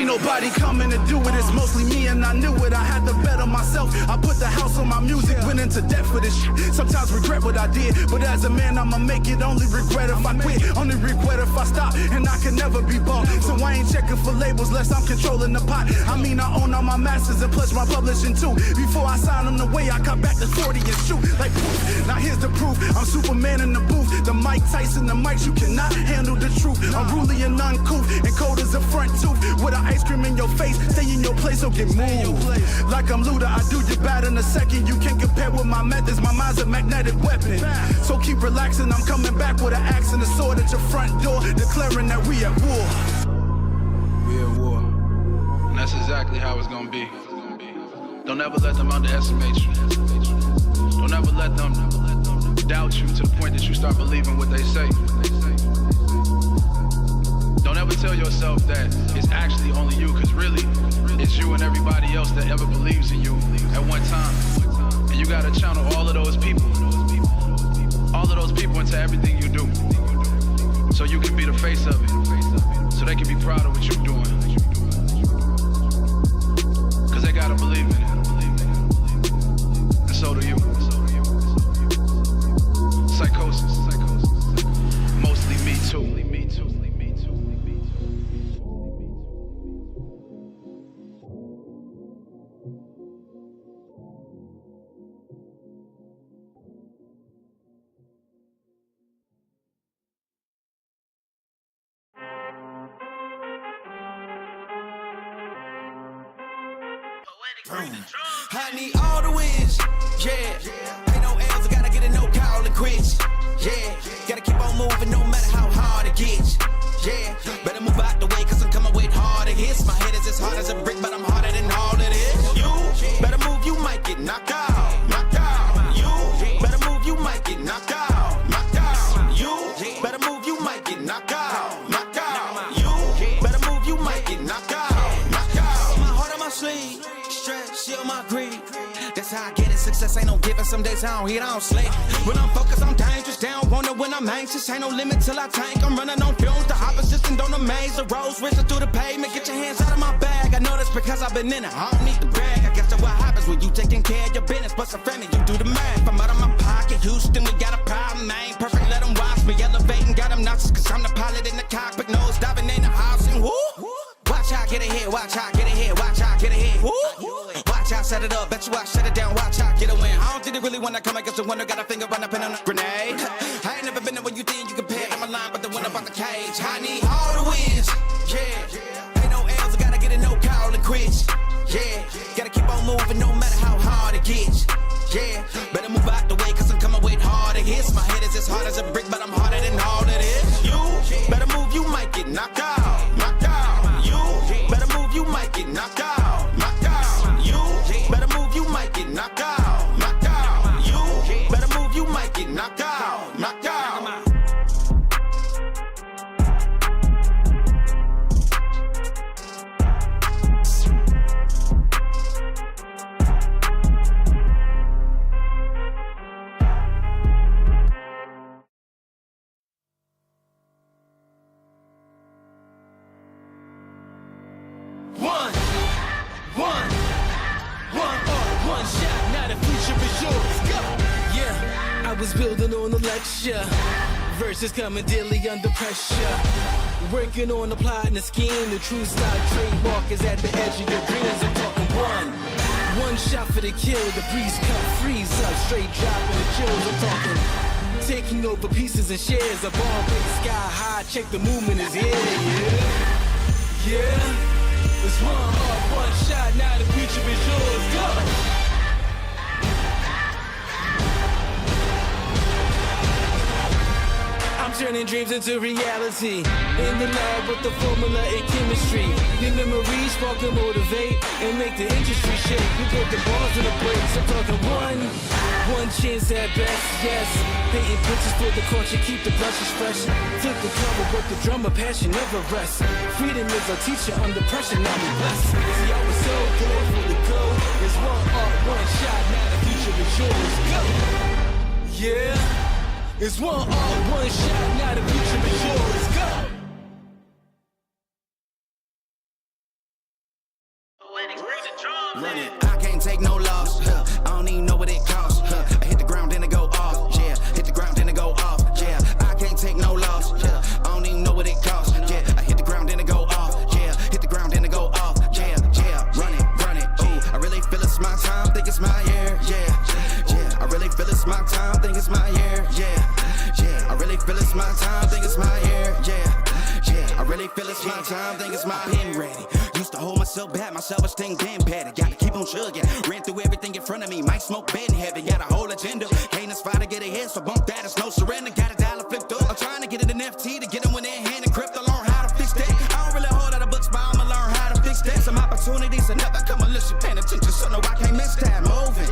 nobody coming to do it, it's mostly me and I knew it. I had to bet on myself, I put the house on my music, went into debt for this shit. Sometimes regret what I did, but as a man I'ma make it. Only regret if I quit, only regret if I stop, and I can never be bought. So I ain't checking for labels less I'm controlling the pot. I mean I own all my masters and plus my publishing too. Before I sign them away, I cut back to 40 and shoot like poof. Now here's the proof, I'm Superman in the booth. The Mike Tyson, the mics, you cannot handle the truth. I'm ruly and uncouth, and cold as a front tooth. With an ice cream in your face, stay in your place or get moved. Like I'm Luda, I do you bad in a second. You can't compare with my methods, my mind's a magnetic weapon. So keep relaxing, I'm coming back with an axe and a sword at your front door, declaring that we at war. We at war. And that's exactly how it's gonna be. Don't ever let them underestimate you. Don't ever let them doubt you to the point that you start believing what they say. Don't ever tell yourself that it's actually only you, because really, it's you and everybody else that ever believes in you at one time. And you gotta channel all of those people into everything you do, so you can be the face of it, so they can be proud of what you're doing, because they gotta believe in it, and so do you. Psychosis, mostly me too. I need all the wins, yeah. Ain't no L's, I gotta get a no call and quits, yeah. Gotta keep on moving no matter how hard it gets, yeah. Better move out the way, cause I'm coming with harder hits. My head is as hard as a brick, but I'm harder than all of this. You better move, you might get knocked out, knocked out. You better move, you might get knocked out, knocked out. You better move, you might get knocked out, knocked out. You better move, you might get knocked out, knocked out. My heart on my sleeve, stress, shield my greed. That's how I get it, success ain't no giving. Some days I don't eat, I don't sleep. When I'm focused, I'm dangerous. They don't wonder when I'm anxious. Ain't no limit till I tank. I'm running on fumes, the opposition don't amaze. The roads racing through the pavement. Get your hands out of my bag. I know that's because I've been in it. I don't need to brag. I guess that's what happens when you taking care of your business. But some family, you do the math. I'm out of my pocket. Houston, we got a problem. I ain't perfect, let them watch me. Elevating, got them nauseous, cause I'm the pilot in the cockpit. Nose diving in the house and whoo. Watch out, get ahead, watch out, get ahead, watch out, get ahead. Woo. Watch out, set it up, bet you I shut it down, watch out, get a win. I don't think they really wanna come against the one that got a finger run up in on a grenade. I ain't never been there when you think you compare. I'm a line, but the one up on the cage. I need all the wins, yeah. Ain't no L's, I gotta get a no call and quits, yeah. Gotta keep on moving no matter how hard it gets, yeah. Better move out the way, cause I'm coming with harder hits. My head is as hard as a brick, but I'm harder than all of this. You better move, you might get knocked out, knocked out. You better move, you might get knocked out, knocked out. You better move, you might get knocked out, knocked out. You better move, you might get knocked out, knocked out. One shot, now the future is yours. Go! Yeah, I was building on the lecture. Verses coming daily under pressure. Working on the plot and the scheme. The true style trademark is at the edge of your dreams. I'm talking one shot for the kill. The breeze cut, freeze up, straight dropping the chills. I'm talking taking over pieces and shares. A bomb big sky high. Check the movement is here. Yeah. It's one heart, one shot, now the future is yours, go! I'm turning dreams into reality. In the lab with the formula and chemistry. Your memories spark and motivate and make the industry shake. You put the balls in the brakes. I'm talking one chance at best, yes. Painting pictures for the culture, keep the brushes fresh. Flip the cover, work the drummer, passion never rests. Freedom is a teacher under pressure, now we blessed. See, I was so good for the go. It's one art, one shot, now the future is yours, go! Yeah, it's one art, one shot, now the future is yours, go! Run it. I can't take no loss. I don't even know what it costs. I hit the ground, then it go off. Yeah, hit the ground, then it go off. Yeah, I can't take no loss. I don't even know what it costs. Yeah, I hit the ground, then it go off. Yeah, hit the ground, then it go off. Yeah, run it. Ooh, I really feel it's my time. Think it's my year. Yeah, I really feel it's my time. Think it's my year. Yeah, I really feel it's my time. Think it's my year. Yeah, I really feel it's my time. Think it's my pen ready. Used to hold myself back, my self-esteem been better. Gotta keep on chugging. Ran through everything in front of me. Might smoke bed heavy. Got a whole agenda. Can't aspire to get ahead, so bump that. It's no surrender. Got a dollar flipped up. I'm trying to get it an FT to get them when they're hand and crypto. Learn how to fix that. I don't really hold out of books, but I'ma learn how to fix that. Some opportunities and never come unless you paying attention. So no, I can't miss that. Moving.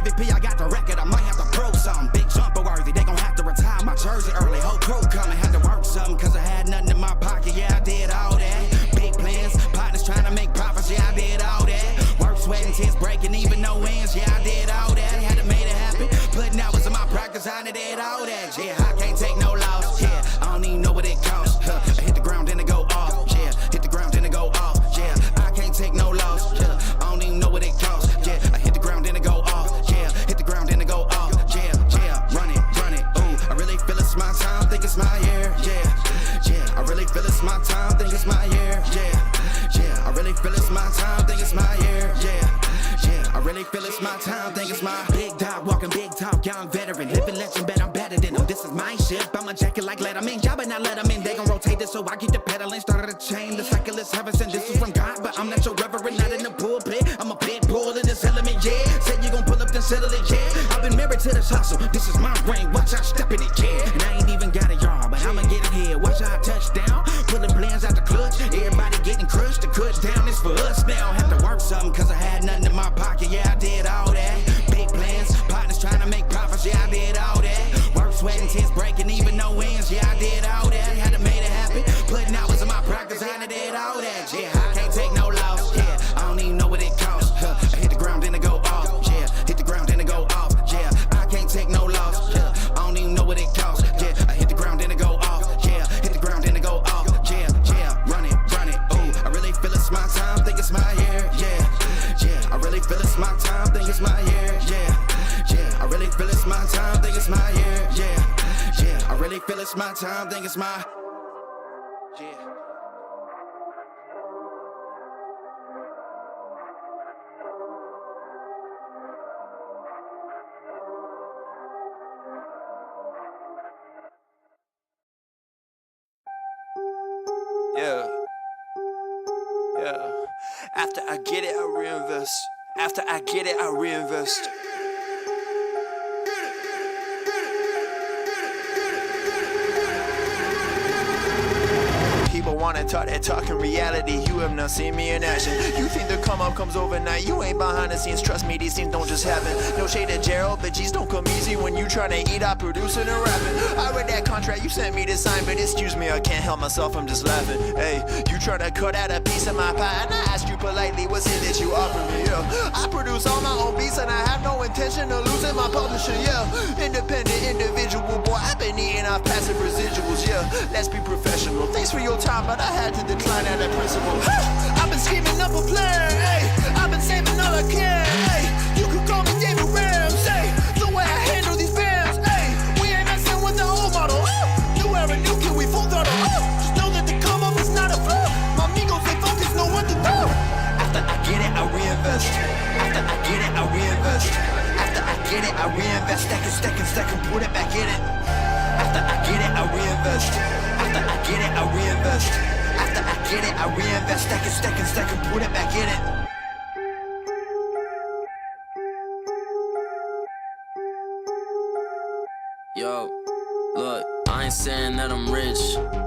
MVP, I got the record. I might have to prove something. Big jumper worthy. They gon' have to retire my jersey early. Whole crew coming. Had to work something cause I had nothing in my pocket. Yeah, I did all that. Big plans. Partners trying to make profits. Yeah, I did all that. Work, sweat, and tears breaking even no ends. Yeah, I did all that. Had to make it happen. Putting hours in my practice. I did all that. Yeah, I can't take no loss. Yeah, I don't even know what it costs. I hit the ground, then it go off. Yeah, hit the ground, then it go off. Yeah, I can't take no loss. Yeah, I don't even know what it costs. Yeah, I hit the ground, then it go off. Yeah, hit the ground, then it go off. Yeah, run it. Ooh, I really feel it's my time. Think it's my year. Yeah, I really feel it's my time. Think it's my year. Yeah, I really feel it's my time. Think it's my year. Yeah, I really feel it's my time. Think it's my big dog walking big talk. Young veteran, living legend, bet I'm better than them. This is my ship. I'm a jacket like Letterman. Y'all better not let them in. They gon' rotate this, so I keep the pedaling. Started a chain. The cycle is heaven sent. This is from God, but I'm not your reverend. Not in the pulpit. I'm a pit bull in this element. Yeah, said you gon' pull up, then settle it. Yeah, I've been married to this hustle. This is my ring. Watch out, step in it. Yeah, and I ain't even got a yard, but I'ma get it here. Watch out, touchdown. Pulling plans out the clutch. Everybody getting crushed. The cut down is for us now. Have to work something cause I had nothing in my pocket. Yeah, I did all that. Big plans. Partners trying to make profits. Yeah, I did all that. Work, sweat, and tears breaking even no ends. Yeah, I did all that. Had to make it happen. Putting hours in my practice. I did all that. Yeah, I can't take no loss. Yeah, I don't even know what it costs. I hit the ground, then it go off. Yeah, hit the ground, then it go off. Yeah, I can't take no loss. Yeah, I don't even know what it costs. Yeah, I hit the ground, then it go off. Yeah, hit the ground, then it go off. Yeah, run it. Ooh, I really feel it's my time. Think it's my year. Yeah, I really feel it's my time. Think it's my year. Yeah, I really feel it's my time. Think it's my year. Yeah, I really feel it's my time. Think it's my. Yeah. Yeah. After I get it, I reinvest. After I get it, I reinvest. People wanna talk that talk in reality. You have not seen me in action. You think the come up comes overnight. You ain't behind the scenes. Trust me, these things don't just happen. No shade to Gerald, but G's don't come easy when you tryna eat out producing and rapping. I read that contract you sent me to sign, but excuse me, I can't help myself, I'm just laughing. Hey, you tryna cut out a piece of my pie, and I asked you politely, what's it that you offer me? Yeah, I produce all my own beats, and I have no intention of losing my publisher. Yeah, independent individual, boy, I've been eating off passive residuals. Yeah, let's be professional. Thanks for your time, but I had to decline at that principle. I've been scheming up a plan, hey. I've been saving all I can, hey. You could call me David Ramsey. The way I handle these bands, hey. We ain't messing with the old model. New era, new kid, we full throttle. Just know that the come up is not a flaw. My amigos, they focus, know what to do. After I get it, I reinvest. After I get it, I reinvest. After I get it, I reinvest. Stack and put it back in it. After I get it, I reinvest. After I get it, I reinvest. After I get it, I reinvest. Stack and put it back in it. Yo, look, I ain't saying that I'm rich,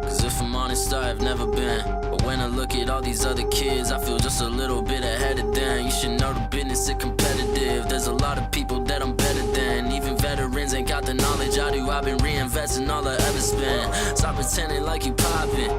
cause if I'm honest, I've never been. But when I look at all these other kids, I feel just a little bit ahead of them. You should know the business is competitive. There's a lot of people that I'm better than. Even veterans ain't got the knowledge I do. I've been reinvesting all I ever spent. Stop pretending like you poppin'.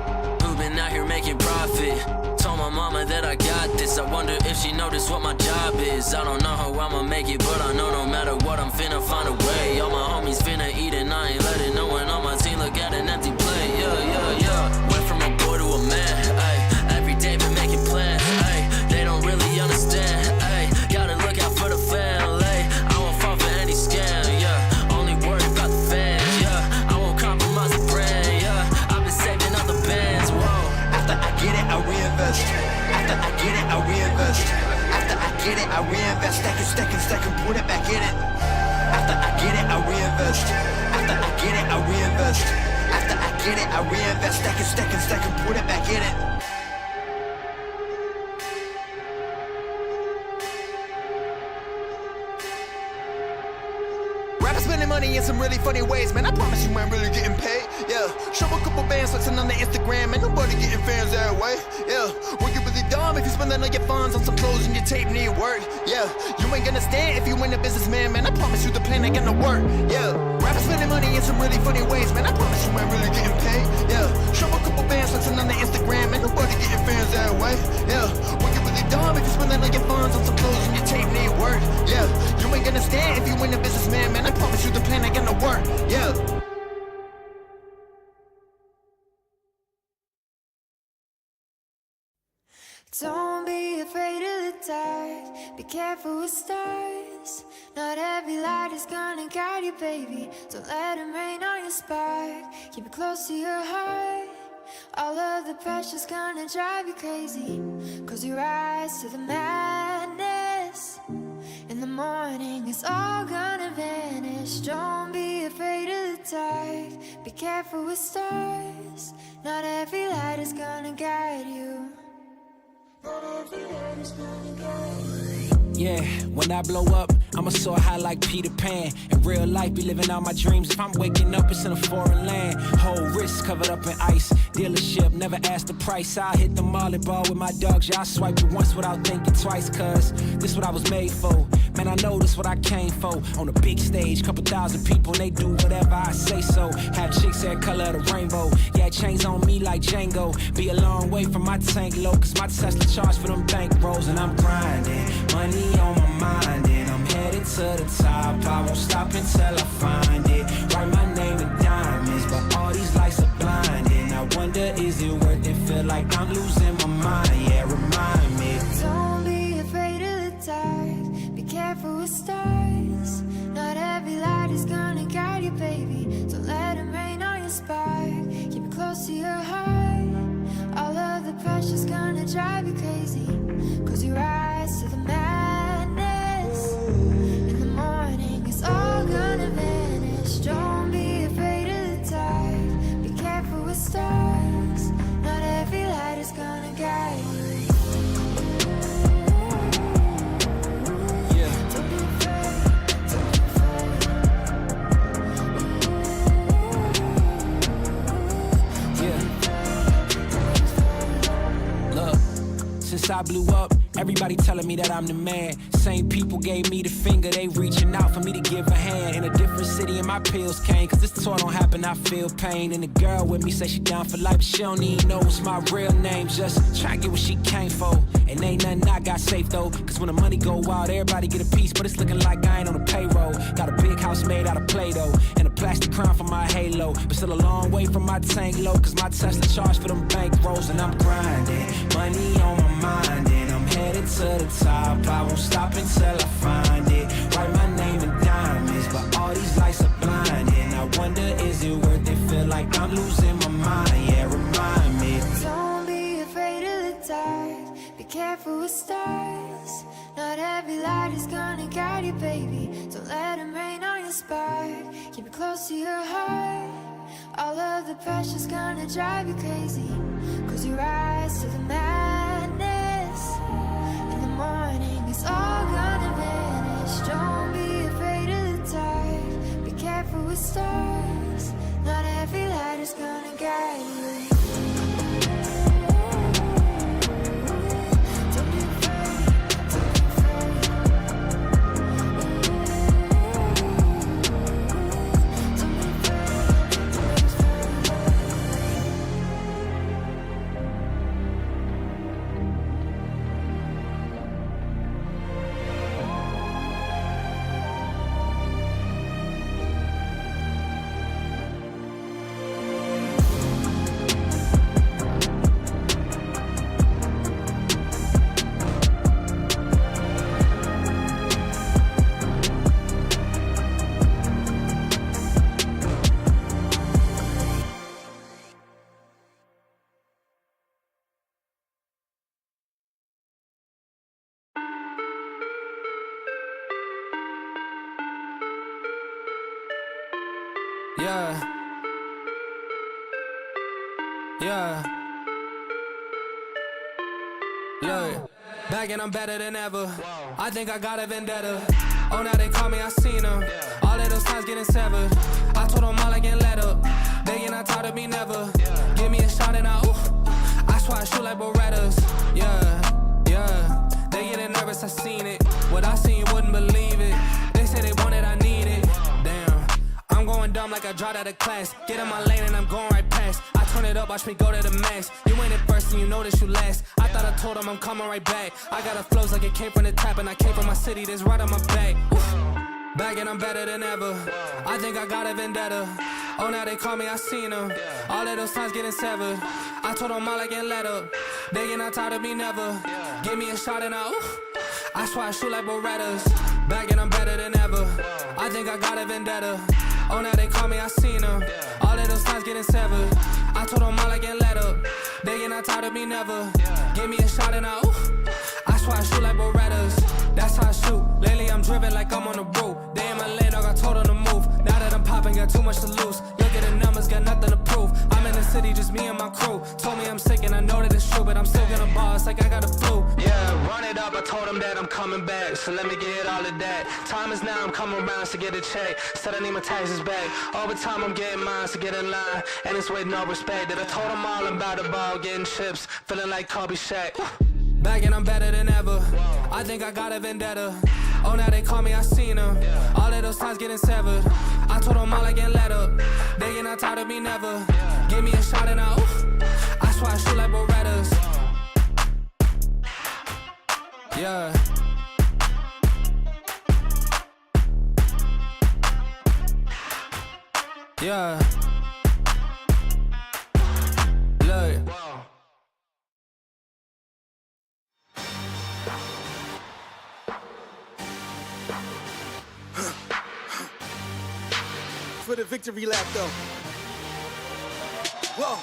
Who been out here making profit? Told my mama that I got this. I wonder if she noticed what my job is. I don't know how I'ma make it, but I know no matter what, I'm finna find a way. All my homies finna eat and I ain't letting no one on my team look at an empty plate. Yeah. Went from a boy to a man, ayy. Every day been making plans, ayy. They don't really understand. After I get it, I reinvest. After I get it, I reinvest. Stack and put it back in it. After I get it, I reinvest. After I get it, I reinvest. After I get it, I reinvest. Stack and put it back in it. Spending money in some really funny ways, man. I promise you ain't really getting paid. Yeah, show a couple bands flexing on the Instagram, and nobody getting fans that way. Yeah, well you really dumb if you spending all your funds on some clothes and your tape need work. Yeah, you ain't gonna stand if you ain't a businessman, man. I promise you the plan ain't gonna work. Yeah, rappers spending money in some really funny ways, man. I promise you ain't really getting paid. Yeah, show a couple bands flexing on the Instagram, and nobody getting fans that way. Yeah, well you really dumb if you spending all your funds on some clothes and your tape need work. Yeah, you ain't gonna stand if you ain't a businessman, man. I promise you the plan ain't gonna work. Yeah. Don't be afraid of the dark. Be careful with stars. Not every light is gonna guide you, baby. Don't let them rain on your spark. Keep it close to your heart. All of the pressure's gonna drive you crazy. Close your eyes to the madness. In the morning, it's all gonna vanish. Don't be afraid of the dark. Be careful with stars. Not every light is gonna guide you. Not every light is gonna guide you. Yeah, when I blow up, I'ma soar high like Peter Pan. In real life, be living out my dreams. If I'm waking up, it's in a foreign land. Whole wrist covered up in ice. Dealership, never ask the price. I hit the molly ball with my dogs. Yeah, I swipe it once without thinking twice. Cause this what I was made for. Man, I know this what I came for. On a big stage, couple thousand people, and they do whatever I say so. Have chicks that color of the rainbow. Yeah, chains on me like Django. Be a long way from my tank low. Cause my Tesla charge for them bank rolls. And I'm grinding, money on my mind, and I'm headed to the top. I won't stop until I find it. Write my name in diamonds, but all these lights are blinding. I wonder, is it worth it? Feel like I'm losing my mind. Yeah, remind me. Don't be afraid of the dark. Be careful with stars. Not every light is gonna guide you, baby. Don't let them rain on your spark. Keep it close to your heart. All of the pressure's gonna drive you crazy. Close your eyes to the madness. In the morning, it's all gonna vanish. Don't be afraid of the dark. Be careful with stars. Not every light is gonna guide you. Since I blew up, everybody telling me that I'm the man. Same people gave me the finger, they reaching out for me to give a hand. In a different city and my pills came, cause this tour don't happen, I feel pain. And the girl with me say she down for life, but she don't even know what's my real name. Just try to get what she came for. And ain't nothing I got safe though, cause when the money go wild, everybody get a piece. But it's looking like I ain't on the payroll. Got a big house made out of Play-Doh, and a plastic crown for my halo. But still a long way from my tank low, cause my Tesla charge for them bank rolls. And I'm grinding, money on my mind, and I'm headed to the top. I won't stop until I find it. Write my name in diamonds, but all these lights are blinding. I wonder, is it worth it? Feel like I'm losing my mind. Yeah, remind me. Don't be afraid of the dark. Be careful with stars. Not every light is gonna guide you, baby. Don't let them rain on your spark. Keep it close to your heart. All of the pressure's gonna drive you crazy. Close your eyes to the madness. In the morning, it's all gonna vanish. Don't be afraid of the dark. Be careful with stars. Not every light is gonna guide you. Yeah. Yeah. Look, back and I'm better than ever. I think I got a vendetta. Oh, now they call me, I seen them. All of those times getting severed. I told them all I can let up. Begging, I taught of me never. Give me a shot and I swear I shoot like Berettas. Yeah, yeah. They getting nervous, I seen it. What I seen, you wouldn't believe it. They say they want it, I need it. Damn, I'm going dumb like I dropped out of class. Get in my lane and I'm going right past. I turn it up, watch me go to the max. You ain't it first and you know that you last. I thought I told them I'm coming right back. I got a flows like it came from the tap and I came from my city, that's right on my back. Back and I'm better than ever. I think I got a vendetta. Oh, now they call me, I seen them. All of those times getting severed. I told them all I can let up. They get not tired of me never. Give me a shot and I swear I shoot like Berettas. Back and I'm better than ever. I think I got a vendetta. Oh, now they call me, I seen them. All of those times getting severed. I told them all I can let up. They get not tired of me never. Give me a shot and I swear I shoot like Berettas. That's how I shoot. Lately I'm driven like I'm on the road. They in my lane, I got told on the move. Now that I'm popping, got too much to lose. Look at the numbers, got nothing to prove. I'm in the city, just me and my crew. Told me I'm sick and I know that it's true, but I'm still gonna ball, it's like I got a flu. Yeah, run it up, I told them that I'm coming back. So let me get all of that. Time is now, I'm coming around to get a check. Said I need my taxes back. Over time, I'm getting mine to get in line. And it's with no respect. That I told them all about the ball, getting chips. Feeling like Kobe Shaq. Back and I'm better than ever. I think I got a vendetta. Oh, now they call me, I seen them. All of those times getting severed. I told them all I can let up. They get not tired of me never. Give me a shot and I swear I shoot like Berettas. Yeah. Yeah. Look. For the victory lap though. Whoa,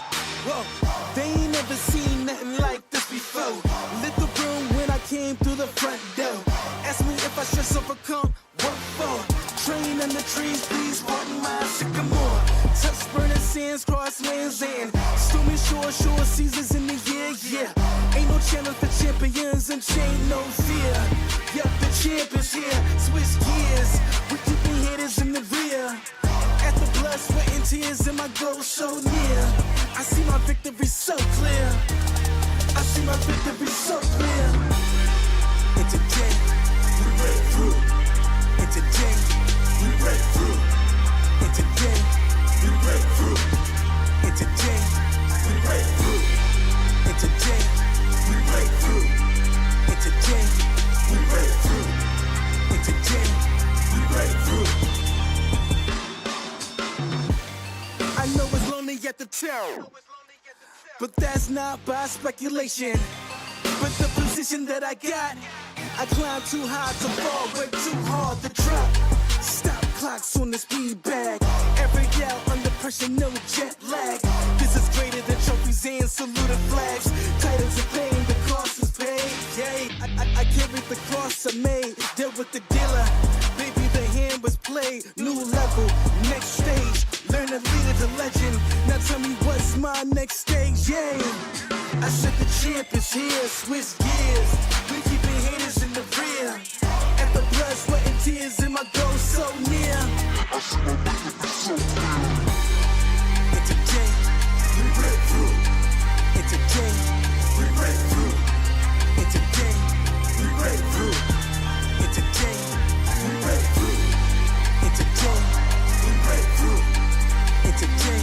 whoa. They ain't never seen nothing like this before. Lit the room when I came through the front door. Ask me if I stress overcome, what for? Train under trees, please pardon my sycamore. Touch burning sands, cross lands and stormy shore seasons in the year, yeah. Ain't no challenge for champions and chain no fear. Yup, the champ is here, switch gears. We keeping haters in the rear. At the blood, sweat and tears and my goal so near. I see my victory so clear. I see my victory so clear. And today, we break through. And today, we break through. And today, we break through. And today, we break through. And today, we break through. And today, we break through. And today, we break through. I know it's lonely at the top, but that's not by speculation. But the position that I got, I climb too high to fall, way too hard to drop. Stop clocks on the speed bag. Every yell under pressure, no jet lag. This is greater than trophies and saluted flags. Titles of fame, the cost is paid. Yay, I carried the cross I made. Dealt with the dealer, baby, the hand was played. New level, next stage. Learn to lead it to legend. Now tell me what's my next stage, yeah. I said the champ is here, switch gears. We keeping haters in the rear. At the blood, sweat and tears and my goal so near. I see my victory so clear. And today, we break through. And today, we break through. And today, we break through. And today, we break through. And today, we break through. And today,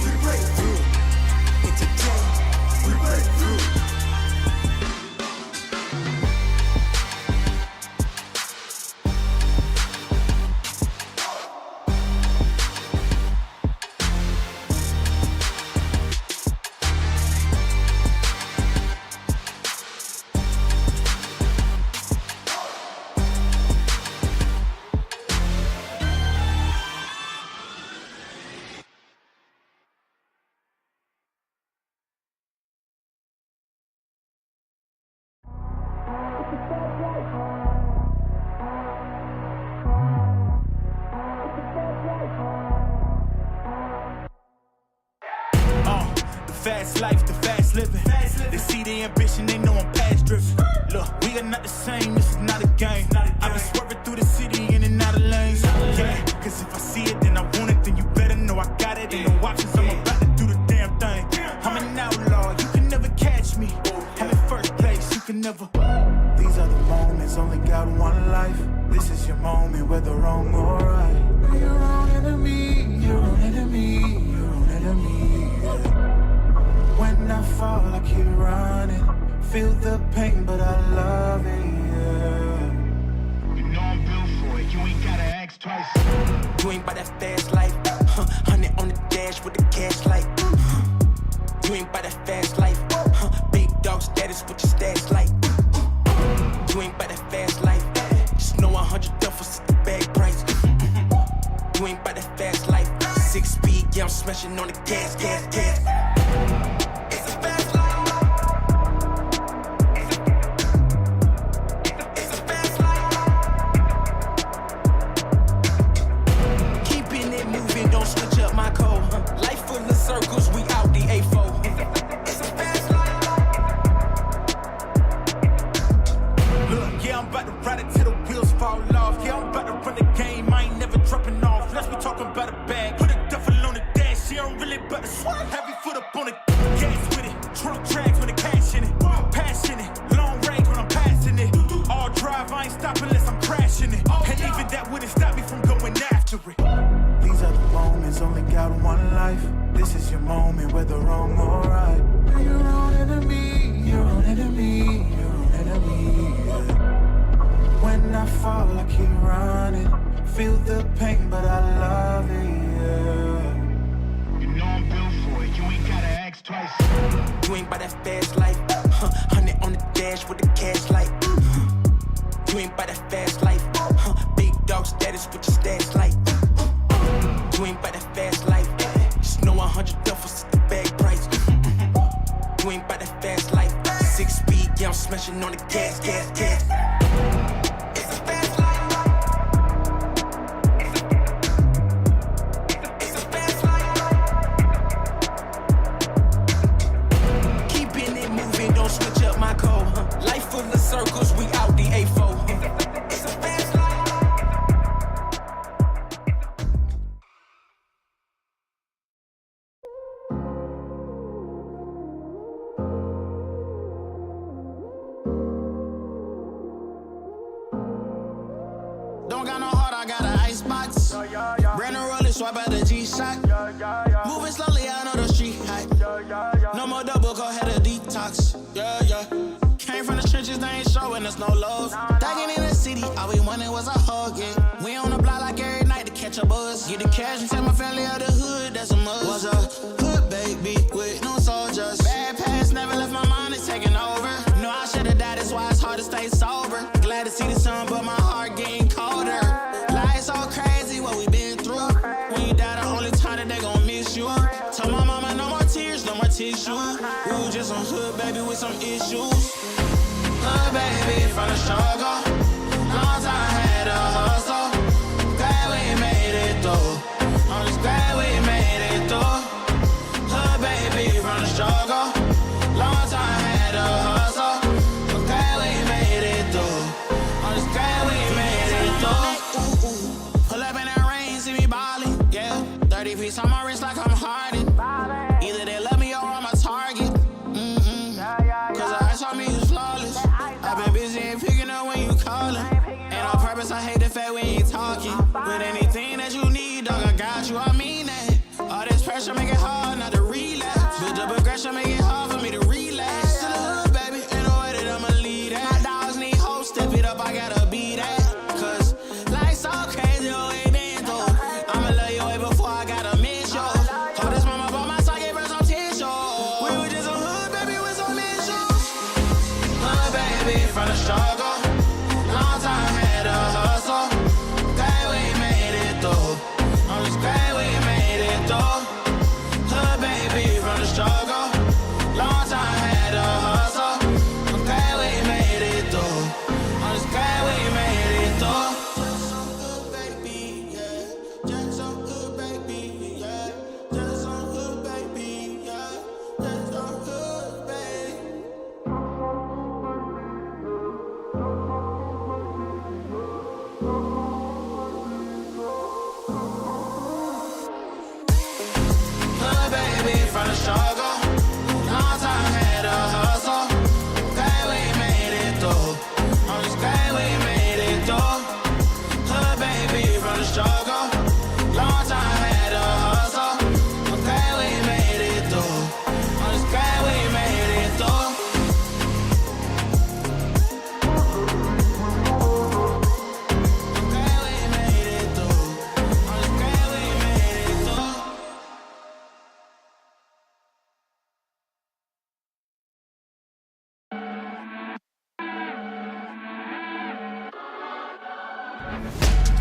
we break through. And today, we break through. fast life, the fast living. They see the ambition, they know I'm past driven. Look, we are not the same, this is not a game. I've been swerving through the city in and out of lanes. Yeah, cause if I see it, then I want it, then you better know I got it. Ain't no options, I'm about to do the damn thing. I'm an outlaw, you can never catch me. I'm in first place, you can never. These are the moments, only got one life. This is your moment, whether wrong or right. You're your own enemy, your own enemy, your own enemy. Yeah. When I fall, I keep running. Feel the pain, but I love it. Yeah. You know I'm built for it, you ain't gotta ask twice. You ain't by that fast life. 100 on the dash with the cash light. You ain't by that fast life. Big dog status with your stats like. You ain't by that fast life. Just know 100 duffels at the bag price. You ain't by that fast life. 6 speed, yeah, I'm smashing on the gas. It's a fast life. It's a fast life. Keeping it moving, don't switch up my code. Life full of circles, we out the A4. It's a fast life. Look, yeah, I'm about to ride it till the wheels fall off. Yeah, I'm about to run the game, I ain't never dropping off. Let's be talking about a bag, put a duffel on the dash. Yeah, I'm really about to swing. Heavy foot up on the gas with it. Trunk drags with the cash in it. Passion it, long range when I'm passing it. All drive, I ain't stopping unless I'm crashing it. And even that wouldn't stop me from going after it. These are the moments, only got one life. This is your moment, whether wrong or right. You're your own enemy, your own enemy, your own enemy. Yeah. When I fall, I keep running. Feel the pain, but I love it. Yeah. You know I'm built for it, you ain't gotta ask twice. You ain't by that fast life. 100 on the dash with the cash light. You ain't by that fast life. Big dog status with your stats like. You ain't by that fast life. Just know 100 duffels at the bag price. You ain't by that fast life. 6 speed, yeah, I'm smashing on the gas. It's a fast life. It's a fast life. Keeping it moving, don't switch up my code. Life full of circles, we out the A4. It's a fast life. Don't got no heart, I got an icebox. Brand new roller, swipe out the G-Shock. Moving slowly, I know the street hype. No more double, go ahead and detox. Came from the trenches, they ain't showing us no love. Thugging in the city, all we wanted was a hug, yeah. We on the block like every night to catch a buzz. Get the cash and tell my family of the hood, that's a must. Was a hood baby with no soldiers. Bad past never left my mind, it's taking over. No, I should've died, that's why it's hard to stay sober. Glad to see the sun, but my heart getting colder. Life's so crazy, what we been through. When you die, the only time that they gon' miss you. Tell my mama no more tears, no more tissue. Ooh, just some hood baby with some issues. Hood baby from the struggle. Long time had a hustle. Glad we made it through. I'm just glad we made it through. Hood baby from the struggle. Long time had a hustle. I'm glad we made it through. I'm just glad we made it through. Pull up in that rain, see me ballin', yeah. 30 piece on my wrist like I'm Harden. Either they love me or I'm a target. Cause the ice on me is flawless. I've been busy and picking up when you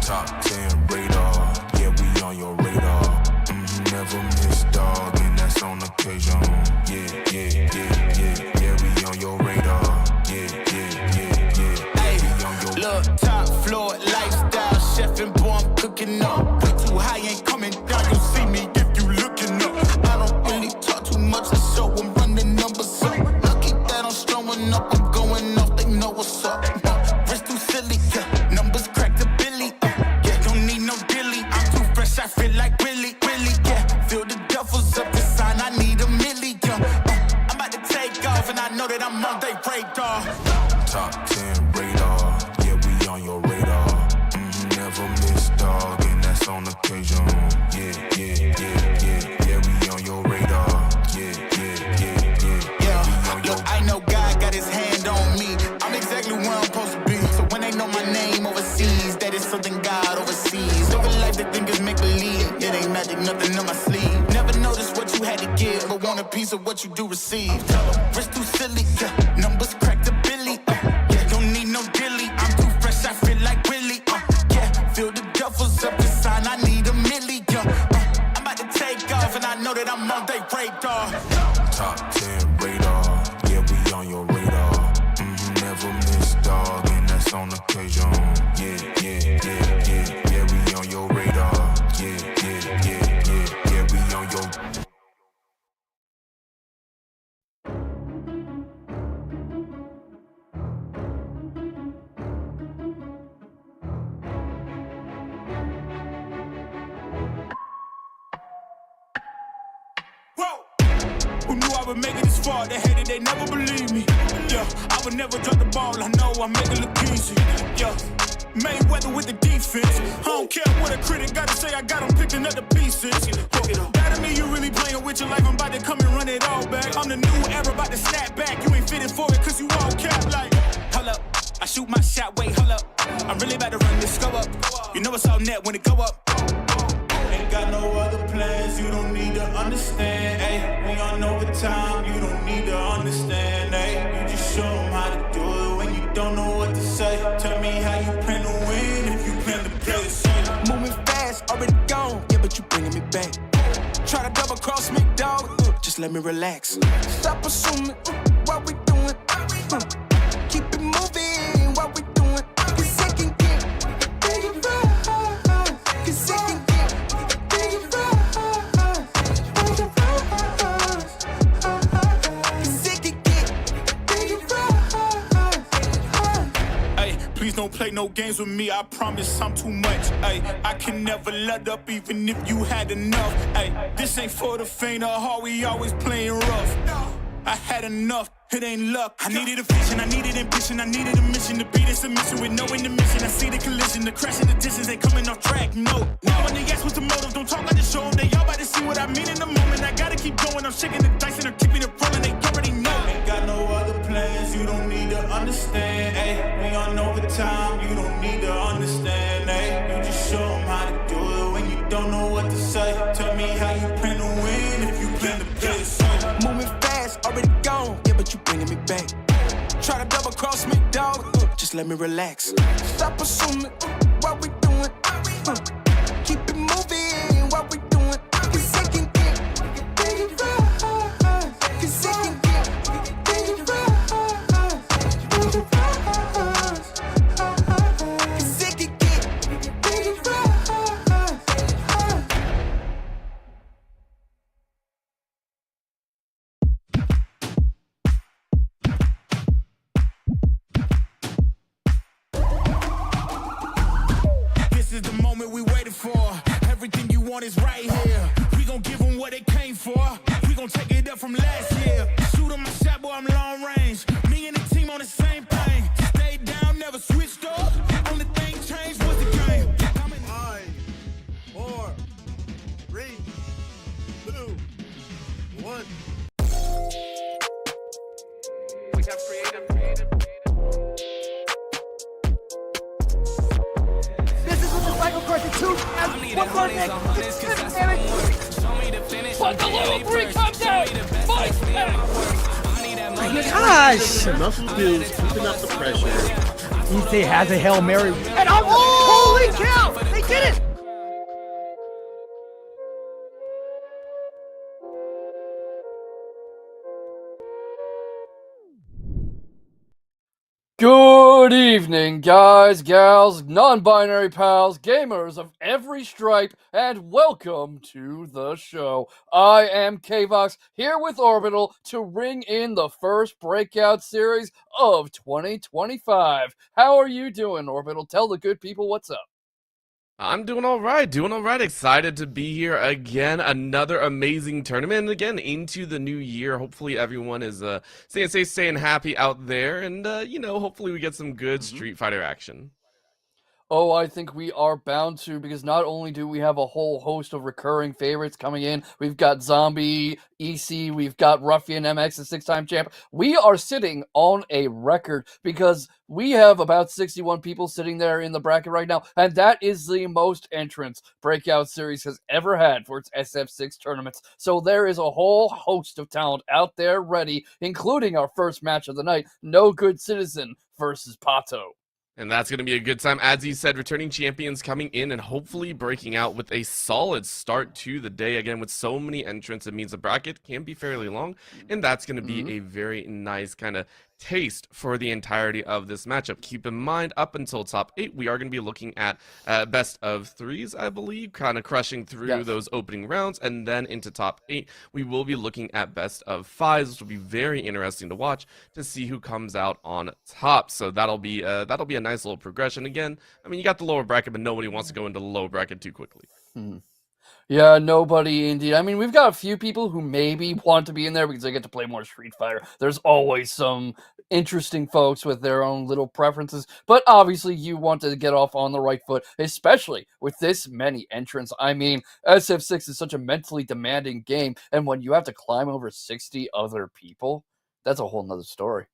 Top 10 radar, yeah, we on your radar. Never miss, dog, and that's on occasion. Yeah, yeah, yeah, yeah, yeah, we on your radar. Yeah, yeah, yeah, yeah, Hey, we on your look, top floor lifestyle, chef and boy, I'm cooking up. Way too high, ain't coming down. You see me if you looking up. I don't really talk too much, I show I'm running numbers up. Lucky that I'm strolling up, I'm going off, they know what's up. Wrist too silly, yeah. Numbers crack the billy, yeah, don't need no dilly. I'm too fresh, I feel like Willie, yeah. Feel the duffels up the sign, I need a million. I'm about to take off, and I know that I'm on they radar. top 10 radar, yeah, we on your radar. Never miss, dog, and that's on occasion. Yeah, yeah, yeah, yeah, yeah, we on your radar. Yeah, yeah, yeah, yeah, yeah, we on your Look, I know God got his hand on me. I'm exactly where I'm supposed to be. So when they know my name overseas, that is something God oversees. Living life they think is make believe. It ain't magic, nothing on my sleeve. Never noticed what you had to give, but want a piece of what you do receive. Tell them, wrist too silly, yeah. Numbers crack the billy, yeah. Don't need no dilly. I'm too fresh, I feel like Willie, yeah. Feel the duffels up the sign, I need a million. I'm about to take off, and I know that I'm on they radar. top 10 radar, yeah, we on your radar. Never miss, dog, and that's on occasion. Yeah, yeah, yeah, yeah, yeah, we on your radar. Yeah, yeah, yeah, yeah, yeah, we on your. Whoa! Who knew I would make it this far? They hated, they never believed me. Yeah, I would never drop the ball. I know I make it look easy. Yeah, Mayweather with the defense. I don't care what a critic gotta say. I got them picking up the pieces. That me, you really playing with your life. I'm about to come and run it all back. I'm the new era, about to snap back. You ain't fitting for it, cause you all cap like. Hold up, I shoot my shot. Wait, hold up. I'm really about to run this go up. You know it's all net when it go up. Ain't got no other plans, you don't need to understand, ayy. We on overtime, you don't need to understand, ayy. You just show them how to do it when you don't know what to say. Tell me how you plan to win if you plan to play the same. Moving fast, already gone, yeah, but you bringing me back. Try to double cross me, dog, just let me relax. Stop assuming what we doing, keep it moving, what we doing. Cause it can get bigger for us, cause it can get bigger for us, bigger for us, cause it can get bigger for us. Hey, please don't play no games with me, I promise I'm too much. Hey, I can never let up even if you had enough. Hey, this ain't for the faint of heart, we always playing rough. I had enough, it ain't luck. I needed a vision, I needed ambition, I needed a mission to be this submission with no intermission. I see the collision, the crash in the distance, they coming off track, no. Now when they ask what's the motive, don't talk like the show. They all about to see what I mean in the moment. I gotta keep going, I'm shaking the dice and I'm keeping it rolling, they already know. Ain't got no other plans, you don't need to understand, ayy. We on overtime, you don't need to understand, ayy. You just show them how to do it when you don't know what to say. Tell me how you plan to win if you plan to play the same. Moving fast, already gone, yeah, but you bringing me back. Try to double cross me, dog, just let me relax. Stop assuming what we doing, keep it moving, what we doing. Cause it can get bigger for us, cause it can get bigger for us, bigger for us, cause it can get bigger for us. This is the moment we waited for. Everything you want is right here. We gon' give them what they came for. We gon' take it up from last year. Shoot 'em my shot, boy, I'm long range. Me and the team on the same thing. Stayed down, never switched up. Only thing changed was the game. 5, 4, 3, 2, 1. We have creative. This is what the cycle question 2. One more thing. Fuck the level 3 comes out! Mike! Oh my gosh! Muscle dudes keeping up the pressure. He has a Hail Mary. And I'm Holy cow! They did it! Good evening, guys, gals, non-binary pals, gamers of every stripe, and welcome to the show. I am Kvox, here with Orbital to ring in the first Breakout series of 2025. How are you doing, Orbital? Tell the good people what's up. I'm doing all right. Excited to be here again. Another amazing tournament. And again, into the new year. Hopefully everyone is staying safe, staying happy out there. And, hopefully we get some good Street Fighter action. Oh, I think we are bound to, because not only do we have a whole host of recurring favorites coming in, we've got Zombie, EC, we've got Ruffian MX, the 6-time champ. We are sitting on a record because we have about 61 people sitting there in the bracket right now, and that is the most entrants Breakout Series has ever had for its SF6 tournaments. So there is a whole host of talent out there ready, including our first match of the night, No Good Citizen versus Pato. And that's going to be a good time. As you said, returning champions coming in and hopefully breaking out with a solid start to the day. Again, with so many entrants, it means the bracket can be fairly long. And that's going to be a very nice kind of taste for the entirety of this matchup. Keep in mind, up until top 8, we are going to be looking at best of 3s, I believe, kind of crushing through those opening rounds. And then into top 8, we will be looking at best of 5s, which will be very interesting to watch to see who comes out on top. So that'll be a nice little progression. Again, I mean, you got the lower bracket, but nobody wants to go into the lower bracket too quickly. Yeah, nobody indeed. I mean, we've got a few people who maybe want to be in there because they get to play more Street Fighter. There's always some interesting folks with their own little preferences, but obviously you want to get off on the right foot, especially with this many entrants. I mean, SF6 is such a mentally demanding game, and when you have to climb over 60 other people, that's a whole nother story.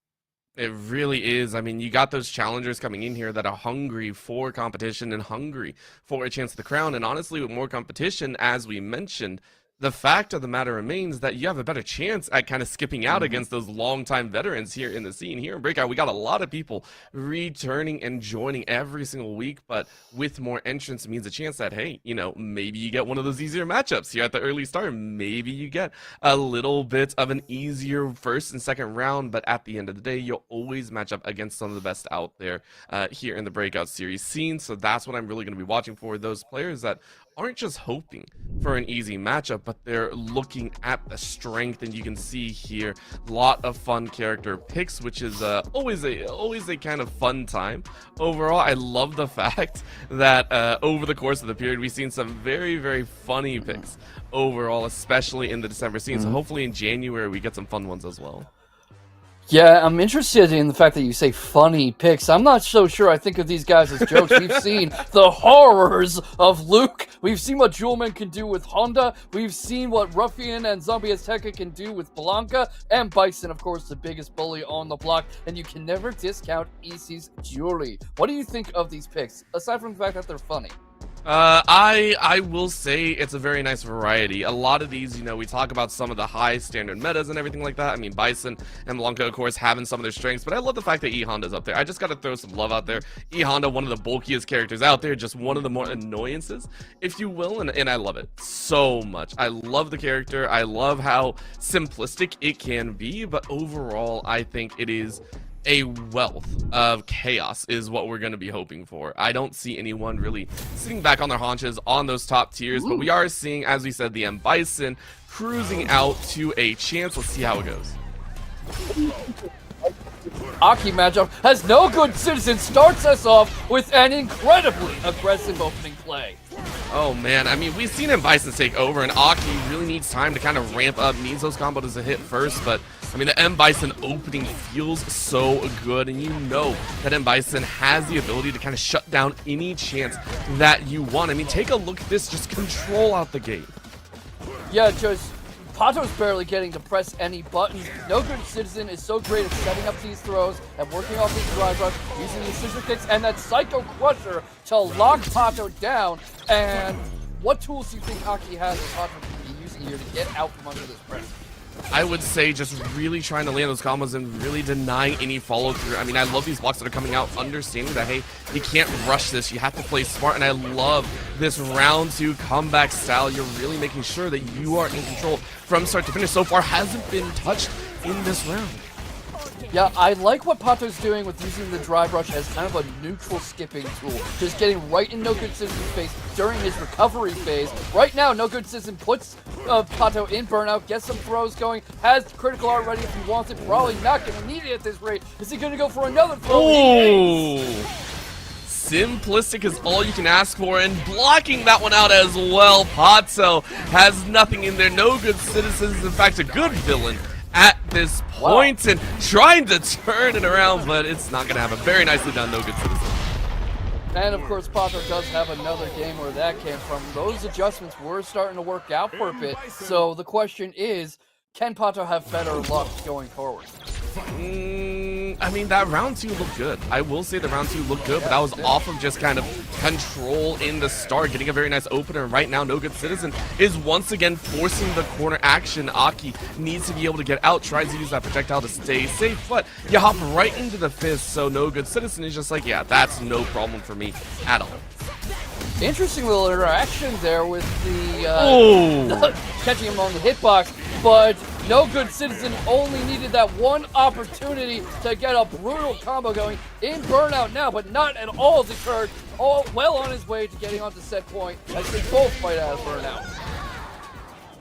It really is. I mean, you got those challengers coming in here that are hungry for competition and hungry for a chance at the crown. And honestly, with more competition, as we mentioned, the fact of the matter remains that you have a better chance at kind of skipping out against those longtime veterans here in the scene. Here in Breakout, we got a lot of people returning and joining every single week, but with more entrants, it means a chance that, hey, maybe you get one of those easier matchups here at the early start. Maybe you get a little bit of an easier first and second round, but at the end of the day, you'll always match up against some of the best out there here in the Breakout series scene. So that's what I'm really going to be watching for, those players that aren't just hoping for an easy matchup, but they're looking at the strength. And you can see here a lot of fun character picks, which is always a kind of fun time. Overall, I love the fact that over the course of the period, we've seen some very, very funny picks overall, especially in the December scene. So hopefully in January we get some fun ones as well. Yeah, I'm interested in the fact that you say funny picks. I'm not so sure I think of these guys as jokes. We've seen the horrors of Luke. We've seen what Jewelman can do with Honda. We've seen what Ruffian and Zombie Azteca can do with Blanca. And Bison, of course, the biggest bully on the block. And you can never discount EC's Julie. What do you think of these picks, aside from the fact that they're funny? I will say it's a very nice variety. A lot of these, we talk about some of the high standard metas and everything like that. I mean, Bison and Blanca, of course, having some of their strengths, but I love the fact that E-Honda's up there. I just gotta throw some love out there. E-Honda, one of the bulkiest characters out there, just one of the more annoyances, if you will, and I love it so much. I love the character. I love how simplistic it can be, but overall, I think it is a wealth of chaos is what we're going to be hoping for. I don't see anyone really sitting back on their haunches on those top tiers, but we are seeing, as we said, the M Bison cruising out to a chance. Let's see how it goes. Aki matchup has No Good Citizen starts us off with an incredibly aggressive opening play. Oh man, I mean, we've seen M Bison take over, and Aki really needs time to kind of ramp up, needs those combos to hit first, but I mean, the M Bison opening feels so good, and you know that M Bison has the ability to kind of shut down any chance that you want. I mean, take a look at this, just control out the gate. Yeah, just Pato's barely getting to press any buttons. No Good Citizen is so great at setting up these throws and working off these drive runs, using the scissor kicks and that Psycho Crusher to lock Pato down. And what tools do you think Aki has that Pato can be using here to get out from under this press? I would say just really trying to land those combos and really denying any follow through. I mean, I love these blocks that are coming out, understanding that, hey, you can't rush this. You have to play smart, and I love this round 2 comeback style. You're really making sure that you are in control from start to finish. So far, hasn't been touched in this round. Yeah, I like what Pato's doing with using the drive rush as kind of a neutral skipping tool. Just getting right in No Good Citizen's face during his recovery phase. Right now, No Good Citizen puts Pato in burnout, gets some throws going, has critical art ready if he wants it. Probably not going to need it at this rate. Is he going to go for another throw? Oh! Simplistic is all you can ask for, and blocking that one out as well. Pato has nothing in there. No Good Citizen is, in fact, a good villain at this point, and trying to turn it around, but it's not going to happen. Very nicely done, No Good Citizen. And of course, Pato does have another game where that came from. Those adjustments were starting to work out for a bit. So the question is, can Pato have better luck going forward? I mean, that round 2 looked good. I will say the round 2 looked good, but that was off of just kind of control in the start, getting a very nice opener. Right now, No Good Citizen is once again forcing the corner action. Aki needs to be able to get out, tries to use that projectile to stay safe, but you hop right into the fist, so No Good Citizen is just like, yeah, that's no problem for me at all. Interesting little interaction there with the catching him on the hitbox, but No Good Citizen only needed that one opportunity to get a brutal combo going in burnout now, but not at all deterred. All well on his way to getting onto set point as they both fight out of burnout.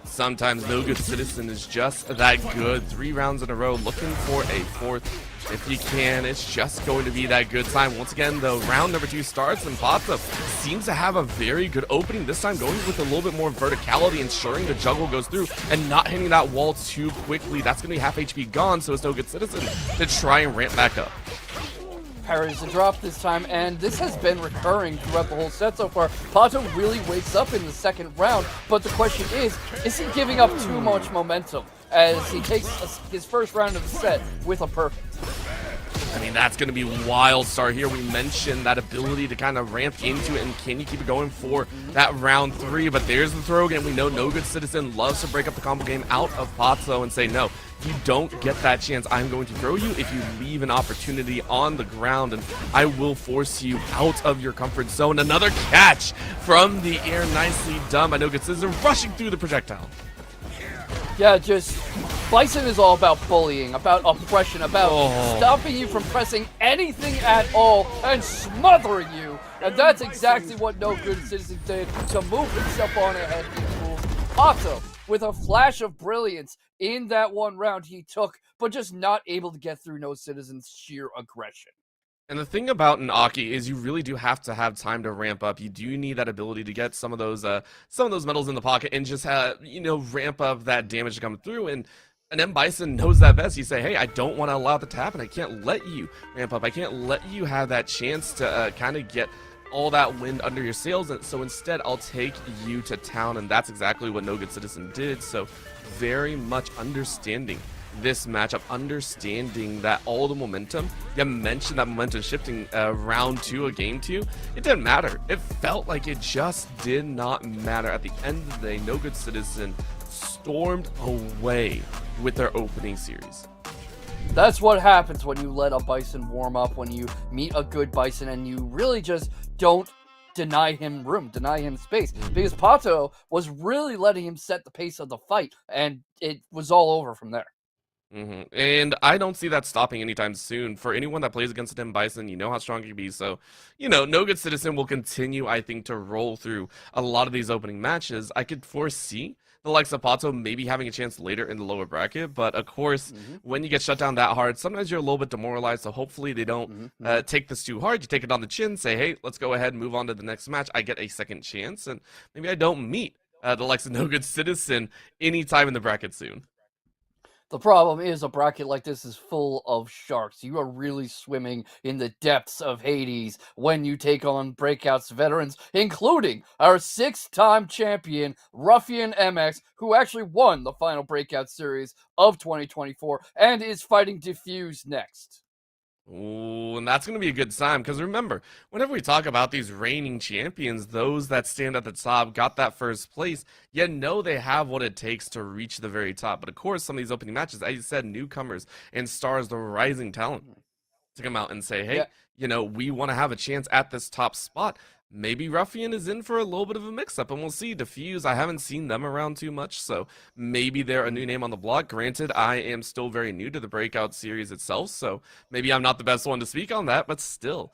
Sometimes No Good Citizen is just that good. 3 rounds in a row, looking for a 4th. If you can, it's just going to be that good time. Once again, the round number 2 starts, and Pata seems to have a very good opening. This time going with a little bit more verticality, ensuring the juggle goes through and not hitting that wall too quickly. That's going to be half HP gone, so it's No Good Citizen to try and ramp back up. Parries the drop this time, and this has been recurring throughout the whole set so far. Pato really wakes up in the second round, but the question is he giving up too much momentum as he takes his first round of the set with a perfect? I mean, that's going to be wild start here. We mentioned that ability to kind of ramp into it, and can you keep it going for that round 3? But there's the throw again. We know No Good Citizen loves to break up the combo game out of Pato and say, no, you don't get that chance. I'm going to throw you if you leave an opportunity on the ground, and I will force you out of your comfort zone. Another catch from the air, nicely done by No Good Citizen, rushing through the projectile. Yeah, just Bison is all about bullying, about oppression, about stopping you from pressing anything at all and smothering you. And that's exactly what No Good Citizen did to move himself on ahead in moves. Pato, with a flash of brilliance in that one round he took, but just not able to get through No Citizen's sheer aggression. And the thing about an Aki is you really do have to have time to ramp up. You do need that ability to get some of those medals in the pocket and just ramp up that damage to come through. And M. Bison knows that best. You say, hey, I don't want to allow that to happen. I can't let you ramp up. I can't let you have that chance to kind of get all that wind under your sails. And so instead, I'll take you to town. And that's exactly what No Good Citizen did. So very much understanding this matchup, understanding that all the momentum, you mentioned that momentum shifting round 2 of game 2, it didn't matter. It felt like it just did not matter. At the end of the day, No Good Citizen stormed away with their opening series. That's what happens when you let a Bison warm up, when you meet a good Bison and you really just don't deny him room, deny him space, because Pato was really letting him set the pace of the fight, and it was all over from there. And I don't see that stopping anytime soon. For anyone that plays against Tim Bison, you know how strong he can be. So, No Good Citizen will continue, I think, to roll through a lot of these opening matches. I could foresee the likes of Pato maybe having a chance later in the lower bracket. But, of course, when you get shut down that hard, sometimes you're a little bit demoralized. So hopefully they don't take this too hard. You take it on the chin, say, hey, let's go ahead and move on to the next match. I get a second chance. And maybe I don't meet the likes of No Good Citizen anytime in the bracket soon. The problem is a bracket like this is full of sharks. You are really swimming in the depths of Hades when you take on Breakout's veterans, including our 6-time champion, Ruffian MX, who actually won the final Breakout series of 2024 and is fighting Diffuse next. Ooh, and that's going to be a good sign because remember, whenever we talk about these reigning champions, those that stand at the top, got that first place, you know they have what it takes to reach the very top. But of course, some of these opening matches, as you said, newcomers and stars, the rising talent, to come out and say, hey, you know, we want to have a chance at this top spot. Maybe Ruffian is in for a little bit of a mix-up, and we'll see. Diffuse, I haven't seen them around too much, so maybe they're a new name on the block. Granted, I am still very new to the Breakout series itself, so maybe I'm not the best one to speak on that, but still,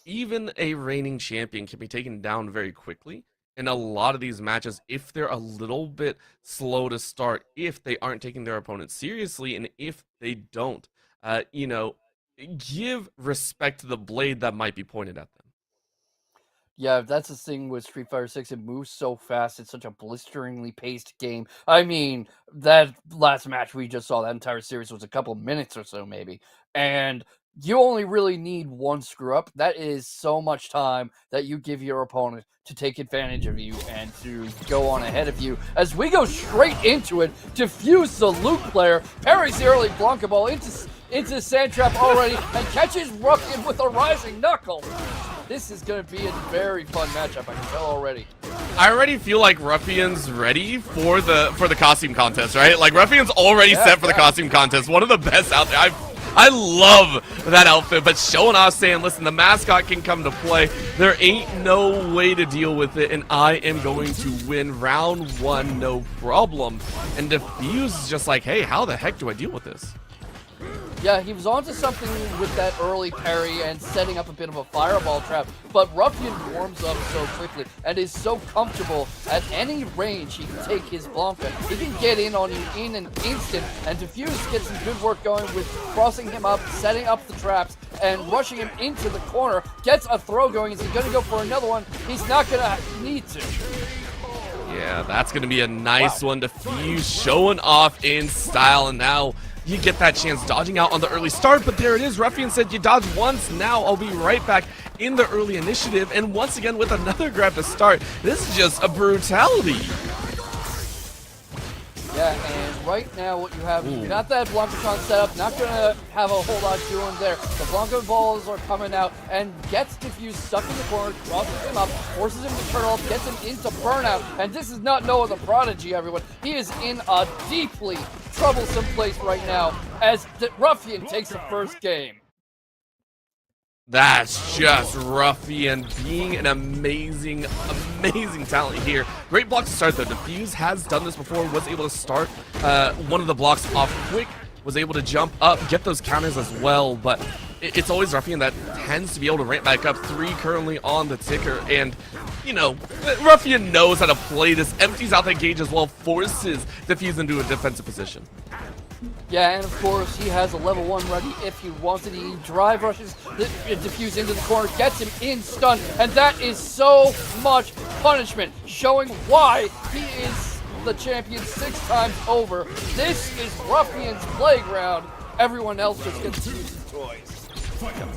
even a reigning champion can be taken down very quickly. In a lot of these matches, if they're a little bit slow to start, if they aren't taking their opponent seriously, and if they don't, you know, give respect to the blade that might be pointed at them. Yeah, that's the thing with Street Fighter 6. It moves so fast. It's such a blisteringly paced game. I mean, that last match we just saw, that entire series was a couple of minutes or so, maybe. And you only really need one screw up. That is so much time that you give your opponent to take advantage of you and to go on ahead of you. As we go straight into it, Diffuse, the Luke player, parries the early Blanca ball into Sand Trap already and catches Ruffian with a rising knuckle. This is going to be a very fun matchup, I can tell already. I already feel like Ruffian's ready for the costume contest, right? Like Ruffian's already set for the costume contest. One of the best out there. I love that outfit, but showing off saying, listen, the mascot can come to play. There ain't no way to deal with it, and I am going to win round one, no problem. And Diffuse is just like, hey, how the heck do I deal with this? Yeah, he was onto something with that early parry and setting up a bit of a fireball trap, but Ruffian warms up so quickly and is so comfortable at any range he can take his Blanca. He can get in on you in an instant, and Diffuse gets some good work going with crossing him up, setting up the traps, and rushing him into the corner. Gets a throw going. Is he going to go for another one? He's not going to need to. Yeah, that's going to be a nice one. Diffuse showing off in style, and now you get that chance dodging out on the early start, but there it is. Ruffian said you dodge once, now I'll be right back in the early initiative, and once again with another grab to start. This is just a brutality. Yeah, and right now what you have, you got that Blanca set up, not going to have a whole lot doing there. The Blanca balls are coming out and gets Diffuse stuck in the corner, crosses him up, forces him to turn off, gets him into burnout. And this is not Noah the Prodigy, everyone. He is in a deeply troublesome place right now as Ruffian takes the first game. That's just Ruffian being an amazing talent here. Great block to start though. Diffuse has done this before, was able to start one of the blocks off quick, was able to jump up, get those counters as well, but it's always Ruffian that tends to be able to ramp back up. 3 currently on the ticker, and you know, Ruffian knows how to play this, empties out that gauge as well, forces Diffuse into a defensive position. Yeah, and of course, he has a level 1 ready if he wants it. He drive rushes Diffuse into the corner, gets him in stun, and that is so much punishment, showing why he is the champion 6 times over. This is Ruffian's playground. Everyone else just gets to use his toys.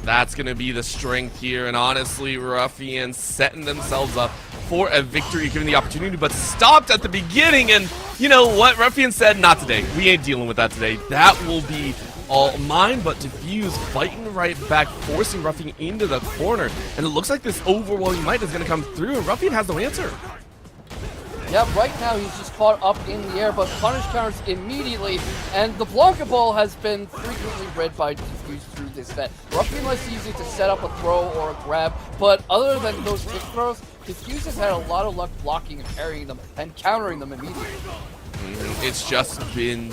That's going to be the strength here, and honestly, Ruffian setting themselves up for a victory given the opportunity, but stopped at the beginning, and you know what? Ruffian said, not today. We ain't dealing with that today. That will be all mine, but Diffuse fighting right back, forcing Ruffian into the corner, and it looks like this overwhelming might is going to come through, and Ruffian has no answer. Yeah, right now he's just caught up in the air, but punish counters immediately, and the Blanca ball has been frequently read by Diffuse through this set. Ruffian likes to use it to set up a throw or a grab, but other than those kick throws, Diffuse has had a lot of luck blocking and parrying them and countering them immediately. It's just been,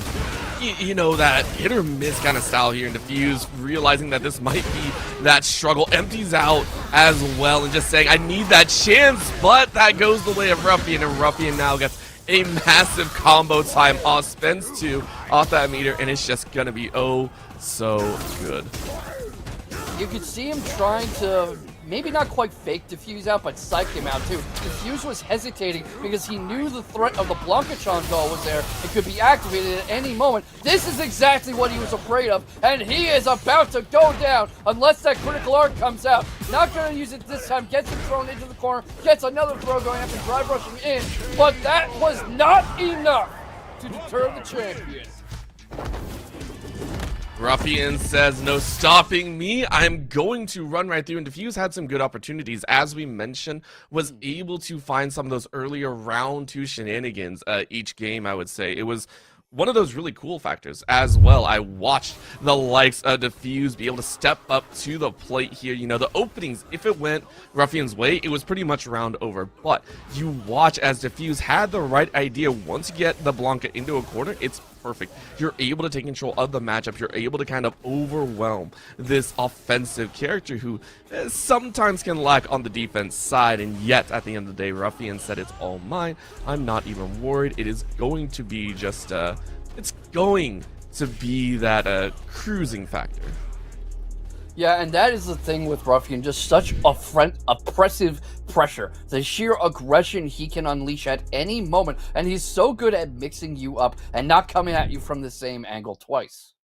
you know, that hit or miss kind of style here, and Diffuse realizing that this might be that struggle, empties out as well and just saying, I need that chance, but that goes the way of Ruffian, and Ruffian now gets a massive combo time off, spends 2 off that meter, and it's just gonna be oh so good. You could see him trying to maybe not quite fake Diffuse out, but psych him out too. Diffuse was hesitating because he knew the threat of the Blanca-chan doll was there. It could be activated at any moment. This is exactly what he was afraid of, and he is about to go down unless that critical art comes out. Not going to use it this time. Gets him thrown into the corner. Gets another throw going after drive rushing in, but that was not enough to deter the champion. Ruffian says, no stopping me. I'm going to run right through. And Diffuse had some good opportunities, as we mentioned, was able to find some of those earlier round 2 shenanigans each game, I would say. It was one of those really cool factors as well. I watched the likes of Diffuse be able to step up to the plate here. You know, the openings, if it went Ruffian's way, it was pretty much round over. But you watch as Diffuse had the right idea. Once you get the Blanca into a corner, it's perfect. You're able to take control of the matchup. You're able to kind of overwhelm this offensive character who sometimes can lack on the defense side. And yet, at the end of the day, Ruffian said, it's all mine. I'm not even worried. It is going to be just, it's going to be that cruising factor. Yeah, and that is the thing with Ruffian, just such oppressive pressure. The sheer aggression he can unleash at any moment, and he's so good at mixing you up and not coming at you from the same angle twice.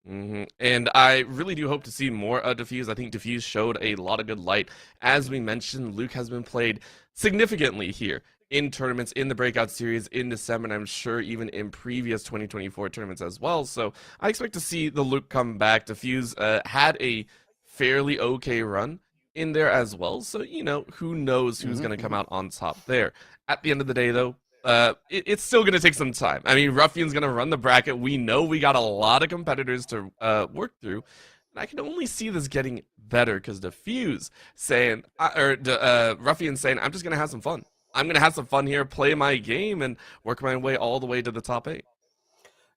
And I really do hope to see more of Diffuse. I think Diffuse showed a lot of good light. As we mentioned, Luke has been played significantly here in tournaments, in the Breakout series in December, and I'm sure even in previous 2024 tournaments as well. So I expect to see the Luke come back. Diffuse had a fairly okay run in there as well. So, you know, who knows who's going to come out on top there. At the end of the day, though, it's still going to take some time. I mean, Ruffian's going to run the bracket. We know we got a lot of competitors to work through. And I can only see this getting better because Diffuse saying, Ruffian saying, I'm just going to have some fun. I'm going to have some fun here, play my game, and work my way all the way to the top 8.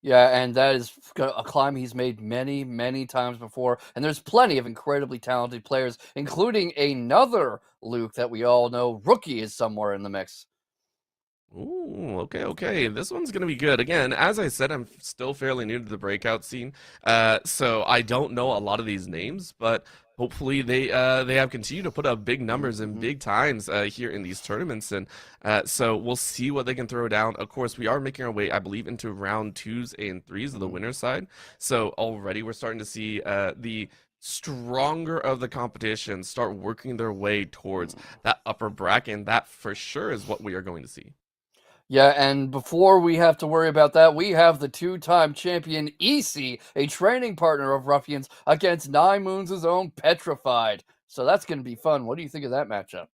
Yeah, and that is a climb he's made many, many times before. And there's plenty of incredibly talented players, including another Luke that we all know. Rookie is somewhere in the mix. Ooh, okay. This one's going to be good. Again, as I said, I'm still fairly new to the Breakout scene, so I don't know a lot of these names, but hopefully they have continued to put up big numbers and big times here in these tournaments, and so we'll see what they can throw down. Of course, we are making our way, I believe, into round 2s and 3s of the winner's side, so already we're starting to see the stronger of the competition start working their way towards that upper bracket, and that for sure is what we are going to see. Yeah, and before we have to worry about that, we have the 2-time champion EC, a training partner of Ruffians, against 9 Moons' own Petrified. So that's going to be fun. What do you think of that matchup?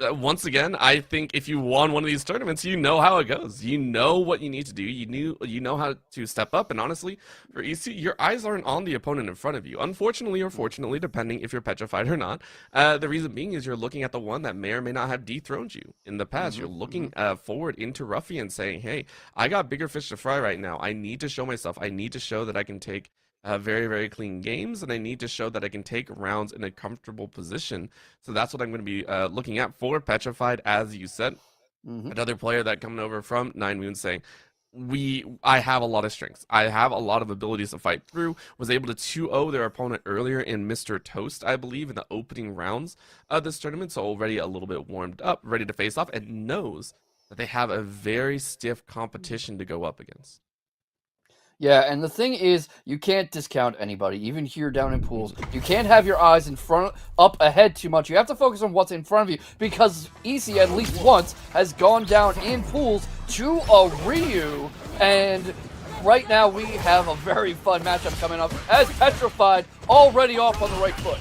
Once again, I think if you won one of these tournaments, you know how it goes. You know what you need to do. You know how to step up. And honestly, for EC, your eyes aren't on the opponent in front of you. Unfortunately or fortunately, depending if you're petrified or not. The reason being is you're looking at the one that may or may not have dethroned you in the past. You're looking forward into Ruffian saying, hey, I got bigger fish to fry right now. I need to show myself. I need to show that I can take very, very clean games, and I need to show that I can take rounds in a comfortable position. So that's what I'm going to be looking at for Petrified, as you said. Another player that coming over from 9 Moons saying, I have a lot of strengths. I have a lot of abilities to fight through. Was able to 2-0 their opponent earlier in Mr. Toast, I believe, in the opening rounds of this tournament. So already a little bit warmed up, ready to face off, and knows that they have a very stiff competition to go up against. Yeah, and the thing is, you can't discount anybody, even here down in pools. You can't have your eyes up ahead too much. You have to focus on what's in front of you, because EC at least once has gone down in pools to a Ryu, and right now we have a very fun matchup coming up as Petrified already off on the right foot.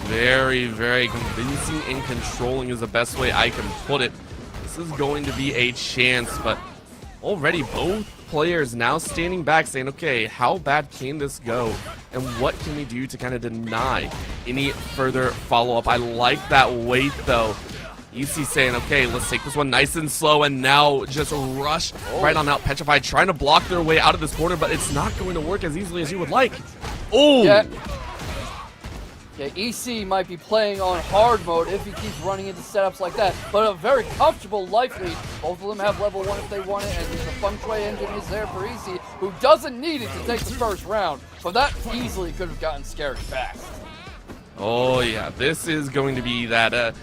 Very, very convincing and controlling is the best way I can put it. This is going to be a chance, but already both players now standing back saying, okay, how bad can this go? And what can we do to kind of deny any further follow-up? I like that wait, though. EC saying, okay, let's take this one nice and slow, and now just rush right on out. Petrified trying to block their way out of this corner, but it's not going to work as easily as you would like. Oh! Yeah, EC might be playing on hard mode if he keeps running into setups like that, but a very comfortable life lead. Both of them have level 1 if they want it, and the feng shui engine is there for EC, who doesn't need it to take the first round, but that easily could have gotten scared fast. Oh yeah, this is going to be that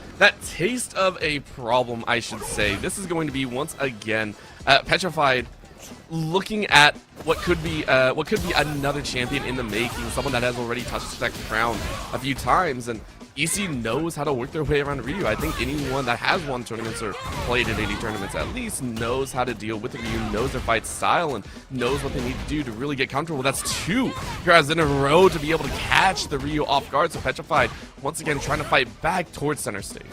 taste of a problem, I should say. This is going to be, once again, Petrified looking at what could be another champion in the making, someone that has already touched that crown a few times, and EC knows how to work their way around Ryu. I think anyone that has won tournaments or played in 80 tournaments at least knows how to deal with Ryu, knows their fight style, and knows what they need to do to really get comfortable. That's 2 heroes in a row to be able to catch the Ryu off guard. So Petrified, once again, trying to fight back towards center stage.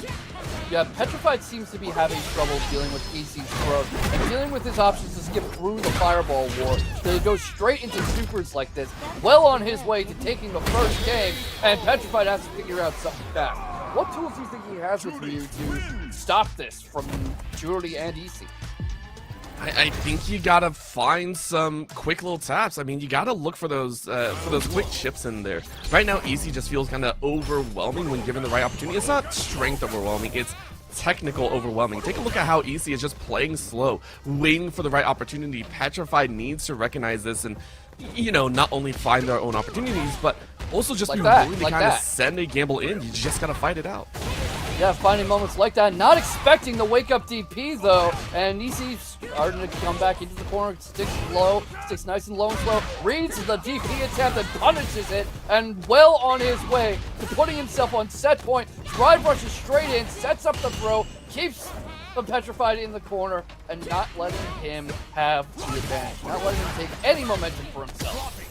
Yeah, Petrified seems to be having trouble dealing with EC's throat and dealing with his options to skip through the Fireball war, to go straight into supers like this, well on his way to taking the first game, and Petrified has to figure out something back. What tools do you think he has with Ryu to stop this from Julie and EC? I think you gotta find some quick little taps. I mean, you gotta look for those quick chips in there. Right now, EC just feels kind of overwhelming when given the right opportunity. It's not strength overwhelming, it's technical overwhelming. Take a look at how EC is just playing slow, waiting for the right opportunity. Petrified needs to recognize this and, you know, not only find their own opportunities, but also just be willing to kind of send a gamble in. You just gotta fight it out. Yeah, finding moments like that. Not expecting the wake-up DP, though. And EC starting to come back into the corner. Sticks nice and low and slow. Reads the DP attempt and punishes it. And well on his way to putting himself on set point. Drive rushes straight in, sets up the throw, keeps the Petrified in the corner, and not letting him have the advantage. Not letting him take any momentum for himself.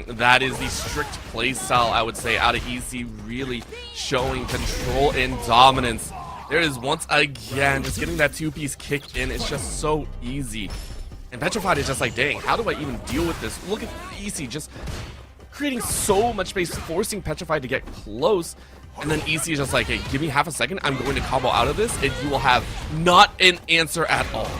That is the strict play style, I would say, out of EC, really showing control and dominance. There is once again just getting that 2-piece kick in. It's just so easy. And Petrified is just like, dang, how do I even deal with this? Look at EC just creating so much space, forcing Petrified to get close. And then EC is just like, hey, give me half a second. I'm going to combo out of this, and you will have not an answer at all.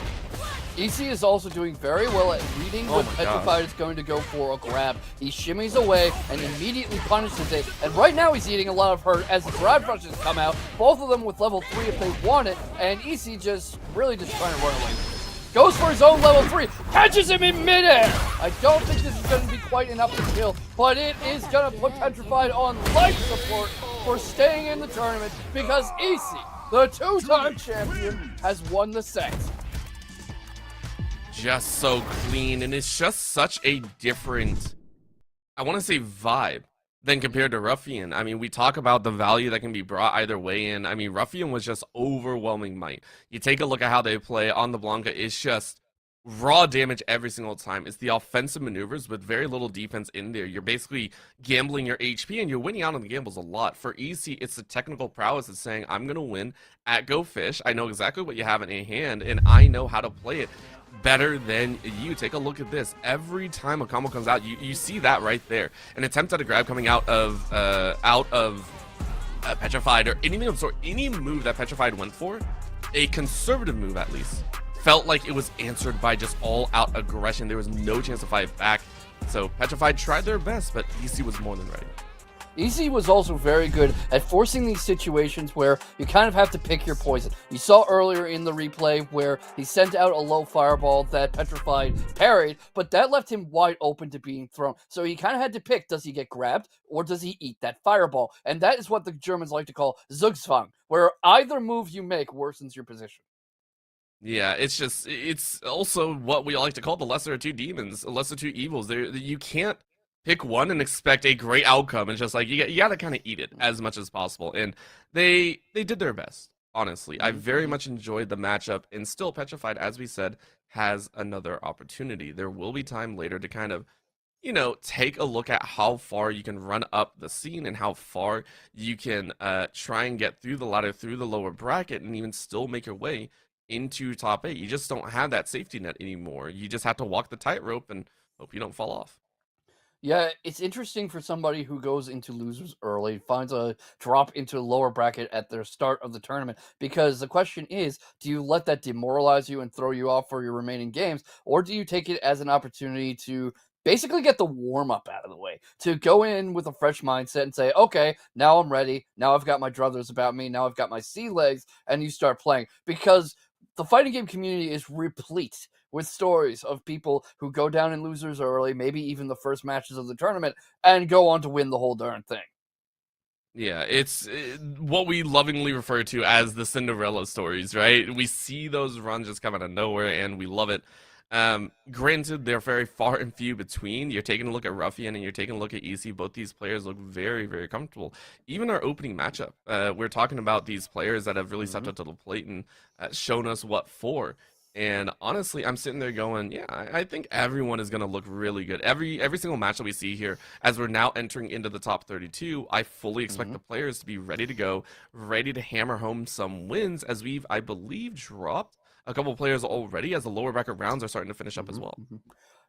EC is also doing very well at reading when Petrified is going to go for a grab. He shimmies away and immediately punishes it. And right now he's eating a lot of hurt as the drive rushes come out. Both of them with level 3 if they want it. And EC just really just trying to run away. Goes for his own level 3. Catches him in midair. I don't think this is going to be quite enough to kill. But it is going to put Petrified on life support for staying in the tournament. Because EC, the 2-time champion, has won the set. Just so clean, and it's just such a different, I want to say, vibe than compared to Ruffian. I mean, we talk about the value that can be brought either way in. I mean, Ruffian was just overwhelming might. You take a look at how they play on the Blanca, it's just raw damage every single time. It's the offensive maneuvers with very little defense in there. You're basically gambling your HP and you're winning out on the gambles a lot. For EC, it's the technical prowess that's saying, I'm going to win at Go Fish. I know exactly what you have in a hand and I know how to play it better than you. Take a look at this. Every time a combo comes out, you see that right there. An attempt at a grab coming out of Petrified or anything of the sort, any move that Petrified went for, a conservative move at least, felt like it was answered by just all-out aggression. There was no chance to fight back. So Petrified tried their best, but EC was more than ready. EC was also very good at forcing these situations where you kind of have to pick your poison. You saw earlier in the replay where he sent out a low fireball that Petrified parried, but that left him wide open to being thrown. So he kind of had to pick, does he get grabbed or does he eat that fireball? And that is what the Germans like to call Zugzwang, where either move you make worsens your position. Yeah, it's also what we like to call the lesser of two demons, lesser of two evils. You can't pick one and expect a great outcome. It's just like you got to kind of eat it as much as possible, and they did their best. Honestly, I very much enjoyed the matchup, and still Petrified, as we said, has another opportunity. There will be time later to kind of, take a look at how far you can run up the scene and how far you can try and get through the ladder, through the lower bracket, and even still make your way into top 8. You just don't have that safety net anymore. You just have to walk the tightrope and hope you don't fall off. Yeah, it's interesting for somebody who goes into losers early, finds a drop into a lower bracket at their start of the tournament, because the question is, do you let that demoralize you and throw you off for your remaining games, or do you take it as an opportunity to basically get the warm-up out of the way, to go in with a fresh mindset and say, okay, now I'm ready, now I've got my druthers about me, now I've got my sea legs, and you start playing, because the fighting game community is replete with stories of people who go down in losers early, maybe even the first matches of the tournament, and go on to win the whole darn thing. Yeah, it's what we lovingly refer to as the Cinderella stories, right? We see those runs just come out of nowhere, and we love it. Granted, they're very far and few between. You're taking a look at Ruffian and you're taking a look at EC. Both these players look very, very comfortable. Even our opening matchup, we're talking about these players that have really stepped up to the plate and shown us what for. And honestly, I'm sitting there going, yeah, I think everyone is going to look really good. Every single match that we see here, as we're now entering into the top 32, I fully expect the players to be ready to go, ready to hammer home some wins, as we've, I believe, dropped a couple players already, as the lower bracket rounds are starting to finish up as well.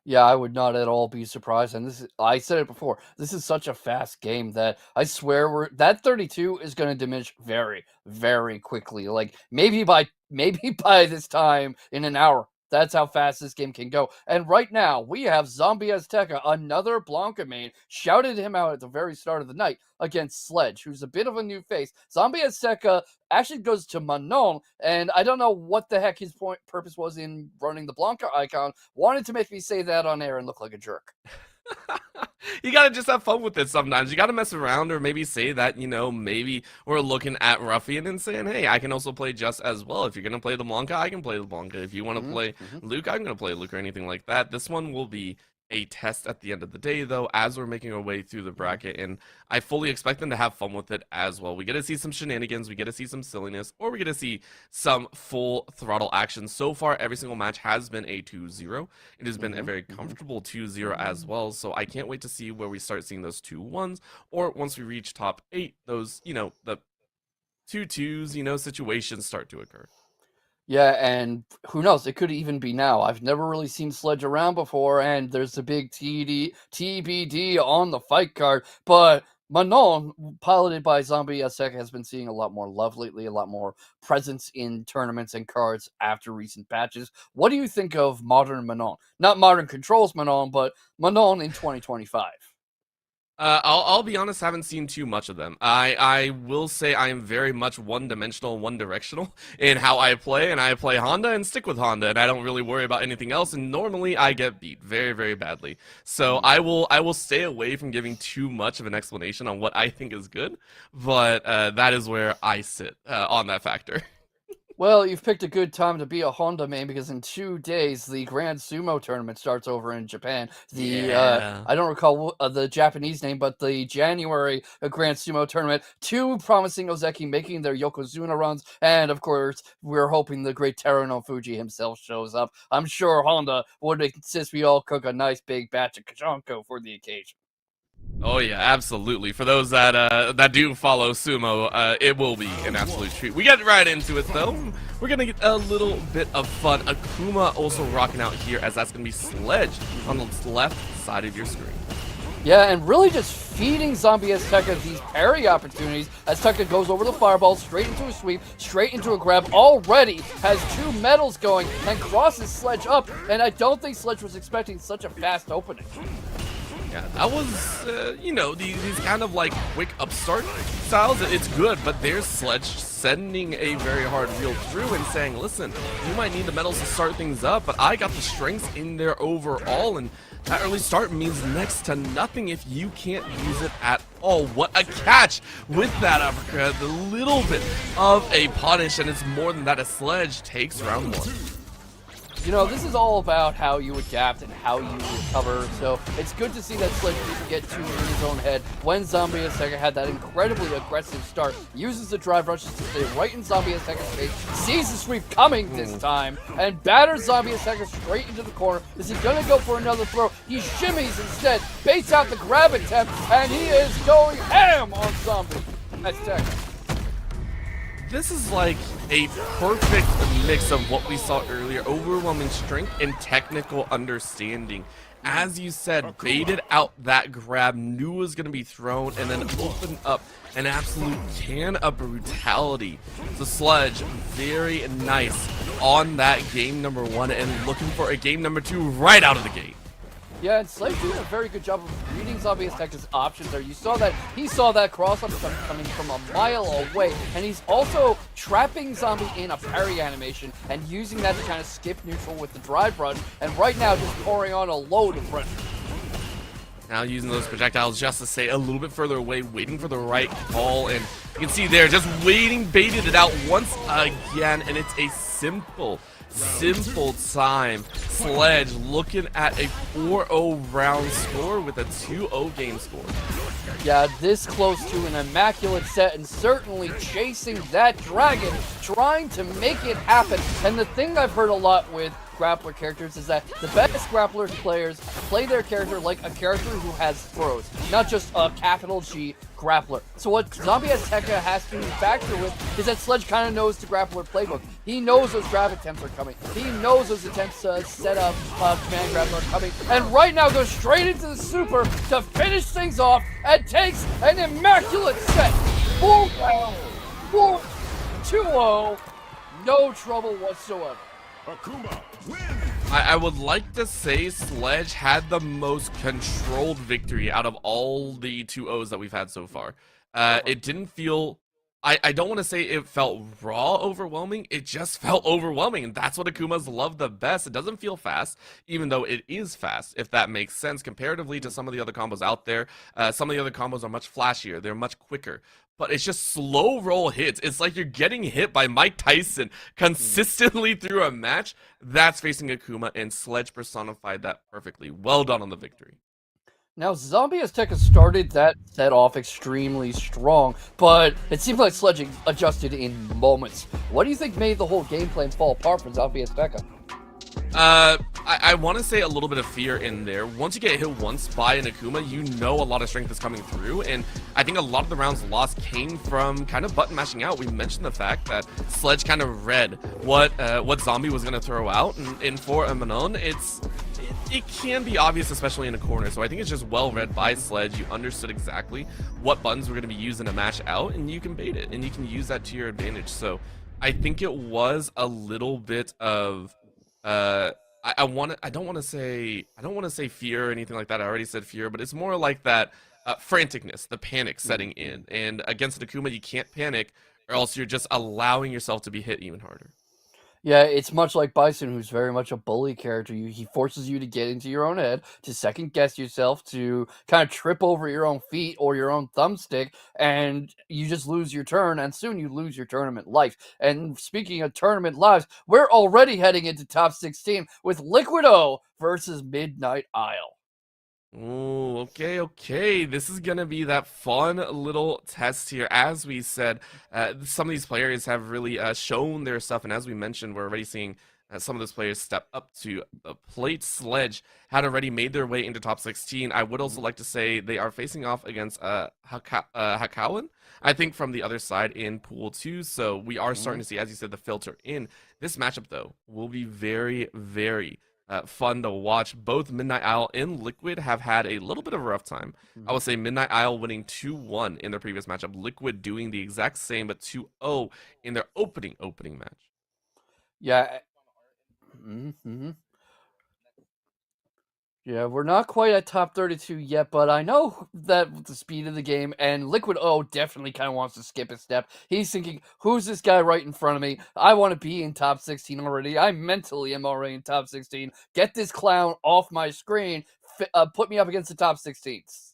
Yeah, I would not at all be surprised. And I said it before, this is such a fast game that I swear that 32 is going to diminish very, very quickly. Like maybe by this time in an hour. That's how fast this game can go. And right now, we have Zombie Azteca, another Blanca main, shouted him out at the very start of the night against Sledge, who's a bit of a new face. Zombie Azteca actually goes to Manon, and I don't know what the heck his purpose was in running the Blanca icon. Wanted to make me say that on air and look like a jerk. You gotta just have fun with it sometimes. You gotta mess around, or maybe say that, maybe we're looking at Ruffian and saying, hey, I can also play just as well. If you're gonna play the Blanca, I can play the Blanca. If you want to play Luke, I'm gonna play Luke, or anything like that. This one will be a test at the end of the day, though, as we're making our way through the bracket, and I fully expect them to have fun with it as well. We get to see some shenanigans, we get to see some silliness, or we get to see some full throttle action. So far, every single match has been a 2-0. It has been a very comfortable 2-0 as well, so I can't wait to see where we start seeing those 2-1s, or once we reach top 8, those, the 2-2s, situations start to occur. Yeah, and who knows? It could even be now. I've never really seen Sledge around before, and there's a big TBD on the fight card. But Manon, piloted by Zombie Azteca, has been seeing a lot more love lately, a lot more presence in tournaments and cards after recent patches. What do you think of modern Manon? Not Modern Controls Manon, but Manon in 2025. I'll be honest, haven't seen too much of them. I will say I am very much one-dimensional, one-directional in how I play, and I play Honda and stick with Honda, and I don't really worry about anything else, and normally I get beat very, very badly. So I will stay away from giving too much of an explanation on what I think is good, but that is where I sit on that factor. Well, you've picked a good time to be a Honda main, because in 2 days the Grand Sumo tournament starts over in Japan. I don't recall the Japanese name, but the January Grand Sumo tournament. 2 promising Ozeki making their Yokozuna runs, and of course we're hoping the great Teruno Fuji himself shows up. I'm sure Honda would insist we all cook a nice big batch of kachanko for the occasion. Oh yeah, absolutely. For those that do follow sumo, it will be an absolute treat. We get right into it though. We're gonna get a little bit of fun. Akuma also rocking out here, as that's gonna be Sledge on the left side of your screen. Yeah, and really just feeding Zombie Azteca these parry opportunities. Azteca goes over the fireball, straight into a sweep, straight into a grab. Already has 2 medals going and crosses Sledge up. And I don't think Sledge was expecting such a fast opening. Yeah, that was, these kind of like quick upstart styles. It's good, but there's Sledge sending a very hard reel through and saying, listen, you might need the medals to start things up, but I got the strengths in there overall, and that early start means next to nothing if you can't use it at all. What a catch with that uppercut. A little bit of a punish, and it's more than that. A Sledge takes round 1. This is all about how you adapt and how you recover, so it's good to see that Sledge didn't get too in his own head when Zombie Azteca had that incredibly aggressive start, uses the drive rushes to stay right in Zombie Azteca's face, sees the sweep coming this time, and batters Zombie Azteca straight into the corner. Is he going to go for another throw? He shimmies instead, baits out the grab attempt, and he is going ham on Zombie Azteca. This is like a perfect mix of what we saw earlier, overwhelming strength and technical understanding. As you said, baited out that grab, knew it was going to be thrown, and then opened up an absolute can of brutality. So Sledge, very nice on that game number 1, and looking for a game number 2 right out of the gate. Yeah, and Sledge doing a very good job of reading Zombie Azteca's options there. You saw that he saw that cross-up coming from a mile away, and he's also trapping Zombie in a parry animation and using that to kind of skip neutral with the drive rush, and right now just pouring on a load of pressure. Now using those projectiles just to stay a little bit further away, waiting for the right call, and you can see there, just waiting, baited it out once again, and it's a simple time. Sledge looking at a 4-0 round score with a 2-0 game score. Yeah, this close to an immaculate set and certainly chasing that dragon, trying to make it happen. And the thing I've heard a lot with grappler characters is that the best grappler players play their character like a character who has throws, not just a capital G grappler. So what Zombie Azteca has to factor with is that Sledge kind of knows the grappler playbook. He knows those grab attempts are coming. He knows those attempts to set up command grabs are coming. And right now goes straight into the super to finish things off and takes an immaculate set. 4-0, 2-0, no trouble whatsoever. I would like to say Sledge had the most controlled victory out of all the 2-0s that we've had so far. It didn't feel... I don't want to say it felt raw overwhelming, it just felt overwhelming, and that's what Akuma's love the best. It doesn't feel fast, even though it is fast, if that makes sense, comparatively to some of the other combos out there. Some of the other combos are much flashier, they're much quicker, but it's just slow roll hits. It's like you're getting hit by Mike Tyson consistently through a match. That's facing Akuma, and Sledge personified that perfectly. Well done on the victory. Now, Zombie Azteca started that set off extremely strong, but it seems like Sledge adjusted in moments. What do you think made the whole game plan fall apart for Zombie Azteca? I want to say a little bit of fear in there. Once you get hit once by an Akuma, you know a lot of strength is coming through, and I think a lot of the rounds lost came from kind of button mashing out. We mentioned the fact that Sledge kind of read what Zombie was going to throw out, and for a Manon, it can be obvious, especially in a corner, so I think it's just well read by Sledge. You understood exactly what buttons were going to be used in a match out, and you can bait it, and you can use that to your advantage. So I think it was a little bit of I don't want to say fear or anything like that. I already said fear, but it's more like that franticness, the panic setting in. And against Akuma, you can't panic, or else you're just allowing yourself to be hit even harder. Yeah, it's much like Bison, who's very much a bully character. He forces you to get into your own head, to second guess yourself, to kind of trip over your own feet or your own thumbstick, and you just lose your turn, and soon you lose your tournament life. And speaking of tournament lives, we're already heading into top 16 with Liquid O versus Midnight Isle. Ooh, okay. This is gonna be that fun little test here. As we said, some of these players have really shown their stuff, and as we mentioned, we're already seeing some of those players step up to the plate. Sledge had already made their way into top 16. I would also like to say they are facing off against Hakawan, I think, from the other side in Pool 2, so we are starting to see, as you said, the filter in. This matchup, though, will be very, very fun to watch. Both Midnight Isle and Liquid have had a little bit of a rough time. I would say Midnight Isle winning 2-1 in their previous matchup. Liquid doing the exact same, but 2-0 in their opening match. Yeah. Yeah, we're not quite at top 32 yet, but I know that with the speed of the game, and Liquid O definitely kind of wants to skip a step. He's thinking, who's this guy right in front of me? I want to be in top 16 already. I mentally am already in top 16. Get this clown off my screen. Put me up against the top 16s.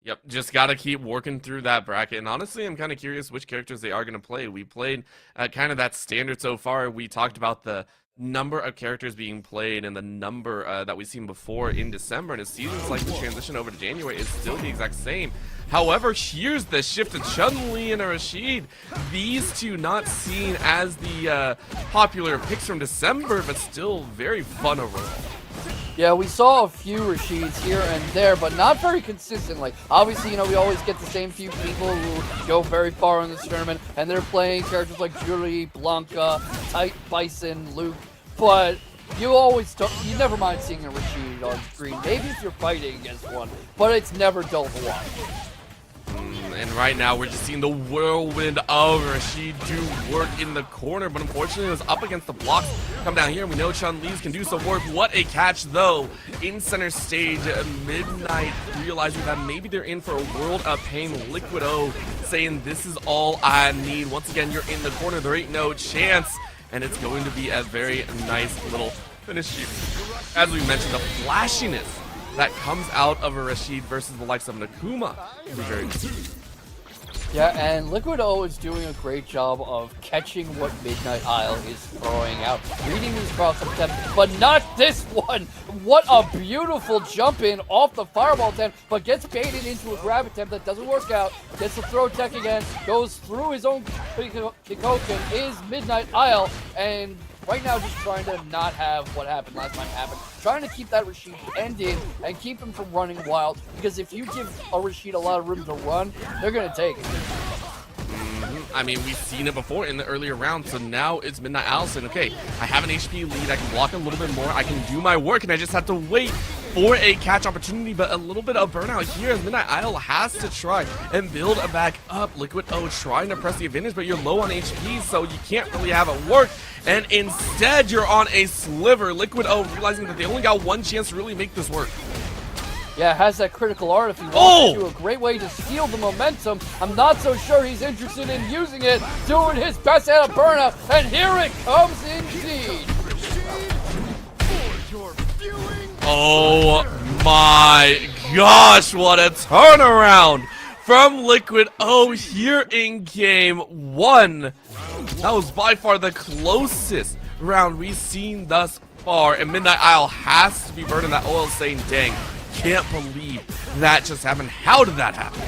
Yep, just got to keep working through that bracket. And honestly, I'm kind of curious which characters they are going to play. We played kind of that standard so far. We talked about the number of characters being played and the number that we've seen before in December, and it seems like the transition over to January is still the exact same. However, here's the shift to Chun-Li and Rashid. These two not seen as the popular picks from December, but still very fun overall. Yeah, we saw a few Rashids here and there, but not very consistently. Obviously, we always get the same few people who go very far in this tournament, and they're playing characters like Julie, Blanca, Tight, Bison, Luke, but you never mind seeing a Rashid on screen. Maybe if you're fighting against one, but it's never dull to watch. And right now, we're just seeing the whirlwind of Rashid do work in the corner, but unfortunately, it was up against the blocks. Come down here, and we know Chun-Li's can do some work. What a catch, though. In center stage, Midnight realizing that maybe they're in for a world of pain. Liquid O saying, this is all I need. Once again, you're in the corner. There ain't no chance. And it's going to be a very nice little finish here. As we mentioned, the flashiness that comes out of a Rashid versus the likes of Nakuma. It'll be very Yeah, and Liquid O is doing a great job of catching what Midnight Isle is throwing out, reading these cross attempts, but not this one! What a beautiful jump in off the fireball attempt, but gets baited into a grab attempt that doesn't work out, gets the throw tech again, goes through his own Kikoken, is Midnight Isle, and right now just trying to not have what happened last time happen. Trying to keep that Rashid penned in and keep him from running wild, because if you give a Rashid a lot of room to run, they're going to take it. I mean, we've seen it before in the earlier rounds, so now it's Midnight Allison. Okay, I have an HP lead, I can block a little bit more, I can do my work, and I just have to wait for a catch opportunity, but a little bit of burnout here as Midnight Isle has to try and build a back up. Liquid O trying to press the advantage, but you're low on HP, so you can't really have it work, and instead you're on a sliver. Liquid O realizing that they only got one chance to really make this work. Yeah, has that critical art if he wants to. A great way to steal the momentum. I'm not so sure he's interested in using it. Doing his best at a burnout. And here it comes indeed. Oh my gosh, what a turnaround from Liquid O here in game one. That was by far the closest round we've seen thus far. And Midnight Isle has to be burning that oil saying, dang, can't believe that just happened. How did that happen?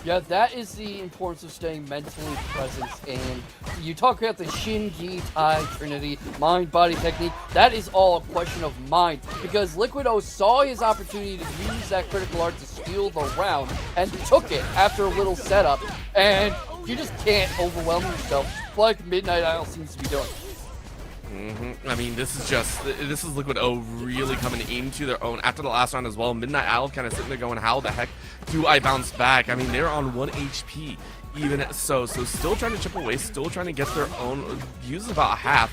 Yeah, that is the importance of staying mentally present. And you talk about the Shin, Gi, Tai, Trinity, mind, body technique. That is all a question of mind. Because Liquid O saw his opportunity to use that critical art to steal the round and took it after a little setup. And you just can't overwhelm yourself like Midnight Isle seems to be doing. I mean, this is Liquid O really coming into their own after the last round as well. Midnight Owl kind of sitting there going, how the heck do I bounce back? I mean, they're on 1 HP even so still trying to chip away, still trying to get their own, use about half,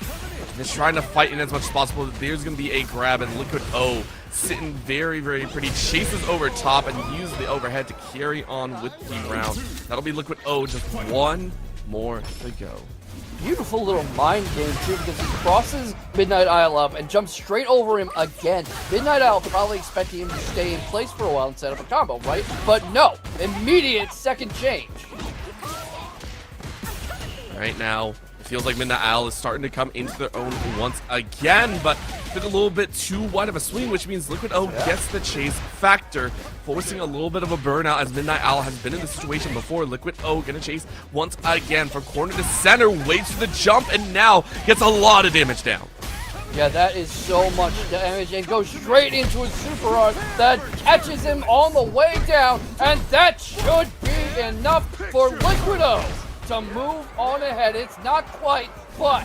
just trying to fight in as much as possible. There's going to be a grab, and Liquid O sitting very, very pretty, chases over top and uses the overhead to carry on with the round. That'll be Liquid O, just one more to go. Beautiful little mind game too, because he crosses Midnight Isle up and jumps straight over him again. Midnight Isle probably expecting him to stay in place for a while and set up a combo, right? But no, immediate second change. Right now, it feels like Midnight Isle is starting to come into their own once again, but took a little bit too wide of a swing, which means Liquid O gets the chase factor, forcing a little bit of a burnout as Midnight Owl has been in this situation before. Liquid O gonna chase once again from corner to center, waits for the jump, and now gets a lot of damage down. Yeah, that is so much damage and goes straight into his super art that catches him on the way down, and that should be enough for Liquid O to move on ahead. It's not quite, but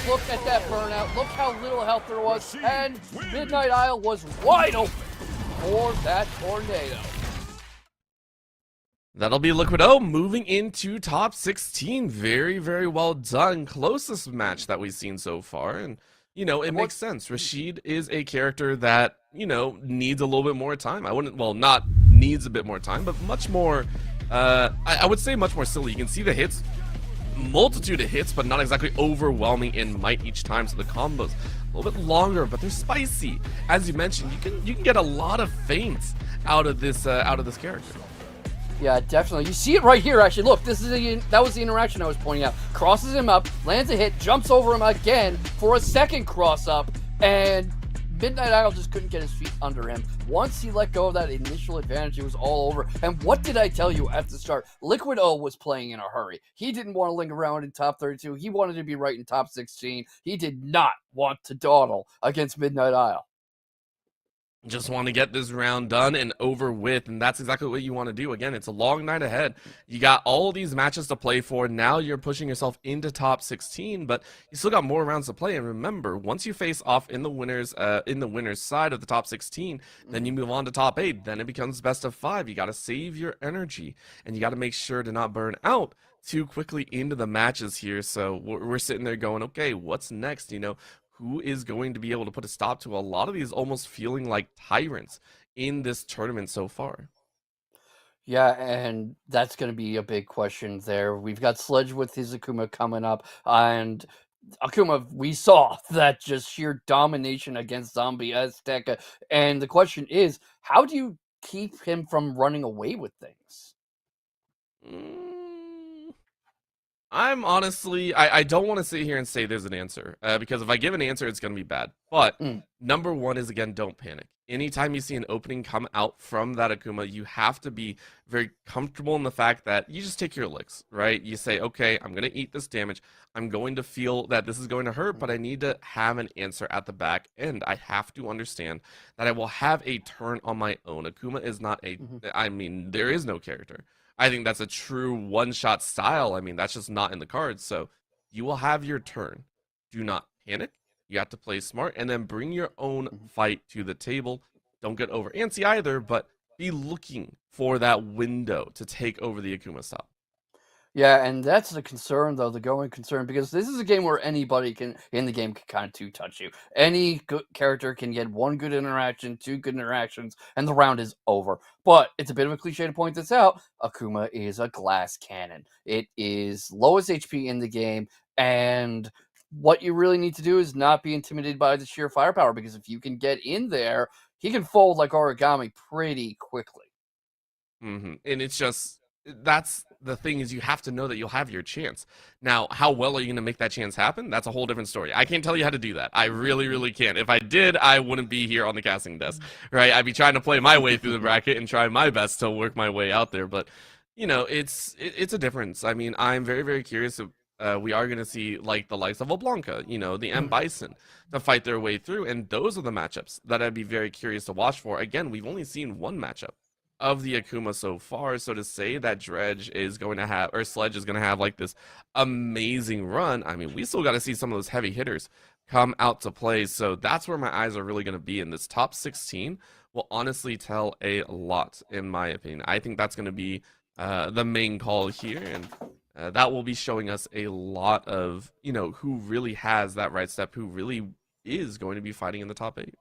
look at that burnout. Look how little health there was, and Midnight Isle was wide open for that tornado. That'll be Liquid O moving into top 16. Very, very well done. Closest match that we've seen so far, and you know, it makes sense. Rashid is a character that, you know, needs a little bit more time. Not needs a bit more time, but much more, I would say much more silly. You can see the hits, multitude of hits, but not exactly overwhelming in might each time. So the combos a little bit longer, but they're spicy. As you mentioned, you can get a lot of feints out of this character. Yeah, definitely. You see it right here, actually. Look, that was the interaction I was pointing out. Crosses him up, lands a hit, jumps over him again for a second cross up, and Midnight Isle just couldn't get his feet under him. Once he let go of that initial advantage, it was all over. And what did I tell you at the start? Liquid O was playing in a hurry. He didn't want to linger around in top 32. He wanted to be right in top 16. He did not want to dawdle against Midnight Isle. Just want to get this round done and over with, and that's exactly what you want to do. Again, it's a long night ahead. You got all these matches to play for. Now you're pushing yourself into top 16, but you still got more rounds to play. And remember, once you face off in the winners side of the top 16, then you move on to top 8. Then it becomes best of 5. You got to save your energy, and you got to make sure to not burn out too quickly into the matches here. So we're sitting there going, okay, what's next? You know, who is going to be able to put a stop to a lot of these almost feeling like tyrants in this tournament so far? Yeah, and that's going to be a big question there. We've got Sledge with his Akuma coming up, and Akuma, we saw that just sheer domination against Zombie Azteca, and the question is, how do you keep him from running away with things? I'm honestly, I don't want to sit here and say there's an answer because if I give an answer, it's going to be bad. But number one is, again, don't panic. Anytime you see an opening come out from that Akuma, you have to be very comfortable in the fact that you just take your licks, right? You say, okay, I'm going to eat this damage. I'm going to feel that this is going to hurt, but I need to have an answer at the back end. I have to understand that I will have a turn on my own. Akuma is not a, I mean, there is no character. I think that's a true one-shot style. I mean, that's just not in the cards. So you will have your turn. Do not panic. You have to play smart and then bring your own fight to the table. Don't get over antsy either, but be looking for that window to take over the Akuma style. Yeah, and that's the concern, though, the going concern, because this is a game where anybody can in the game can kind of two-touch you. Any good character can get one good interaction, two good interactions, and the round is over. But it's a bit of a cliche to point this out. Akuma is a glass cannon. It is lowest HP in the game, and what you really need to do is not be intimidated by the sheer firepower, because if you can get in there, he can fold like origami pretty quickly. And it's just, that's the thing, is you have to know that you'll have your chance. Now, how well are you going to make that chance happen? That's a whole different story. I can't tell you how to do that. I really, really can't. If I did, I wouldn't be here on the casting desk, right? I'd be trying to play my way through the bracket and try my best to work my way out there. But, you know, it's a difference. I mean, I'm very, very curious if we are going to see like the likes of a Blanca, you know, the M Bison, to fight their way through. And those are the matchups that I'd be very curious to watch for. Again, we've only seen one matchup of the Akuma so far, so to say that Dredge is going to have, or Sledge is going to have like this amazing run, I mean, we still got to see some of those heavy hitters come out to play. So that's where my eyes are really going to be, in this top 16 will honestly tell a lot, in my opinion. I think that's going to be the main call here, and that will be showing us a lot of, you know, who really has that right step, who really is going to be fighting in the top 8.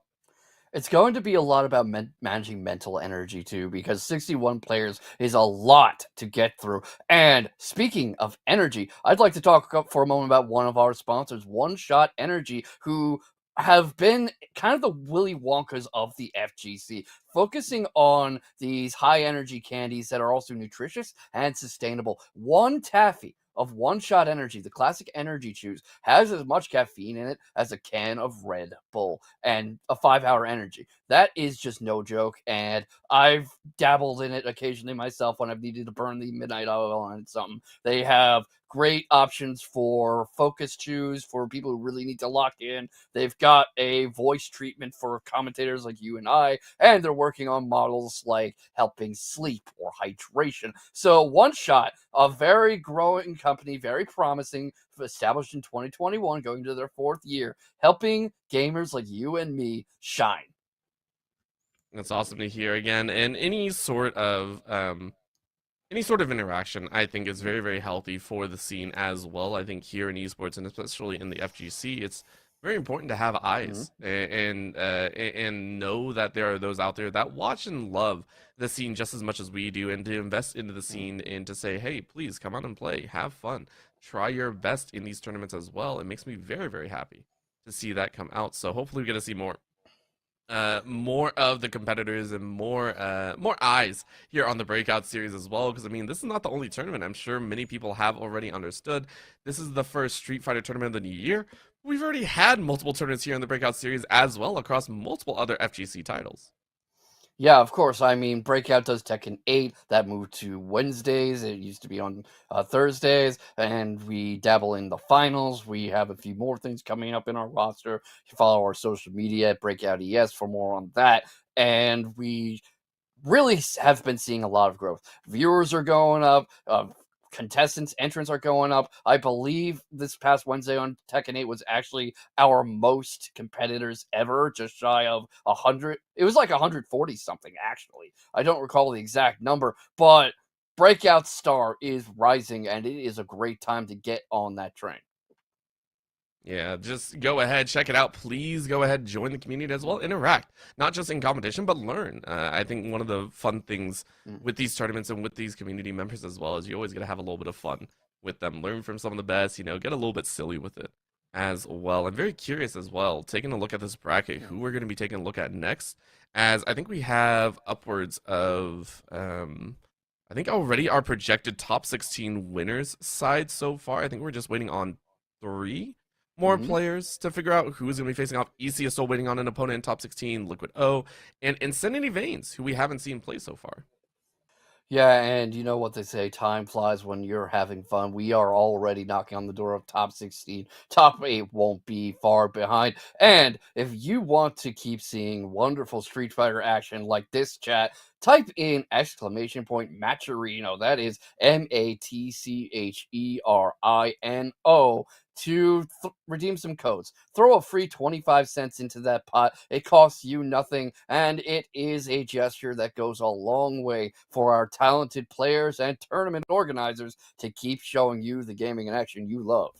It's going to be a lot about managing mental energy, too, because 61 players is a lot to get through. And speaking of energy, I'd like to talk for a moment about one of our sponsors, One Shot Energy, who have been kind of the Willy Wonkas of the FGC, focusing on these high energy candies that are also nutritious and sustainable. One taffy of One Shot Energy, the classic energy chews, has as much caffeine in it as a can of Red Bull and a 5-hour energy. That is just no joke, and I've dabbled in it occasionally myself when I've needed to burn the midnight oil on something. They have great options for focus chews for people who really need to lock in. They've got a voice treatment for commentators like you and I, and they're working on models like helping sleep or hydration. So One Shot, a very growing company, very promising, established in 2021, going to their 4th year, helping gamers like you and me shine. That's awesome to hear again. And any sort of interaction, I think, is very, very healthy for the scene as well. I think here in esports, and especially in the FGC, it's very important to have eyes and know that there are those out there that watch and love the scene just as much as we do, and to invest into the scene and to say, hey, please come on and play, have fun, try your best in these tournaments as well. It makes me very, very happy to see that come out. So hopefully we get to see more of the competitors and more eyes here on the Breakout series as well, because I mean, this is not the only tournament. I'm sure many people have already understood this is the first Street Fighter tournament of the new year. We've already had multiple tournaments here in the Breakout series as well, across multiple other FGC titles. Yeah, of course. I mean, Breakout does Tekken 8. That moved to Wednesdays. It used to be on Thursdays. And we dabble in the finals. We have a few more things coming up in our roster. You follow our social media at Breakout ES for more on that. And we really have been seeing a lot of growth. Viewers are going up. Contestants, entrants are going up. I believe this past Wednesday on Tekken 8 was actually our most competitors ever, just shy of 100. It was like 140 something, actually. I don't recall the exact number, but Breakout Star is rising, and it is a great time to get on that train. Yeah, just go ahead, check it out. Please go ahead, join the community as well. Interact, not just in competition, but learn. I think one of the fun things with these tournaments and with these community members as well is you always got to have a little bit of fun with them. Learn from some of the best, you know, get a little bit silly with it. as well. I'm very curious as well, taking a look at this bracket, who we're going to be taking a look at next, as I think we have upwards of, I think already our projected top 16 winners side so far. I think we're just waiting on 3 more players to figure out who's going to be facing off. EC is still waiting on an opponent in top 16, Liquid O, and Insanity Veins, who we haven't seen play so far. Yeah, and you know what they say, time flies when you're having fun. We are already knocking on the door of top 16. Top 8 won't be far behind. And if you want to keep seeing wonderful Street Fighter action like this, chat, type in !Matcherino. That is Matcherino to redeem some codes. Throw a free 25 cents into that pot. It costs you nothing, and it is a gesture that goes a long way for our talented players and tournament organizers to keep showing you the gaming and action you love.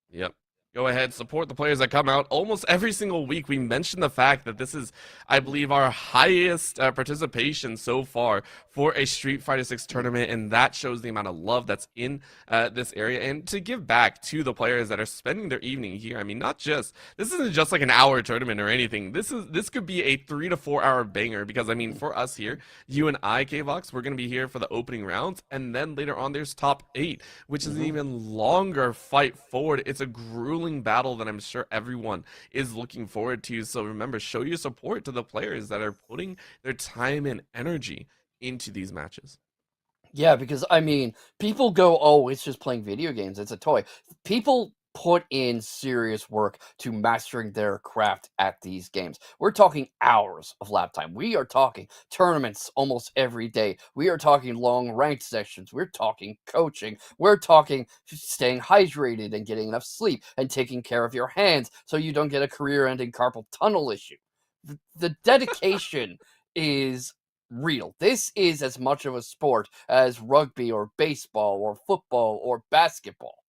Yep. Go ahead, support the players that come out. Almost every single week, we mention the fact that this is, I believe, our highest participation so far for a Street Fighter 6 tournament, and that shows the amount of love that's in this area. And to give back to the players that are spending their evening here, I mean, this isn't just like an hour tournament or anything. This could be a 3 to 4 hour banger, because I mean, for us here, you and I, K-Vox, we're going to be here for the opening rounds, and then later on there's top 8, which is an even longer fight forward. It's a grueling battle that I'm sure everyone is looking forward to. So remember, show your support to the players that are putting their time and energy into these matches. Yeah, because I mean, people go, oh, it's just playing video games, it's a toy. People put in serious work to mastering their craft at these games. We're talking hours of lap time. We are talking tournaments almost every day. We are talking long ranked sessions. We're talking coaching. We're talking staying hydrated and getting enough sleep and taking care of your hands so you don't get a career-ending carpal tunnel issue. The dedication is real. This is as much of a sport as rugby or baseball or football or basketball.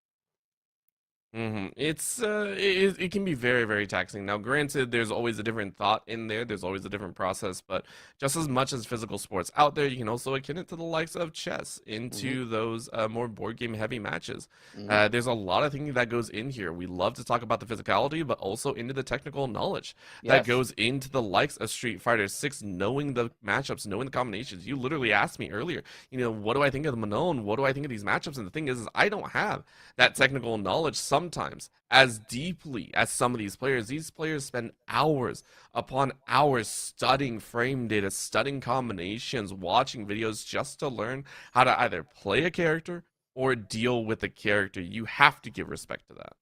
It can be very, very taxing. Now, granted, there's always a different thought in there. There's always a different process, but just as much as physical sports out there, you can also akin it to the likes of chess into those more board game heavy matches. There's a lot of thinking that goes in here. We love to talk about the physicality, but also into the technical knowledge that goes into the likes of Street Fighter 6, knowing the matchups, knowing the combinations. You literally asked me earlier, what do I think of the Manon? What do I think of these matchups? And the thing is I don't have that technical knowledge sometimes as deeply as some of these players. These players spend hours upon hours studying frame data, studying combinations, watching videos just to learn how to either play a character or deal with a character. You have to give respect to that.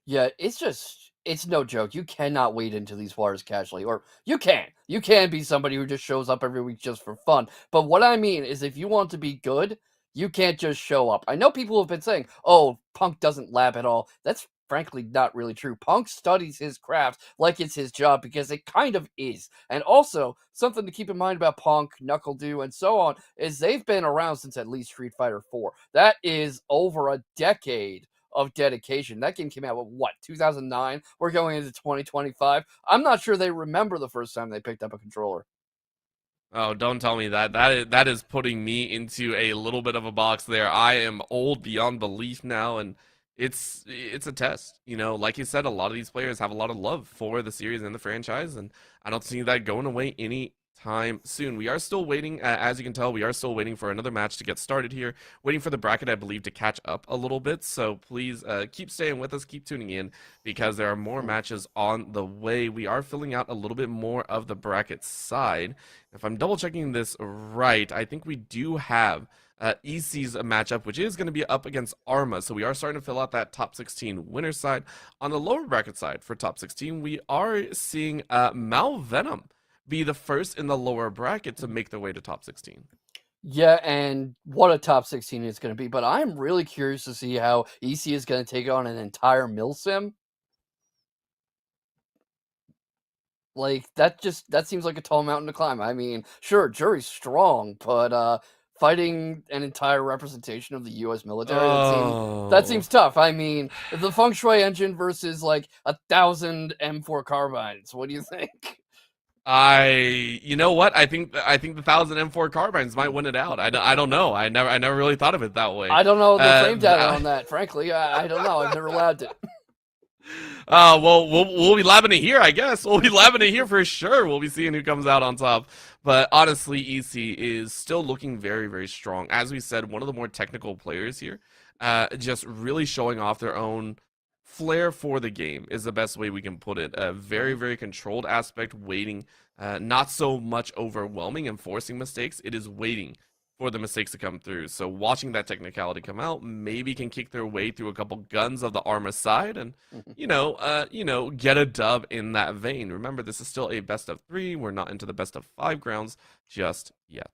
Yeah, it's no joke. You cannot wade into these waters casually, or you can. You can be somebody who just shows up every week just for fun. But what I mean is, if you want to be good, you can't just show up. I know people have been saying, oh, Punk doesn't lab at all. That's frankly not really true. Punk studies his craft like it's his job, because it kind of is. And also, something to keep in mind about Punk, Knuckle Dew, and so on, is they've been around since at least Street Fighter 4. That is over a decade of dedication. That game came out, what, 2009? We're going into 2025. I'm not sure they remember the first time they picked up a controller. Oh, don't tell me that. That is putting me into a little bit of a box there. I am old beyond belief now, and it's a test. Like you said, a lot of these players have a lot of love for the series and the franchise, and I don't see that going away anytime soon. We are still waiting, as you can tell, we are still waiting for another match to get started here, waiting for the bracket, I believe, to catch up a little bit. So please keep staying with us, keep tuning in, because there are more matches on the way. We are filling out a little bit more of the bracket side. If I'm double checking this right, I think we do have EC's matchup, which is going to be up against Arma. So we are starting to fill out that top 16 winner side. On the lower bracket side for top 16, we are seeing Malvenom be the first in the lower bracket to make their way to top 16. Yeah, and what a top 16 it's going to be. But I'm really curious to see how EC is going to take on an entire Milsim. Like, that seems like a tall mountain to climb. I mean, sure, Jury's strong, but fighting an entire representation of the U.S. military, that seems tough. I mean, the Feng Shui engine versus, like, 1,000 M4 carbines. What do you think? You know what? I think the 1,000 M4 carbines might win it out. I don't know. I never really thought of it that way. I don't know the frame data on that, frankly. I don't know. I've never labbed it. Well, we'll be labbing it here, I guess. We'll be labbing it here for sure. We'll be seeing who comes out on top. But honestly, EC is still looking very, very strong. As we said, one of the more technical players here, just really showing off their own flair for the game is the best way we can put it. A very, very controlled aspect, waiting, not so much overwhelming and forcing mistakes. It is waiting for the mistakes to come through. So watching that technicality come out maybe can kick their way through a couple guns of the Arma side and get a dub in that vein. Remember, this is still a best of 3. We're not into the best of 5 grounds just yet.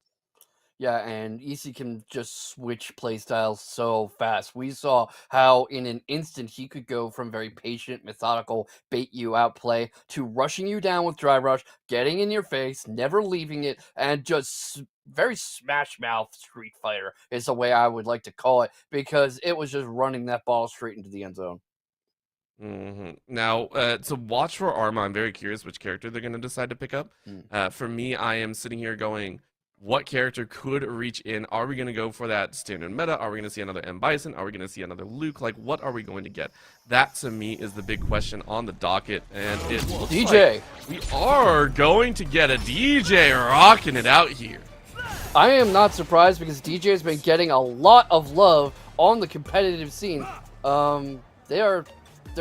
Yeah, and EC can just switch playstyles so fast. We saw how in an instant he could go from very patient, methodical, bait you out play to rushing you down with Drive Rush, getting in your face, never leaving it, and just very smash mouth Street Fighter is the way I would like to call it, because it was just running that ball straight into the end zone. Now, to watch for Arma, I'm very curious which character they're going to decide to pick up. For me, I am sitting here going, what character could reach in? Are we going to go for that standard meta? Are we going to see another M. Bison? Are we going to see another Luke? Like, what are we going to get? That, to me, is the big question on the docket. And it looks DJ. like we are going to get a DJ rocking it out here. I am not surprised because DJ has been getting a lot of love on the competitive scene. They're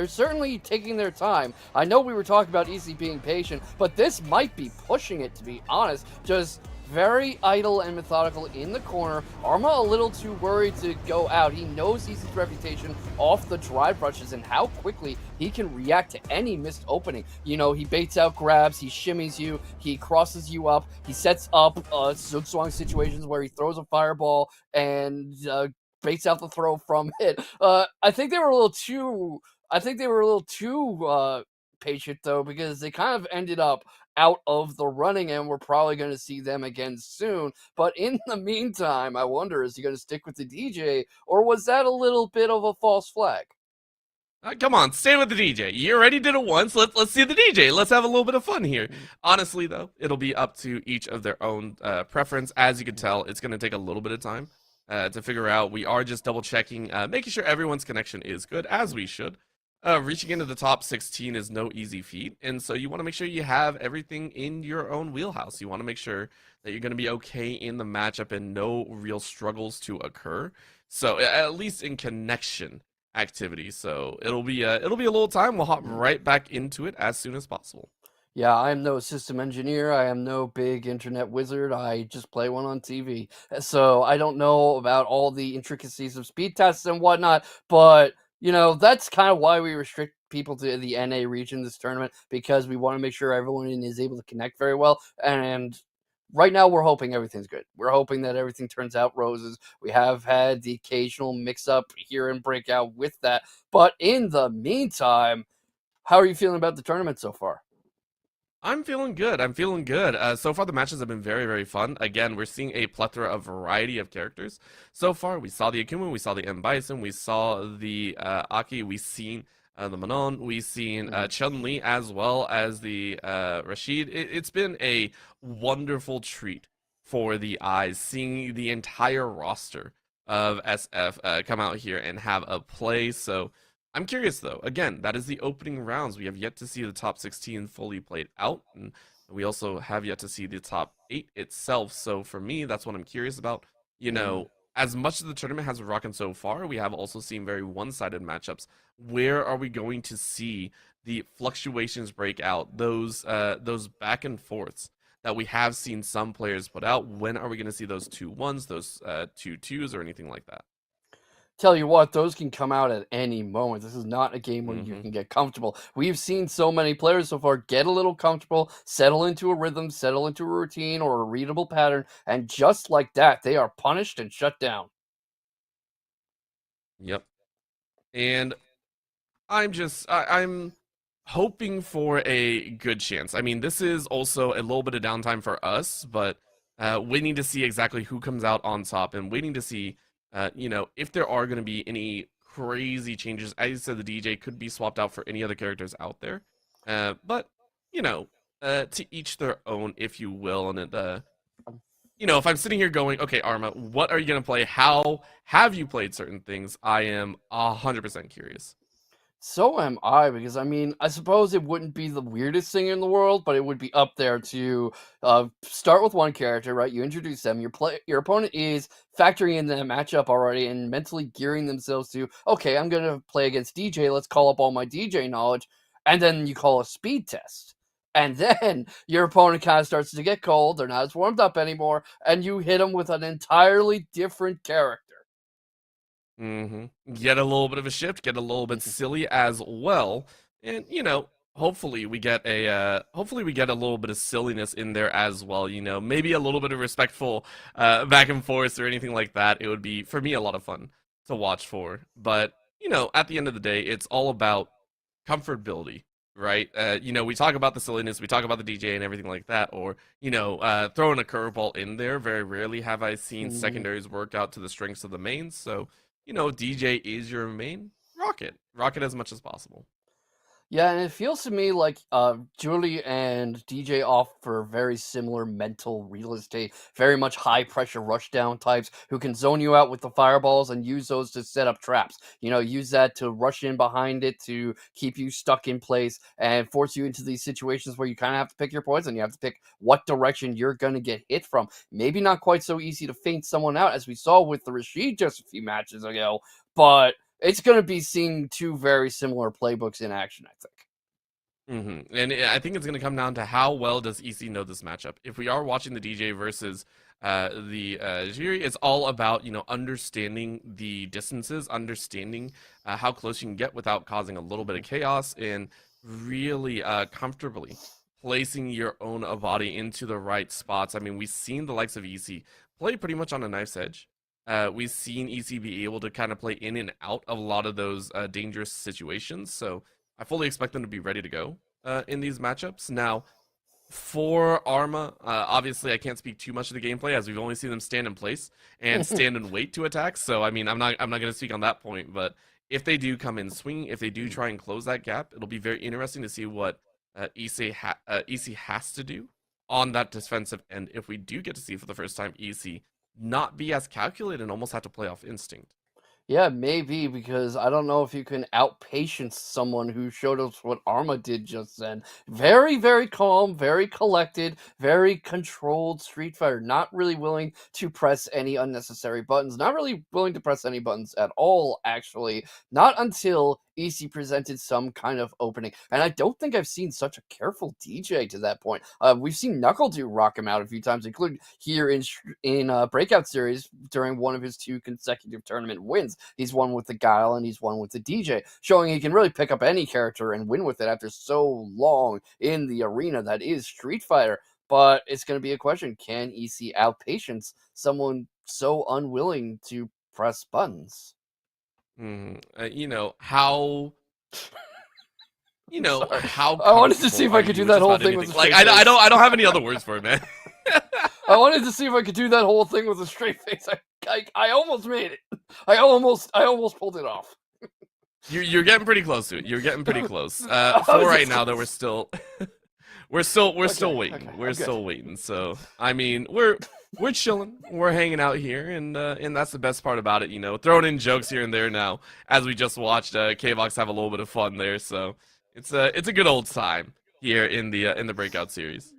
certainly taking their time. I know we were talking about EC being patient, but this might be pushing it, to be honest. Just very idle and methodical in the corner. Arma a little too worried to go out. He knows EC's reputation off the drive rushes and how quickly he can react to any missed opening. You know, he baits out grabs, he shimmies you, he crosses you up, he sets up Zugzwang situations where he throws a fireball and baits out the throw from it. I think they were a little too patient though, because they kind of ended up out of the running, and we're probably going to see them again soon. But in the meantime, I wonder, is he going to stick with the DJ, or was that a little bit of a false flag? Come on, stay with the DJ. You already did it once. Let's see the DJ. Let's have a little bit of fun here. Honestly, though, it'll be up to each of their own preference. As you can tell, it's going to take a little bit of time to figure out. We are just double checking, making sure everyone's connection is good, as we should. Reaching into the top 16 is no easy feat, and so you want to make sure you have everything in your own wheelhouse. You want to make sure that you're going to be okay in the matchup and no real struggles to occur. So at least in connection activity. So it'll be a little time. We'll hop right back into it as soon as possible. Yeah, I am no system engineer. I am no big internet wizard. I just play one on TV. So I don't know about all the intricacies of speed tests and whatnot, but you know, that's kind of why we restrict people to the NA region this tournament, because we want to make sure everyone is able to connect very well. And right now, we're hoping everything's good. We're hoping that everything turns out roses. We have had the occasional mix-up here in Breakout with that. But in the meantime, how are you feeling about the tournament so far? I'm feeling good. So far, the matches have been very, very fun. Again, we're seeing a plethora of variety of characters. So far, we saw the Akuma, we saw the M. Bison, we saw the Aki, we've seen the Manon, we've seen Chun-Li, as well as the Rashid. It's been a wonderful treat for the eyes, seeing the entire roster of SF come out here and have a play. So I'm curious, though. Again, that is the opening rounds. We have yet to see the top 16 fully played out, and we also have yet to see the top 8 itself. So for me, that's what I'm curious about. You know, as much as the tournament has been rocking so far, we have also seen very one-sided matchups. Where are we going to see the fluctuations break out? Those back and forths that we have seen some players put out. When are we going to see those 2-1s, those 2-2s, or anything like that? Tell you what, those can come out at any moment. This is not a game where you can get comfortable. We've seen so many players so far get a little comfortable, settle into a rhythm, settle into a routine or a readable pattern, and just like that, they are punished and shut down. Yep. And I'm hoping for a good chance. I mean, this is also a little bit of downtime for us, but waiting to see exactly who comes out on top and waiting to see if there are going to be any crazy changes. As you said, the DJ could be swapped out for any other characters out there. But, to each their own, if you will. And if I'm sitting here going, okay, Arma, what are you going to play? How have you played certain things? I am 100% curious. So am I, because I mean, I suppose it wouldn't be the weirdest thing in the world, but it would be up there to start with one character, right? You introduce them, your opponent is factoring in that matchup already and mentally gearing themselves to, okay, I'm gonna play against DJ. Let's call up all my DJ knowledge, and then you call a speed test. And then your opponent kind of starts to get cold. They're not as warmed up anymore, and you hit them with an entirely different character. Get a little bit of a shift, get a little bit silly as well, and hopefully we get a little bit of silliness in there as well. Maybe a little bit of respectful back and forth or anything like that. It would be for me a lot of fun to watch for. But at the end of the day, it's all about comfortability, right? We talk about the silliness, we talk about the DJ and everything like that, or throwing a curveball in there. Very rarely have I seen secondaries work out to the strengths of the mains. So DJ is your main, rock it as much as possible. Yeah, and it feels to me like Julie and DJ offer very similar mental real estate, very much high pressure rushdown types who can zone you out with the fireballs and use those to set up traps. Use that to rush in behind it to keep you stuck in place and force you into these situations where you kind of have to pick your poison. You have to pick what direction you're going to get hit from. Maybe not quite so easy to feint someone out as we saw with the Rashid just a few matches ago, but it's going to be seeing two very similar playbooks in action, I think. And I think it's going to come down to how well does EC know this matchup. If we are watching the DJ versus the Jiri, it's all about understanding the distances, understanding how close you can get without causing a little bit of chaos, and really comfortably placing your own body into the right spots. I mean, we've seen the likes of EC play pretty much on a knife's edge. We've seen EC be able to kind of play in and out of a lot of those dangerous situations. So I fully expect them to be ready to go in these matchups. Now, for Arma, obviously I can't speak too much of the gameplay as we've only seen them stand in place and stand and wait to attack. So I mean, I'm not going to speak on that point. But if they do come in swinging, if they do try and close that gap, it'll be very interesting to see what EC has to do on that defensive end. If we do get to see for the first time EC not be as calculated and almost have to play off instinct. Yeah, maybe, because I don't know if you can outpatience someone who showed us what Arma did just then. Very, very calm, very collected, very controlled Street Fighter. Not really willing to press any unnecessary buttons. Not really willing to press any buttons at all, actually. Not until EC presented some kind of opening. And I don't think I've seen such a careful DJ to that point. We've seen NuckleDo rock him out a few times, including here in Breakout Series during one of his 2 consecutive tournament wins. He's won with the Guile and he's won with the DJ, showing he can really pick up any character and win with it after so long in the arena that is Street Fighter. But it's going to be a question, can EC outpatience someone so unwilling to press buttons? How how I wanted to see if I could do that whole thing with a straight face. I don't have any other words for it, man. I wanted to see if I could do that whole thing with a straight face. I almost made it. I almost pulled it off. You're getting pretty close to it. You're getting pretty close. For right now, though, we're still waiting. Okay, we're still waiting. So I mean, we're chilling. We're hanging out here, and that's the best part about it. Throwing in jokes here and there now, as we just watched K-Vox have a little bit of fun there. So it's a good old time here in the Breakout series.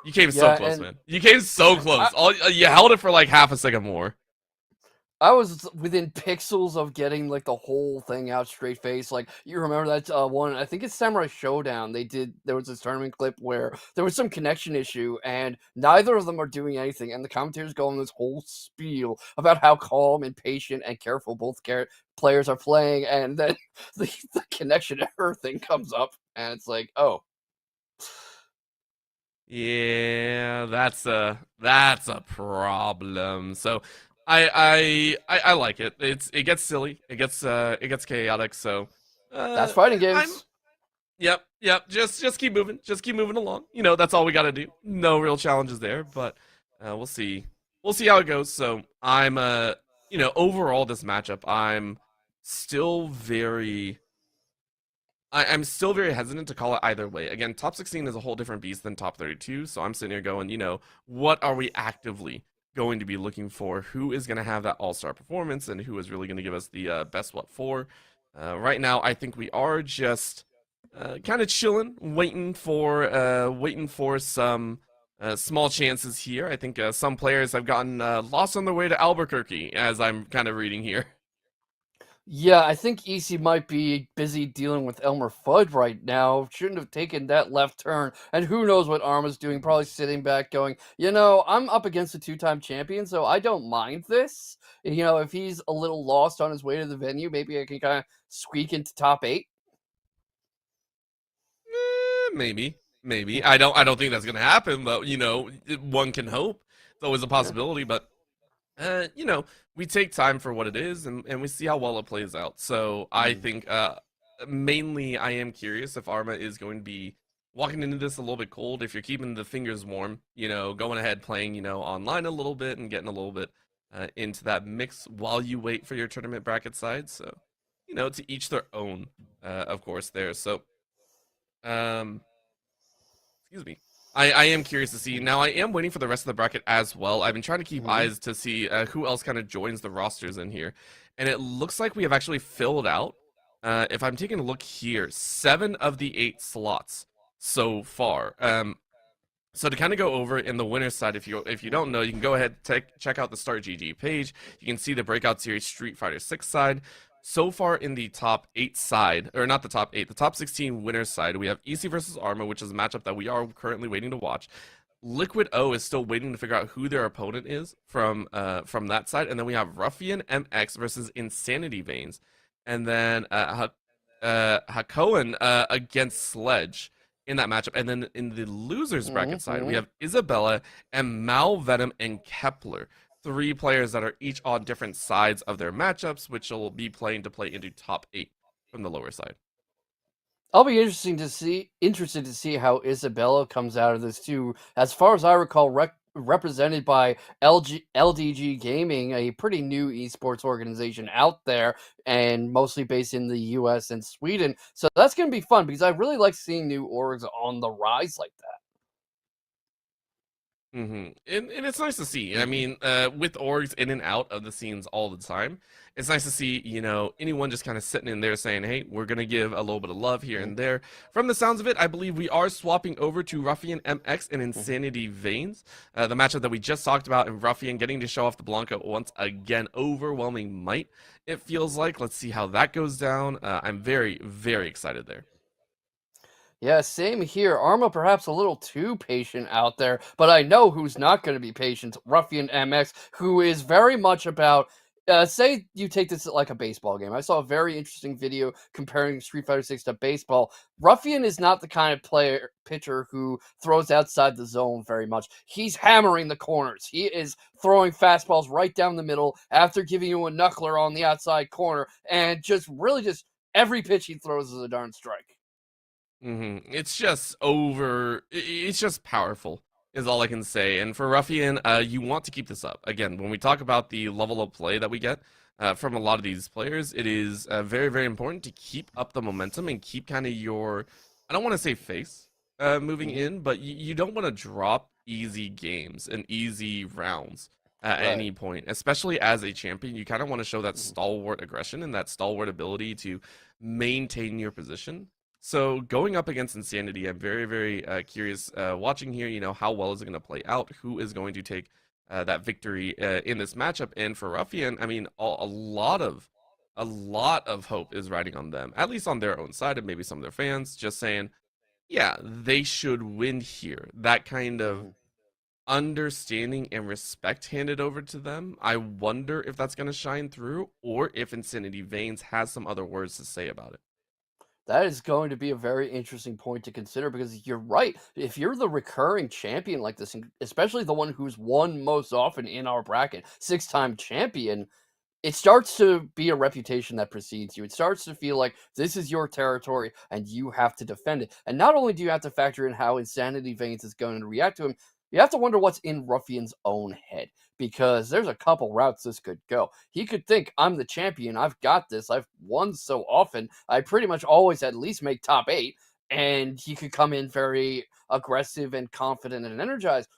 You came so close, man. You came so close. You held it for like half a second more. I was within pixels of getting like the whole thing out straight face. Like, you remember that one? I think it's Samurai Showdown. There was this tournament clip where there was some connection issue, and neither of them are doing anything. And the commentators go on this whole spiel about how calm and patient and careful both players are playing, and then the connection error thing comes up, and it's like, oh. Yeah, that's a problem. So I like it. It gets silly. It gets chaotic. So that's fighting games. Yep. Just keep moving. Just keep moving along. That's all we got to do. No real challenges there, but we'll see. We'll see how it goes. So I'm overall this matchup, I'm still very hesitant to call it either way. Again, top 16 is a whole different beast than top 32, so I'm sitting here going, what are we actively going to be looking for who is going to have that all-star performance and who is really going to give us the best what for. Right now, I think we are just kind of chilling, waiting for some small chances here. I think some players have gotten lost on their way to Albuquerque, as I'm kind of reading here. Yeah, I think EC might be busy dealing with Elmer Fudd right now. Shouldn't have taken that left turn. And who knows what Arma's doing? Probably sitting back going, I'm up against a two-time champion, so I don't mind this. If he's a little lost on his way to the venue, maybe I can kind of squeak into top 8. Maybe. I don't think that's gonna happen, but one can hope. It's always a possibility, but we take time for what it is, and we see how well it plays out. So I think mainly I am curious if Arma is going to be walking into this a little bit cold. If you're keeping the fingers warm, going ahead playing, online a little bit and getting a little bit into that mix while you wait for your tournament bracket side. So, to each their own, of course, there. So, um, excuse me. I am curious to see. Now, I am waiting for the rest of the bracket as well. I've been trying to keep eyes to see who else kind of joins the rosters in here. And it looks like we have actually filled out, if I'm taking a look here, 7 of the 8 slots so far. So to kind of go over in the winner's side, if you don't know, you can go ahead check out the Start GG page. You can see the Breakout Series Street Fighter 6 side. So far in the top 8 side, or not the top 8, the top 16 winners side, we have EC versus Arma, which is a matchup that we are currently waiting to watch. Liquid O is still waiting to figure out who their opponent is from that side, and then we have Ruffian MX versus Insanity Veins, and then Hakoan against Sledge in that matchup, and then in the losers bracket side, we have Isabella and Malvenom and Kepler. 3 players that are each on different sides of their matchups, which will be playing to play into top 8 from the lower side. I'll be interested to see how Isabella comes out of this too. As far as I recall, represented by LDG Gaming, a pretty new esports organization out there, and mostly based in the U.S. and Sweden. So that's going to be fun because I really like seeing new orgs on the rise like that. And it's nice to see. I mean, with orgs in and out of the scenes all the time, it's nice to see, anyone just kind of sitting in there saying, hey, we're going to give a little bit of love here and there. From the sounds of it, I believe we are swapping over to Ruffian MX and Insanity Veins. The matchup that we just talked about, and Ruffian getting to show off the Blanca once again. Overwhelming might, it feels like. Let's see how that goes down. I'm very, very excited there. Yeah, same here. Arma perhaps a little too patient out there, but I know who's not going to be patient. Ruffian MX, who is very much about, say you take this like a baseball game. I saw a very interesting video comparing Street Fighter 6 to baseball. Ruffian is not the kind of pitcher who throws outside the zone very much. He's hammering the corners. He is throwing fastballs right down the middle after giving you a knuckler on the outside corner, and just every pitch he throws is a darn strike. It's just it's just powerful is all I can say. And for Ruffian, you want to keep this up. Again, when we talk about the level of play that we get from a lot of these players, it is very, very important to keep up the momentum and keep kind of your, I don't want to say face moving in, but you don't want to drop easy games and easy rounds at any point, especially as a champion. You kind of want to show that stalwart aggression and that stalwart ability to maintain your position. So going up against Insanity, I'm very, very curious watching here, how well is it going to play out? Who is going to take that victory in this matchup? And for Ruffian, I mean, a lot of hope is riding on them, at least on their own side, and maybe some of their fans just saying, yeah, they should win here. That kind of understanding and respect handed over to them. I wonder if that's going to shine through, or if Insanity Veins has some other words to say about it. That is going to be a very interesting point to consider because you're right. If you're the recurring champion like this, especially the one who's won most often in our bracket, 6-time champion, it starts to be a reputation that precedes you. It starts to feel like this is your territory and you have to defend it. And not only do you have to factor in how Insanity Veins is going to react to him, you have to wonder what's in Ruffian's own head, because there's a couple routes this could go. He could think, I'm the champion, I've got this, I've won so often, I pretty much always at least make top 8, and he could come in very aggressive and confident and energized.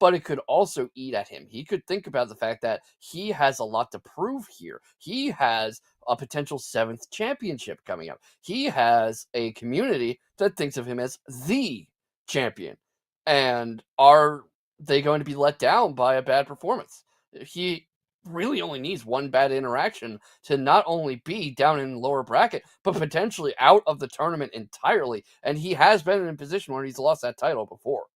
but it could also eat at him. He could think about the fact that he has a lot to prove here. He has a potential 7th championship coming up. He has a community that thinks of him as the champion. And are they going to be let down by a bad performance? He really only needs one bad interaction to not only be down in the lower bracket, but potentially out of the tournament entirely. And he has been in a position where he's lost that title before.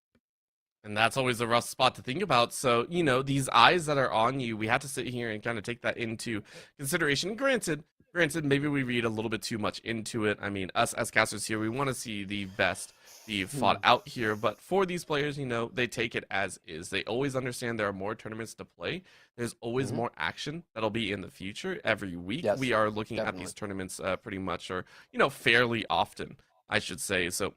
And that's always a rough spot to think about. So, you know, these eyes that are on you, we have to sit here and kind of take that into consideration. Granted, maybe we read a little bit too much into it. I mean, us as casters here, we want to see the best be fought out here. But for these players, you know, they take it as is. They always understand there are more tournaments to play. There's always more action that'll be in the future. Every week we are looking at these tournaments pretty much, or, you know, fairly often, I should say. So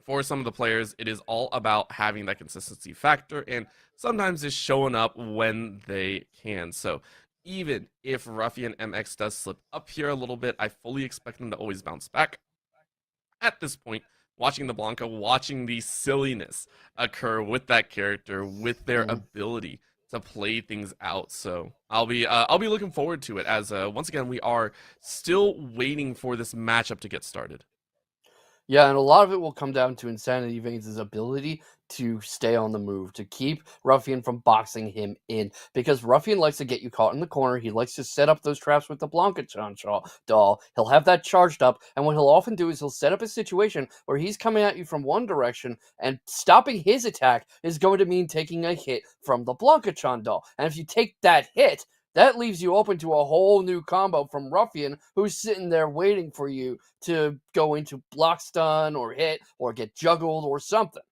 for some of the players, it is all about having that consistency factor and sometimes just showing up when they can. So even if Ruffian MX does slip up here a little bit, I fully expect them to always bounce back. At this point, watching the Blanca, watching the silliness occur with that character, with their ability to play things out. So I'll be looking forward to it, as once again, we are still waiting for this matchup to get started. Yeah, and a lot of it will come down to Insanity Veins' ability to stay on the move, to keep Ruffian from boxing him in. Because Ruffian likes to get you caught in the corner. He likes to set up those traps with the Blancachon doll. He'll have that charged up, and what he'll often do is he'll set up a situation where he's coming at you from one direction, and stopping his attack is going to mean taking a hit from the Blancachon doll. And if you take that hit, that leaves you open to a whole new combo from Ruffian, who's sitting there waiting for you to go into block stun or hit or get juggled or something.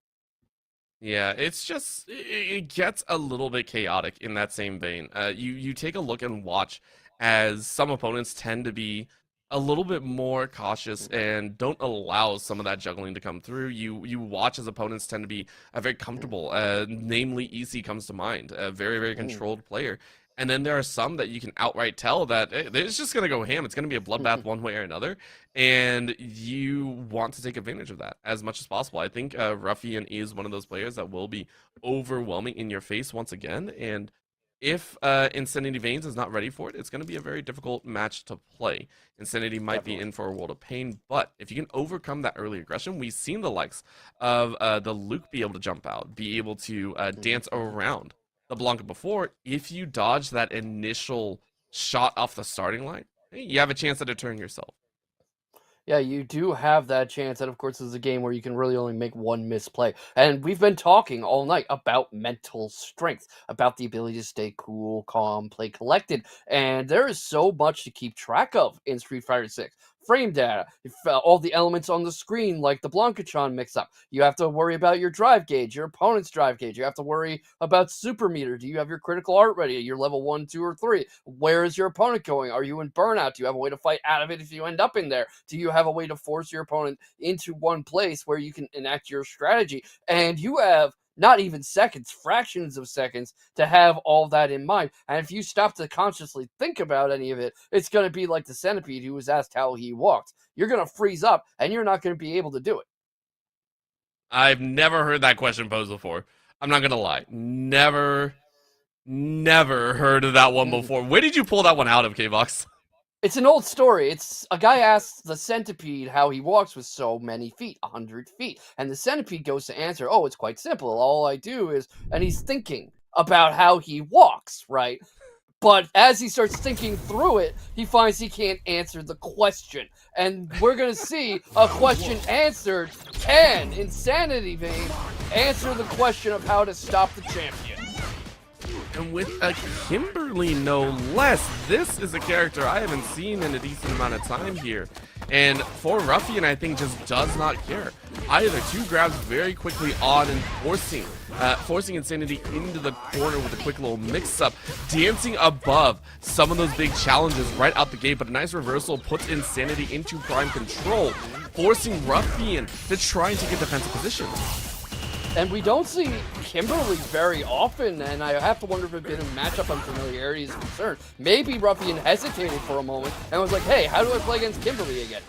Yeah, it's just, it gets a little bit chaotic in that same vein. You take a look and watch as some opponents tend to be a little bit more cautious and don't allow some of that juggling to come through. You watch as opponents tend to be very comfortable. Namely, EC comes to mind, a very, very controlled player. And then there are some that you can outright tell that it's just going to go ham. It's going to be a bloodbath one way or another. And you want to take advantage of that as much as possible. I think Ruffian is one of those players that will be overwhelming in your face once again. And if Insanity Veins is not ready for it, it's going to be a very difficult match to play. Insanity might be in for a world of pain, but if you can overcome that early aggression, we've seen the likes of the Luke be able to jump out, be able to dance around the Blanca before. If you dodge that initial shot off the starting line, you have a chance at deterring yourself. Yeah, you do have that chance, and of course, this is a game where you can really only make one misplay. And we've been talking all night about mental strength, about the ability to stay cool, calm, play collected, and there is so much to keep track of in Street Fighter 6. Frame data, all the elements on the screen, like the Blancachon mix-up. You have to worry about your drive gauge, your opponent's drive gauge. You have to worry about super meter. Do you have your critical art ready? You're level 1, 2, or 3. Where is your opponent going? Are you in burnout? Do you have a way to fight out of it if you end up in there? Do you have a way to force your opponent into one place where you can enact your strategy? And you have not even seconds, fractions of seconds to have all that in mind. And if you stop to consciously think about any of it, it's going to be like the Centipede who was asked how he walked. You're going to freeze up and you're not going to be able to do it. I've never heard that question posed before. I'm not going to lie. Never heard of that one before. Where did you pull that one out of, K-Box? It's an old story. It's a guy asks the Centipede how he walks with so many feet, 100 feet. And the Centipede goes to answer, oh, it's quite simple. All I do is, and he's thinking about how he walks, right? But as he starts thinking through it, he finds he can't answer the question. And we're going to see a question answered. Can Insanity Vein answer the question of how to stop the champion? And with a Kimberly, no less. This is a character I haven't seen in a decent amount of time here. And for Ruffian, I think just does not care. Either two grabs very quickly on and forcing Insanity into the corner with a quick little mix-up, dancing above some of those big challenges right out the gate, but a nice reversal puts Insanity into prime control, forcing Ruffian to try and take a defensive position. And we don't see Kimberly very often, and I have to wonder if it's been a matchup unfamiliarity is concerned. Maybe Ruffian hesitated for a moment and was like, hey, how do I play against Kimberly again?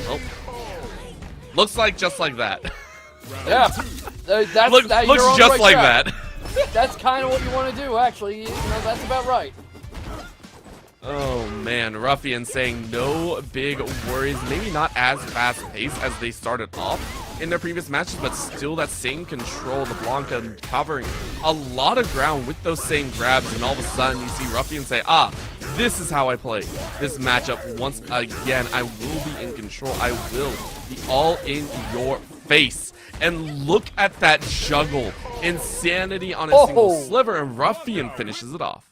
Well, looks like just like that. Yeah, that's Looks you're on the just right like track. that. That's kind of what you want to do, actually. That's about right. Oh man, Ruffian saying no big worries. Maybe not as fast paced as they started off in their previous matches, but still that same control. The Blanca covering a lot of ground with those same grabs, and all of a sudden you see Ruffian say, this is how I play this matchup once again. I will be in control. I will be all in your face. And look at that juggle. Insanity on a single sliver, and Ruffian finishes it off.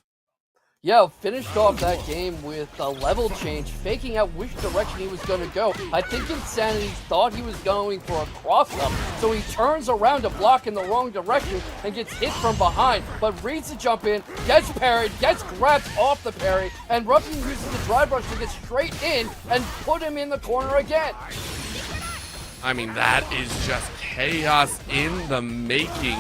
Yeah, finished off that game with a level change, faking out which direction he was going to go. I think Insanity thought he was going for a cross-up, so he turns around to block in the wrong direction and gets hit from behind, but reads the jump in, gets parried, gets grabbed off the parry, and Ruffian uses the drive rush to get straight in and put him in the corner again. I mean, that is just chaos in the making.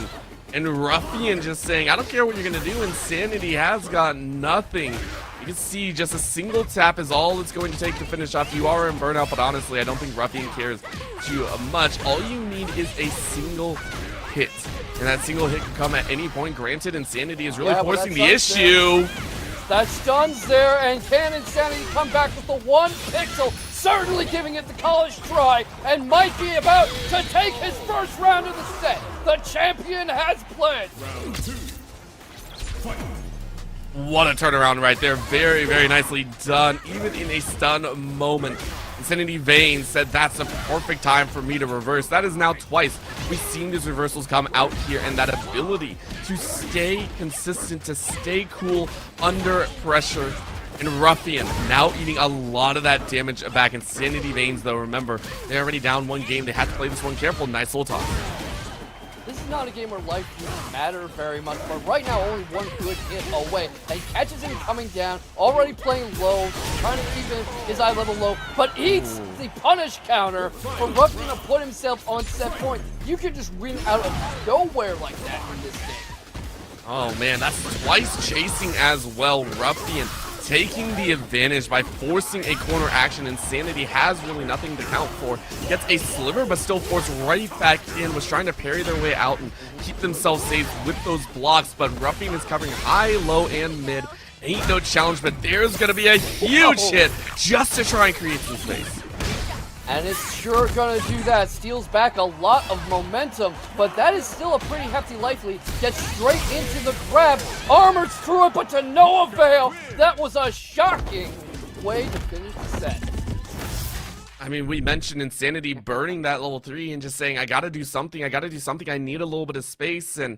And Ruffian just saying, I don't care what you're going to do. Insanity has got nothing. You can see just a single tap is all it's going to take to finish off. You are in burnout, but honestly, I don't think Ruffian cares too much. All you need is a single hit. And that single hit can come at any point. Granted, Insanity is really forcing the issue. That stun's there, and can Insanity come back with the one pixel? Certainly giving it the college try, and might be about to take his first round of the set. The champion has played. What a turnaround right there. Very, very nicely done. Even in a stun moment. Insanity Vane said that's a perfect time for me to reverse. That is now twice we've seen these reversals come out here, and that ability to stay consistent, to stay cool under pressure. And Ruffian now eating a lot of that damage back. Insanity Veins, though, remember, they're already down one game. They have to play this one careful. Nice little toss. This is not a game where life doesn't matter very much, but right now only one good hit away. And he catches him coming down, already playing low, trying to keep his eye level low, but eats the punish counter for Ruffian to put himself on set point. You can just win out of nowhere like that in this game. Oh man, that's twice chasing as well. Ruffian taking the advantage by forcing a corner action. Insanity has really nothing to count for. Gets a sliver, but still forced right back in. Was trying to parry their way out and keep themselves safe with those blocks, but Ruffian is covering high, low, and mid. Ain't no challenge, but there's going to be a huge hit just to try and create some space. And it's sure gonna do that. Steals back a lot of momentum, but that is still a pretty hefty life lead. Gets straight into the grab, armors through it, but to no avail. That was a shocking way to finish the set. I mean, we mentioned Insanity burning that level 3 and just saying, I gotta do something, I need a little bit of space. And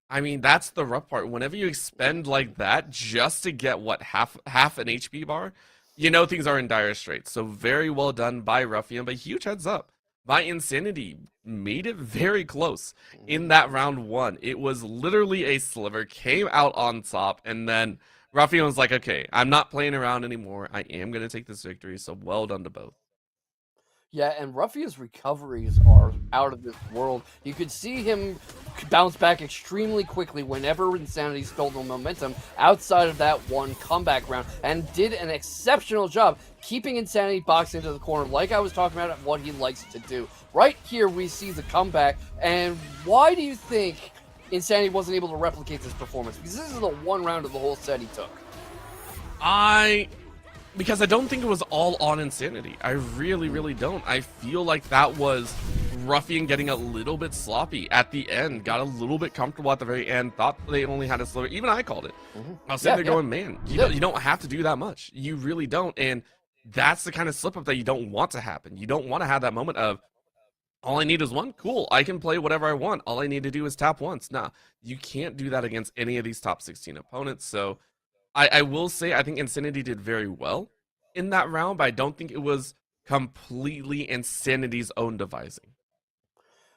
I mean, that's the rough part. Whenever you expend like that just to get, what, half an HP bar, you know things are in dire straits. So very well done by Ruffian, but huge heads up by Insanity. Made it very close in that round 1. It was literally a sliver, came out on top, and then Ruffian was like, okay, I'm not playing around anymore. I am going to take this victory, so well done to both. Yeah, and Ruffian's recoveries are out of this world. You could see him bounce back extremely quickly whenever Insanity stole the momentum outside of that one comeback round, and did an exceptional job keeping Insanity boxed into the corner like I was talking about what he likes to do. Right here we see the comeback, and why do you think Insanity wasn't able to replicate this performance? Because this is the one round of the whole set he took. Because I don't think it was all on Insanity. I really, really don't. I feel like that was Ruffian getting a little bit sloppy at the end. Got a little bit comfortable at the very end. Thought they only had a sliver. Even I called it. I was sitting there going, man, you don't have to do that much. You really don't. And that's the kind of slip up that you don't want to happen. You don't want to have that moment of, all I need is one? Cool. I can play whatever I want. All I need to do is tap once. Nah, you can't do that against any of these top 16 opponents. So I will say I think Insanity did very well in that round, but I don't think it was completely Insanity's own devising.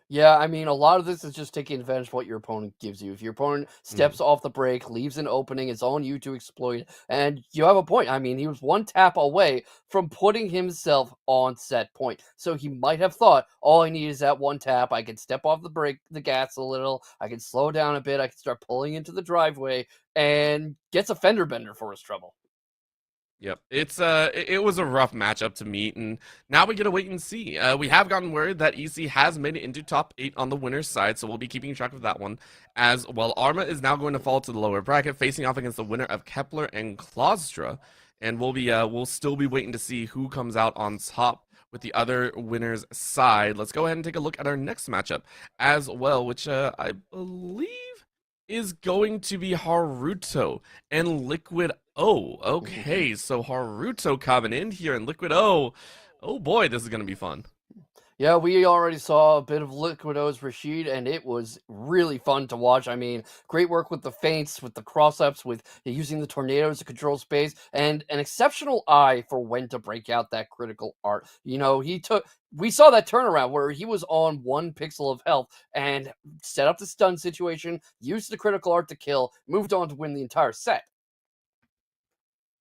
Yeah, I mean, a lot of this is just taking advantage of what your opponent gives you. If your opponent steps off the break, leaves an opening, it's on you to exploit it. And you have a point. I mean, he was one tap away from putting himself on set point. So he might have thought, all I need is that one tap. I can step off the gas a little. I can slow down a bit. I can start pulling into the driveway, and gets a fender bender for his trouble. Yep, it was a rough matchup to meet, and now we get to wait and see. We have gotten word that EC has made it into top 8 on the winner's side, so we'll be keeping track of that one. As well, Arma is now going to fall to the lower bracket, facing off against the winner of Kepler and Claustra, and we'll still be waiting to see who comes out on top with the other winner's side. Let's go ahead and take a look at our next matchup as well, which I believe is going to be Haruto and Liquid O. Okay, so Haruto coming in here and Liquid O. Oh boy, this is going to be fun. Yeah, we already saw a bit of Liquid O's Rashid, and it was really fun to watch. I mean, great work with the feints, with the cross-ups, with using the tornadoes to control space, and an exceptional eye for when to break out that critical art. You know, we saw that turnaround where he was on 1 pixel of health and set up the stun situation, used the critical art to kill, moved on to win the entire set.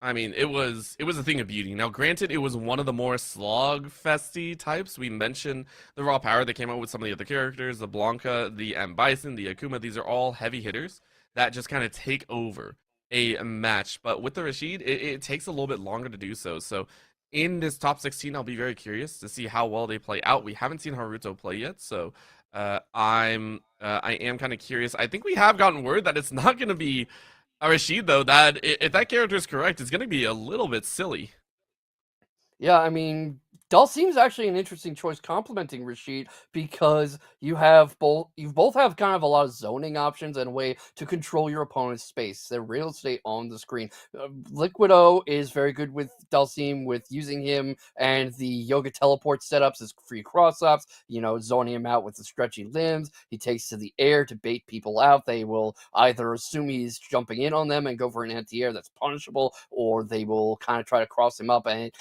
I mean, it was a thing of beauty. Now, granted, it was one of the more slog festy types. We mentioned the raw power that came out with some of the other characters, the Blanca, the M Bison, the Akuma. These are all heavy hitters that just kind of take over a match. But with the Rashid, it takes a little bit longer to do so. So in this top 16, I'll be very curious to see how well they play out. We haven't seen Haruto play yet, so I am kind of curious. I think we have gotten word that it's not going to be Rashid, though, that if that character is correct, it's going to be a little bit silly. Yeah, I mean, Dalsim's actually an interesting choice complementing Rashid because you both have kind of a lot of zoning options and a way to control your opponent's space, their real estate on the screen. Liquido is very good with Dalsim with using him and the yoga teleport setups as free cross ups, zoning him out with the stretchy limbs. He takes to the air to bait people out. They will either assume he's jumping in on them and go for an anti-air that's punishable, or they will kind of try to cross him up and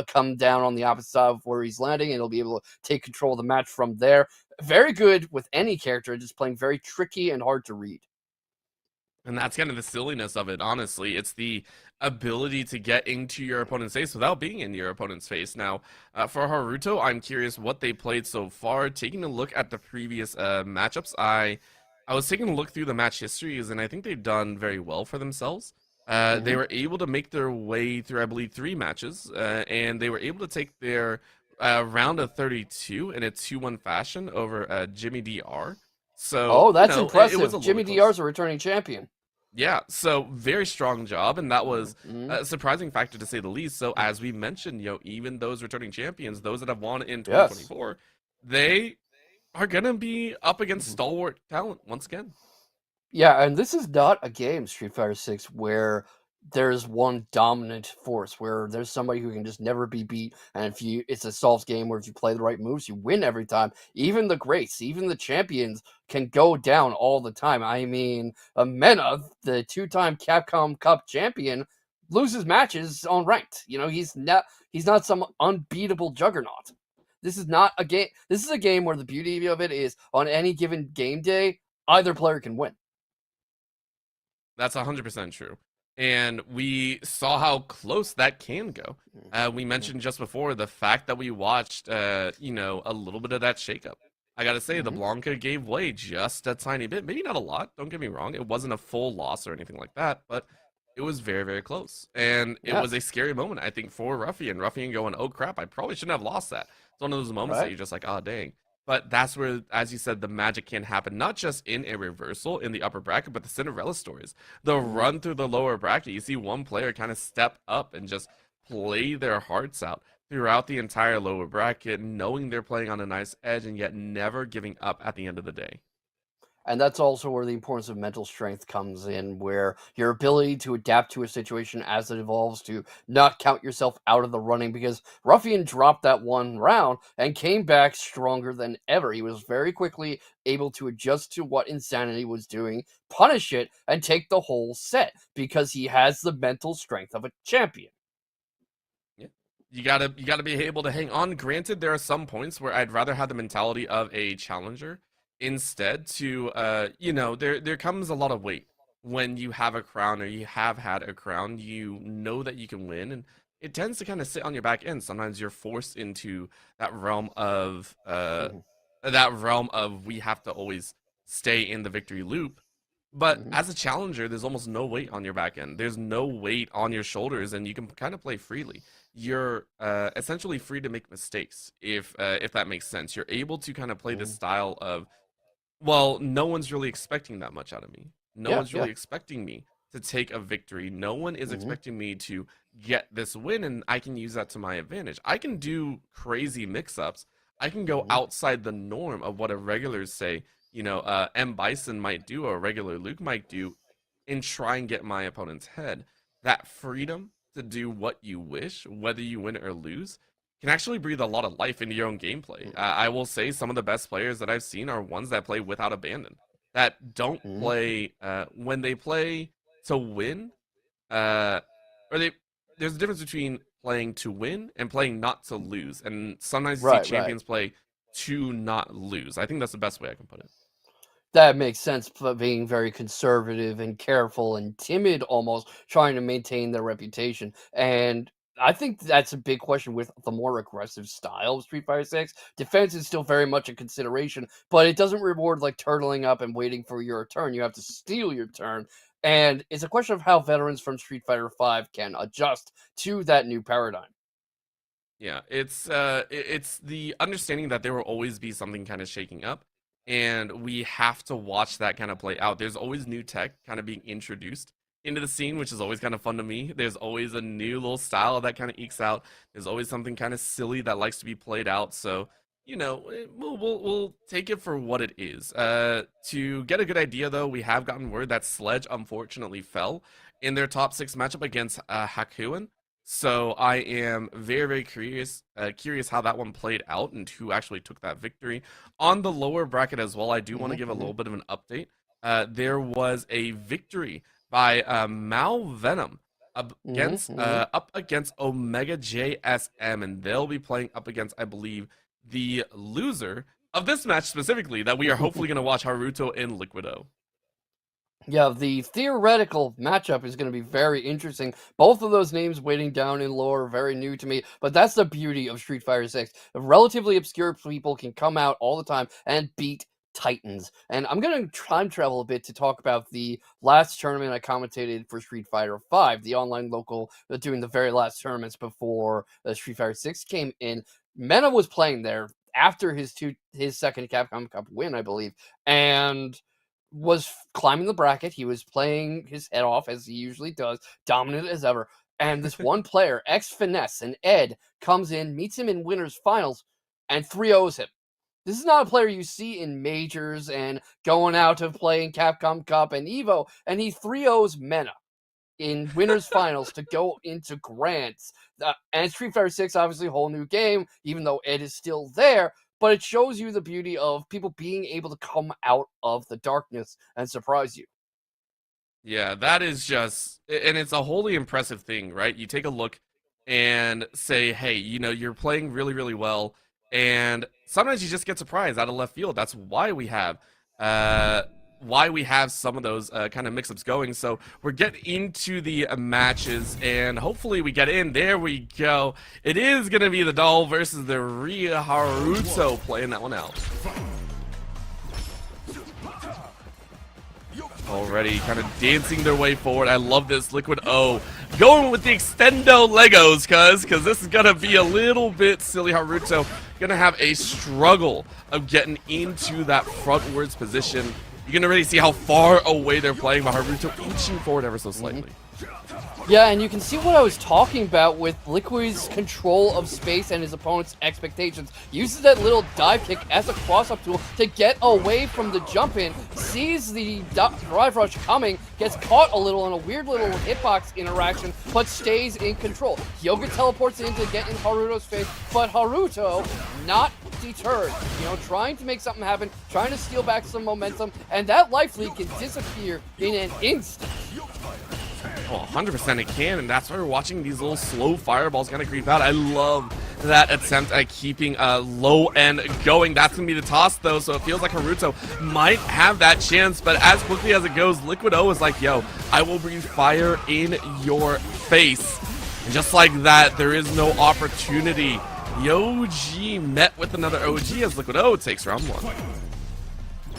come down on the opposite side of where he's landing, and he'll be able to take control of the match from there. Very good with any character, just playing very tricky and hard to read. And that's kind of the silliness of it, honestly. It's the ability to get into your opponent's face without being in your opponent's face. Now, for Haruto, I'm curious what they played so far. Taking a look at the previous matchups, I was taking a look through the match histories, and I think they've done very well for themselves. They were able to make their way through, I believe, 3 matches, and they were able to take their round of 32 in a 2-1 fashion over Jimmy DR. So, that's impressive. It was a Jimmy close. DR is a returning champion. Yeah, so very strong job, and that was a surprising factor to say the least. So, as we mentioned, even those returning champions, those that have won in 2024, they are gonna be up against stalwart talent once again. Yeah, and this is not a game, Street Fighter 6, where there's one dominant force, where there's somebody who can just never be beat, and it's a soft game where if you play the right moves, you win every time. Even the greats, even the champions can go down all the time. I mean, Mena, the 2-time Capcom Cup champion, loses matches on ranked. He's not some unbeatable juggernaut. This is not a game. This is a game where the beauty of it is on any given game day, either player can win. That's 100% true. And we saw how close that can go. We mentioned just before the fact that we watched, a little bit of that shakeup. I gotta say, the Blanca gave way just a tiny bit. Maybe not a lot, don't get me wrong. It wasn't a full loss or anything like that, but it was very, very close. And it was a scary moment, I think, for Ruffian. Ruffian going, oh crap, I probably shouldn't have lost that. It's one of those moments that you're just like, oh dang. But that's where, as you said, the magic can happen, not just in a reversal in the upper bracket, but the Cinderella stories. The run through the lower bracket, you see one player kind of step up and just play their hearts out throughout the entire lower bracket, knowing they're playing on a nice edge and yet never giving up at the end of the day. And that's also where the importance of mental strength comes in, where your ability to adapt to a situation as it evolves, to not count yourself out of the running, because Ruffian dropped that one round and came back stronger than ever. He was very quickly able to adjust to what Insanity was doing, punish it, and take the whole set, because he has the mental strength of a champion. Yeah. You gotta be able to hang on. Granted, there are some points where I'd rather have the mentality of a challenger instead to there comes a lot of weight when you have a crown or you have had a crown. You know that you can win, and it tends to kind of sit on your back end. Sometimes you're forced into that realm of we have to always stay in the victory loop. But as a challenger, there's almost no weight on your back end. There's no weight on your shoulders, and you can kind of play freely. You're essentially free to make mistakes, if that makes sense. You're able to kind of play this style of, well, no one's really expecting that much out of me. No Yeah, one's yeah. really expecting me to take a victory. No one is expecting me to get this win, and I can use that to my advantage. I can do crazy mix-ups. I can go outside the norm of what a regular, say, M. Bison might do or a regular Luke might do and try and get my opponent's head. That freedom to do what you wish, whether you win or lose, can actually breathe a lot of life into your own gameplay. I will say some of the best players that I've seen are ones that play without abandon, that don't play when they play to win, there's a difference between playing to win and playing not to lose. And sometimes you see champions play to not lose. I think that's the best way I can put it. That makes sense, but being very conservative and careful and timid almost, trying to maintain their reputation. And I think that's a big question with the more aggressive style of Street Fighter 6. Defense is still very much a consideration, but it doesn't reward like turtling up and waiting for your turn. You have to steal your turn. And it's a question of how veterans from Street Fighter 5 can adjust to that new paradigm. Yeah, it's the understanding that there will always be something kind of shaking up, and we have to watch that kind of play out. There's always new tech kind of being introduced into the scene, which is always kind of fun to me. There's always a new little style that kind of ekes out. There's always something kind of silly that likes to be played out. So, we'll take it for what it is. To get a good idea, though, we have gotten word that Sledge unfortunately fell in their top 6 matchup against Hakuin. So I am very, very curious how that one played out and who actually took that victory. On the lower bracket as well, I do want to give a little bit of an update. There was a victory by Mal Venom up against Omega JSM, and they'll be playing up against, I believe, the loser of this match specifically that we are hopefully going to watch, Haruto and Liquido. Yeah, the theoretical matchup is going to be very interesting. Both of those names waiting down in lore are very new to me, but that's the beauty of Street Fighter 6. Relatively obscure people can come out all the time and beat titans. And I'm going to time travel a bit to talk about the last tournament I commentated for Street Fighter 5, the online local, doing the very last tournaments before Street Fighter 6 came in. Mena was playing there after his second Capcom Cup win, I believe, and was climbing the bracket. He was playing his head off as he usually does, dominant as ever. And this one player, X-Finesse and Ed, comes in, meets him in winners finals, and 3-0s him. This is not a player you see in majors and going out to play in Capcom Cup and Evo, and he 3-0s Mena in winners finals to go into grands. And Street Fighter 6, obviously, a whole new game, even though Ed is still there. But it shows you the beauty of people being able to come out of the darkness and surprise you. Yeah, that is just, and it's a wholly impressive thing, right? You take a look and say, hey, you're playing really, really well, and sometimes you just get surprised out of left field. That's why we have some of those kind of mix-ups going. So we're getting into the matches, and hopefully we get in. There we go. It is going to be the Doll versus the Ria Haruto playing that one out. Already kind of dancing their way forward. I love this. Liquid O going with the extendo Legos, because this is going to be a little bit silly. Haruto going to have a struggle of getting into that frontwards position. You can already see how far away they're playing, but Haruto inching forward ever so slightly. Yeah, and you can see what I was talking about with Liquid's control of space and his opponent's expectations. Uses that little dive kick as a cross-up tool to get away from the jump-in, sees the drive rush coming, gets caught a little in a weird little hitbox interaction, but stays in control. Yoga teleports in to get in Haruto's face, but Haruto not deterred. Trying to make something happen, trying to steal back some momentum, and that life lead can disappear in an instant. Oh, 100% it can, and that's why we're watching these little slow fireballs kind of creep out. I love that attempt at keeping low end going. That's going to be the toss, though, so it feels like Haruto might have that chance, but as quickly as it goes, Liquid O is like, yo, I will breathe fire in your face. And just like that, there is no opportunity. The OG met with another OG as Liquid O takes round 1.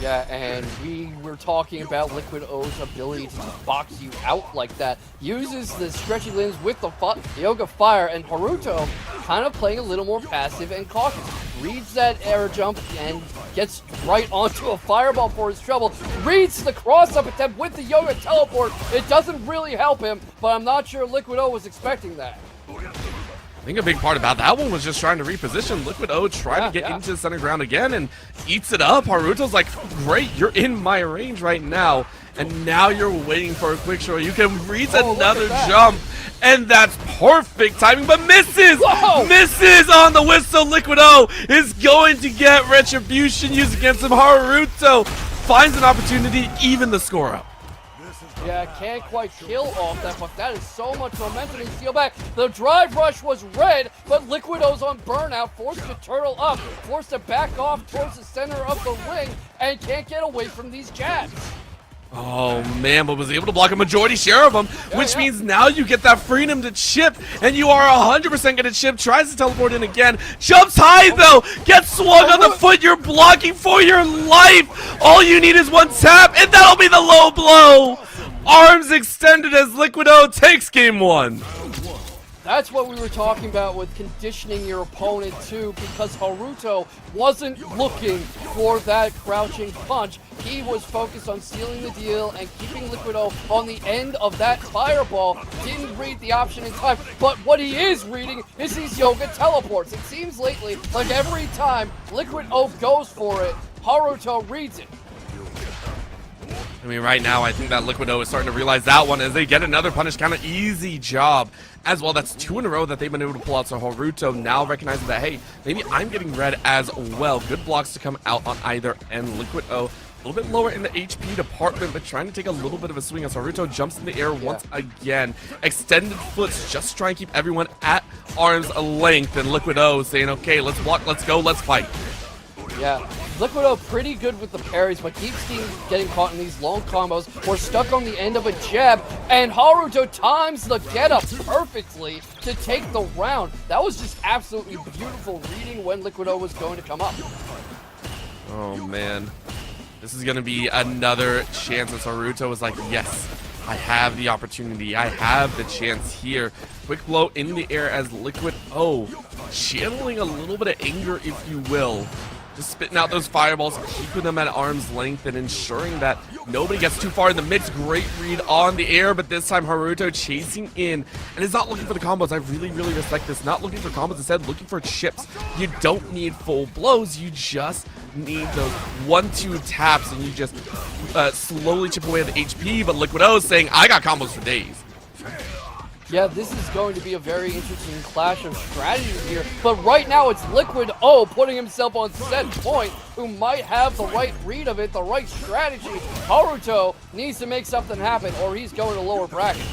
Yeah, and we were talking about Liquid O's ability to just box you out like that. Uses the stretchy limbs with the Yoga Fire, and Haruto kind of playing a little more passive and cautious. Reads that air jump and gets right onto a fireball for his trouble. Reads the cross-up attempt with the Yoga Teleport. It doesn't really help him, but I'm not sure Liquid O was expecting that. I think a big part about that one was just trying to reposition. Liquid O trying to get into the center ground again and eats it up. Haruto's like, great, you're in my range right now. And now you're waiting for a quick shot. You can reach another jump. And that's perfect timing, but misses! Whoa. Misses on the whistle. Liquid O is going to get retribution used against him. Haruto finds an opportunity, even the score up. Yeah, can't quite kill off that, but that is so much momentum in steal back. The drive rush was red, but Liquid O's on burnout, forced to turtle up, forced to back off towards the center of the ring, and can't get away from these jabs. Oh man, but was able to block a majority share of them, which means now you get that freedom to chip, and you are 100% going to chip. Tries to teleport in again, jumps high though, gets swung on the foot. You're blocking for your life. All you need is one tap, and that'll be the low blow. Arms extended as Liquid O takes game one. That's what we were talking about with conditioning your opponent too, because Haruto wasn't looking for that crouching punch. He was focused on sealing the deal and keeping Liquid O on the end of that fireball. Didn't read the option in time, but what he is reading is these Yoga Teleports. It seems lately like every time Liquid O goes for it, Haruto reads it. I mean, right now, I think that Liquid O is starting to realize that one as they get another punish. Kind of easy job as well. That's 2 in a row that they've been able to pull out. So Haruto now recognizing that, hey, maybe I'm getting red as well. Good blocks to come out on either end. Liquid O a little bit lower in the HP department, but trying to take a little bit of a swing as Haruto jumps in the air once again. Extended foots, just trying to keep everyone at arm's length. And Liquid O saying, okay, let's block, let's go, let's fight. Yeah, Liquid O pretty good with the parries, but keeps getting caught in these long combos. We're stuck on the end of a jab, and Haruto times the get-up perfectly to take the round. That was just absolutely beautiful reading when Liquid O was going to come up. Oh, man. This is going to be another chance as Haruto was like, yes, I have the opportunity. I have the chance here. Quick blow in the air as Liquid O channeling a little bit of anger, if you will. Just spitting out those fireballs, keeping them at arm's length, and ensuring that nobody gets too far in the mix. Great read on the air, but this time Haruto chasing in, and is not looking for the combos. I really, really respect this. Not looking for combos, instead looking for chips. You don't need full blows. You just need those 1-2 taps, and you just slowly chip away at the HP. But Liquid O is saying, I got combos for days. Yeah, this is going to be a very interesting clash of strategies here. But right now, it's Liquid O putting himself on set point, who might have the right read of it, the right strategy. Haruto needs to make something happen, or he's going to lower bracket.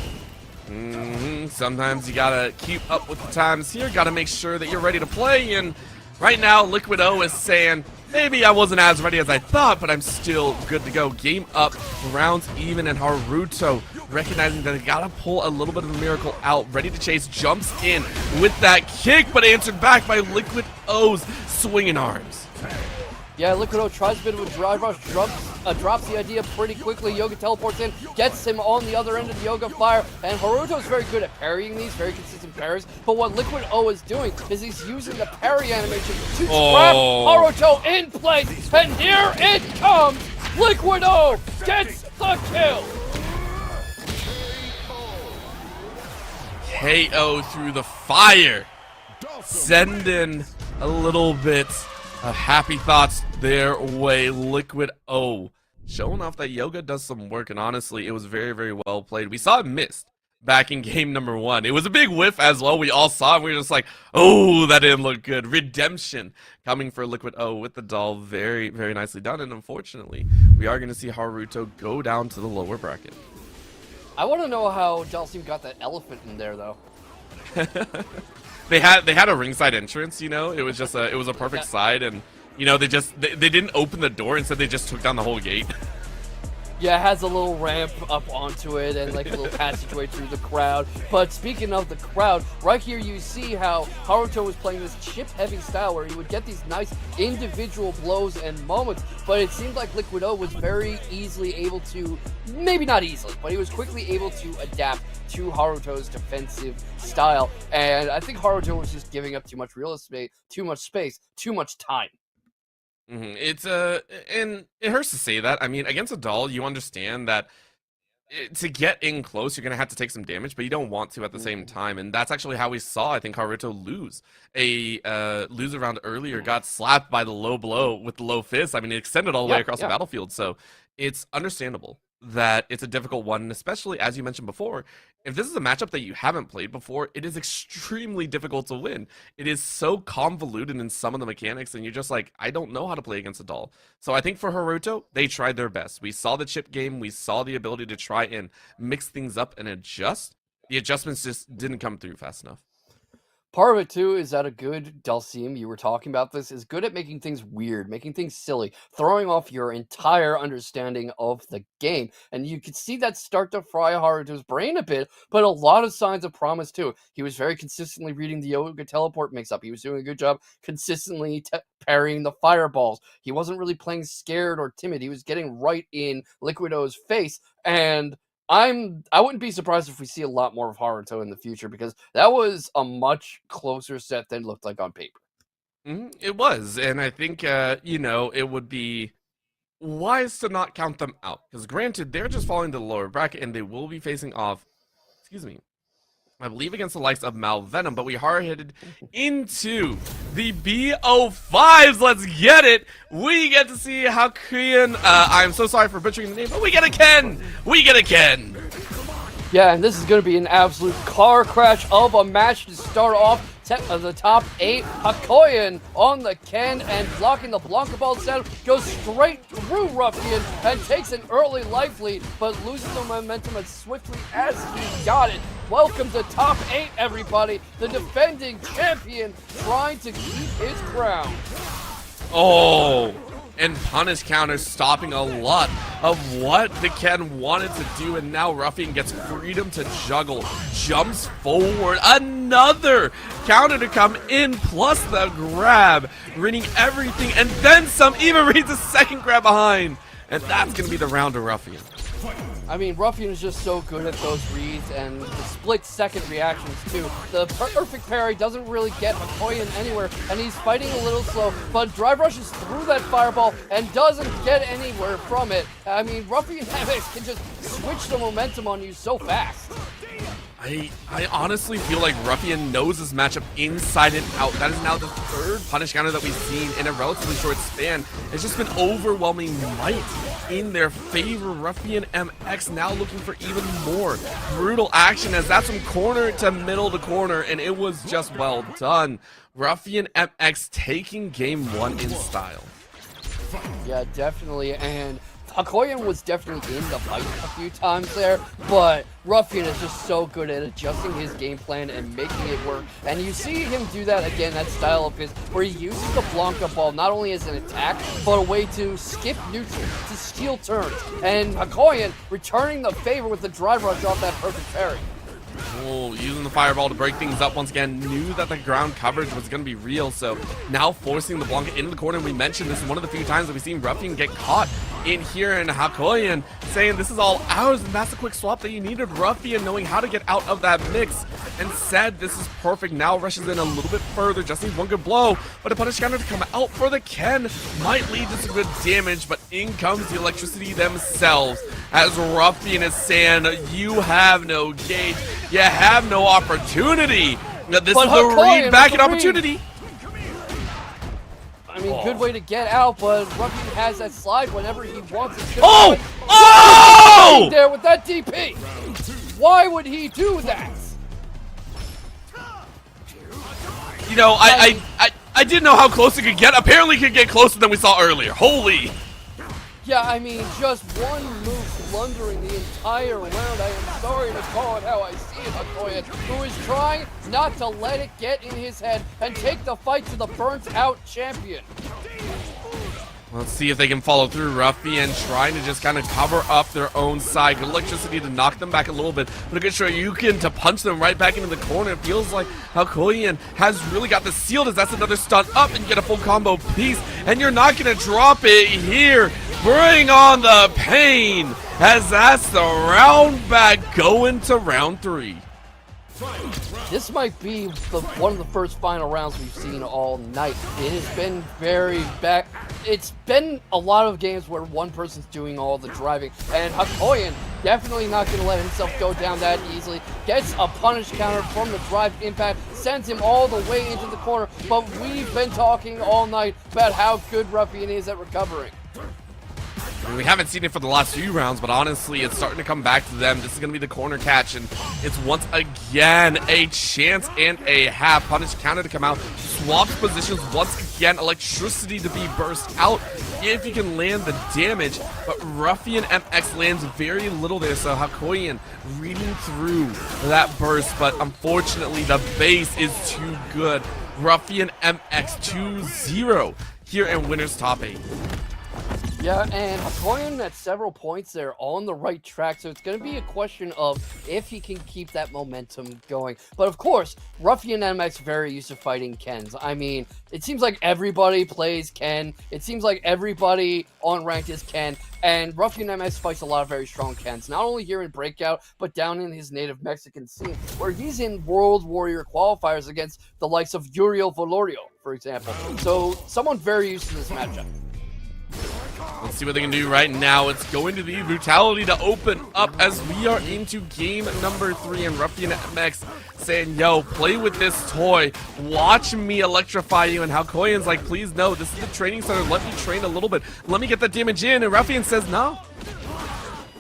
Sometimes you gotta keep up with the times here. Gotta make sure that you're ready to play. And right now, Liquid O is saying, maybe I wasn't as ready as I thought, but I'm still good to go. Game up, rounds even, and Haruto recognizing that they gotta pull a little bit of a miracle out. Ready to chase, jumps in with that kick, but answered back by Liquid O's swinging arms. Yeah, Liquid O tries a bit of a drive rush, drops the idea pretty quickly. Yoga teleports in, gets him on the other end of the Yoga Fire, and Haruto's very good at parrying these, very consistent parries. But what Liquid O is doing is he's using the parry animation to trap Haruto in place, and here it comes! Liquid O gets the kill! KO through the fire. Sending a little bit of happy thoughts their way. Liquid O showing off that Yoga does some work, and honestly, it was very, very well played. We saw it missed back in game number 1. It was a big whiff as well. We all saw it. We were just like, oh, that didn't look good. Redemption coming for Liquid O with the doll. Very, very nicely done, and unfortunately, we are going to see Haruto go down to the lower bracket. I want to know how Dalsim got that elephant in there, though. They had a ringside entrance, you know. It was just a perfect side, and you know they didn't open the door. Instead, they just took down the whole gate. Yeah, it has a little ramp up onto it and like a little passageway through the crowd. But speaking of the crowd, right here you see how Haruto was playing this chip-heavy style where he would get these nice individual blows and moments, but it seemed like Liquid O was very easily able to, maybe not easily, but he was quickly able to adapt to Haruto's defensive style. And I think Haruto was just giving up too much real estate, too much space, too much time. It's and it hurts to say that. I mean, against a doll, you understand that to get in close, you're gonna have to take some damage, but you don't want to at the same time, and that's actually how we saw, I think, Haruto lose lose around earlier. Got slapped by the low blow with the low fist. I mean, it extended all the way across the battlefield, so it's understandable that it's a difficult one, and especially as you mentioned before, if this is a matchup that you haven't played before, it is extremely difficult to win. It is so convoluted in some of the mechanics, and you're just like, I don't know how to play against a doll. So I think for Haruto, they tried their best. We saw the chip game, we saw the ability to try and mix things up and adjust. The adjustments just didn't come through fast enough. Part of it, too, is that a good Dulcium, you were talking about this, is good at making things weird, making things silly, throwing off your entire understanding of the game. And you could see that start to fry Haruto's brain a bit, but a lot of signs of promise, too. He was very consistently reading the Yoga Teleport mix-up. He was doing a good job consistently parrying the fireballs. He wasn't really playing scared or timid. He was getting right in Liquid O's face, and I wouldn't be surprised if we see a lot more of Haruto in the future, because that was a much closer set than it looked like on paper. It was, and I think, it would be wise to not count them out, because granted, they're just falling to the lower bracket, and they will be facing off, I believe against the likes of Malvenom, but we hard-headed into the BO5s. Let's get it. We get to see how Korean, I'm so sorry for butchering the name, but we get a Ken. We get a Ken. Yeah, and this is going to be an absolute car crash of a match to start off the top 8. Hakoyan on the Ken and blocking the Blanca Ball set, goes straight through Ruffian and takes an early life lead, but loses the momentum as swiftly as he got it. Welcome to top 8, everybody. The defending champion trying to keep his crown. Oh, and punish counters stopping a lot of what the Ken wanted to do, and now Ruffian gets freedom to juggle, jumps forward, another counter to come in, plus the grab, reading everything, and then some, even reads a second grab behind, and that's going to be the round to Ruffian. I mean, Ruffian is just so good at those reads and the split-second reactions, too. The perfect parry doesn't really get Hakoyan anywhere, and he's fighting a little slow, but drive rushes through that fireball and doesn't get anywhere from it. I mean, Ruffian can just switch the momentum on you so fast. I honestly feel like Ruffian knows this matchup inside and out. That is now the third punish counter that we've seen in a relatively short span. It's just been overwhelming might in their favor. Ruffian MX now looking for even more brutal action, as that's from corner to middle to corner, and it was just well done. Ruffian MX taking game 1 in style. Yeah, definitely, and Hakoyan was definitely in the fight a few times there, but Ruffian is just so good at adjusting his game plan and making it work. And you see him do that again, that style of his, where he uses the Blanca Ball not only as an attack, but a way to skip neutral, to steal turns. And Hakoyan returning the favor with the drive rush off that perfect parry. Oh, using the fireball to break things up once again. Knew that the ground coverage was going to be real, so now forcing the Blanca into the corner. We mentioned this is one of the few times that we've seen Ruffian get caught in here, and Hakoyan saying this is all ours, and that's the quick swap that you needed. Ruffian knowing how to get out of that mix and said this is perfect. Now rushes in a little bit further, just needs one good blow, but a punish counter to come out for the Ken might lead to some good damage, but in comes the electricity themselves, as Ruffian is saying you have no gauge, you have no opportunity. Now this is the read back and opportunity. I mean, good way to get out, but Ruffian has that slide whenever he wants it. Oh! Oh! There with that DP. Why would he do that? You know, I didn't know how close it could get. Apparently, it could get closer than we saw earlier. Holy! Yeah, I mean, just one move blundering the entire round. I am sorry to call it how I see it, Hakoyan, who is trying not to let it get in his head and take the fight to the burnt-out champion. Let's see if they can follow through. Ruffian trying to just kind of cover up their own side. Good electricity to knock them back a little bit, but a good Shoryuken to punch them right back into the corner. It feels like Hakoyan has really got this sealed as that's another stun up and you get a full combo piece, and you're not going to drop it here. Bring on the pain as that's the round back going to round 3. This might be one of the first final rounds we've seen all night. It has been very back. It's been a lot of games where one person's doing all the driving, and Hakoyan definitely not going to let himself go down that easily. Gets a punish counter from the drive impact, sends him all the way into the corner, but we've been talking all night about how good Ruffian is at recovering. I mean, we haven't seen it for the last few rounds, but honestly, it's starting to come back to them. This is going to be the corner catch, and it's once again a chance and a half. Punish counter to come out, swaps positions once again, electricity to be burst out if you can land the damage, but Ruffian MX lands very little there, so Hakoyan reading through that burst, but unfortunately the base is too good. Ruffian MX 2-0 here in winner's top 8. Yeah, and Hakoyan at several points there on the right track, so it's going to be a question of if he can keep that momentum going. But of course, Ruffian MX very used to fighting Kens. I mean, it seems like everybody plays Ken. It seems like everybody on ranked is Ken, and Ruffian MX fights a lot of very strong Kens, not only here in Breakout, but down in his native Mexican scene, where he's in World Warrior qualifiers against the likes of Uriel Valorio, for example. So, someone very used to this matchup. Let's see what they can do right now. It's going to be Brutality to open up as we are into game number 3, and Ruffian MX saying, yo, play with this toy. Watch me electrify you. And Hakoyan's like, please no, this is the training center. Let me train a little bit. Let me get that damage in. And Ruffian says no.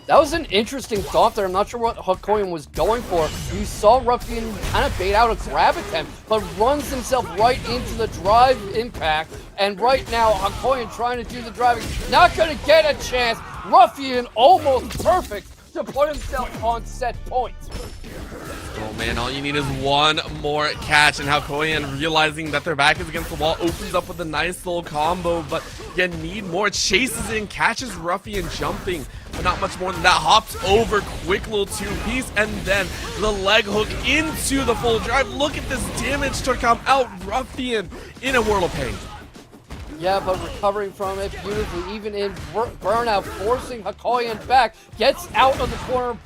That was an interesting thought there. I'm not sure what Hakoyan was going for. You saw Ruffian kind of bait out a grab attempt, but runs himself right into the drive impact. And right now, Hakoyan trying to do the driving, not going to get a chance. Ruffian almost perfect to put himself on set points. Oh man, all you need is one more catch, and Hakoyan realizing that their back is against the wall opens up with a nice little combo, but you need more. Chases in, catches Ruffian jumping, but not much more than that. Hops over, quick little 2-piece, and then the leg hook into the full drive. Look at this damage to come out. Ruffian in a world of pain. Yeah, but recovering from it beautifully, even in burnout, forcing Hakoyan back, gets out of the corner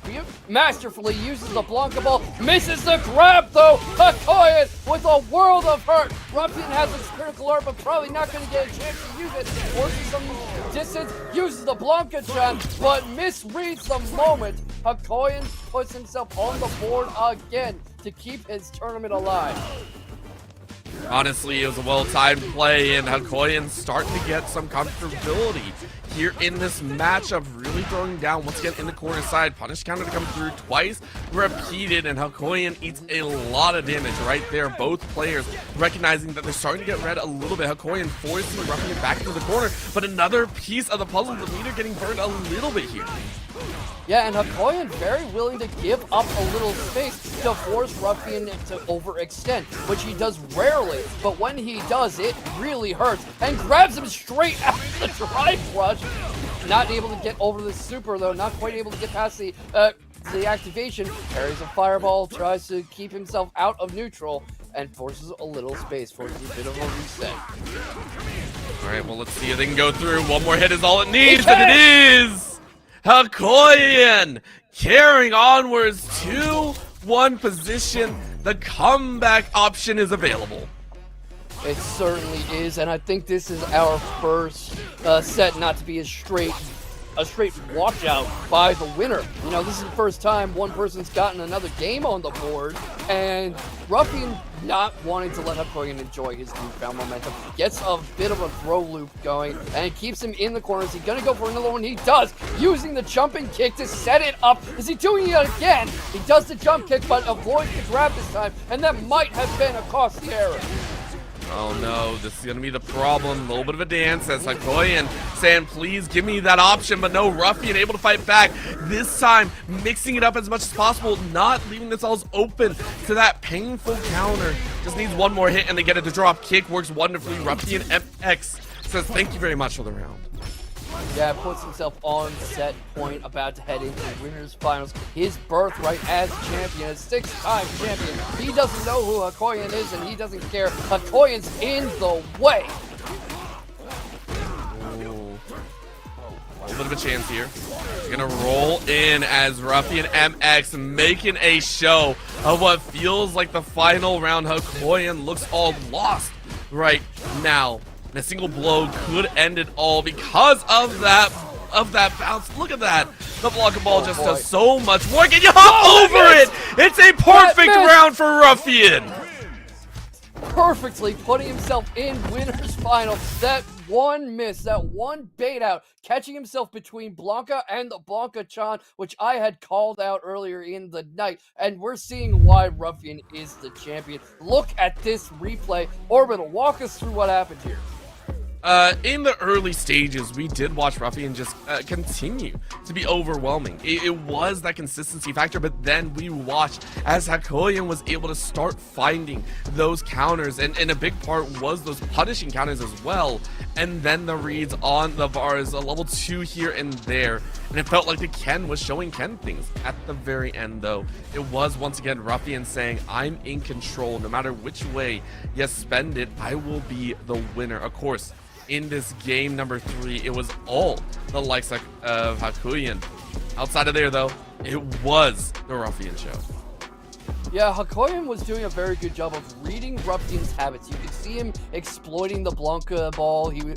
masterfully, uses the Blanca ball, misses the grab though. Hakoyan with a world of hurt. Ruffian has his critical art, but probably not going to get a chance to use it. Forces some distance, uses the Blanca jump, but misreads the moment. Hakoyan puts himself on the board again to keep his tournament alive. Honestly, it was a well-timed play, and Hakoyan starting to get some comfortability here in this matchup, really throwing down once again in the corner side. Punish counter to come through twice, repeated, and Hakoyan eats a lot of damage right there. Both players recognizing that they're starting to get red a little bit. Hakoyan forcing Ruffian back into the corner, but another piece of the puzzle, the meter getting burned a little bit here. Yeah, and Hakoyan very willing to give up a little space to force Ruffian to overextend, which he does rarely, but when he does, it really hurts, and grabs him straight out of the drive rush. Not able to get over the super, though, not quite able to get past the activation. Parries a fireball, tries to keep himself out of neutral, and forces a little space, forces a bit of a reset. All right, well, let's see if they can go through. One more hit is all it needs, and it is Hakoyan carrying onwards 2-1 position. The comeback option is available. It certainly is, and I think this is our first set not to be a straight washout by the winner. You know, this is the first time one person's gotten another game on the board, and Ruffian not wanting to let Hakoyan enjoy his newfound momentum. Gets a bit of a throw loop going, and it keeps him in the corner. Is he gonna go for another one? He does, using the jumping kick to set it up. Is he doing it again? He does the jump kick, but avoids the grab this time, and that might have been a costly error. Oh no, this is going to be the problem. A little bit of a dance as Hakoyan saying, please give me that option, but no, Ruffian able to fight back. This time, mixing it up as much as possible, not leaving themselves open to that painful counter. Just needs one more hit and they get it. The drop kick works wonderfully. Ruffian MX says thank you very much for the round. Yeah, puts himself on set point, about to head into winners finals. His birthright as champion, a 6-time champion. He doesn't know who Hakoyan is, and he doesn't care. Hakoyan's in the way. A little bit of a chance here. He's gonna roll in as Ruffian MX making a show of what feels like the final round. Hakoyan looks all lost right now. And a single blow could end it all because of that bounce. Look at that. The block ball just does so much work, and you hop over it! It's a perfect round for Ruffian! Perfectly putting himself in winners final. That one miss, that one bait out, catching himself between Blanca and the Blanca-chan, which I had called out earlier in the night, and we're seeing why Ruffian is the champion. Look at this replay. Orbital, walk us through what happened here. In the early stages, we did watch Ruffian just continue to be overwhelming. It was that consistency factor, but then we watched as Hakoyan was able to start finding those counters, and a big part was those punishing counters as well, and then the reads on the bars, a level 2 here and there, and it felt like the Ken was showing Ken things. At the very end, though, it was once again Ruffian saying, I'm in control. No matter which way you spend it, I will be the winner. Of course, in this game number 3, it was all the likes of Hakoyan. Outside of there, though, it was the Ruffian show. Yeah, Hakoyan was doing a very good job of reading Ruffian's habits. You could see him exploiting the Blanca ball. You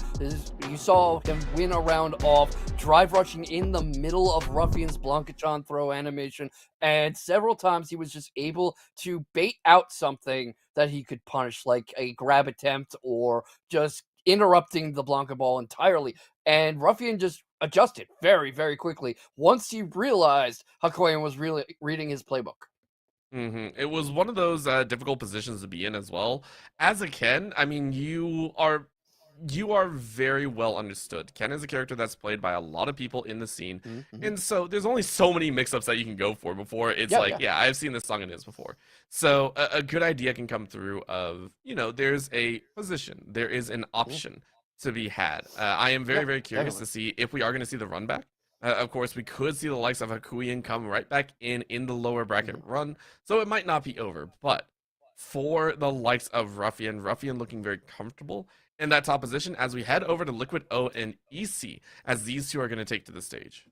saw him win a round off, drive rushing in the middle of Ruffian's Blanca-chan throw animation, and several times he was just able to bait out something that he could punish, like a grab attempt or just interrupting the Blanca ball entirely. And Ruffian just adjusted very, very quickly once he realized Hakoyan was really reading his playbook. It was one of those difficult positions to be in as well. As a Ken, I mean, you are very well understood. Ken is a character that's played by a lot of people in the scene, and so there's only so many mix-ups that you can go for before it's yeah, I've seen this song and this before. So a good idea can come through of, there's a position, there is an option to be had. I am very, very curious to see if we are going to see the run back. Of course, we could see the likes of Hakoyan come right back in the lower bracket run, so it might not be over. But for the likes of Ruffian looking very comfortable in that top position as we head over to Liquid O and EC, as these two are going to take to the stage.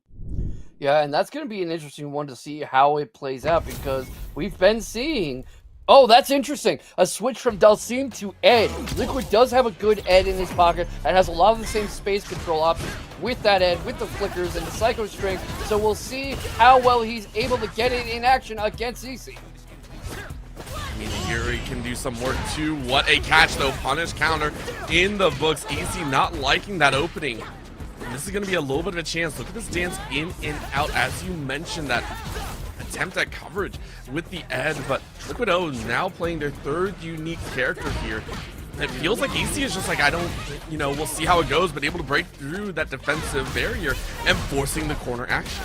Yeah, and that's going to be an interesting one to see how it plays out, because we've been seeing... Oh, that's interesting. A switch from Dalsim to Ed. Liquid does have a good Ed in his pocket and has a lot of the same space control options with that Ed, with the flickers and the Psycho String. So we'll see how well he's able to get it in action against EC. I mean, Yuri can do some work too. What a catch, though. Punish counter in the books. EC not liking that opening. And this is going to be a little bit of a chance. Look at this dance in and out. As you mentioned, that attempt at coverage with the Ed, but Liquid O now playing their third unique character here. It feels like EC is just like, we'll see how it goes, but able to break through that defensive barrier and forcing the corner action.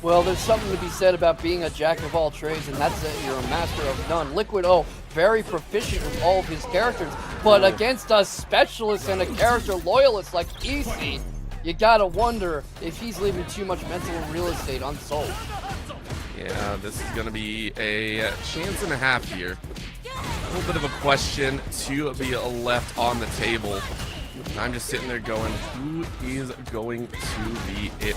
Well, there's something to be said about being a jack of all trades, and that's that you're a master of none. Liquid O, very proficient with all of his characters, but against a specialist and a character loyalist like EC, you gotta wonder if he's leaving too much mental real estate unsold. Yeah, this is going to be a chance and a half here. A little bit of a question to be left on the table. I'm just sitting there going, who is going to be it?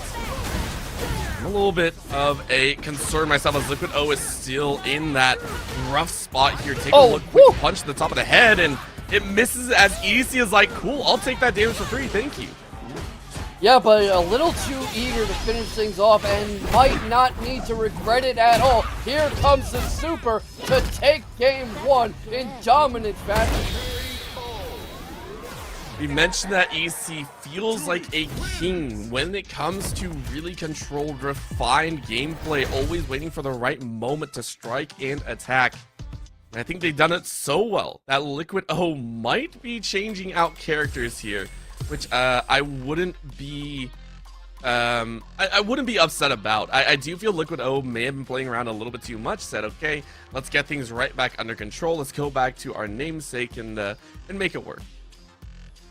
I'm a little bit of a concern myself as Liquid O is still in that rough spot here. Take a look, quick punch to the top of the head, and it misses as EC is like, cool, I'll take that damage for free, thank you. Yeah, but a little too eager to finish things off and might not need to regret it at all. Here comes the Super to take game 1 in dominant fashion. We mentioned that EC feels like a king when it comes to really controlled, refined gameplay, always waiting for the right moment to strike and attack. And I think they've done it so well that Liquid O might be changing out characters here, which I wouldn't be I wouldn't be upset about. I do feel Liquid O may have been playing around a little bit too much, said, okay, let's get things right back under control, let's go back to our namesake and make it work.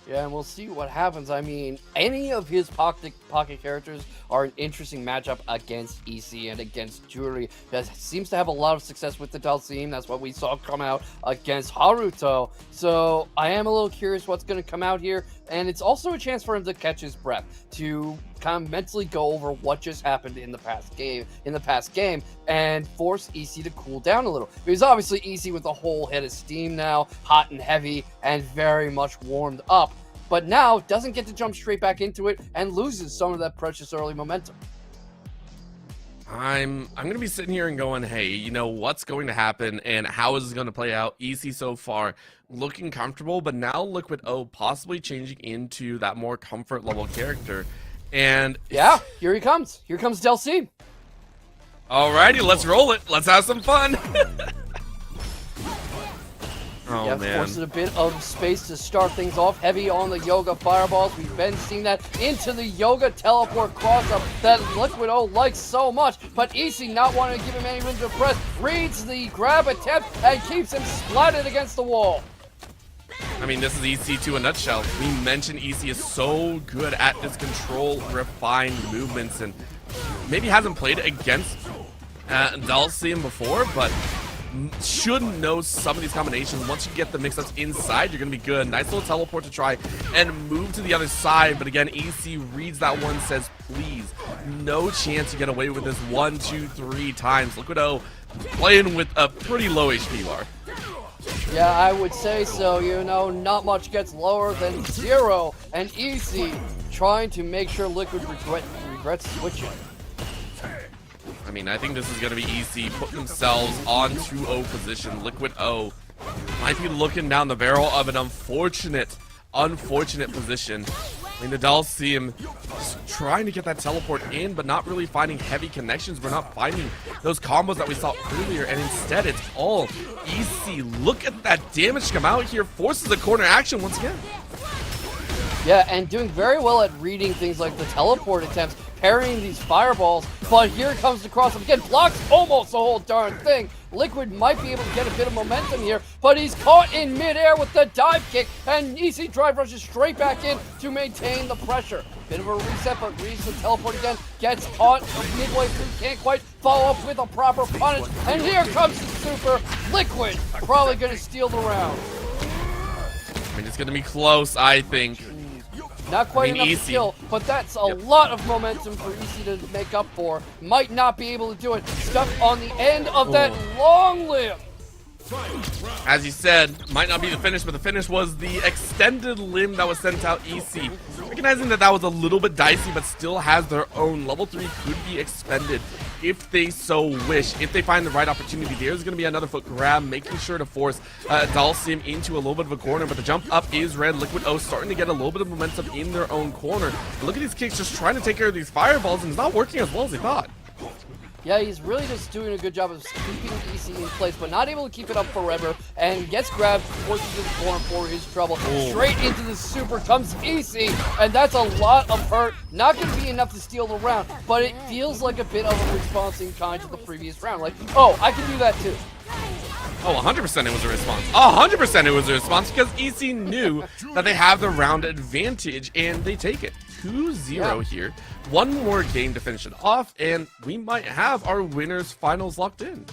Yeah, and we'll see what happens. I mean, any of his pocket characters are an interesting matchup against EC and against Juri. That seems to have a lot of success with the Dalsim. That's what we saw come out against Haruto. So I am a little curious what's going to come out here. And it's also a chance for him to catch his breath, to kind of mentally go over what just happened in the past game, and force EC to cool down a little. Because obviously EC with a whole head of steam now, hot and heavy, and very much warmed up. But now doesn't get to jump straight back into it and loses some of that precious early momentum. I'm going to be sitting here and going, hey, you know, what's going to happen and how is this going to play out? EC so far looking comfortable, but now Liquid O possibly changing into that more comfort level character. And yeah, here he comes. Here comes Dalsim. Alrighty, let's roll it. Let's have some fun. Oh, yeah, man. Forces a bit of space to start things off. Heavy on the Yoga fireballs. We've been seeing that into the Yoga teleport cross-up that Liquid O likes so much. But EC, not wanting to give him any room to press, reads the grab attempt and keeps him splatted against the wall. I mean, this is EC to a nutshell. We mentioned EC is so good at his control, refined movements, and maybe hasn't played against Dalsim before, but should know some of these combinations. Once you get the mix-ups inside, you're going to be good. Nice little teleport to try and move to the other side. But again, EC reads that one, says, please. No chance to get away with this 1, 2, 3 times. Liquid O playing with a pretty low HP bar. Yeah, I would say so. You know, not much gets lower than 0. And EC trying to make sure Liquid regrets switching. I mean, I think this is going to be EC putting themselves on 2-0 position. Liquid O might be looking down the barrel of an unfortunate position. I mean, the Dalsim just trying to get that teleport in, but not really finding heavy connections. We're not finding those combos that we saw earlier, and instead it's all EC. Look at that damage come out here. Forces the corner action once again. Yeah, and doing very well at reading things like the teleport attempts, parrying these fireballs, but here comes the cross-up again, blocks almost the whole darn thing. Liquid might be able to get a bit of momentum here, but he's caught in midair with the dive kick, and EC drive rushes straight back in to maintain the pressure. Bit of a reset, but reads the teleport again, gets caught midway through, can't quite follow up with a proper punish, and here comes the super. Liquid probably going to steal the round. I mean, it's going to be close, I think. Not quite enough to kill, but that's a lot of momentum for EC to make up for. Might not be able to do it. Stuck on the end of that long limb. As you said, might not be the finish, but the finish was the extended limb that was sent out EC. Recognizing that was a little bit dicey, but still has their own. Level 3 could be expended if they so wish. If they find the right opportunity, there's going to be another foot grab, making sure to force Dalsim into a little bit of a corner, but the jump up is red. Liquid O starting to get a little bit of momentum in their own corner. And look at these kicks just trying to take care of these fireballs, and it's not working as well as they thought. Yeah, he's really just doing a good job of keeping EC in place, but not able to keep it up forever, and gets grabbed, forces to the corner for his trouble. Straight into the super comes EC, and that's a lot of hurt. Not going to be enough to steal the round, but it feels like a bit of a response in kind to the previous round. Like, oh, I can do that too. Oh, 100% it was a response. 100% it was a response because EC knew that they have the round advantage, and they take it. 2-0 here. One more game to finish it off, and we might have our winners finals locked in.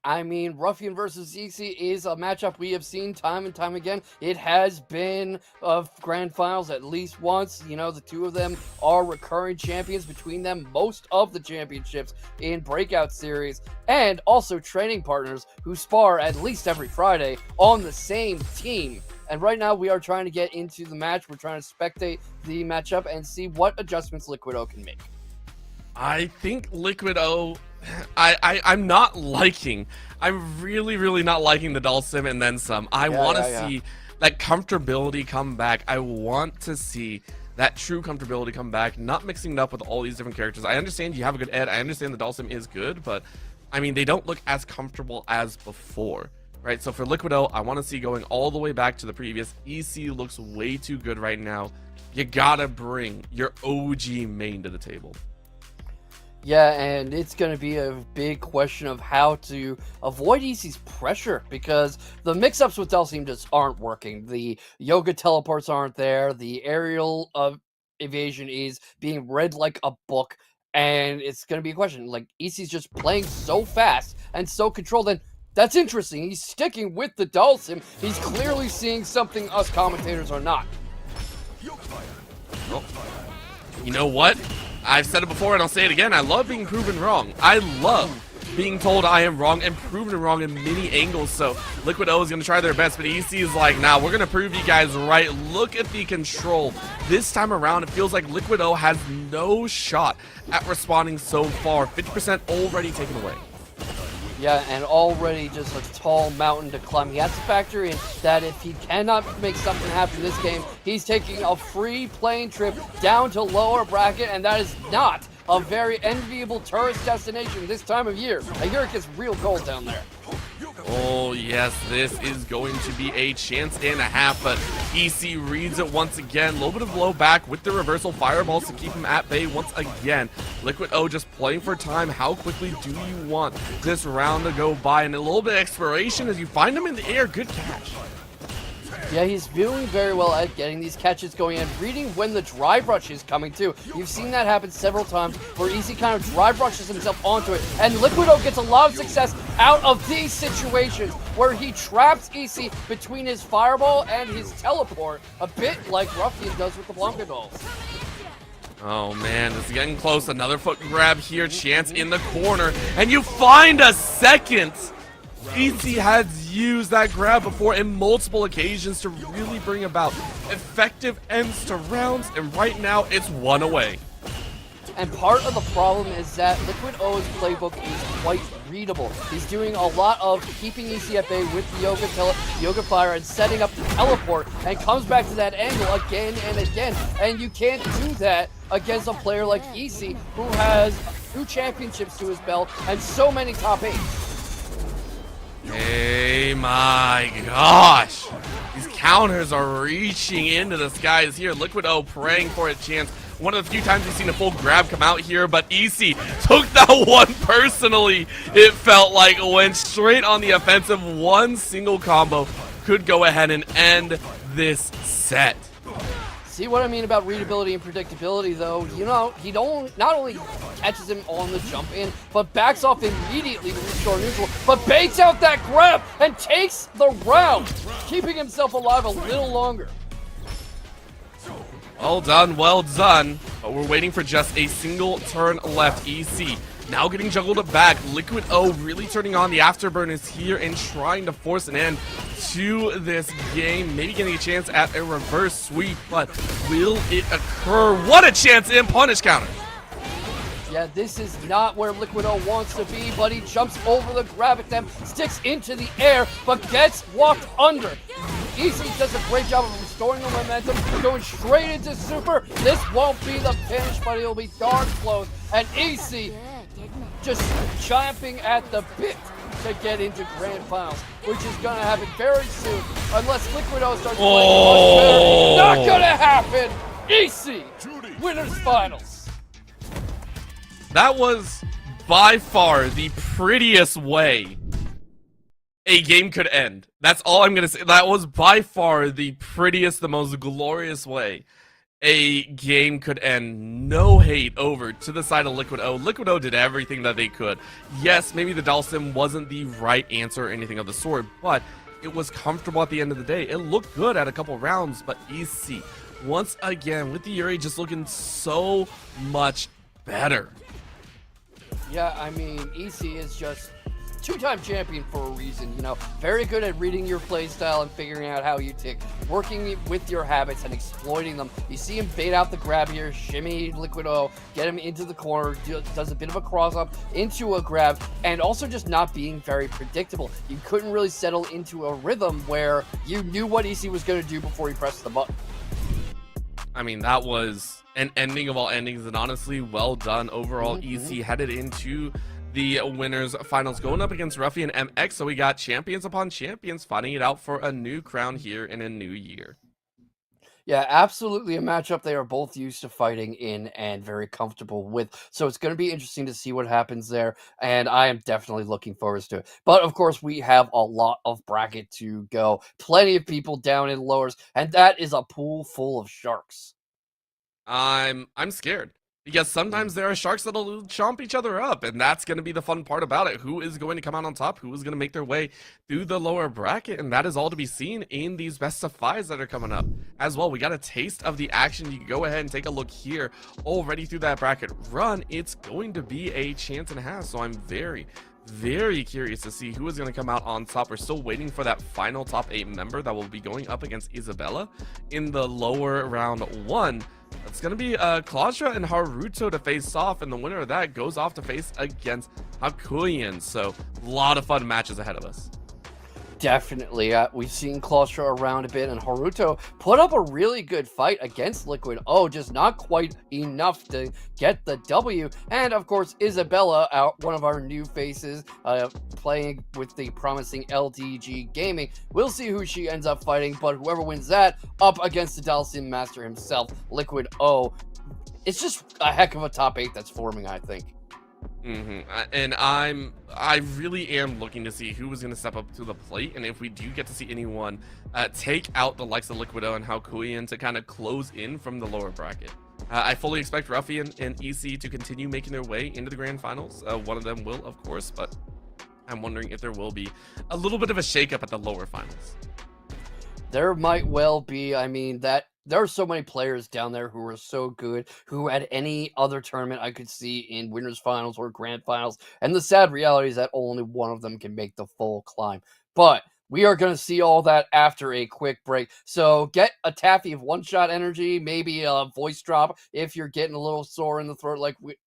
I mean, Ruffian versus EC is a matchup we have seen time and time again. It has been grand finals at least once. You know, the two of them are recurring champions, between them most of the championships in Breakout series, and also training partners who spar at least every Friday on the same team. And right now we are trying to get into the match. We're trying to spectate the matchup and see what adjustments Liquid O can make. I think Liquid O, I'm not liking. I'm really not liking the Dalsim and then some. I want to see that comfortability come back. I want to see that true comfortability come back, not mixing it up with all these different characters. I understand you have a good Ed. I understand the Dalsim is good, but I mean, they don't look as comfortable as before. Right, so for Liquid O, I want to see going all the way back to the previous. EC looks way too good right now. You gotta bring your OG main to the table. Yeah, and it's going to be a big question of how to avoid EC's pressure because the mix-ups with Dhalsim just aren't working. The yoga teleports aren't there. The aerial evasion is being read like a book, and it's going to be a question. Like, EC's just playing so fast and so controlled, and that's interesting. He's sticking with the Dhalsim. He's clearly seeing something us commentators are not. Oh. You know what? I've said it before and I'll say it again. I love being proven wrong. I love being told I am wrong and proven wrong in many angles. So Liquid O is going to try their best, but EC is like, nah, we're going to prove you guys right. Look at the control. This time around, it feels like Liquid O has no shot at responding so far. 50% already taken away. Yeah, and already just a tall mountain to climb. He has to factor in that if he cannot make something happen this game, he's taking a free plane trip down to lower bracket, and that is not a very enviable tourist destination this time of year. I hear it gets real cold down there. Oh, yes, this is going to be a chance and a half, but EC reads it once again. A little bit of blow back with the reversal fireballs to keep him at bay once again. Liquid O just playing for time. How quickly do you want this round to go by? And a little bit of exploration as you find him in the air. Good catch. Yeah, he's doing very well at getting these catches going and reading when the drive rush is coming too. You've seen that happen several times where EC kind of drive rushes himself onto it, and Liquid O gets a lot of success out of these situations where he traps EC between his fireball and his teleport, a bit like Ruffian does with the Blanca dolls. Oh man, this is getting close. Another foot grab here, chance in the corner, and you find a second. EC has used that grab before in multiple occasions to really bring about effective ends to rounds, and right now it's one away. And part of the problem is that Liquid O's playbook is quite readable. He's doing a lot of keeping EC at bay with the Yoga Fire and setting up the teleport, and comes back to that angle again and again. And you can't do that against a player like EC, who has 2 championships to his belt and so many top 8s. Hey, my gosh. These counters are reaching into the skies here. Liquid O praying for a chance. One of the few times we've seen a full grab come out here, but EC took that one personally. It felt like went straight on the offensive. One single combo could go ahead and end this set. See what I mean about readability and predictability, though? You know, he not only catches him on the jump in, but backs off immediately to restore neutral, but baits out that grab and takes the round, keeping himself alive a little longer. Well done, well done. But we're waiting for just a single turn left. EC now getting juggled back. Liquid O really turning on the afterburners here and trying to force an end to this game. Maybe getting a chance at a reverse sweep, but will it occur? What a chance in punish counter. Yeah, this is not where Liquid O wants to be, but he jumps over the grab attempt, sticks into the air, but gets walked under. EC does a great job of restoring the momentum, going straight into super. This won't be the finish, but it'll be dark close. And EC just champing at the bit to get into grand finals, which is going to happen very soon, unless Liquid O starts playing much better. Not going to happen! EC, winners finals. That was by far the prettiest way a game could end. That's all I'm going to say. That was by far the prettiest, the most glorious way a game could end. No hate over to the side of Liquid O. Liquid O did everything that they could. Yes, maybe the Dhalsim wasn't the right answer or anything of the sort, but it was comfortable at the end of the day. It looked good at a couple rounds, but EC, once again, with the Yuri just looking so much better. Yeah, I mean, EC is just 2-time champion for a reason, you know. Very good at reading your playstyle and figuring out how you tick, working with your habits and exploiting them. You see him bait out the grab here, shimmy Liquid O, get him into the corner, does a bit of a cross-up into a grab, and also just not being very predictable. You couldn't really settle into a rhythm where you knew what EC was going to do before he pressed the button. I mean, that was an ending of all endings, and honestly, well done overall. EC headed into the winners finals, going up against Ruffian MX. So we got champions upon champions fighting it out for a new crown here in a new year. Yeah, absolutely a matchup they are both used to fighting in and very comfortable with. So it's going to be interesting to see what happens there. And I am definitely looking forward to it. But of course, we have a lot of bracket to go. Plenty of people down in lowers. And that is a pool full of sharks. I'm scared because sometimes there are sharks that'll chomp each other up, and that's going to be the fun part about it. Who is going to come out on top? Who is going to make their way through the lower bracket? And that is all to be seen in these best of fives that are coming up as well. We got a taste of the action. You can go ahead and take a look here already through that bracket run. It's going to be a chance and a half, so I'm very curious to see who is going to come out on top. We're still waiting for that final top 8 member that will be going up against Isabella in the lower round 1. It's going to be Claudia and Haruto to face off, and the winner of that goes off to face against Hakuyan. So a lot of fun matches ahead of us. Definitely. We've seen Claudia around a bit, and Haruto put up a really good fight against Liquid O, just not quite enough to get the W. And of course, Isabella, one of our new faces, playing with the promising LDG Gaming. We'll see who she ends up fighting, but whoever wins that, up against the Dalsim Master himself, Liquid O. It's just a heck of a top 8 that's forming, I think. And I really am looking to see who is going to step up to the plate, and if we do get to see anyone take out the likes of Liquido and Hakuyan to kind of close in from the lower bracket. I fully expect Ruffian and EC to continue making their way into the grand finals. One of them will, of course, but I'm wondering if there will be a little bit of a shakeup at the lower finals. There might well be. I mean, there are so many players down there who are so good, who at any other tournament I could see in winners finals or grand finals. And the sad reality is that only one of them can make the full climb. But we are going to see all that after a quick break. So get a taffy of one-shot energy, maybe a voice drop if you're getting a little sore in the throat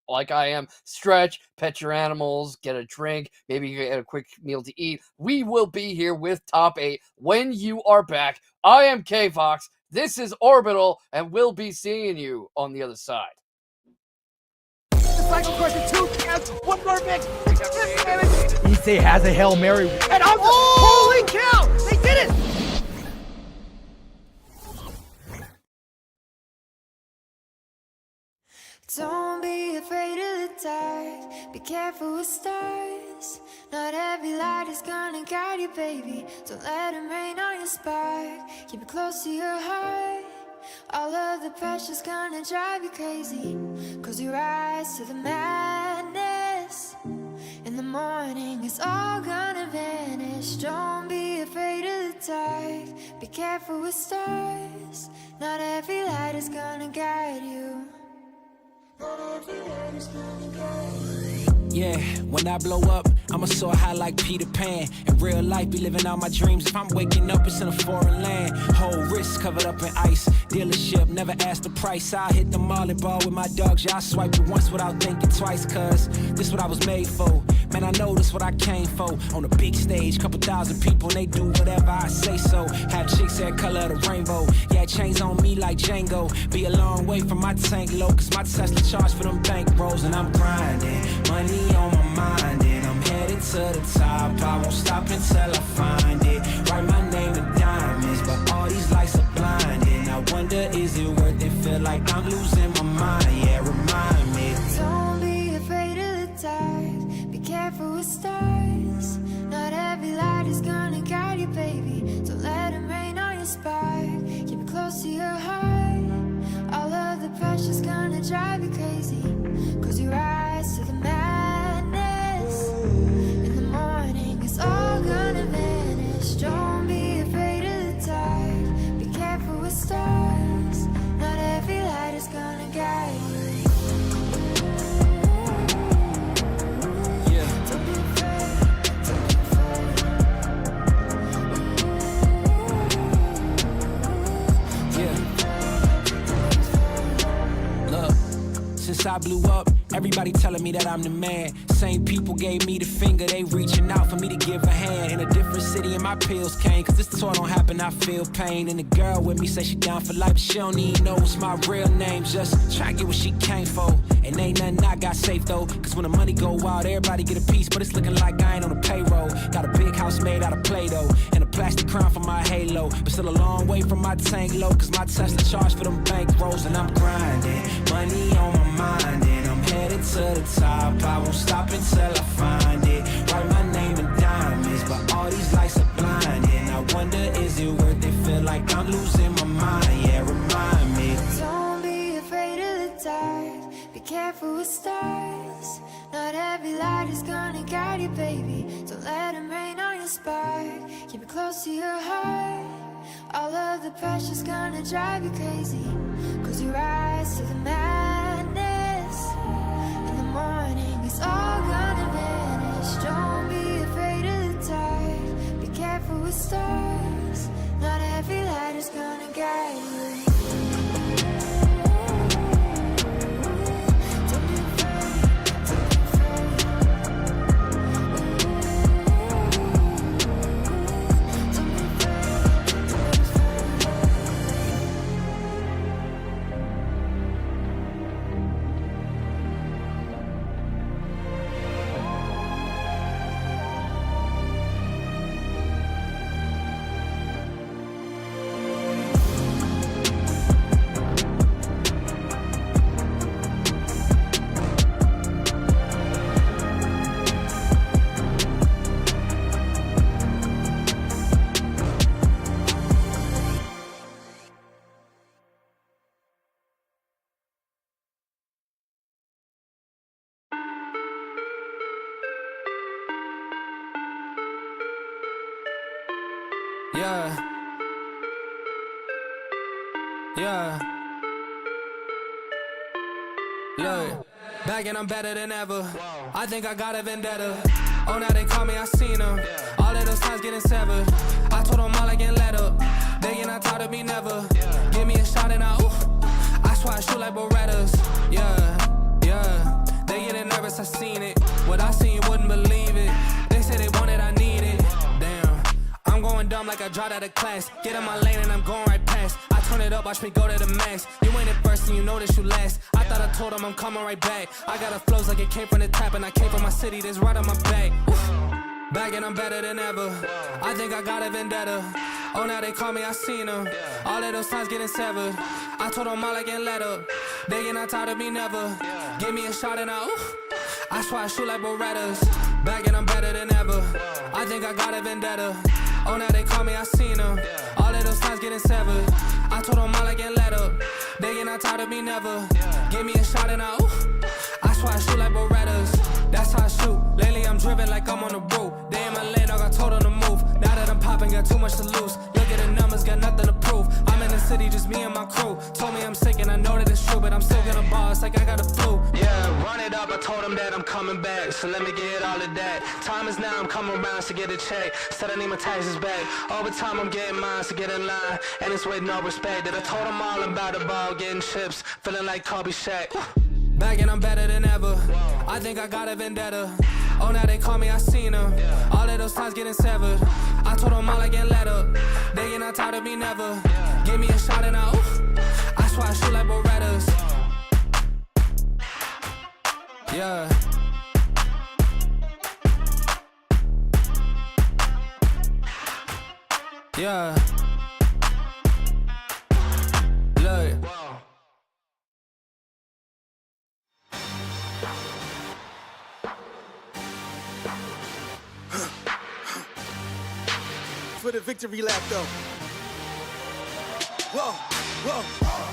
like I am. Stretch, pet your animals, get a drink, maybe get a quick meal to eat. We will be here with Top 8 when you are back. I am K-Fox. This is Orbital, and we'll be seeing you on the other side. Cycle Crusher 2 has one more mix. Issei has a Hail Mary. And holy cow! They did it! Don't be afraid of the dark. Be careful with stars. Not every light is gonna guide you, baby. Don't let them rain on your spark. Keep it close to your heart. All of the pressure's gonna drive you crazy. Close your eyes to the madness. In the morning, it's all gonna vanish. Don't be afraid of the dark. Be careful with stars. Not every light is gonna guide you. Not every light is gonna guide you. Yeah, when I blow up, I'ma soar high like Peter Pan. In real life, be living out my dreams. If I'm waking up, it's in a foreign land. Whole wrist covered up in ice. Dealership, never asked the price. I hit the molly ball with my dogs. Yeah, I swiped it once without thinking twice. Cause this what I was made for. Man, I know this what I came for. On a big stage, couple thousand people, and they do whatever I say so. Have chicks that color of the rainbow. Yeah, chains on me like Django. Be a long way from my tank low. Cause my Tesla charge for them bank rolls. And I'm grinding. Money on my mind, and I'm headed to the top. I won't stop until I find it. Write my name in diamonds, but all these lights are blinding. I wonder, is it worth it? Feel like I'm losing my mind. Yeah, remind me. Don't be afraid of the dark. Be careful with stars. Not every light is gonna guide you, baby. Don't let them rain on your spark. Keep it close to your heart. All of the pressure's gonna drive you crazy. Close your eyes to the madness. In the morning, it's all gonna vanish. Don't be afraid of the dark. Be careful with stars. Not every light is gonna guide you. Yeah. Don't be afraid. Don't be afraid. Yeah. Look, since I blew up, everybody telling me that I'm the man. Same people gave me the finger, they reaching out for me to give a hand. In a different city and my pills came, cause this tour don't happen, I feel pain. And the girl with me say she down for life, but she don't even know what's my real name. Just try to get what she came for. And ain't nothing I got safe though, cause when the money go wild, everybody get a piece. But it's looking like I ain't on the payroll. Got a big house made out of Play-Doh, and a plastic crown for my halo. But still a long way from my tank low, cause my Tesla charge for them bank rolls. And I'm grinding, money on my mind, and I'm headed to the top. I won't stop until I find it. Write my name in diamonds, but all these lights are blinding. I wonder, is it worth it? Feel like I'm losing my mind, yeah, remind me. Don't be afraid of the dark, be careful with stars. Not every light is gonna guide you, baby. Don't let them rain on your spark. Keep it close to your heart. All of the pressure's gonna drive you crazy, cause you rise to the madness. In the morning it's all gonna vanish. Don't be afraid of the dark, be careful with stars. Not every light is gonna guide you. Yeah. Look, back and I'm better than ever. I think I got a vendetta. Oh, now they call me, I seen them. All of those times getting severed. I told them all I get let up. They get not tired of me never. Give me a shot and I swear I shoot like Berettas. Yeah. They getting nervous, I seen it. What I seen, you wouldn't believe it. They say they want it, I need it. Damn, I'm going dumb like I dropped out of class. Get in my lane and I'm going right past. I turn it up, watch me go to the max. You ain't at first and you know that you last. I thought I told them I'm coming right back. I got a flows like it came from the tap, and I came from my city, that's right on my back. Back and I'm better than ever. I think I got a vendetta. Oh, now they call me, I seen them. All of those times getting severed. I told them all I get let up. They get not tired of me never. Give me a shot and I swear I shoot like Berettas. Back and I'm better than ever. I think I got a vendetta. Oh, now they call me, I seen them. All of those times getting severed. I told them all I get let up. They get not tired of me never. Give me a shot and I swear I shoot like Berettas. That's how I shoot. Lately I'm driven like I'm on the road. They in my lane, I got told on the move. Now that I'm popping, got too much to lose. Look at the numbers, got nothing to prove. I'm in the city, just me and my crew. Told me I'm sick and I know that it's true, but I'm still gonna ball, it's like I got a flu. Yeah, run it up, I told them that I'm coming back, so let me get all of that. Time is now, I'm coming around to get a check. Said I need my taxes back. Over time I'm getting mine, so get in line. And it's with no respect that I told them all about the ball, getting chips, feeling like Kobe Shaq. Back and I'm better than ever. I think I got a vendetta. Oh, now they call me, I seen them. All of those times getting severed. I told them all I get let up. They get not tired of me never. Give me a shot and I swear I shoot like Berettas. Yeah. Yeah. Look. For the victory lap though. Whoa.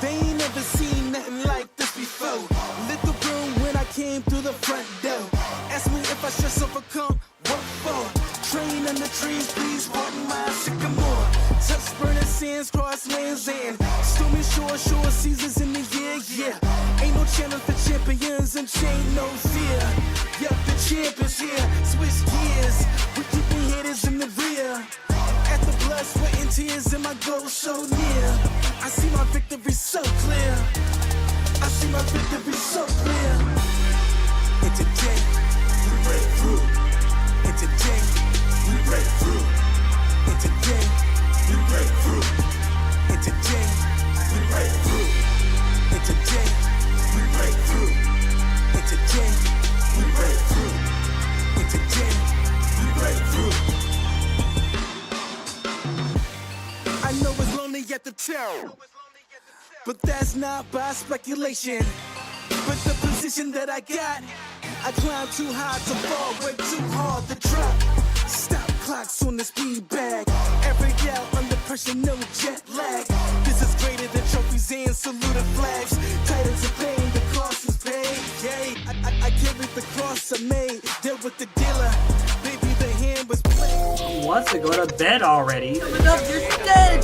They ain't never seen nothing like this before. Lit the room when I came through the front door. Ask me if I should overcome. What for? Train under trees, please walk my sycamore. Touch burning sands, cross lands and stormy shore seasons in the year, yeah. Ain't no channel for champions and chain no fear. Yup, the champ is here. Switch gears, we keeping haters in the rear. At the blood, sweat and tears and my goal so near. I see my victory so clear. I see my victory so clear. And today, we break through. And today, we break through. And today, we break through. And today, we break through. And today, we break through. And today, we break through. And today, we break through. at the tell. But that's not by speculation. But the position that I got, I climb too high to fall, way too hard to drop. Stop clocks on the speed bag. Every yell under pressure, no jet lag. This is greater than trophies and saluted flags. Titles of pain, the cost is paid. Yay, I carried the cross I made. Deal with the dealer. Baby, the hand was played. He wants to go to bed already. Enough, you're dead!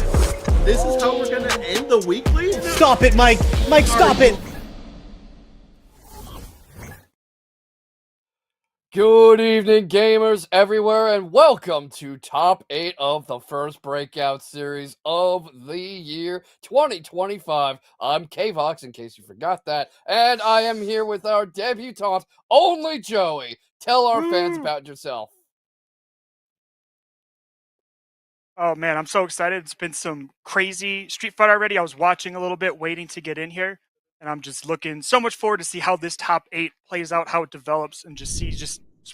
This is how we're gonna end the weekly? Stop it, Mike! Mike, stop it! Good evening, gamers everywhere, and welcome to Top 8 of the first Breakout series of the year 2025. I'm K-Vox, in case you forgot that, and I am here with our debutante, only Joey. Tell our fans about yourself. Oh man, I'm so excited. It's been some crazy Street Fighter already. I was watching a little bit, waiting to get in here, and I'm just looking so much forward to see how this top 8 plays out, how it develops, and just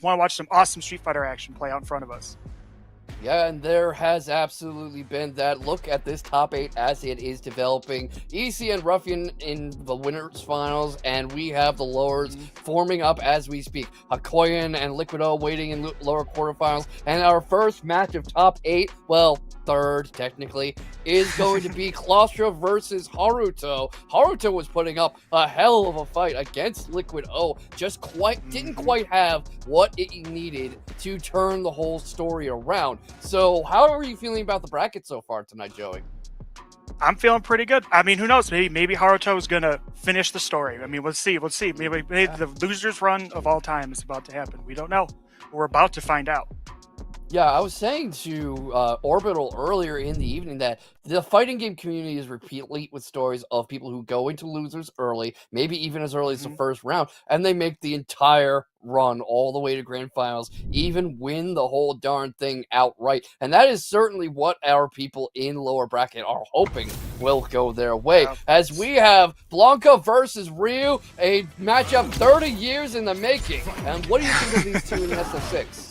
want to watch some awesome Street Fighter action play out in front of us. Yeah, and there has absolutely been that. Look at this top 8 as it is developing. EC and Ruffian in the winners finals, and we have the lowers forming up as we speak. Hakoyan and Liquid O waiting in lower quarterfinals, and our first match of top 8, well, third technically, is going to be Claustra versus Haruto. Haruto was putting up a hell of a fight against Liquid O, just didn't quite have what it needed to turn the whole story around. So how are you feeling about the bracket so far tonight, Joey? I'm feeling pretty good. I mean, who knows? Maybe Haruto is gonna finish the story. I mean, we'll see. Maybe the loser's run of all time is about to happen. We don't know. We're about to find out. Yeah, I was saying to Orbital earlier in the evening that the fighting game community is replete with stories of people who go into losers early, maybe even as early as the first round, and they make the entire run all the way to grand finals, even win the whole darn thing outright. And that is certainly what our people in lower bracket are hoping will go their way. As we have Blanca versus Ryu, a matchup 30 years in the making. And what do you think of these two in the SF6?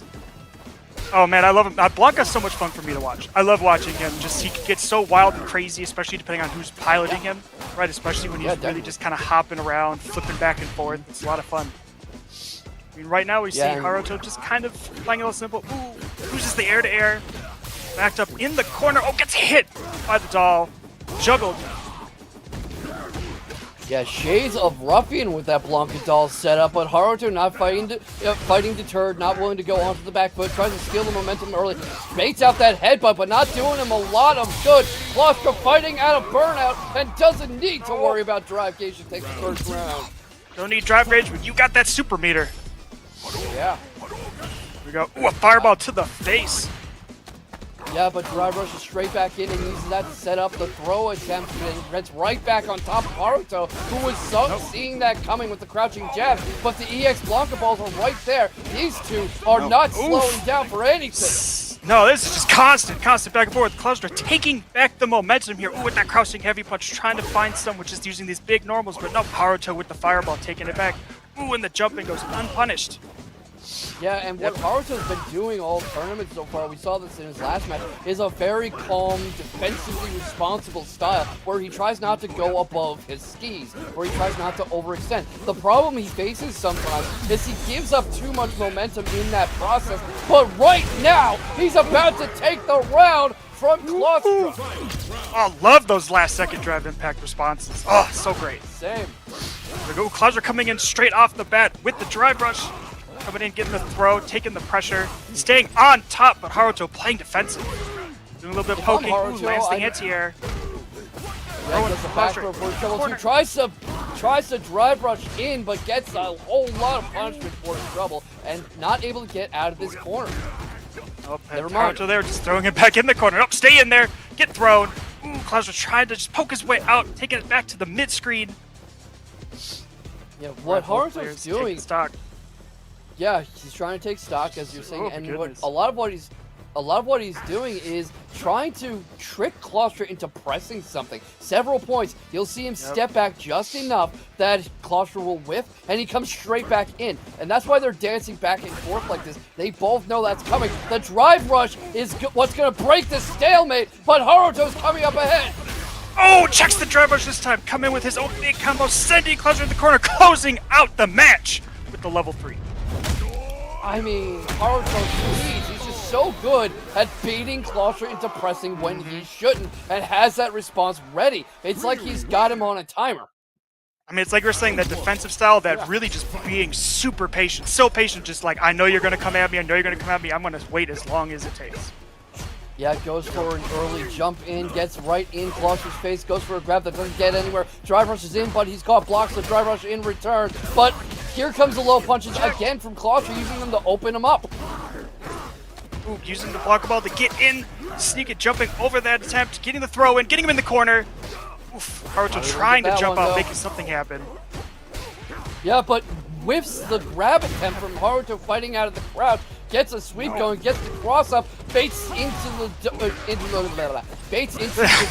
Oh man, I love him. Blanca's so much fun for me to watch. I love watching him. He gets so wild and crazy, especially depending on who's piloting him, right? Especially when he's really just kind of hopping around, flipping back and forth. It's a lot of fun. I mean, right now we see Haruto just kind of playing a little simple. Ooh, loses the air-to-air. Backed up in the corner. Oh, gets hit by the doll. Juggled. Yeah, shades of Ruffian with that Blanca doll setup, but Haruto not fighting deterred, not willing to go onto the back foot, tries to steal the momentum early, baits out that headbutt, but not doing him a lot of good. Claustra fighting out of burnout and doesn't need to worry about drive gauge to take the first round. Don't need drive gauge, but you got that super meter. Yeah. Here we go. Ooh, a fireball to the face. Yeah, but Drive rushes straight back in and uses that to set up the throw attempt and gets right back on top of Haruto, who was seeing that coming with the crouching jab, but the EX Blanca balls are right there. These two are not slowing down for anything. No, this is just constant back and forth. Claustra taking back the momentum here. Ooh, with that crouching heavy punch, trying to find some, which is using these big normals, but no, Haruto with the fireball taking it back. Ooh, and the jumping goes unpunished. Yeah, and what Haruto's been doing all tournament so far, we saw this in his last match, is a very calm, defensively responsible style where he tries not to go above his skis, where he tries not to overextend. The problem he faces sometimes is he gives up too much momentum in that process, but right now, he's about to take the round from Claustra. Oh, love those last second drive impact responses. Oh, so great. Same. There we go. Claustra coming in straight off the bat with the drive rush. Coming in, getting the throw, taking the pressure, staying on top, but Haruto playing defensive. Doing a little bit of poking. Ooh, lands the anti-air. Yeah, gets the back throw for trouble. He tries to drive rush in, but gets a whole lot of punishment for his trouble, and not able to get out of this corner. Oh, Haruto there, just throwing it back in the corner. Oh, stay in there, get thrown. Ooh, Claustra trying to just poke his way out, taking it back to the mid-screen. Yeah, what Haruto's doing... Stock. Yeah, he's trying to take stock, as you're saying, and a lot of what he's doing is trying to trick Claustra into pressing something. Several points, you'll see him step back just enough that Claustra will whiff, and he comes straight back in. And that's why they're dancing back and forth like this. They both know that's coming. The drive rush is what's going to break the stalemate, but Haruto's coming up ahead. Oh, checks the drive rush this time. Come in with his own big combo, sending Klausner in the corner, closing out the match with the level 3. I mean, Haruto, please, he's just so good at baiting Klausner into pressing when he shouldn't, and has that response ready. It's like he's got him on a timer. I mean, it's like we're saying that defensive style, that really just being super patient. So patient, just like, I know you're going to come at me, I know you're going to come at me, I'm going to wait as long as it takes. Yeah, goes for an early jump in, gets right in Klausner's face, goes for a grab that doesn't get anywhere. Drive rush is in, but he's caught, blocks the drive rush in return. But here comes the low punches again from Klausner, using them to open him up. Ooh, using the block ball to get in, sneak it, jumping over that attempt, getting the throw in, getting him in the corner. Oof, Haruto trying to jump out, making something happen. Yeah, but whiffs the grab attempt from Haruto fighting out of the crowd, gets a sweep going, gets the cross up, baits into the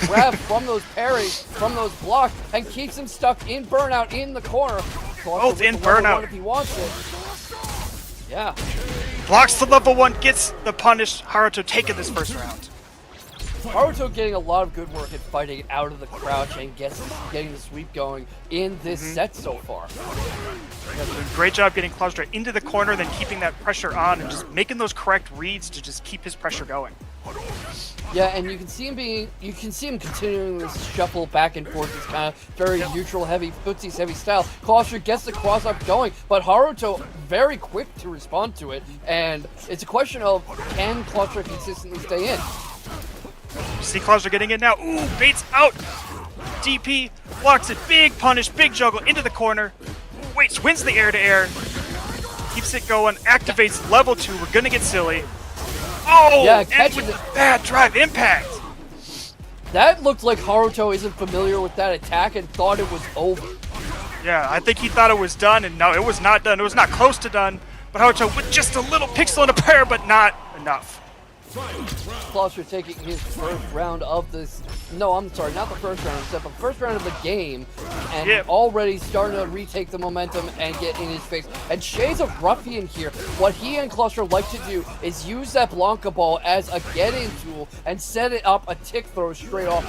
grab from those parries, from those blocks, and keeps him stuck in burnout in the corner. Both in burnout. If he wants it. Yeah. Blocks the level 1, gets the punish. Haruto taking this first round. Haruto getting a lot of good work at fighting out of the crouch and getting the sweep going in this set so far. Yeah, doing a great job getting Klausner into the corner, then keeping that pressure on and just making those correct reads to just keep his pressure going. Yeah, and you can see him continuing this shuffle back and forth, this kind of very neutral, heavy, footsies heavy style. Klausner gets the cross up going, but Haruto very quick to respond to it, and it's a question of can Klausner consistently stay in. See Klausner getting in now. Ooh, baits out. DP blocks it. Big punish, big juggle into the corner. Waits, wins the air-to-air. Keeps it going, activates level 2. We're going to get silly. Oh, yeah, and with bad drive impact. That looked like Haruto isn't familiar with that attack and thought it was over. Yeah, I think he thought it was done, and no, it was not done. It was not close to done. But Haruto with just a little pixel and a pair, but not enough. Klausner taking his first round of this. No, I'm sorry, not the first round, except the first round of the game, and already starting to retake the momentum and get in his face. And Shay's a ruffian here. What he and Klausner like to do is use that Blanca ball as a get-in tool and set it up a tick throw straight off.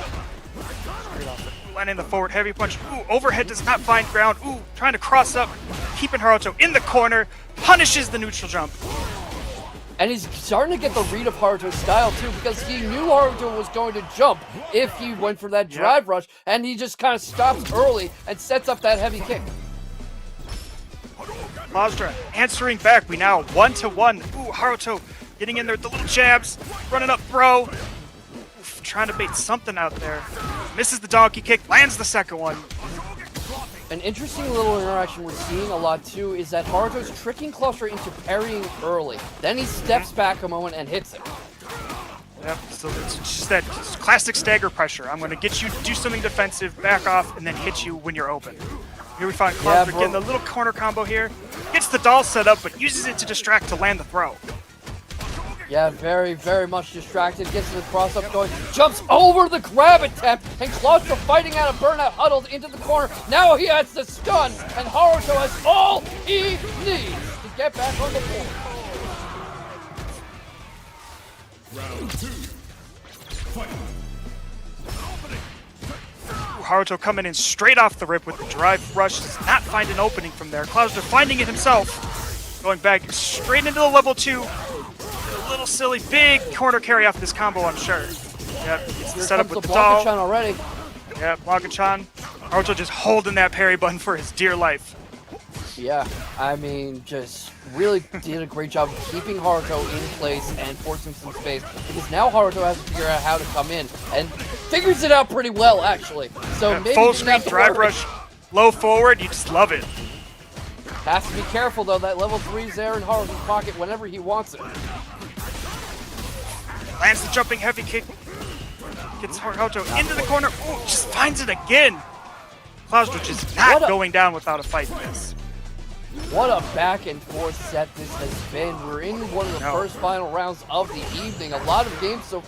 Landing the forward heavy punch. Ooh, overhead does not find ground. Ooh, trying to cross up, keeping Haruto in the corner, punishes the neutral jump. And he's starting to get the read of Haruto's style too, because he knew Haruto was going to jump if he went for that drive rush, and he just kind of stops early and sets up that heavy kick. Klausner answering back. We now 1-1. Ooh, Haruto getting in there with the little jabs, running up throw. Oof, trying to bait something out there. Misses the donkey kick, lands the second one. An interesting little interaction we're seeing a lot too is that Haruto's tricking Klausner into parrying early. Then he steps back a moment and hits it. Yep, so it's just that classic stagger pressure. I'm going to get you to do something defensive, back off, and then hit you when you're open. Here we find Klausner getting the little corner combo here. Gets the doll set up, but uses it to distract to land the throw. Yeah, very, very much distracted. Gets the cross up going. Jumps over the grab attempt. And Klausner fighting out of burnout, huddled into the corner. Now he has the stun. And Haruto has all he needs to get back on the board. Round 2. Fight. Haruto coming in straight off the rip with the drive rush. Does not find an opening from there. Klausner finding it himself. Going back straight into the level 2. A little silly, big corner carry off this combo, I'm sure. Yep, gets the setup with the doll. Already. Yep, Blanca-chan. Haruto just holding that parry button for his dear life. Yeah, I mean, just really did a great job of keeping Haruto in place and forcing some space, because now Haruto has to figure out how to come in, and figures it out pretty well, actually. So Yeah, maybe full screen drive rush, low forward, you just love it. Has to be careful, though. That level 3's there in Haruto's pocket whenever he wants it. Lands the jumping heavy kick. Gets Haruto into the corner. Ooh, just finds it again. Klausner just not going down without a fight in this. What a back and forth set this has been. We're in one of the first final rounds of the evening. A lot of games so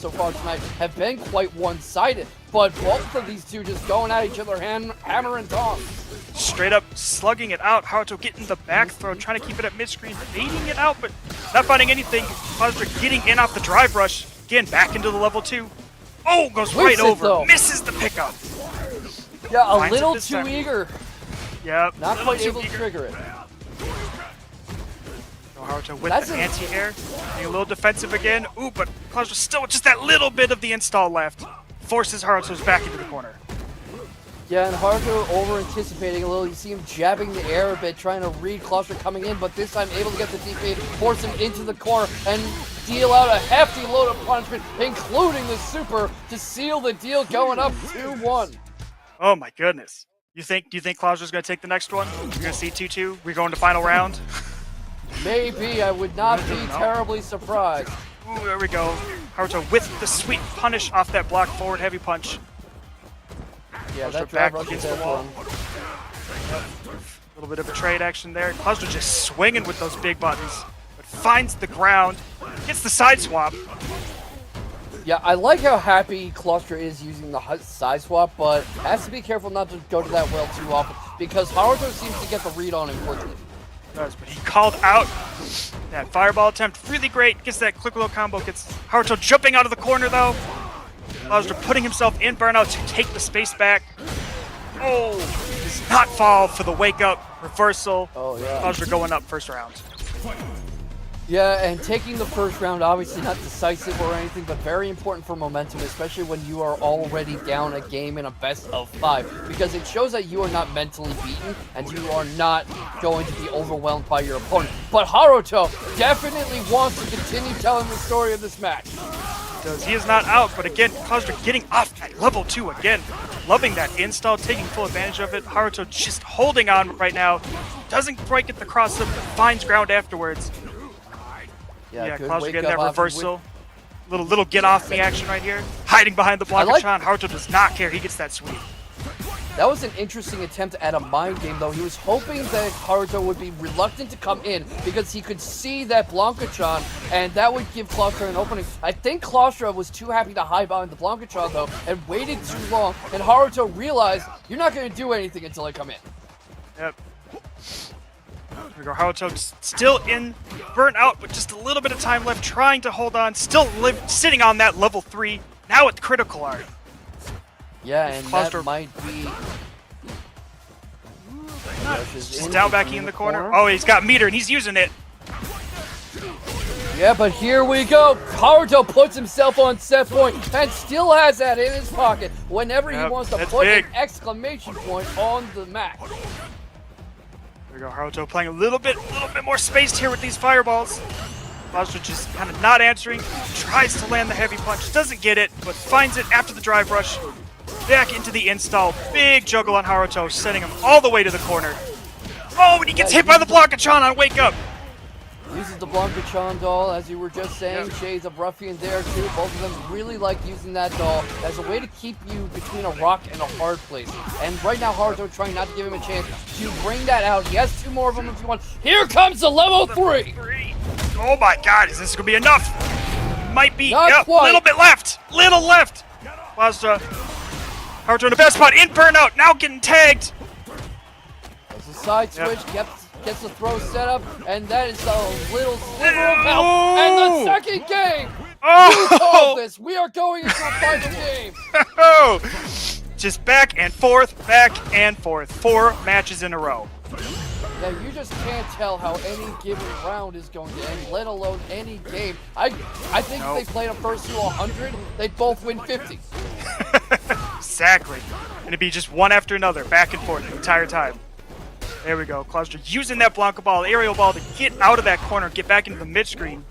far tonight have been quite one-sided, but both of these two just going at each other hammer and tongs. Straight up slugging it out. Haruto getting the back throw, trying to keep it at mid-screen, baiting it out, but not finding anything. Klausner getting in off the drive rush. Again, back into the level 2. Oh, goes Whips right it, over. though. Misses the pickup. Yeah, a Finds it little this too time. eager. Yep. Not little quite too able to eager. trigger it. So Haruto with That's the an- anti-air. Being a little defensive again. Ooh, but Klaustra still with just that little bit of the install left. Forces Haruto's back into the corner. Yeah, and Haruto over-anticipating a little. You see him jabbing the air a bit, trying to read Claustra coming in, but this time able to get the DP, force him into the corner, and deal out a hefty load of punishment, including the super, to seal the deal, going up 2-1. Oh my goodness. Do you think Klaustra's going to take the next one? You're going to see 2-2? We're going to final round? Maybe. I would not be terribly surprised. Ooh, there we go. Haruto with the sweet punish off that block forward heavy punch. Yeah, Klaustra that back drive rush is against there the for wall. him. A little bit of a trade action there. Klaustra just swinging with those big buttons, but finds the ground, gets the side swap. Yeah, I like how happy Claustra is using the side swap, but has to be careful not to go to that well too often, because Haruto seems to get the read on him quickly. Does, but he called out that fireball attempt. Really great. Gets that quick little combo. Gets Haruto jumping out of the corner though. Klaustra putting himself in burnout to take the space back. Oh, does not fall for the wake up reversal. Oh yeah. Klaustra going up first round. Yeah, and taking the first round, obviously not decisive or anything, but very important for momentum, especially when you are already down a game in a best of 5, because it shows that you are not mentally beaten, and you are not going to be overwhelmed by your opponent. But Haruto definitely wants to continue telling the story of this match. He is not out, but again, Klaustra getting off at level 2 again. Loving that install, taking full advantage of it. Haruto just holding on right now. Doesn't quite get the cross up, but finds ground afterwards. Yeah, Klaustra getting that reversal. Little get off me action right here. Hiding behind the blocker Chan. Haruto does not care. He gets that sweep. That was an interesting attempt at a mind game, though. He was hoping that Haruto would be reluctant to come in because he could see that Blanca-chan, and that would give Claustra an opening. I think Claustra was too happy to hide behind the Blanca-chan, though, and waited too long, and Haruto realized, you're not going to do anything until I come in. Yep. There we go. Haruto still in, burnt out, but just a little bit of time left, trying to hold on. Still sitting on that level 3, now with critical art. Yeah, and Klaustra that might be... Just down backing in the corner. Oh, he's got meter, and he's using it. Yeah, but here we go. Haruto puts himself on set point and still has that in his pocket whenever he wants to put an exclamation point on the match. There we go. Haruto playing a little bit more spaced here with these fireballs. Klaustra just kind of not answering. Tries to land the heavy punch. Doesn't get it, but finds it after the drive rush. Back into the install. Big juggle on Haruto, sending him all the way to the corner. Oh, and he gets hit by the Blanca-chan on wake up. Uses the Blanca-chan doll, as you were just saying. Shades of Ruffian there, too. Both of them really like using that doll as a way to keep you between a rock and a hard place. And right now, Haruto trying not to give him a chance to bring that out. He has 2 more of them if you want. Here comes the level 3! Oh my god, is this going to be enough? Might be. Not quite. Little bit left. Little left. Klaustra. Haruto in the best spot. In burnout. Now getting tagged. There's a side switch. Gets the throw set up, and that is a little sliver of help. And the second game! You called this! We are going into a final game! Just back and forth, back and forth. 4 matches in a row. Yeah, you just can't tell how any given round is going to end, let alone any game. I think if they played a first to 100, they'd both win 50. Exactly. And it'd be just one after another, back and forth the entire time. There we go. Klaustra using that Blanca ball, aerial ball to get out of that corner, get back into the mid screen.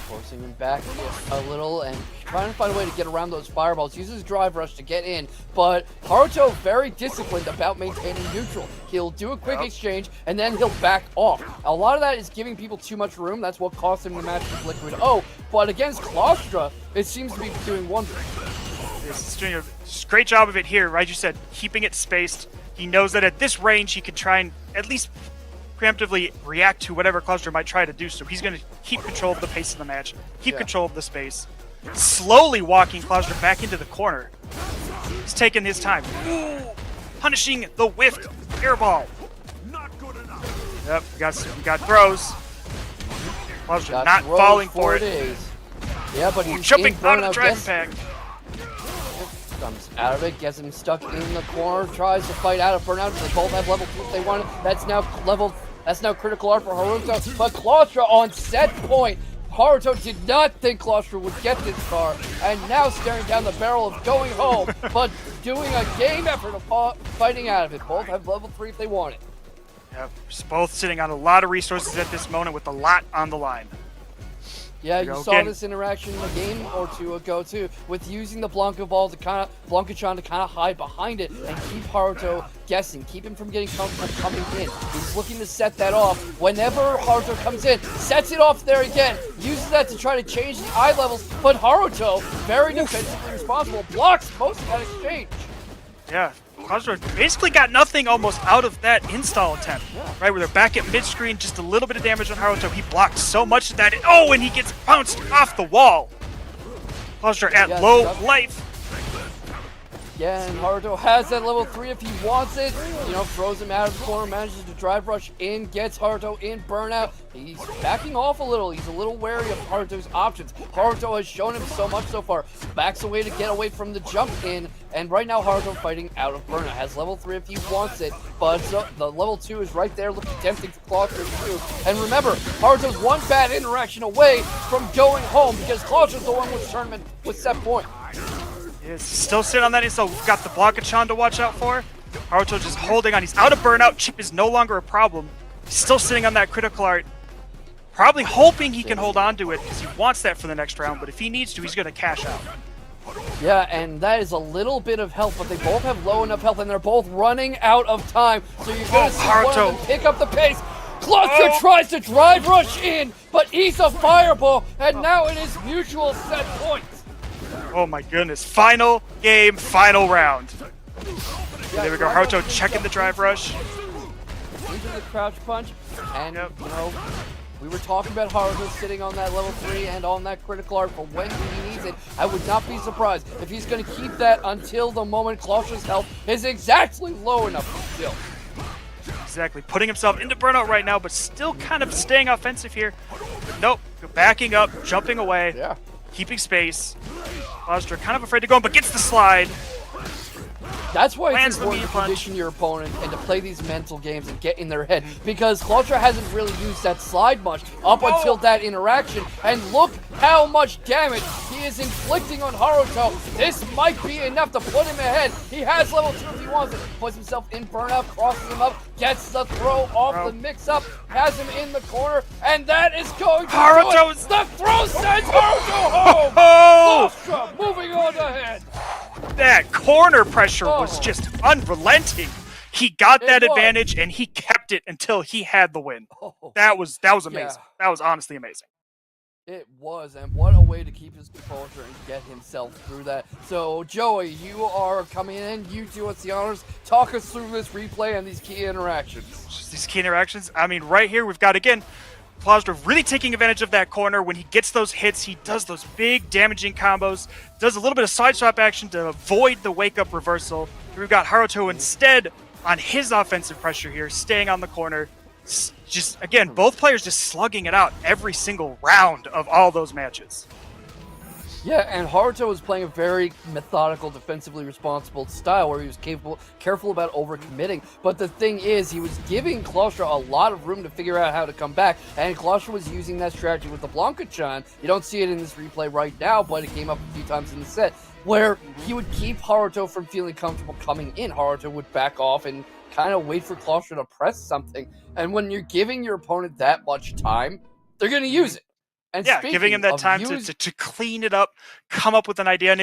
Forcing him back a little and trying to find a way to get around those fireballs. Uses drive rush to get in, but Haruto very disciplined about maintaining neutral. He'll do a quick exchange and then he'll back off. A lot of that is giving people too much room. That's what cost him the match with Liquid O. But against Claustra, it seems to be doing wonders. He's doing a great job of it here, right? You said keeping it spaced. He knows that at this range he can try and at least preemptively react to whatever Klaustra might try to do. So he's going to keep control of the pace of the match, keep control of the space. Slowly walking Klaustra back into the corner. He's taking his time. Ooh, punishing the whiffed airball. Yep, we got throws. Klaustra not falling for it. Yeah, but he's jumping in out of the burnout. driving pack. Comes out of it, gets him stuck in the corner, tries to fight out of burnout. They both have level 2 if they want it. That's now critical art for Haruto, but Claustra on set point. Haruto did not think Claustra would get this far, and now staring down the barrel of going home, but doing a game effort of fighting out of it. Both have level 3 if they want it. Yeah, both sitting on a lot of resources at this moment with a lot on the line. Yeah, you saw this interaction a game or two ago too, with using the Blanca ball to Blanca-chan to kind of hide behind it and keep Haruto guessing, keep him from getting comfortable coming in. He's looking to set that off. Whenever Haruto comes in, sets it off there again, uses that to try to change the eye levels, but Haruto, very defensively responsible, blocks most of that exchange. Yeah, Claustra basically got nothing almost out of that install attempt, right? Where they're back at mid-screen, just a little bit of damage on Haruto. He blocked so much of that. Oh, and he gets bounced off the wall. Claustra at low life. Yeah, and Haruto has that level 3 if he wants it. You know, throws him out of the corner, manages to drive rush in, gets Haruto in burnout. He's backing off a little. He's a little wary of Haruto's options. Haruto has shown him so much so far. Backs away to get away from the jump in, and right now Haruto fighting out of burnout. Has level 3 if he wants it, but the level 2 is right there looking tempting for Claustra too. And remember, Haruto's one bad interaction away from going home because Claustra's the one with tournament with set point. He's still sitting on that install. We've got the Blanca-chan to watch out for. Haruto just holding on. He's out of burnout. Chip is no longer a problem. He's still sitting on that critical art. Probably hoping he can hold on to it because he wants that for the next round, but if he needs to, he's going to cash out. Yeah, and that is a little bit of health, but they both have low enough health, and they're both running out of time. So you're going to see one of them pick up the pace. Claustra tries to drive rush in, but eats a fireball, and now it is mutual set points. Oh my goodness. Final game, final round. There we go. Haruto checking the drive rush. Into the crouch punch, and you know, we were talking about Haruto sitting on that level 3 and on that critical art for when he needs it. I would not be surprised if he's going to keep that until the moment Claustra's health is exactly low enough still. Exactly. Putting himself into burnout right now, but still kind of staying offensive here. But nope. Backing up, jumping away. Yeah. Keeping space. Claustra kind of afraid to go in, but gets the slide. That's why it's important to condition your opponent and to play these mental games and get in their head. Because Claustra hasn't really used that slide much up until that interaction. And look how much damage he is inflicting on Haruto. This might be enough to put him ahead. He has level 2 if he wants it. Puts himself in burnout, crosses him up, gets the throw off the mix-up, has him in the corner, and that is going to do it. The throw sends Haruto home! Claustra moving on ahead. That corner pressure was just unrelenting. He got that advantage and he kept it until he had the win. That was amazing. Yeah. That was honestly amazing. It was, and what a way to keep his composure and get himself through that. So, Joey, you are coming in. You do us the honors. Talk us through this replay and these key interactions. These key interactions. I mean, right here we've got again Claustra really taking advantage of that corner. When he gets those hits, he does those big damaging combos, does a little bit of side swap action to avoid the wake-up reversal. We've got Haruto instead on his offensive pressure here, staying on the corner. Just, again, both players just slugging it out every single round of all those matches. Yeah, and Haruto was playing a very methodical, defensively responsible style where he was careful about overcommitting. But the thing is, he was giving Claustra a lot of room to figure out how to come back, and Claustra was using that strategy with the Blanca-chan. You don't see it in this replay right now, but it came up a few times in the set, where he would keep Haruto from feeling comfortable coming in. Haruto would back off and kind of wait for Claustra to press something. And when you're giving your opponent that much time, they're going to use it. And yeah, giving him that time to clean it up, come up with an idea. And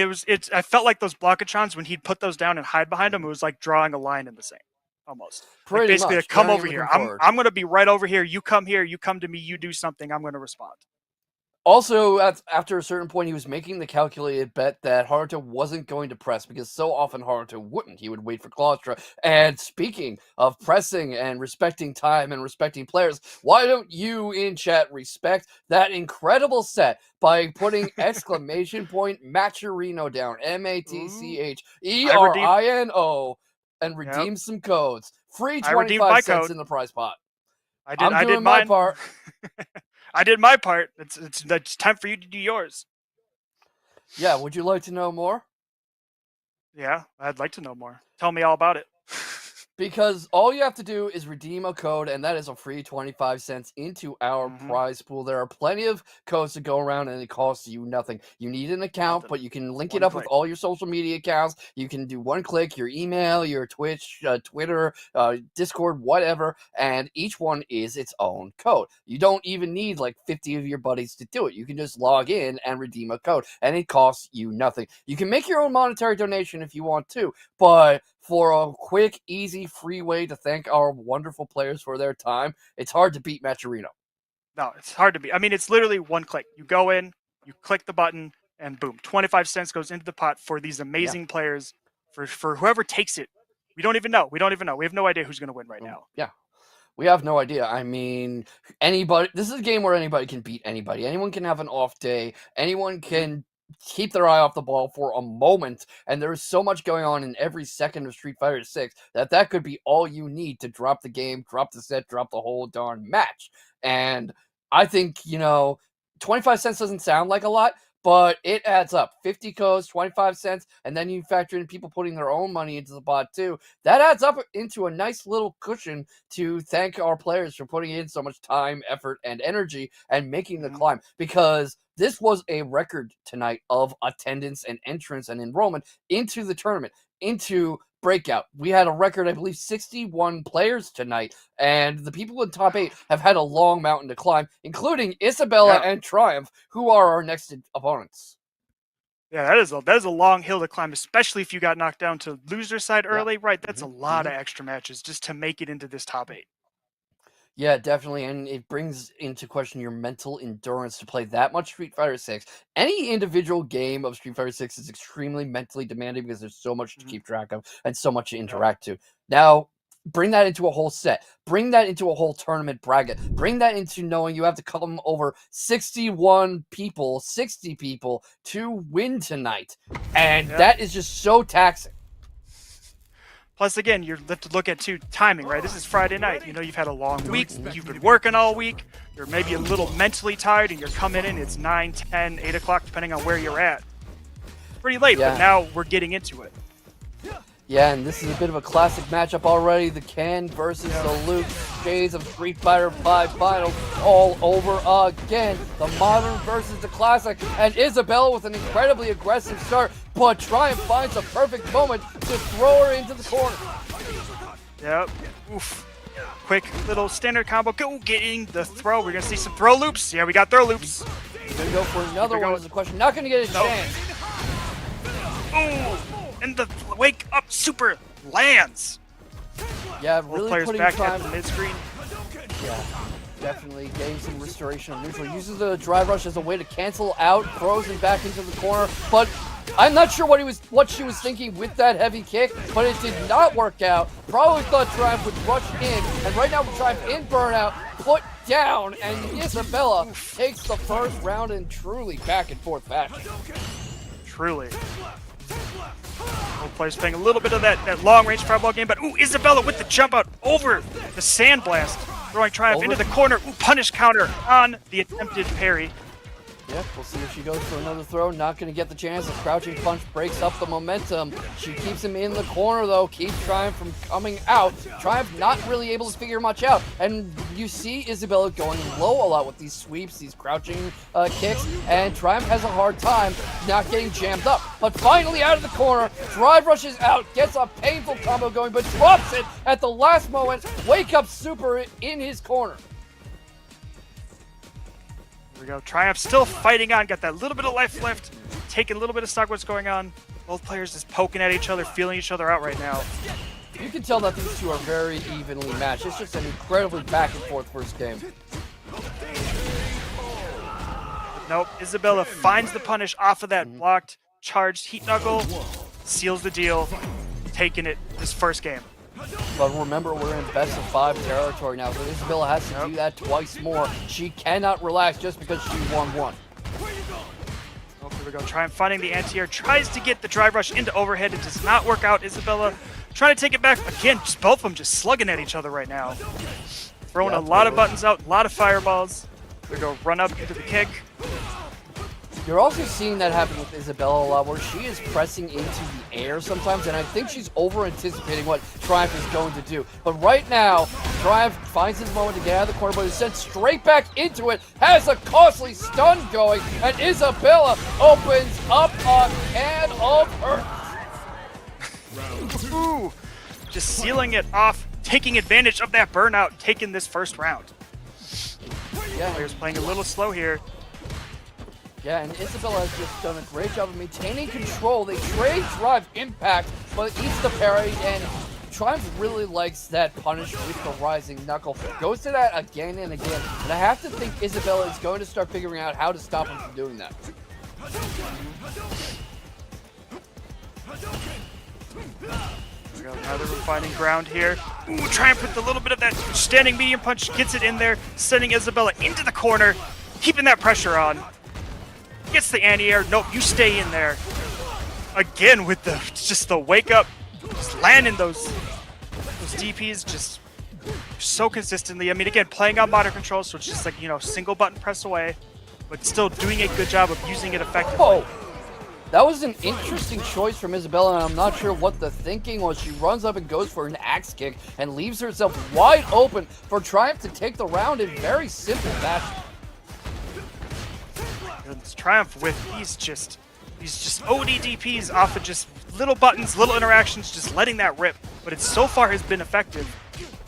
I felt like those Blanca-chans, when he'd put those down and hide behind them, it was like drawing a line in the sand, almost. Pretty like basically, much. come over here. I'm going to be right over here. You come here. You come to me. You do something. I'm going to respond. Also, after a certain point, he was making the calculated bet that Haruto wasn't going to press because so often Haruto wouldn't. He would wait for Claustra. And speaking of pressing and respecting time and respecting players, why don't you in chat respect that incredible set by putting exclamation point Maturino down, MATCHERINO, and redeem some codes. Free 25 cents in the prize pot. I did my part. I did my part. It's time for you to do yours. Yeah, would you like to know more? Yeah, I'd like to know more. Tell me all about it. Because all you have to do is redeem a code, and that is a free 25 cents into our prize pool. There are plenty of codes to go around, and it costs you nothing. You need an account, but you can link it up with all your social media accounts. You can do one click, your email, your Twitch, Twitter, Discord, whatever, and each one is its own code. You don't even need like 50 of your buddies to do it. You can just log in and redeem a code, and it costs you nothing. You can make your own monetary donation if you want to, but for a quick, easy, free way to thank our wonderful players for their time, it's hard to beat Matcherino. No, it's hard to beat. I mean, it's literally one click. You go in, you click the button, and boom, 25 cents goes into the pot for these amazing players. For whoever takes it, we don't even know. We have no idea who's going to win right now. Yeah. We have no idea. I mean, anybody. This is a game where anybody can beat anybody. Anyone can have an off day. Anyone can keep their eye off the ball for a moment, and there is so much going on in every second of Street Fighter 6 that could be all you need to drop the game, drop the set, drop the whole darn match. And I think, 25 cents doesn't sound like a lot, but it adds up. 50 codes, 25 cents, and then you factor in people putting their own money into the pot too. That adds up into a nice little cushion to thank our players for putting in so much time, effort, and energy and making the climb, because this was a record tonight of attendance and entrance and enrollment into the tournament, into Breakout. We had a record, I believe, 61 players tonight, and the people in top 8 have had a long mountain to climb, including Isabella and Triumph, who are our next opponents. Yeah, that is a long hill to climb, especially if you got knocked down to loser side early. Right, that's a lot of extra matches just to make it into this top 8. Yeah, definitely, and it brings into question your mental endurance to play that much Street Fighter 6. Any individual game of Street Fighter 6 is extremely mentally demanding because there's so much to keep track of and so much to interact to. Now, bring that into a whole set. Bring that into a whole tournament bracket. Bring that into knowing you have to come over 60 people to win tonight. And that is just so taxing. Plus, again, you have to look at timing, right? This is Friday night. You've had a long week. You've been working all week. You're maybe a little mentally tired, and you're coming in. It's 9, 10, 8 o'clock, depending on where you're at. It's pretty late, but now we're getting into it. Yeah, and this is a bit of a classic matchup already. The Ken versus the Luke. Shades of Street Fighter 5 Finals all over again. The modern versus the classic. And Isabella with an incredibly aggressive start, but Triumph finds a perfect moment to throw her into the corner. Yep. Oof. Quick little standard combo. Go getting the throw. We're going to see some throw loops. Yeah, we got throw loops. We're going to go for another one as a question. Not going to get a chance. Ooh. And the wake up super lands. Yeah, really players putting back time at the mid screen. Yeah, definitely getting some restoration of neutral. Uses the drive rush as a way to cancel out, throws him back into the corner. But I'm not sure what she was thinking with that heavy kick, but it did not work out. Probably thought Triumph would rush in, and right now Triumph in burnout, put down, and Isabella takes the first round in truly back and forth fashion. Truly. Both players playing a little bit of that long-range fireball game, but Isabella with the jump out over the sandblast, throwing Triumph into the corner. Punish counter on the attempted parry. Yep, we'll see if she goes for another throw. Not going to get the chance. The crouching punch breaks up the momentum. She keeps him in the corner, though. Keeps Triumph from coming out. Triumph not really able to figure much out. And you see Isabella going low a lot with these sweeps, these crouching kicks. And Triumph has a hard time not getting jammed up. But finally out of the corner, drive rushes out, gets a painful combo going, but drops it at the last moment. Wake up super in his corner. Here we go. Triumph still fighting on. Got that little bit of life left. Taking a little bit of stock what's going on. Both players just poking at each other, feeling each other out right now. You can tell that these two are very evenly matched. It's just an incredibly back and forth first game. Nope. Isabella finds the punish off of that blocked charged heat knuckle. Seals the deal. Taking it this first game. But remember, we're in best of 5 territory now, so Isabella has to do that twice more. She cannot relax just because she won one. Oh, here we go. Triumph finding the anti-air. Tries to get the drive rush into overhead. It does not work out. Isabella trying to take it back. Again, just both of them just slugging at each other right now. Throwing a lot of buttons out, a lot of fireballs. Here we go. Run up into the kick. You're also seeing that happen with Isabella a lot, where she is pressing into the air sometimes, and I think she's over-anticipating what Triumph is going to do. But right now, Triumph finds his moment to get out of the corner, but is sent straight back into it, has a costly stun going, and Isabella opens up a can of earth. Ooh, just sealing it off, taking advantage of that burnout, taking this first round. Yeah, players playing a little slow here. Yeah, and Isabella has just done a great job of maintaining control. They trade drive impact, but eats the parry, and Triumph really likes that punish with the rising knuckle. Goes to that again and again, and I have to think Isabella is going to start figuring out how to stop him from doing that. Now they're finding ground here. Ooh, Triumph with a little bit of that standing medium punch, gets it in there, sending Isabella into the corner, keeping that pressure on. Gets the anti-air. Nope, you stay in there. Again with the wake up, just landing those DPs just so consistently. I mean, again, playing on motor control, so it's just like, you know, single button press away, but still doing a good job of using it effectively. Oh, that was an interesting choice from Isabella, and I'm not sure what the thinking was. She runs up and goes for an axe kick and leaves herself wide open for Triumph to take the round in very simple fashion. Triumph with these just OD DPs off of just little buttons, little interactions, just letting that rip. But it so far has been effective.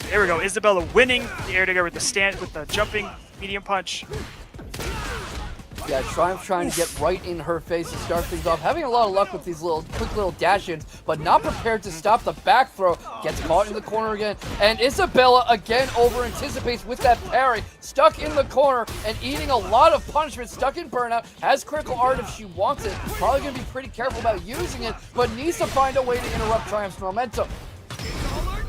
There we go, Isabella winning the air dagger with the jumping medium punch. Yeah, Triumph trying to get right in her face to start things off. Having a lot of luck with these quick little dash-ins, but not prepared to stop the back throw. Gets caught in the corner again. And Isabella again over-anticipates with that parry. Stuck in the corner and eating a lot of punishment. Stuck in burnout. Has critical art if she wants it. Probably going to be pretty careful about using it, but needs to find a way to interrupt Triumph's momentum.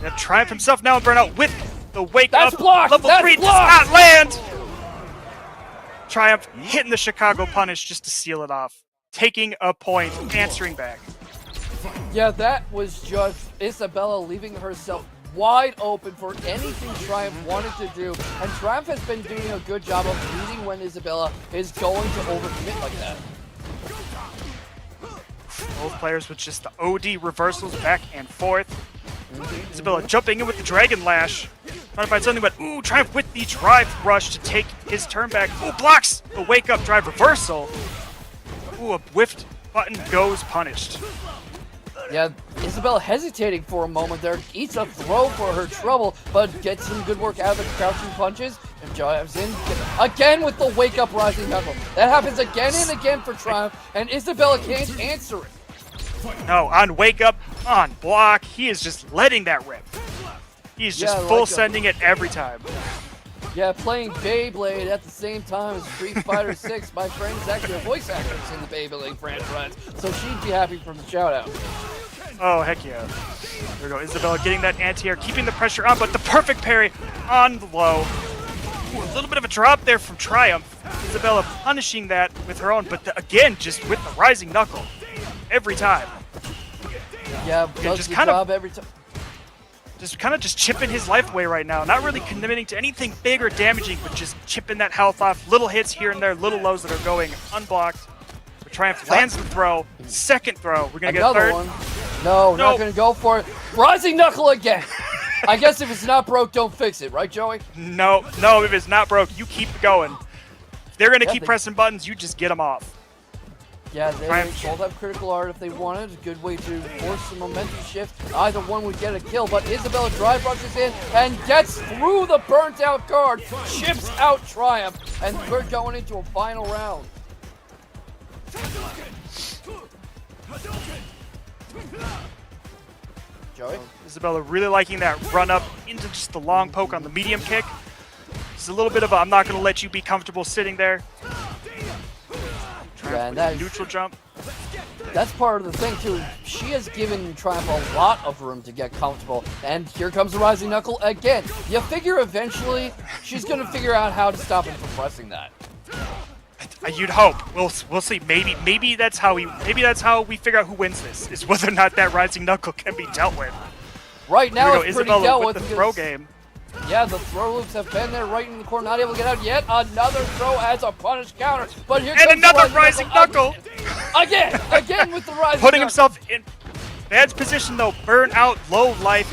And Triumph himself now in burnout with the wake That's up. Blocked. Level That's 3 blocked. does not land. Triumph hitting the Chicago punish just to seal it off. Taking a point, answering back. Yeah, that was just Isabella leaving herself wide open for anything Triumph wanted to do. And Triumph has been doing a good job of reading when Isabella is going to overcommit like that. Both players with just the OD reversals back and forth. Isabella jumping in with the Dragon Lash. Trying to find something, but ooh, Triumph with the drive rush to take his turn back. Ooh, blocks the wake up drive reversal. Ooh, a whiffed button goes punished. Yeah, Isabella hesitating for a moment there. Eats a throw for her trouble, but gets some good work out of the crouching punches. And drives in again with the wake up rising knuckle. That happens again and again for Triumph, and Isabella can't answer it. No, on wake up, on block, he is just letting that rip. He's just full sending it every time. Yeah, playing Beyblade at the same time as Street Fighter 6. My friend is actually a voice actress in the Beyblade franchise, so she'd be happy for the shout out. Oh, heck yeah. There we go, Isabella getting that anti-air, keeping the pressure on, but the perfect parry on the low. Ooh, a little bit of a drop there from Triumph. Isabella punishing that with her own, but again, just with the rising knuckle. Every time. Yeah, does the job every time. Just kind of chipping his life away right now. Not really committing to anything big or damaging, but just chipping that health off. Little hits here and there, little lows that are going unblocked. But Triumph lands the throw. Second throw. We're going to get a third. One. No, not going to go for it. Rising knuckle again. I guess if it's not broke, don't fix it. Right, Joey? No, if it's not broke, you keep going. If they're going to keep pressing buttons, you just get them off. Yeah, they both have critical art if they wanted. A good way to force some momentum shift. Either one would get a kill, but Isabella drive rushes in and gets through the burnt out guard. Chips out Triumph, and we're going into a final round. Joey? Isabella really liking that run up into just the long poke on the medium kick. Just a little bit of a, I'm not going to let you be comfortable sitting there. Yeah, and that neutral jump. That's part of the thing too. She has given Triumph a lot of room to get comfortable, and here comes the rising knuckle again. You figure eventually she's going to figure out how to stop him from pressing that. You'd hope. We'll see. Maybe that's how we figure out who wins this. Is whether or not that rising knuckle can be dealt with. Right now, it's Isabella pretty dealt with the throw game. Yeah, the throw loops have been there right in the corner, not able to get out yet. Another throw as a punish counter, but here comes another the rising knuckle. Again with the rising Putting knuckle. himself in bad position though, burn out, low life.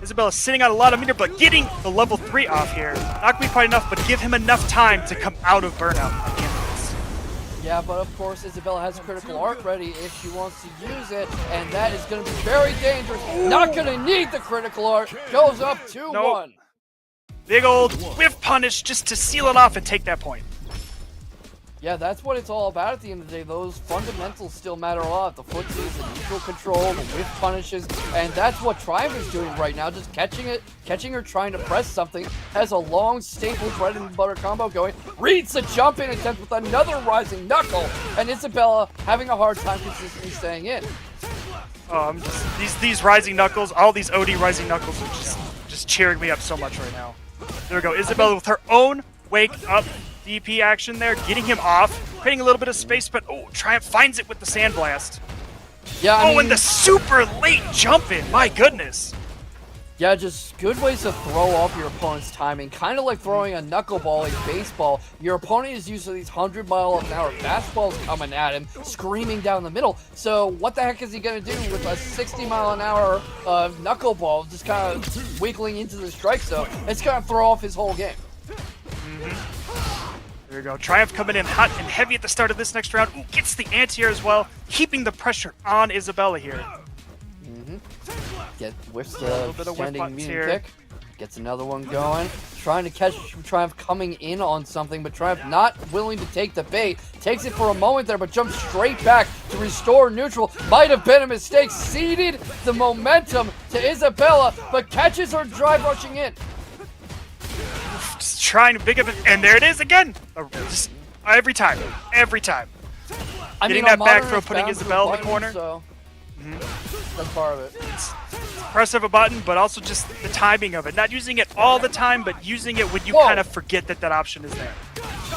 Isabella sitting on a lot of meter, but getting the level 3 off here. Not gonna be quite enough, but give him enough time to come out of burnout at the end of this. Yeah, but of course Isabella has a critical art ready if she wants to use it, and that is going to be very dangerous. Not going to need the critical art. Goes up 2-1. Big old whiff punish just to seal it off and take that point. Yeah, that's what it's all about at the end of the day. Those fundamentals still matter a lot. The footsies, the neutral control, the whiff punishes, and that's what Triumph is doing right now. Just catching her trying to press something. Has a long staple bread and butter combo going. Reads the jump in attempt with another rising knuckle, and Isabella having a hard time consistently staying in. These rising knuckles, all these OD rising knuckles are just cheering me up so much right now. There we go, Isabella with her own wake up DP action there, getting him off, creating a little bit of space, but Triumph finds it with the Sandblast. Yeah, I mean, and the super late jump in, my goodness. Yeah, just good ways to throw off your opponent's timing. Kind of like throwing a knuckleball in baseball. Your opponent is used to these 100-mile-an-hour fastballs coming at him, screaming down the middle. So what the heck is he going to do with a 60-mile-an-hour knuckleball just kind of wiggling into the strike zone? It's going to throw off his whole game. There we go. Triumph coming in hot and heavy at the start of this next round. Gets the anti-air as well, keeping the pressure on Isabella here. Whiffs the standing medium kick. Gets another one going. Trying to catch Triumph coming in on something, but Triumph not willing to take the bait. Takes it for a moment there, but jumps straight back to restore neutral. Might have been a mistake. Ceded the momentum to Isabella, but catches her drive rushing in. Just trying to big up it, and there it is again. Just every time. Getting that back throw, putting Isabella in the corner. So that's part of it. It's press of a button, but also just the timing of it. Not using it all the time, but using it when you kind of forget that option is there.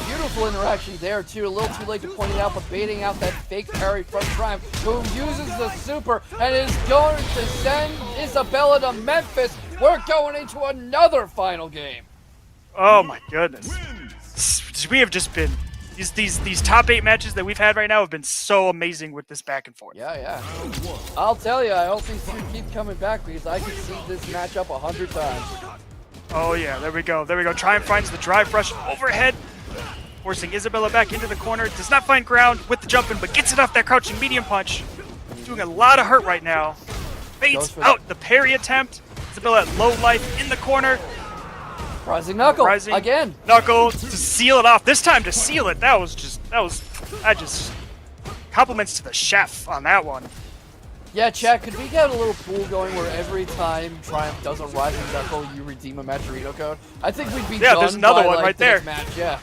Beautiful interaction there, too. A little too late to point it out, but baiting out that fake parry from Triumph, who uses the super and is going to send Isabella to Memphis. We're going into another final game. Oh my goodness. We have just been these top 8 matches that we've had right now have been so amazing with this back and forth. Yeah. I'll tell you, I hope these two keep coming back because I could see this matchup 100 times. Oh yeah, there we go. Triumph finds the drive rush overhead, forcing Isabella back into the corner. Does not find ground with the jump in, but gets it off that crouching medium punch. Doing a lot of hurt right now. Baits out the parry attempt. Isabella at low life in the corner. Rising knuckle again. Knuckle to seal it off. This time to seal it. Compliments to the chef on that one. Yeah, chat, could we get a little pool going where every time Triumph does a rising knuckle, you redeem a Maturito code? I think we'd be done. Yeah, there's another one right there. Match. Yeah.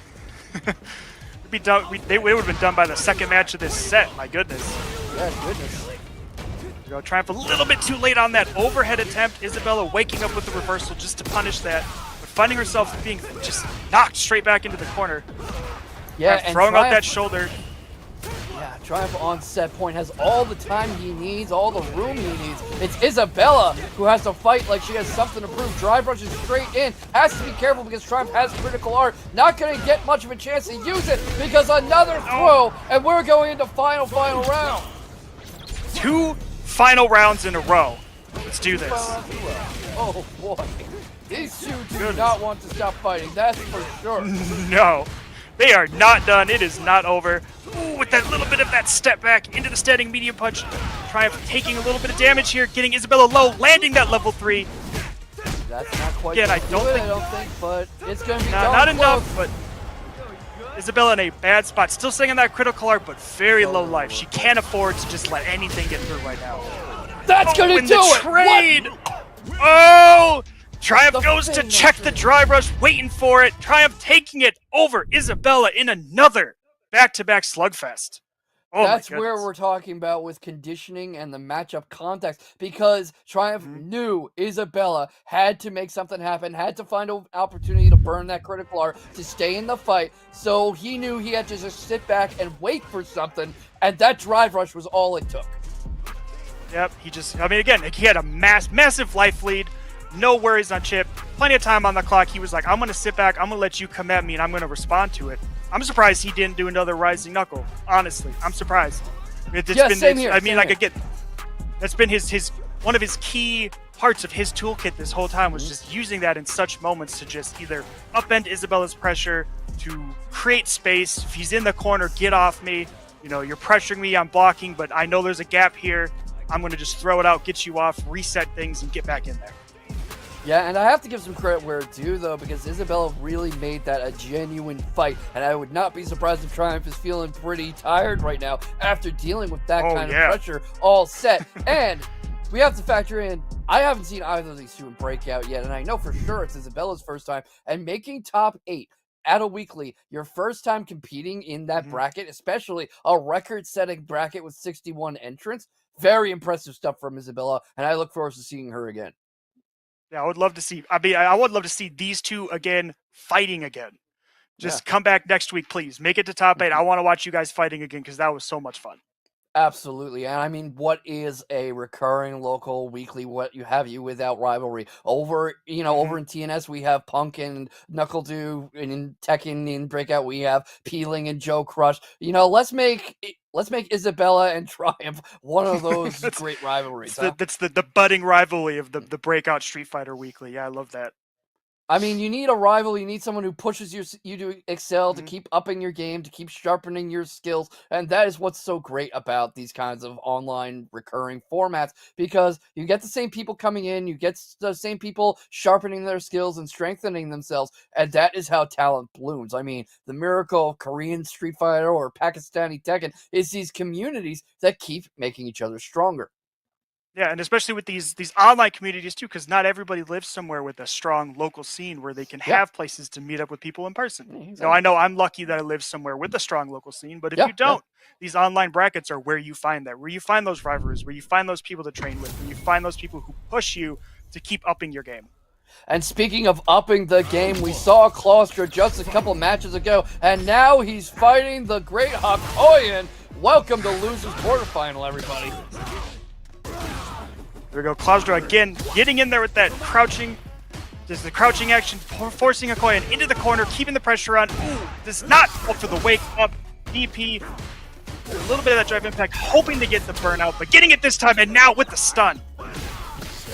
We'd be done. They would have been done by the second match of this set. My goodness. Yeah, goodness. Go Triumph a little bit too late on that overhead attempt. Isabella waking up with the reversal just to punish that, but finding herself being just knocked straight back into the corner. Yeah, and throwing out that shoulder. Yeah, Triumph on set point has all the time he needs, all the room he needs. It's Isabella who has to fight like she has something to prove. Drive rushes straight in. Has to be careful because Triumph has critical art. Not going to get much of a chance to use it because another throw, and we're going into final round. 2 final rounds in a row. Let's do this. Oh boy. These two do not want to stop fighting, that's for sure. No. They are not done. It is not over. Ooh, with that little bit of that step back into the standing medium punch. Triumph taking a little bit of damage here, getting Isabella low, landing that level 3. That's not quite Again, I don't think, but it's going to be not enough, but Isabella in a bad spot. Still staying on that critical art, but very low life. She can't afford to just let anything get through right now. That's going to do it! Trade! Oh! Triumph goes to check the drive rush, waiting for it. Triumph taking it over Isabella in another back-to-back slugfest. Oh, that's where we're talking about with conditioning and the matchup context, because Triumph knew Isabella had to make something happen, had to find an opportunity to burn that critical art to stay in the fight, so he knew he had to just sit back and wait for something, and that drive rush was all it took. Yep, he had a massive life lead, no worries on Chip. plenty of time on the clock. He was like, I'm going to sit back, I'm going to let you come at me, and I'm going to respond to it. I'm surprised he didn't do another Rising Knuckle, honestly. I'm surprised. Same here. I mean, like, again, that's been his one of his key parts of his toolkit this whole time was just using that in such moments to just either upend Isabella's pressure, to create space. If he's in the corner, get off me. You know, you're pressuring me, I'm blocking, but I know there's a gap here. I'm going to just throw it out, get you off, reset things, and get back in there. Yeah, and I have to give some credit where it's due, though, because Isabella really made that a genuine fight, and I would not be surprised if Triumph is feeling pretty tired right now after dealing with that kind of pressure all set. And we have to factor in, I haven't seen either of these two in Breakout yet, and I know for sure it's Isabella's first time, and making top 8 at a weekly, your first time competing in that bracket, especially a record-setting bracket with 61 entrants, very impressive stuff from Isabella, and I look forward to seeing her again. Yeah, I would love to see. I would love to see these two again fighting again. Just come back next week, please. Make it to top 8. I want to watch you guys fighting again because that was so much fun. Absolutely. And I mean, what is a recurring local weekly? What have you without rivalry? Over in TNS, we have Punk and Knuckle Dew, and in Tekken in Breakout, we have Peeling and Joe Crush. Let's make Isabella and Triumph one of those great rivalries. That's the budding rivalry of the Breakout Street Fighter Weekly. Yeah, I love that. I mean, you need a rival. You need someone who pushes you to excel, to keep upping your game, to keep sharpening your skills. And that is what's so great about these kinds of online recurring formats, because you get the same people coming in, you get the same people sharpening their skills and strengthening themselves. And that is how talent blooms. I mean, the miracle of Korean Street Fighter or Pakistani Tekken is these communities that keep making each other stronger. Yeah, and especially with these online communities too, because not everybody lives somewhere with a strong local scene where they can have places to meet up with people in person. Exactly. Now, I know I'm lucky that I live somewhere with a strong local scene, but if you don't, these online brackets are where you find that, where you find those rivalries, where you find those people to train with, where you find those people who push you to keep upping your game. And speaking of upping the game, we saw Claustra just a couple matches ago, and now he's fighting the great Hakoyan. Welcome to Losers Quarterfinal, everybody. There we go, Claustra again, getting in there with that crouching. There's the crouching action, forcing Hakoyan into the corner, keeping the pressure on. Ooh, does not go for the wake up. DP, a little bit of that drive impact, hoping to get the burnout, but getting it this time, and now with the stun.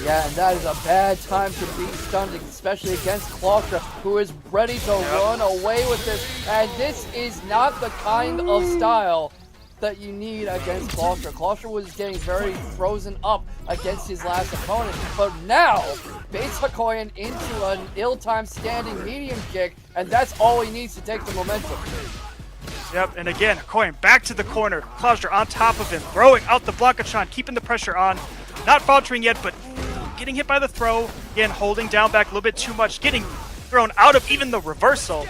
Yeah, and that is a bad time to be stunned, especially against Claustra, who is ready to run away with this. And this is not the kind of style that you need against Claustra. Claustra was getting very frozen up against his last opponent, but now baits Hakoyan into an ill-timed standing medium kick, and that's all he needs to take the momentum. Yep, and again, Hakoyan back to the corner. Claustra on top of him, throwing out the Blancachan, keeping the pressure on. Not faltering yet, but getting hit by the throw. Again, holding down back a little bit too much, getting thrown out of even the reversal.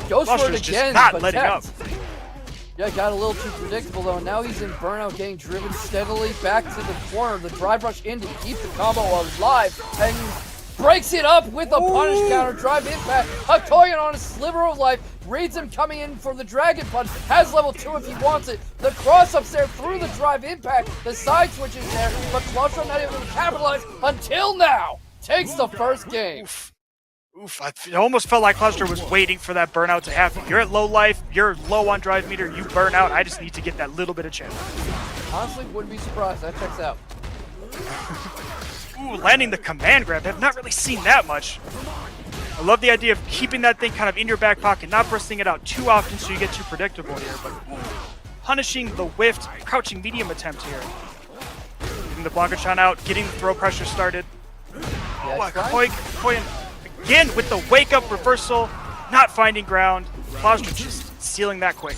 Goes for it again, just not but letting up. Yeah, got a little too predictable, though. Now he's in burnout, getting driven steadily back to the corner. The drive rush in to keep the combo alive, and breaks it up with a punish counter, drive impact. Hakoyan on a sliver of life, reads him coming in for the dragon punch, has level 2 if he wants it. The cross ups there through the drive impact, the side switch is there, but Claustra not able to capitalize until now. Takes the first game. Oof, I almost felt like Claustra was waiting for that burnout to happen. You're at low life, you're low on drive meter, you burn out. I just need to get that little bit of chance. Honestly, wouldn't be surprised. That checks out. Ooh, landing the command grab. I've not really seen that much. I love the idea of keeping that thing kind of in your back pocket, not bursting it out too often so you get too predictable here, but punishing the whiffed crouching medium attempt here. Getting the Blancachan out, getting the throw pressure started. Hakoyan again with the wake-up reversal, not finding ground. Claustra just sealing that quick.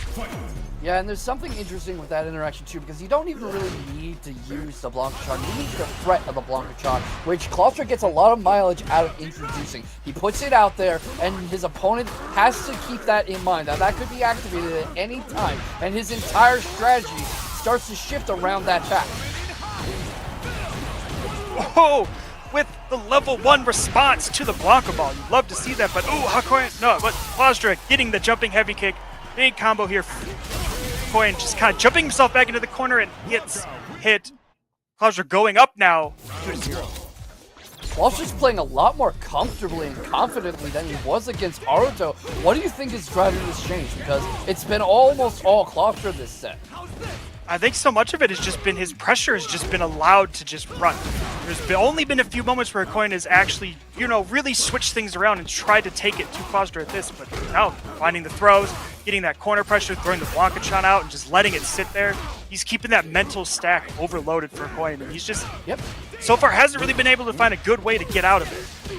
Yeah, and there's something interesting with that interaction too, because you don't even really need to use the Blancachan. You need the threat of the Blancachan, which Claustra gets a lot of mileage out of introducing. He puts it out there, and his opponent has to keep that in mind. Now, that could be activated at any time, and his entire strategy starts to shift around that fact. Whoa! With the level 1 response to the Blanca Ball. You'd love to see that, but ooh, Hakoyan, no, but Claustra getting the jumping heavy kick. Big combo here. Hakoyan just kind of jumping himself back into the corner and gets hit. Claustra going up now, 2-0. Claustra's playing a lot more comfortably and confidently than he was against Haruto. What do you think is driving this change? Because it's been almost all Claustra this set. I think so much of it has just been his pressure has just been allowed to just run. There's only been a few moments where Hakoyan has actually, really switched things around and tried to take it to Claustra at this, but now finding the throws, getting that corner pressure, throwing the Blanca-chan out, and just letting it sit there. He's keeping that mental stack overloaded for Hakoyan, and he's just, so far hasn't really been able to find a good way to get out of it.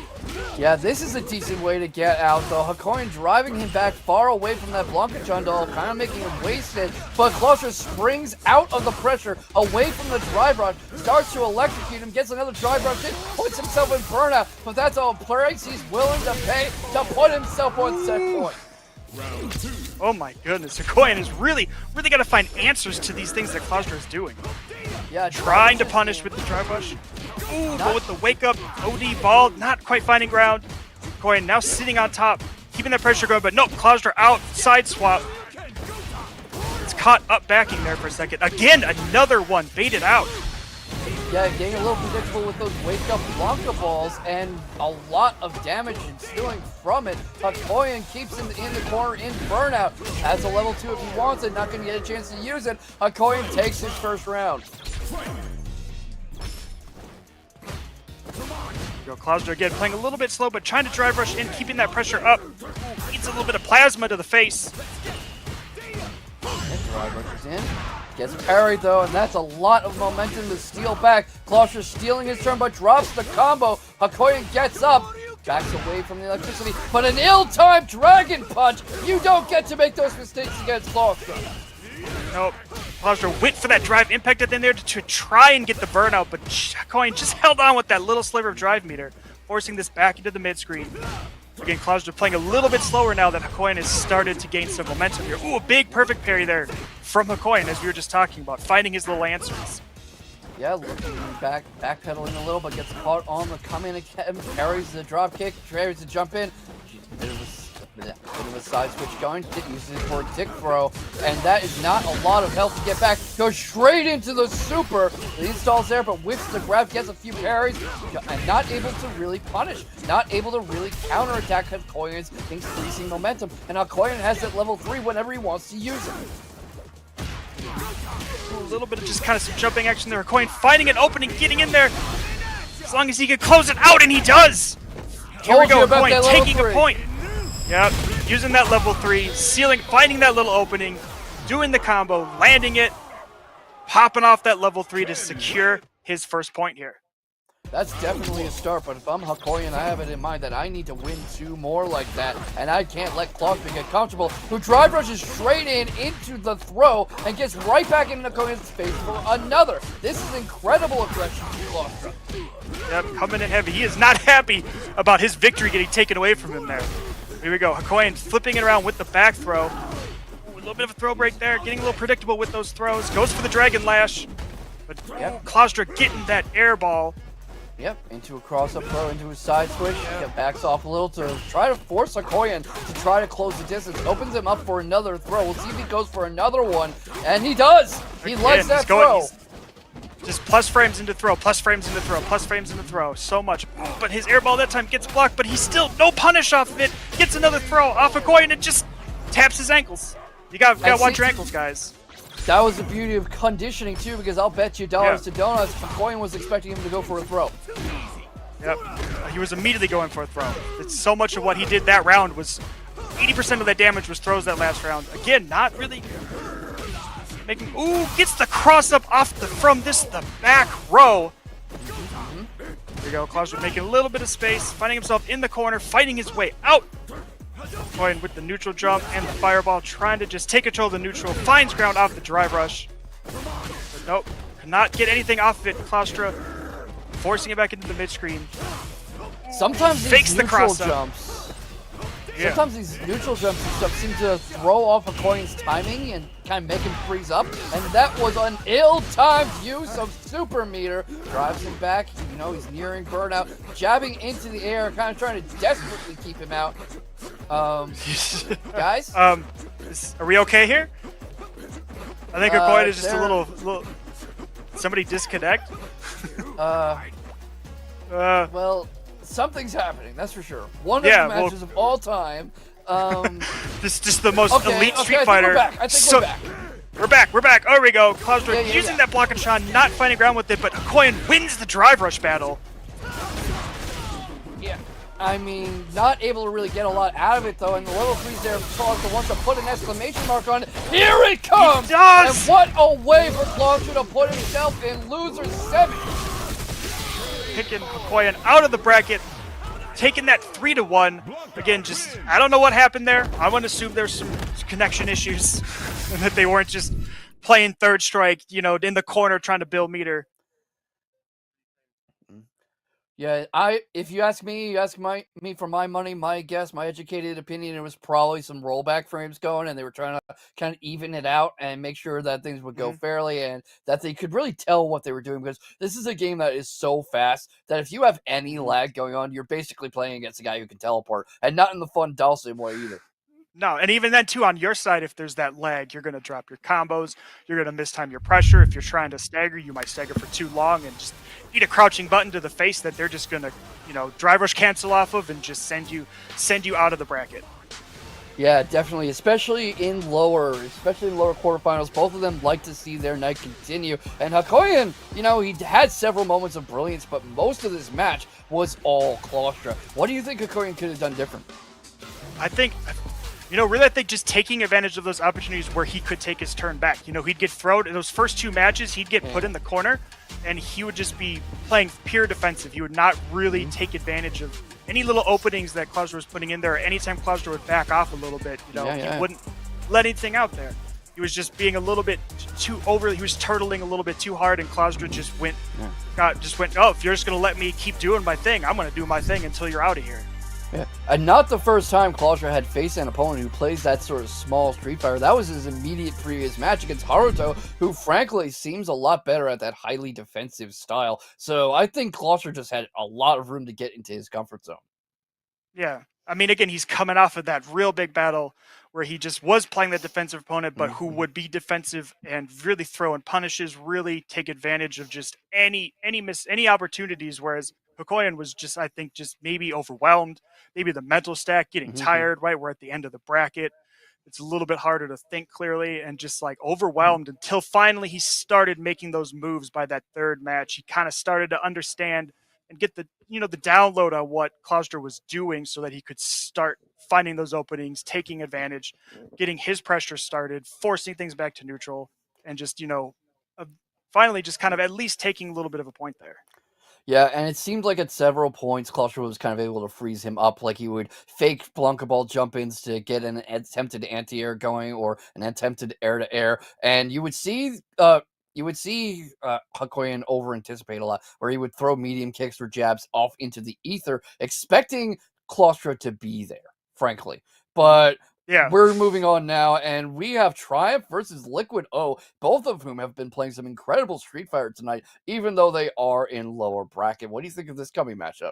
Yeah, this is a decent way to get out, though. Hakoyan driving him back far away from that Blanca-chan doll, kind of making him wasted. But Claustra springs out of the pressure, away from the drive rush, starts to electrocute him, gets another drive rush in, puts himself in burnout. But that's all price he's willing to pay to put himself on set point. Oh my goodness, Hakoyan is really got to find answers to these things that Claustra is doing. Yeah, trying to punish with the drive rush. Ooh, but with the wake up, OD ball, not quite finding ground. Hakoyan now sitting on top, keeping that pressure going, but nope, Claustra out, side swap. It's caught up backing there for a second. Again, another one, baited out. Yeah, getting a little predictable with those wake-up Blanca balls, and a lot of damage ensuing from it. Hakoyan keeps him in the corner in burnout. Has a level 2 if he wants it, not going to get a chance to use it. Hakoyan takes his first round. Claustra again playing a little bit slow, but trying to drive rush in, keeping that pressure up. Ooh, needs a little bit of plasma to the face. Drive rushes in. Gets parried though, and that's a lot of momentum to steal back. Claustra stealing his turn, but drops the combo. Hakoyan gets up, backs away from the electricity, but an ill-timed dragon punch. You don't get to make those mistakes against Claustra. Nope. Claustra went for that drive impact at the end there to try and get the burnout, but Hakoyan just held on with that little sliver of drive meter, forcing this back into the mid-screen. Again, Claustra playing a little bit slower now that Hakoyan has started to gain some momentum here. Ooh, a big perfect parry there from Hakoyan, as we were just talking about, finding his little answers. Yeah, looking backpedaling a little, but gets caught on the come in again, parries the drop kick, parries the jump in. Bit of a side switch going, uses it for a tick throw, and that is not a lot of health to get back. Goes straight into the super. The install's there, but whiffs the grab, gets a few parries, and not able to really punish, not able to really counterattack Hakoyan's increasing momentum. And Hakoyan has that level 3 whenever he wants to use it. A little bit of just kind of some jumping action there. Hakoyan finding an opening, getting in there. As long as he can close it out, and he does. Here we go, Hakoyan taking a point. Yep, using that level 3, sealing, finding that little opening, doing the combo, landing it, popping off that level 3 to secure his first point here. That's definitely a start, but if I'm Hakoyan, I have it in mind that I need to win 2 more like that, and I can't let Claustra get comfortable, who drive rushes straight into the throw and gets right back into Hakoyan's face for another. This is incredible aggression from Claustra. Yep, coming in heavy. He is not happy about his victory getting taken away from him there. Here we go, Hakoyan flipping it around with the back throw. Ooh, a little bit of a throw break there, getting a little predictable with those throws. Goes for the Dragon Lash, but Claustra getting that air ball. Yep, into a cross-up throw, into a side switch. Backs off a little to try to force Hakoyan to try to close the distance. Opens him up for another throw. We'll see if he goes for another one. And he does! He likes that throw. Just plus frames into throw, plus frames into throw, plus frames into throw. So much. But his air ball that time gets blocked, but he's still no punish off of it. Gets another throw off Hakoyan and just taps his ankles. You gotta watch your ankles, guys. That was the beauty of conditioning, too, because I'll bet you dollars to donuts Hakoyan was expecting him to go for a throw. Yep. He was immediately going for a throw. It's so much of what he did that round was 80% of that damage was throws that last round. Again, not really making. Ooh, gets the cross up off the back row. There we go. Claustra making a little bit of space, finding himself in the corner, fighting his way out. Going with the neutral jump and the fireball, trying to just take control of the neutral, finds ground off the drive rush. But nope, cannot get anything off of it. Claustra forcing it back into the mid screen. Sometimes fakes these the neutral cross jumps. Sometimes these neutral jumps and stuff seem to throw off Hakoyan's timing and kind of make him freeze up. And that was an ill-timed use of super meter. Drives him back. You know, he's nearing burnout. Jabbing into the air, kind of trying to desperately keep him out. Guys? Are we okay here? I think Hakoyan is just a little... Somebody disconnect? Well, something's happening, that's for sure. One of the matches of all time. This just the most elite Street I Fighter. I think we're back. We're back. There we go. Klaustra using that block and shot, not finding ground with it, but Hakoyan wins the drive rush battle. Yeah. I mean, not able to really get a lot out of it, though, and the level 3's there. Klaustra wants to put an exclamation mark on it. Here it comes! He does! And what a way for Klaustra to put himself in loser 7. Picking Hakoyan out of the bracket, taking that 3-1. Again, just, I don't know what happened there. I want to assume there's some connection issues and that they weren't just playing third strike, you know, in the corner trying to build meter. Yeah, if you ask me, me for my money, my guess, my educated opinion, it was probably some rollback frames going, and they were trying to kind of even it out and make sure that things would go fairly, and that they could really tell what they were doing, because this is a game that is so fast that if you have any lag going on, you're basically playing against a guy who can teleport, and not in the fun Dalsim way either. No, and even then, too, on your side, if there's that lag, you're going to drop your combos, you're going to mistime your pressure. If you're trying to stagger, you might stagger for too long and just eat a crouching button to the face that they're just going to, you know, drive rush cancel off of and just send you out of the bracket. Yeah, definitely, especially in lower quarterfinals. Both of them like to see their night continue. And Hakoyan, you know, he had several moments of brilliance, but most of this match was all Klaustra. What do you think Hakoyan could have done different? I think, you know, really, I think just taking advantage of those opportunities where he could take his turn back. You know, he'd get thrown in those first 2 matches, he'd get put in the corner, and he would just be playing pure defensive. He would not really take advantage of any little openings that Klaustra was putting in there. Anytime Klaustra would back off a little bit, you know, he wouldn't let anything out there. He was just being a little bit too over. He was turtling a little bit too hard, and Klaustra just went, oh, if you're just going to let me keep doing my thing, I'm going to do my thing until you're out of here. Yeah. And not the first time Klaustra had faced an opponent who plays that sort of small Street Fighter. That was his immediate previous match against Haruto, who frankly seems a lot better at that highly defensive style. So I think Klaustra just had a lot of room to get into his comfort zone. Yeah. I mean, again, he's coming off of that real big battle where he just was playing the defensive opponent, but who would be defensive and really throw in punishes, really take advantage of just any opportunities. Whereas Hakoyan was just, I think, just maybe overwhelmed, maybe the mental stack, getting tired, right? We're at the end of the bracket. It's a little bit harder to think clearly and just like overwhelmed until finally he started making those moves by that third match. He kind of started to understand and get the, you know, the download on what Klaustra was doing so that he could start finding those openings, taking advantage, getting his pressure started, forcing things back to neutral, and just, you know, finally just kind of at least taking a little bit of a point there. Yeah, and it seemed like at several points, Klaustra was kind of able to freeze him up, like he would fake Blanca Ball jump-ins to get an attempted anti-air going or an attempted air-to-air, and you would see Hakoyan over-anticipate a lot, where he would throw medium kicks or jabs off into the ether, expecting Klaustra to be there, frankly. But yeah, we're moving on now, and we have Triumph versus Liquid O, both of whom have been playing some incredible Street Fighter tonight, even though they are in lower bracket. What do you think of this coming matchup?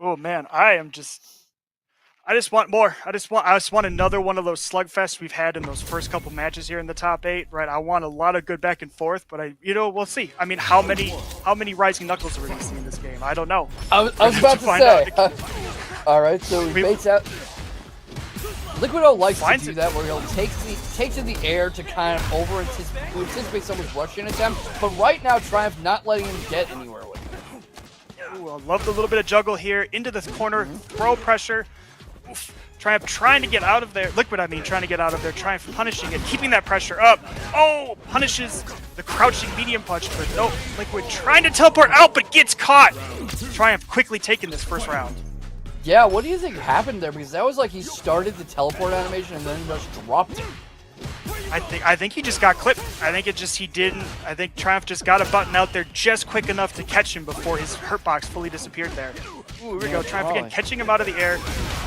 Oh man, I just want more. I just want another one of those slugfests we've had in those first couple matches here in the top 8, right? I want a lot of good back and forth, but we'll see. I mean, how many Rising Knuckles are we going to see in this game? I don't know. I was about to say. All right, so he baits out. Liquid O likes to do that, where he'll take to the air to kind of anticipate someone's rush-in attempt, but right now Triumph not letting him get anywhere with it. Ooh, I love the little bit of juggle here into this corner, throw pressure. Oof. Triumph trying to get out of there. Liquid, trying to get out of there. Triumph punishing it, keeping that pressure up. Oh, punishes the crouching medium punch, but no. Liquid trying to teleport out, but gets caught. Triumph quickly taking this first round. Yeah, what do you think happened there? Because that was like he started the teleport animation and then just dropped it. I think he just got clipped. I think Triumph just got a button out there just quick enough to catch him before his hurt box fully disappeared there. Ooh, here we go. Triumph again, catching him out of the air,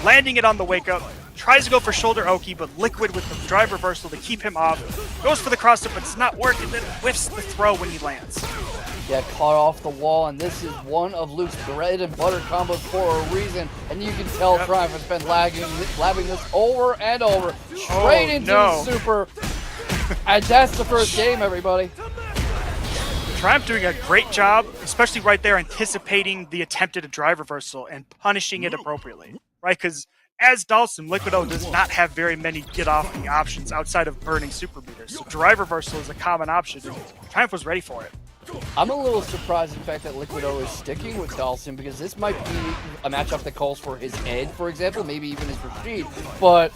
landing it on the wake up. Tries to go for shoulder Oki, but Liquid with the drive reversal to keep him off. Goes for the cross up, but it's not working. Then whiffs the throw when he lands. Yeah, caught off the wall, and this is one of Luke's bread and butter combos for a reason. And you can tell Triumph has been labbing this over and over, straight into the super. And that's the first game, everybody. Triumph doing a great job, especially right there, anticipating the attempted drive reversal and punishing it appropriately, right? Because as Dhalsim, Liquido does not have very many get-off-me options outside of burning super meters, so drive reversal is a common option. Triumph was ready for it. I'm a little surprised in fact that Liquido is sticking with Dhalsim because this might be a matchup that calls for his Ed, for example, maybe even his Rashid, but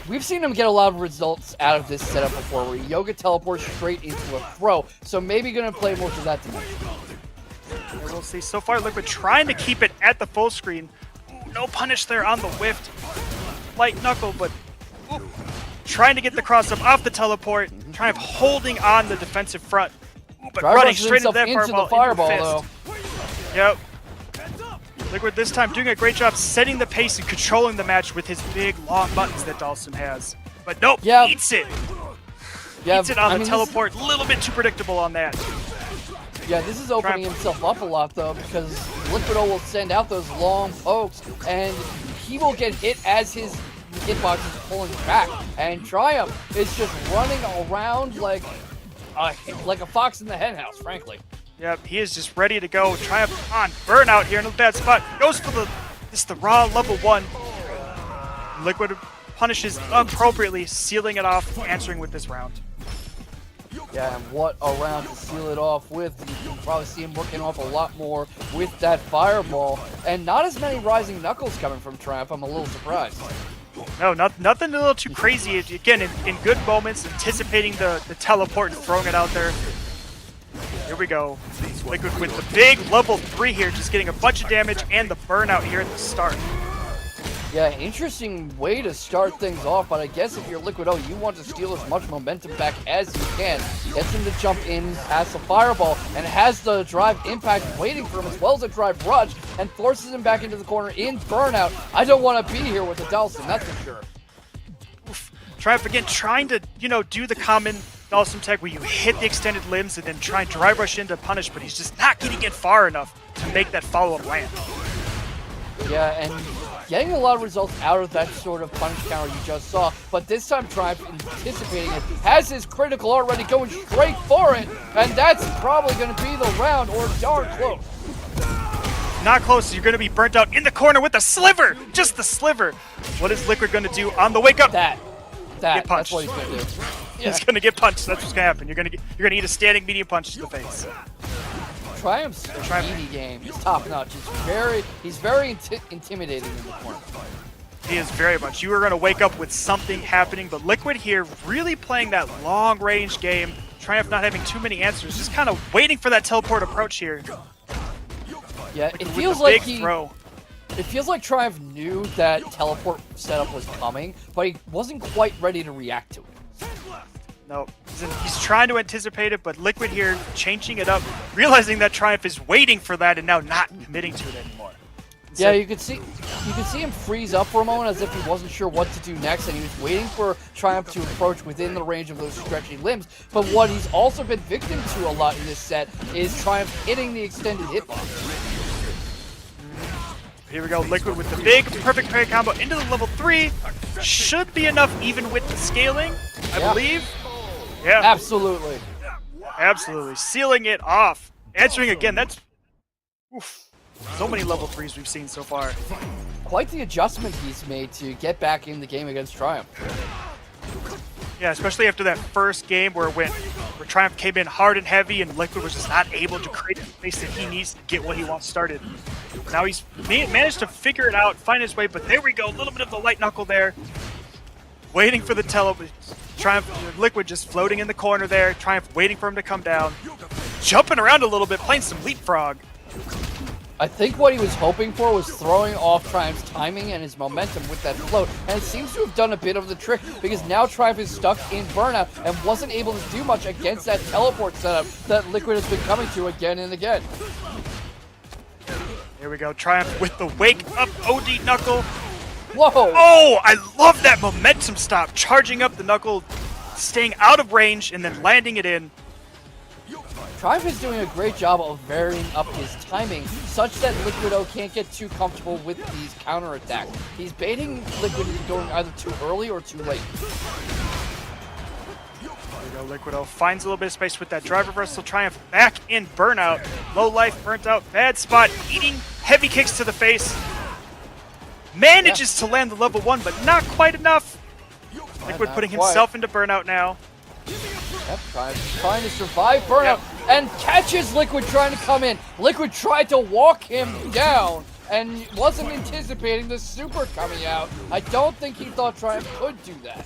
we've seen him get a lot of results out of this setup before where he Yoga teleports straight into a throw, so maybe going to play more to that dimension. And we'll see. So far, Liquid trying to keep it at the full screen. Ooh, no punish there on the whiffed. Light knuckle, but ooh, trying to get the cross-up off the teleport. Triumph holding on the defensive front. But running straight into that fireball, though. Yep. Liquid this time doing a great job setting the pace and controlling the match with his big, long buttons that Dhalsim has. But nope, eats it. Eats it on the teleport. A little bit too predictable on that. Yeah, this is opening himself up a lot, though, because Liquido will send out those long pokes, and he will get hit as his hitbox is pulling back. And Triumph is just running around like a fox in the henhouse, frankly. Yep, he is just ready to go. Triumph on burnout here in a bad spot. Goes for the raw level 1. Liquid punishes appropriately, sealing it off, answering with this round. Yeah, and what a round to seal it off with. You can probably see him working off a lot more with that fireball. And not as many rising knuckles coming from Triumph. I'm a little surprised. No, nothing a little too crazy. Again, in good moments, anticipating the teleport and throwing it out there. Here we go. Liquid with the big level 3 here, just getting a bunch of damage and the burnout here at the start. Yeah, interesting way to start things off, but I guess if you're Liquido, you want to steal as much momentum back as you can. Gets him to jump in, has the fireball, and has the drive impact waiting for him, as well as a drive rush, and forces him back into the corner in burnout. I don't want to be here with the Dhalsim, that's for sure. Oof. Triumph again trying to, do the common Dhalsim tech where you hit the extended limbs and then try and drive rush in to punish, but he's just not getting it far enough to make that follow-up land. Yeah, and getting a lot of results out of that sort of punish counter you just saw, but this time Triumph anticipating it, has his critical already going straight for it, and that's probably going to be the round, or darn close. Not close, you're going to be burnt out in the corner with the sliver! Just the sliver! What is Liquid going to do on the wake up? Get punched. That's what he's going to do. Yeah. He's going to get punched, that's what's going to happen. You're going to eat a standing medium punch to the face. Triumph's speedy game is top notch. He's very intimidating in the corner. He is very much. You are going to wake up with something happening, but Liquid here really playing that long range game. Triumph not having too many answers, just kind of waiting for that teleport approach here. Yeah, it feels like Triumph knew that teleport setup was coming, but he wasn't quite ready to react to it. No, he's trying to anticipate it, but Liquid here changing it up, realizing that Triumph is waiting for that and now not committing to it anymore. Yeah, you could see him freeze up for a moment as if he wasn't sure what to do next, and he was waiting for Triumph to approach within the range of those stretchy limbs. But what he's also been victim to a lot in this set is Triumph hitting the extended hitbox. Here we go, Liquid with the big perfect parry combo into the level 3. Should be enough even with the scaling, I believe. Yeah. Absolutely. Absolutely. Sealing it off. Answering again, that's... Oof. So many level 3s we've seen so far. Quite the adjustment he's made to get back in the game against Triumph. Yeah, especially after that first game where Triumph came in hard and heavy and Liquid was just not able to create the space that he needs to get what he wants started. Now he's managed to figure it out, find his way, but there we go, a little bit of the light knuckle there. Waiting for the Triumph, Liquid just floating in the corner there, Triumph waiting for him to come down. Jumping around a little bit, playing some leapfrog. I think what he was hoping for was throwing off Triumph's timing and his momentum with that float, and it seems to have done a bit of the trick, because now Triumph is stuck in burnout and wasn't able to do much against that teleport setup that Liquid has been coming to again and again. Here we go, Triumph with the wake up OD knuckle. Whoa! Oh, I love that momentum stop, charging up the knuckle, staying out of range, and then landing it in. Triumph is doing a great job of varying up his timing, such that Liquido can't get too comfortable with these counterattacks. He's baiting Liquid into going either too early or too late. Here we go, Liquido finds a little bit of space with that drive reversal. Triumph back in Burnout. Low life, burnt out, bad spot, eating heavy kicks to the face. Manages to land the level 1, but not quite enough. Liquid putting himself into Burnout now. Yep, trying to survive Burnout and catches Liquid trying to come in. Liquid tried to walk him down and wasn't anticipating the super coming out. I don't think he thought Triumph could do that.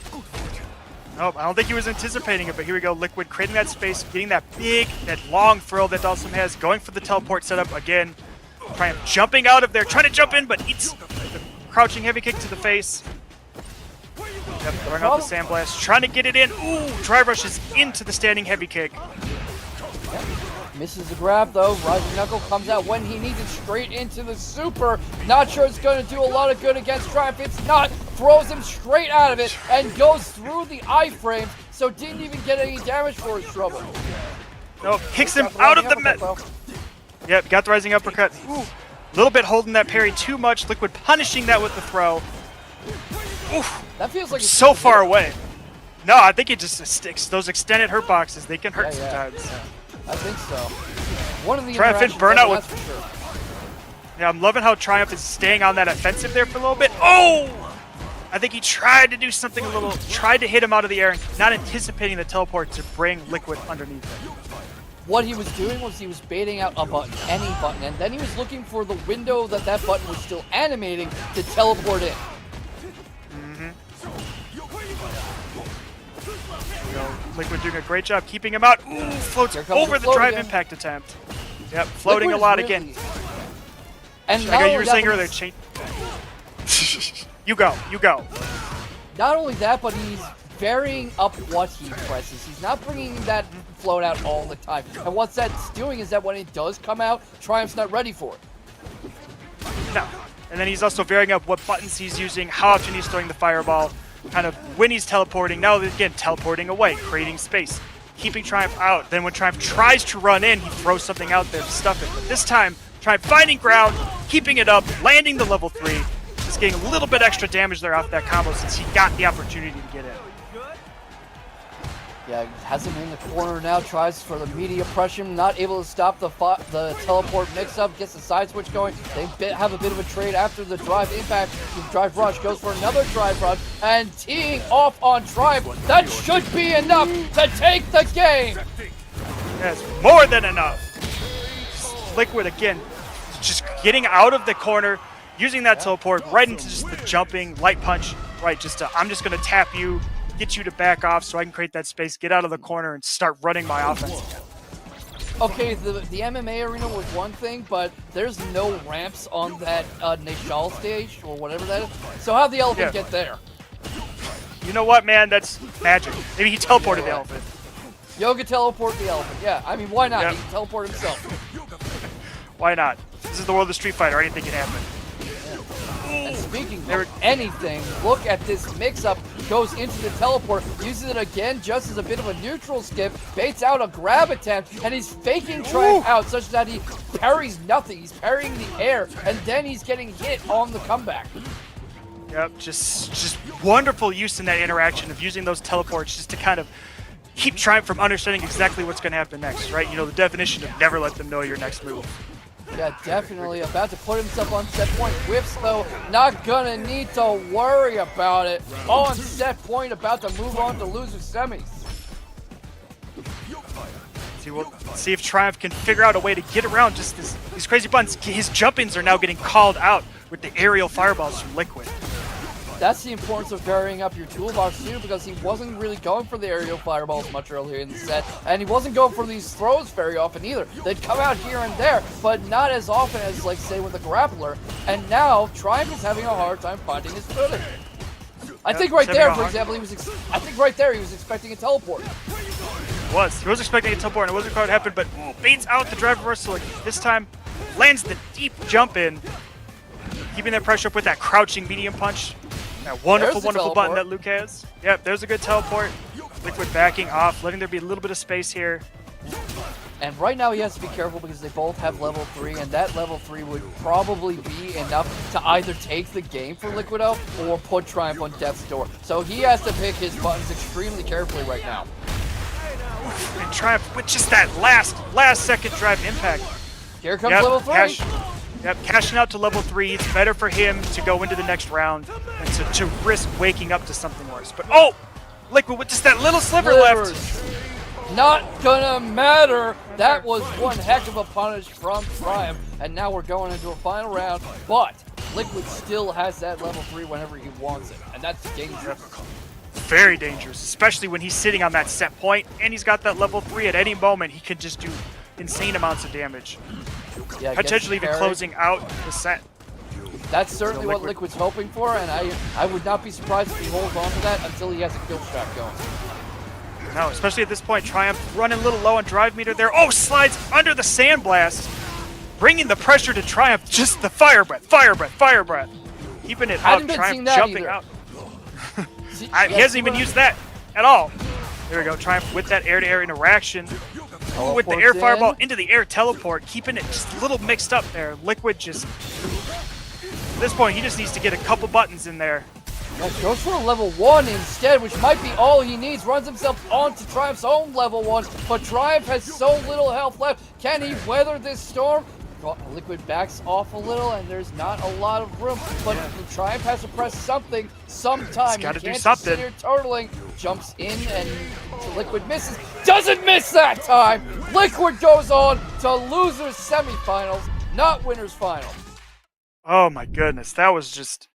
Nope, I don't think he was anticipating it, but here we go. Liquid creating that space, getting that big, that long throw that Dawson has, going for the teleport setup again. Triumph jumping out of there, trying to jump in, but eats the crouching heavy kick to the face. Yep, throwing out the Sandblast, trying to get it in. Ooh, drive rushes into the standing heavy kick. Yep. Misses the grab though. Rising Knuckle comes out when he needs it, straight into the super. Not sure it's going to do a lot of good against Triumph. It's not. Throws him straight out of it and goes through the iframe, so didn't even get any damage for his trouble. Nope, kicks him out of the net. Yep, got the rising uppercut. Ooh, a little bit holding that parry too much. Liquid punishing that with the throw. Oof. That feels like it's so far away. No, I think it just sticks. Those extended hurt boxes, they can hurt sometimes. Yeah. I think so. One of the Triumph and Burnout with. Sure. Yeah, I'm loving how Triumph is staying on that offensive there for a little bit. Oh! I think he tried to do something a little, tried to hit him out of the air, not anticipating the teleport to bring Liquid underneath him. What he was doing was he was baiting out a button, any button, and then he was looking for the window that button was still animating to teleport in. Liquid doing a great job keeping him out. Ooh, floats over the drive impact attempt. Yep, floating Liquid a lot really, again. And like you were saying earlier, you go. Not only that, but he's varying up what he presses. He's not bringing that float out all the time. And what that's doing is that when it does come out, Triumph's not ready for it. No. And then he's also varying up what buttons he's using, how often he's throwing the fireball, kind of when he's teleporting. Now again, teleporting away, creating space, keeping Triumph out. Then when Triumph tries to run in, he throws something out there to stuff it. But this time, Triumph finding ground, keeping it up, landing the level 3, just getting a little bit extra damage there off that combo since he got the opportunity to get in. Yeah, has him in the corner now, tries for the media pressure, not able to stop the teleport mix-up, gets the side switch going. They have a bit of a trade after the drive impact. The drive rush goes for another drive rush, and teeing off on Triumph. That should be enough to take the game. That's more than enough. Liquid again, just getting out of the corner, using that teleport right into just the jumping light punch. Right, I'm just going to tap you, get you to back off so I can create that space, get out of the corner, and start running my offense again. Okay, the MMA arena was one thing, but there's no ramps on that Nashal stage, or whatever that is. So how'd the elephant get there? You know what, man? That's magic. Maybe he teleported the elephant. Yoga teleport the elephant. Yeah, I mean, why not? He can teleport himself. Why not? This is the world of Street Fighter. Anything can happen. And speaking of anything, look at this mix-up. Goes into the teleport, uses it again just as a bit of a neutral skip, baits out a grab attempt, and he's faking Triumph out such that he parries nothing. He's parrying the air, and then he's getting hit on the comeback. Yep, just wonderful use in that interaction of using those teleports just to kind of keep Triumph from understanding exactly what's going to happen next, right? You know, the definition of never let them know your next move. Yeah, definitely. About to put himself on set point. Whiffs, though, not gonna need to worry about it. On set point, about to move on to loser semis. See if Triumph can figure out a way to get around just these crazy buttons. His jump-ins are now getting called out with the aerial fireballs from Liquid. That's the importance of varying up your toolbox too, because he wasn't really going for the aerial fireballs much earlier in the set, and he wasn't going for these throws very often either. They'd come out here and there, but not as often as, like, say, with a grappler. And now Triumph is having a hard time finding his footing. I think right there, for example, he was expecting a teleport. He was expecting a teleport, and it wasn't quite what happened, but baits out the drive reversal. This time, lands the deep jump in, keeping that pressure up with that crouching medium punch. That wonderful button that Luke has. Yep, there's a good teleport. Liquid backing off, letting there be a little bit of space here. And right now he has to be careful because they both have level 3, and that level 3 would probably be enough to either take the game for Liquido or put Triumph on death's door. So he has to pick his buttons extremely carefully right now. And Triumph with just that last second drive impact. Here comes level 3. Cashing out to level 3. It's better for him to go into the next round than to risk waking up to something worse. But oh, Liquid with just that little sliver left. Not gonna matter. That was one heck of a punish from Triumph, and now we're going into a final round. But Liquid still has that level 3 whenever he wants it, and that's dangerous. Very dangerous, especially when he's sitting on that set point, and he's got that level 3. At any moment, he could just do insane amounts of damage. Yeah, potentially even closing out the set. That's certainly what Liquid's hoping for, and I would not be surprised if he holds on to that until he has a kill shot going. No, especially at this point, Triumph running a little low on drive meter there. Oh, slides under the sandblast, bringing the pressure to Triumph. Just the fire breath, keeping it up. Triumph jumping out. He hasn't even used that at all. There we go, Triumph with that air-to-air interaction. With the air fireball into the air teleport, keeping it just a little mixed up there. Liquid just, at this point, he just needs to get a couple buttons in there. Yeah, goes for a level 1 instead, which might be all he needs. Runs himself onto Triumph's own level 1, but Triumph has so little health left. Can he weather this storm? Liquid backs off a little, and there's not a lot of room, but Triumph has to press something sometime. He's got to do Just something. sit here turtling, jumps in, and Liquid misses. Doesn't miss that time! Liquid goes on to losers semifinals, not winners final. Oh my goodness, that was just...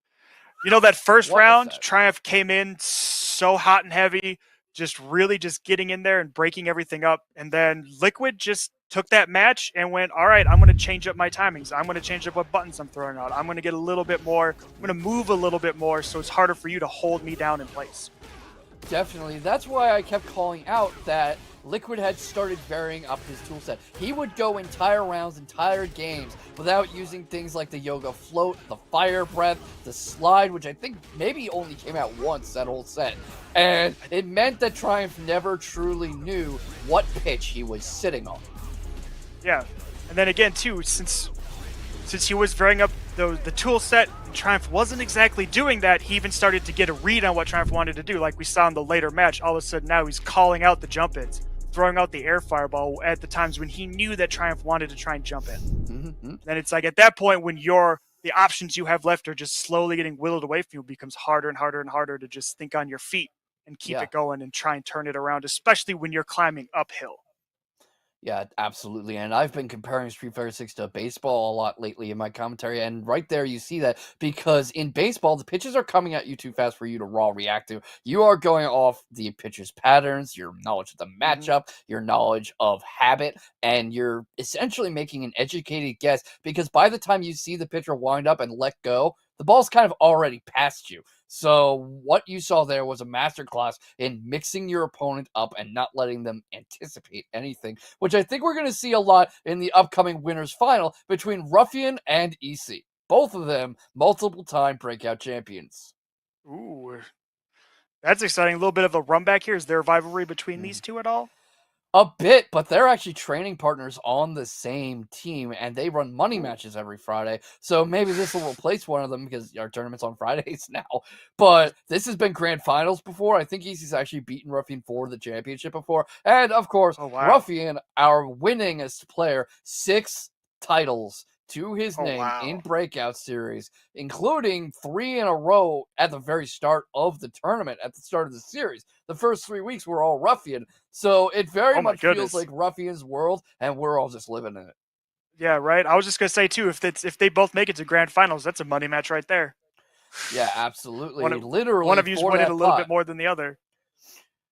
You know, that first round, Triumph came in so hot and heavy, just really just getting in there and breaking everything up. And then Liquid just took that match and went, all right, I'm going to change up my timings. I'm going to change up what buttons I'm throwing out. I'm going to get a little bit more. I'm going to move a little bit more so it's harder for you to hold me down in place. Definitely. That's why I kept calling out that Liquid had started varying up his toolset. He would go entire rounds, entire games, without using things like the Yoga Float, the Fire Breath, the Slide, which I think maybe only came out once that whole set. And it meant that Triumph never truly knew what pitch he was sitting on. Yeah. And then again, too, since he was varying up the tool set, Triumph wasn't exactly doing that. He even started to get a read on what Triumph wanted to do, like we saw in the later match. All of a sudden now he's calling out the jump-ins, throwing out the air fireball at the times when he knew that Triumph wanted to try and jump in. Mm-hmm. Then it's like at that point when the options you have left are just slowly getting whittled away from you, it becomes harder and harder and harder to just think on your feet and keep it going and try and turn it around, especially when you're climbing uphill. Yeah, absolutely. And I've been comparing Street Fighter 6 to baseball a lot lately in my commentary. And right there, you see that because in baseball, the pitches are coming at you too fast for you to raw react to. You are going off the pitcher's patterns, your knowledge of the matchup, your knowledge of habit, and you're essentially making an educated guess because by the time you see the pitcher wind up and let go, the ball's kind of already past you. So what you saw there was a masterclass in mixing your opponent up and not letting them anticipate anything, which I think we're going to see a lot in the upcoming winners final between Ruffian and EC. Both of them multiple-time Breakout champions. Ooh, that's exciting. A little bit of a run back here. Is there a rivalry between these two at all? A bit, but they're actually training partners on the same team, and they run money matches every Friday. So maybe this will replace one of them because our tournament's on Fridays now. But this has been grand finals before. I think he's actually beaten Ruffian for the championship before. And, of course, Ruffian, our winningest player, 6 titles to his name in Breakout Series, including 3 in a row at the very start of the tournament, at the start of the series. The first 3 weeks were all Ruffian, so it very much feels like Ruffian's world, and we're all just living in it. Yeah, right? I was just going to say, too, if they both make it to grand finals, that's a money match right there. Yeah, absolutely. Literally, one of you's winning a little bit more than the other.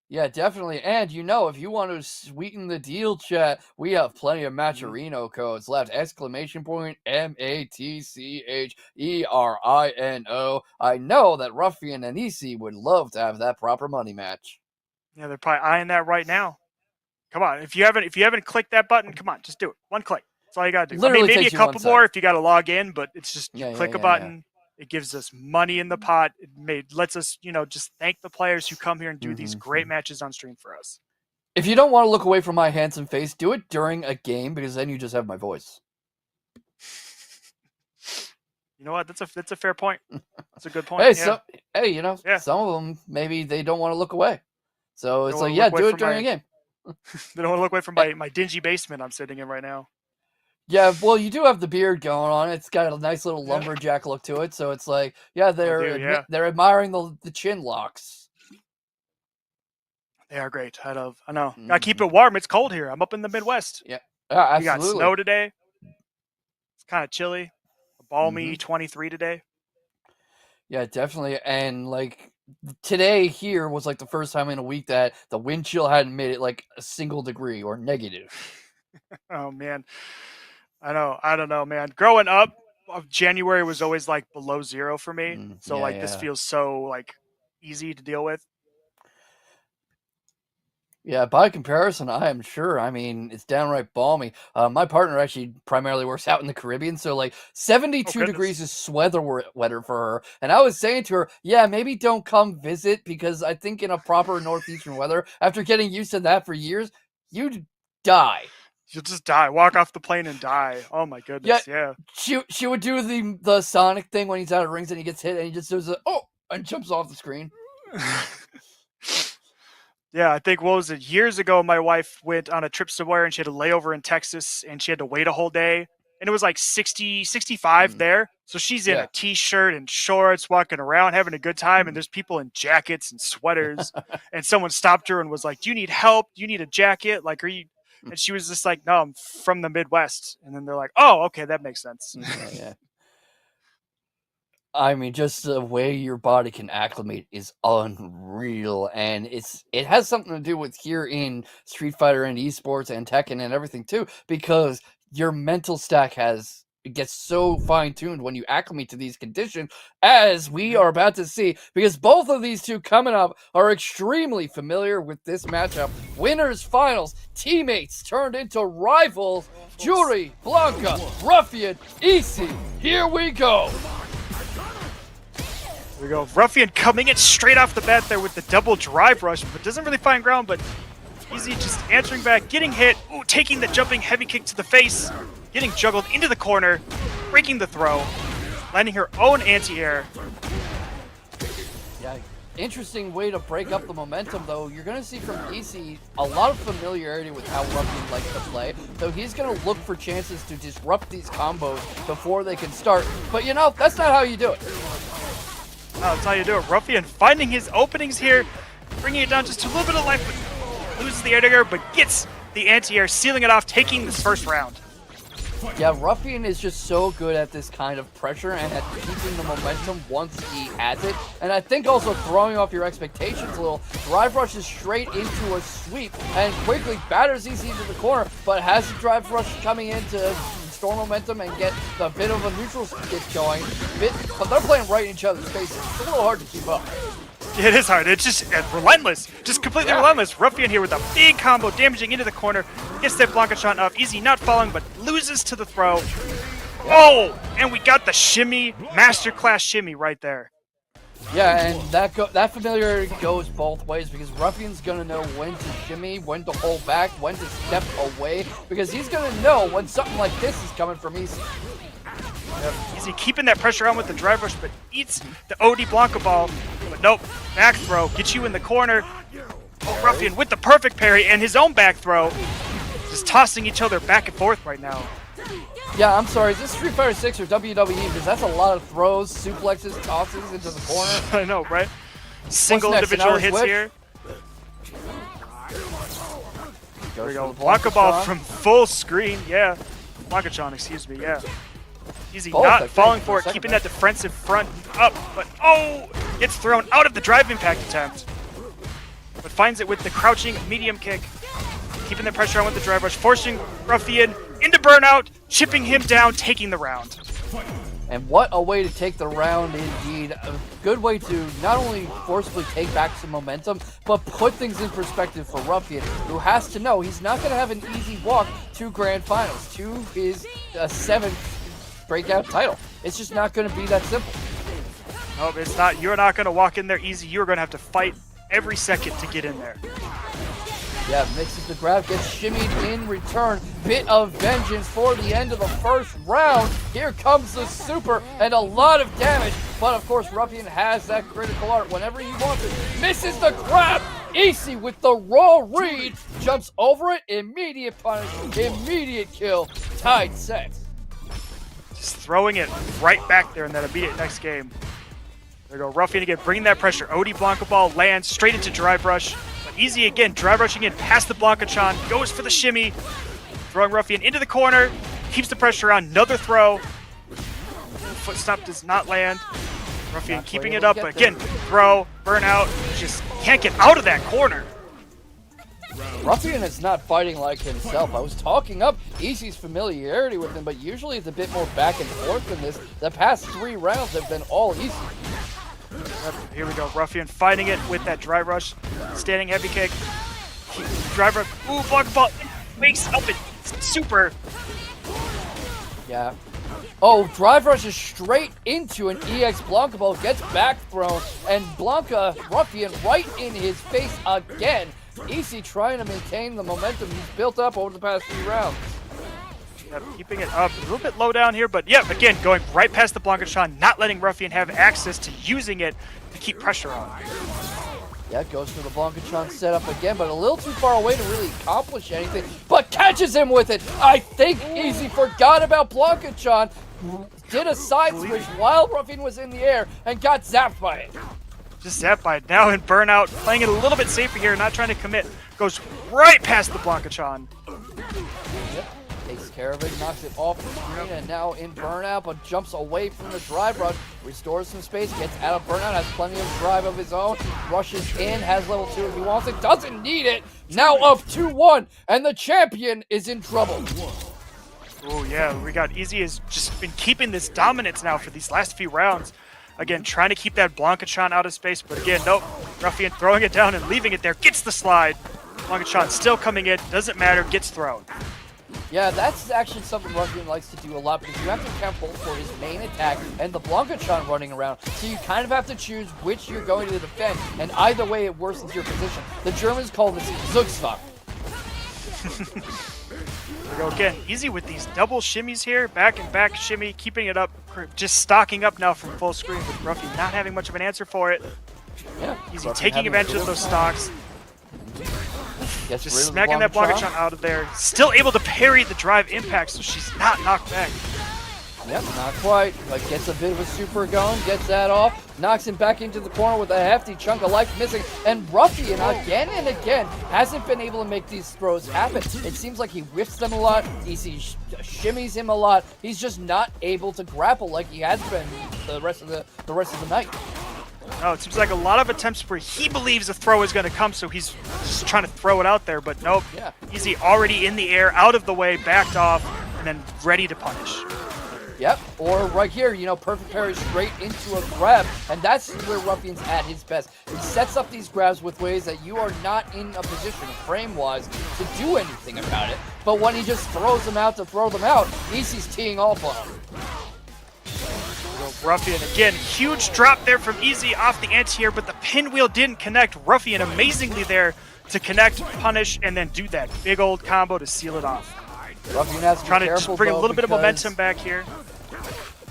Yeah, definitely. And, if you want to sweeten the deal, chat, we have plenty of Matcherino codes left. ! MATCHERINO. I know that Ruffian and EC would love to have that proper money match. Yeah, they're probably eyeing that right now. Come on, if you haven't clicked that button, come on, just do it. One click. That's all you got to do. Literally maybe a takes you couple 1 more second. if you got to log in, but it's just click a button. It gives us money in the pot. It lets us, just thank the players who come here and do these great matches on stream for us. If you don't want to look away from my handsome face, do it during a game because then you just have my voice. You know what? That's a fair point. That's a good point. Hey, yeah. some of them maybe they don't want to look away. So it's like, do it during a game. They don't want to look away from my dingy basement I'm sitting in right now. Yeah, well, you do have the beard going on. It's got a nice little lumberjack look to it. So it's like, yeah, they're admiring the chin locks. They are great. I know. Gotta keep it warm. It's cold here. I'm up in the Midwest. Yeah, We absolutely. got snow today. It's kind of chilly. A balmy 23 today. Yeah, definitely. And like today here was like the first time in a week that the wind chill hadn't made it like a single degree or negative. Oh man. I know. I don't know, man. Growing up, January was always like below 0 for me. So yeah, like this yeah. feels so like easy to deal with. Yeah, by comparison, I am sure. I mean, it's downright balmy. My partner actually primarily works out in the Caribbean, so like 72 degrees is sweater weather for her. And I was saying to her, yeah, maybe don't come visit because I think in a proper northeastern weather, after getting used to that for years, you'd die. You'll just die. Walk off the plane and die. Oh my goodness. Yeah. She would do the Sonic thing when he's out of rings and he gets hit and he just does and jumps off the screen. Yeah, I think, what was it, years ago, my wife went on a trip somewhere and she had a layover in Texas and she had to wait a whole day. And it was like 60, 65 there. So she's in a t-shirt and shorts walking around having a good time. And there's people in jackets and sweaters. And someone stopped her and was like, do you need help? Do you need a jacket? Like, are you... And she was just like, no, I'm from the Midwest. And then they're like, oh, okay, that makes sense. Yeah. I mean, just the way your body can acclimate is unreal, and it has something to do with here in Street Fighter and esports and Tekken and everything too, because your mental stack gets so fine-tuned when you acclimate to these conditions, as we are about to see, because both of these two coming up are extremely familiar with this matchup. Winners finals, teammates turned into rivals. Jury, Blanca, Ruffian, Easy. Here we go. There we go. Ruffian coming in straight off the bat there with the double drive rush, but doesn't really find ground, but Easy just answering back, getting hit, taking the jumping heavy kick to the face, getting juggled into the corner, breaking the throw, landing her own anti-air. Yeah, interesting way to break up the momentum, though. You're going to see from Easy a lot of familiarity with how Ruffian likes to play, so he's going to look for chances to disrupt these combos before they can start, but you know, that's not how you do it. That's how you do it. Ruffian finding his openings here, bringing it down just a little bit of life, but loses the air dagger, but gets the anti-air, sealing it off, taking this first round. Yeah, Ruffian is just so good at this kind of pressure and at keeping the momentum once he has it. And I think also throwing off your expectations a little. Drive rushes straight into a sweep and quickly batters Easy into the corner, but has the drive rush coming in to store momentum and get a bit of a neutral skit going. But they're playing right in each other's faces. It's a little hard to keep up. It is hard. It's just relentless. Just completely relentless. Ruffian here with a big combo, damaging into the corner. Gets that Blanca shot off. Easy not falling, but loses to the throw. Oh, and we got the shimmy, masterclass shimmy right there. Yeah, and that familiarity goes both ways, because Ruffian's going to know when to shimmy, when to hold back, when to step away, because he's going to know when something like this is coming from Easy. Yep. Easy keeping that pressure on with the drive rush, but eats the OD Blanca ball. But nope, back throw, gets you in the corner. Oh, Ruffian with the perfect parry and his own back throw. Just tossing each other back and forth right now. Yeah, I'm sorry, is this Street Fighter 6 or WWE? Because that's a lot of throws, suplexes, tosses into the corner. I know, right? Single individual hits here. There we go. Blanca ball from full screen. Yeah. Blanca-chan, excuse me. Yeah. Easy not falling for it, keeping that defensive front up. But gets thrown out of the drive impact attempt. But finds it with the crouching medium kick. Keeping the pressure on with the drive rush, forcing Ruffian into burnout, chipping him down, taking the round. And what a way to take the round indeed. A good way to not only forcibly take back some momentum, but put things in perspective for Ruffian, who has to know he's not going to have an easy walk to Grand Finals, to his 7th Breakout title. It's just not going to be that simple. No, it's not. You're not going to walk in there easy. You're going to have to fight every second to get in there. Yeah, mixes the grab, gets shimmied in return. Bit of vengeance for the end of the first round. Here comes the super and a lot of damage. But of course, Ruffian has that critical art whenever he wants it. Misses the grab. Easy with the raw read. Jumps over it. Immediate punish. Immediate kill. Tied set. Just throwing it right back there in that immediate next game. There we go. Ruffian again, bringing that pressure. OD Blanca ball lands straight into drive rush. But Easy again, drive rushing in past the Blanca-chan. Goes for the shimmy. Throwing Ruffian into the corner. Keeps the pressure on. Another throw. Foot stomp does not land. Ruffian keeping it up. But again, throw, burnout. Just can't get out of that corner. Ruffian is not fighting like himself. I was talking up Easy's familiarity with him, but usually it's a bit more back and forth than this. The past 3 rounds have been all Easy. Here we go. Ruffian fighting it with that drive rush. Standing heavy kick. Drive rush. Ooh, block ball. Wakes up it. Super. Yeah. Oh, drive rushes straight into an EX Blanca ball. Gets back thrown. And Blanca, Ruffian, right in his face again. Easy trying to maintain the momentum he's built up over the past 3 rounds. Yep, keeping it up. A little bit low down here, but yeah, again, going right past the Blanca-chan, not letting Ruffian have access to using it to keep pressure on. Yeah, goes for the Blanca-chan setup again, but a little too far away to really accomplish anything, but catches him with it. I think Easy forgot about Blanca-chan, did a side switch while Ruffian was in the air, and got zapped by it. Just zapped by it. Now in burnout, playing it a little bit safer here, not trying to commit. Goes right past the Blanca-chan. Yep. Takes care of it, knocks it off the screen, and now in burnout, but jumps away from the drive rush, restores some space, gets out of burnout, has plenty of drive of his own, rushes in, has level 2 if he wants it, doesn't need it, now up 2-1, and the champion is in trouble. Oh yeah, we got Easy has just been keeping this dominance now for these last few rounds. Again, trying to keep that Blanca-chan out of space, but again, nope. Ruffian throwing it down and leaving it there, gets the slide. Blanca-chan still coming in, doesn't matter, gets thrown. Yeah, that's actually something Ruffian likes to do a lot because you have to account both for his main attack and the Blanca-chan running around. So you kind of have to choose which you're going to defend, and either way it worsens your position. The Germans call this Zugzwang. There we go again. Easy with these double shimmies here, back and back shimmy, keeping it up, just stocking up now from full screen with Ruffian not having much of an answer for it. Yeah, Easy taking advantage of those stocks. Gets Just smacking that Blanca-chan out of there. Still able to parry the drive impact, so she's not knocked back. Yep, not quite, but gets a bit of a super going, gets that off, knocks him back into the corner with a hefty chunk of life missing, and Ruffian again and again hasn't been able to make these throws happen. It seems like he whiffs them a lot, Easy shimmies him a lot, he's just not able to grapple like he has been the rest of the night. No, it seems like a lot of attempts where he believes a throw is going to come, so he's just trying to throw it out there, but nope. Yeah. Easy already in the air, out of the way, backed off, and then ready to punish. Yep, or right here, you know, perfect parry straight into a grab, and that's where Ruffian's at his best. He sets up these grabs with ways that you are not in a position, frame-wise, to do anything about it, but when he just throws them out to throw them out, Easy's teeing off on him. Ruffian again, huge drop there from Easy off the anti-air, but the pinwheel didn't connect. Ruffian amazingly there to connect, punish, and then do that big old combo to seal it off. Ruffian has to be trying to careful, just bring a though, little bit of because- momentum back here.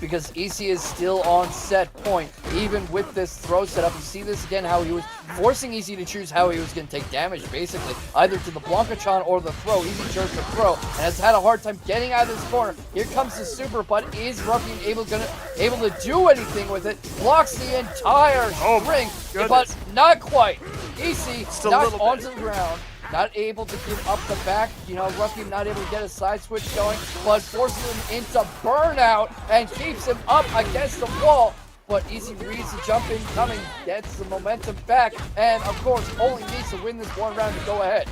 Because EC is still on set point, even with this throw setup. You see this again, how he was forcing EC to choose how he was going to take damage, basically, either to the Blanca-chan or the throw. EC chose the throw, and has had a hard time getting out of this corner. Here comes the super, but is Ruffian able to do anything with it? Blocks the entire string, but not quite. EC knocked onto the ground. Not able to give up the back, you know, Ruffian not able to get a side switch going, but forces him into burnout and keeps him up against the wall. But Easy reads the jump in coming, gets the momentum back, and of course only needs to win this one round to go ahead.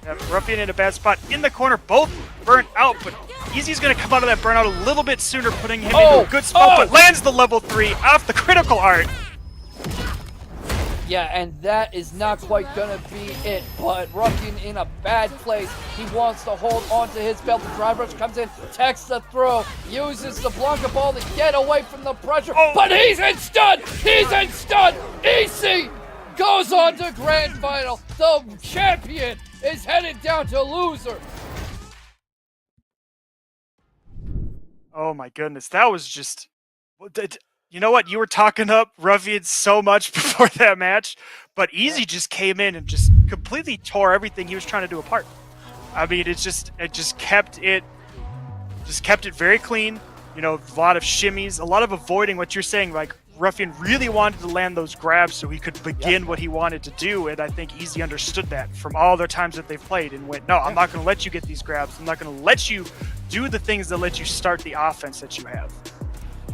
Yeah, Ruffian in a bad spot in the corner, both burnt out, but Easy's going to come out of that burnout a little bit sooner, putting him into a good spot, but lands the level 3 off the critical art. Yeah, and that is not quite gonna be it, but Ruffian in a bad place. He wants to hold on to his belt. The drive rush comes in, takes the throw, uses the Blanca ball to get away from the pressure, but he's in stun! He's in stun! EC goes on to grand final. The champion is headed down to loser. Oh my goodness, that was just... You know what? You were talking up Ruffian so much before that match, but Easy just came in and just completely tore everything he was trying to do apart. I mean, it just kept it very clean. You know, a lot of shimmies, a lot of avoiding what you're saying. Like, Ruffian really wanted to land those grabs so he could begin what he wanted to do, and I think Easy understood that from all the times that they've played and went, no, I'm not going to let you get these grabs. I'm not going to let you do the things that let you start the offense that you have.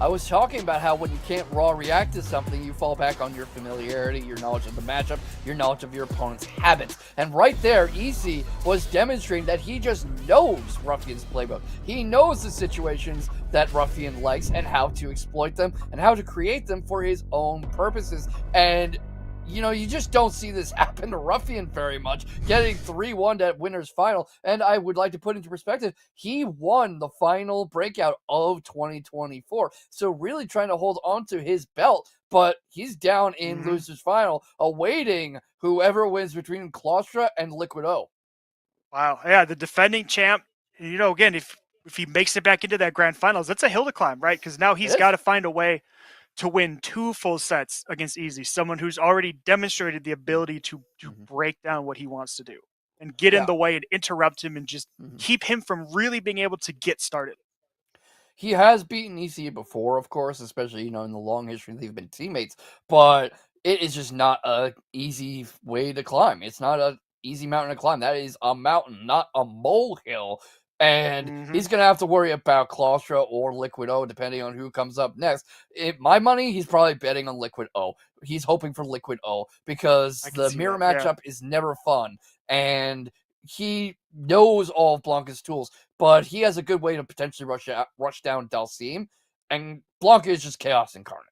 I was talking about how when you can't raw react to something, you fall back on your familiarity, your knowledge of the matchup, your knowledge of your opponent's habits. And right there, Easy was demonstrating that he just knows Ruffian's playbook. He knows the situations that Ruffian likes and how to exploit them and how to create them for his own purposes. And you know, you just don't see this happen to Ruffian very much, getting 3-1 at winner's final. And I would like to put into perspective, he won the final breakout of 2024. So really trying to hold on to his belt, but he's down in loser's final, awaiting whoever wins between Claustra and Liquid O. Wow. Yeah, the defending champ, you know, again, if he makes it back into that grand finals, that's a hill to climb, right? Because now he's got to find a way to win 2 full sets against Easy, someone who's already demonstrated the ability to break down what he wants to do and get in the way and interrupt him and just keep him from really being able to get started. He has beaten ECU before, of course, especially, you know, in the long history they've been teammates, but it is just not an easy way to climb. It's not an easy mountain to climb. That is a mountain, not a molehill. And he's going to have to worry about Claustra or Liquid O, depending on who comes up next. My money, he's probably betting on Liquid O. He's hoping for Liquid O because the mirror matchup is never fun. And he knows all of Blanca's tools, but he has a good way to potentially rush down Dalsim. And Blanca is just chaos incarnate.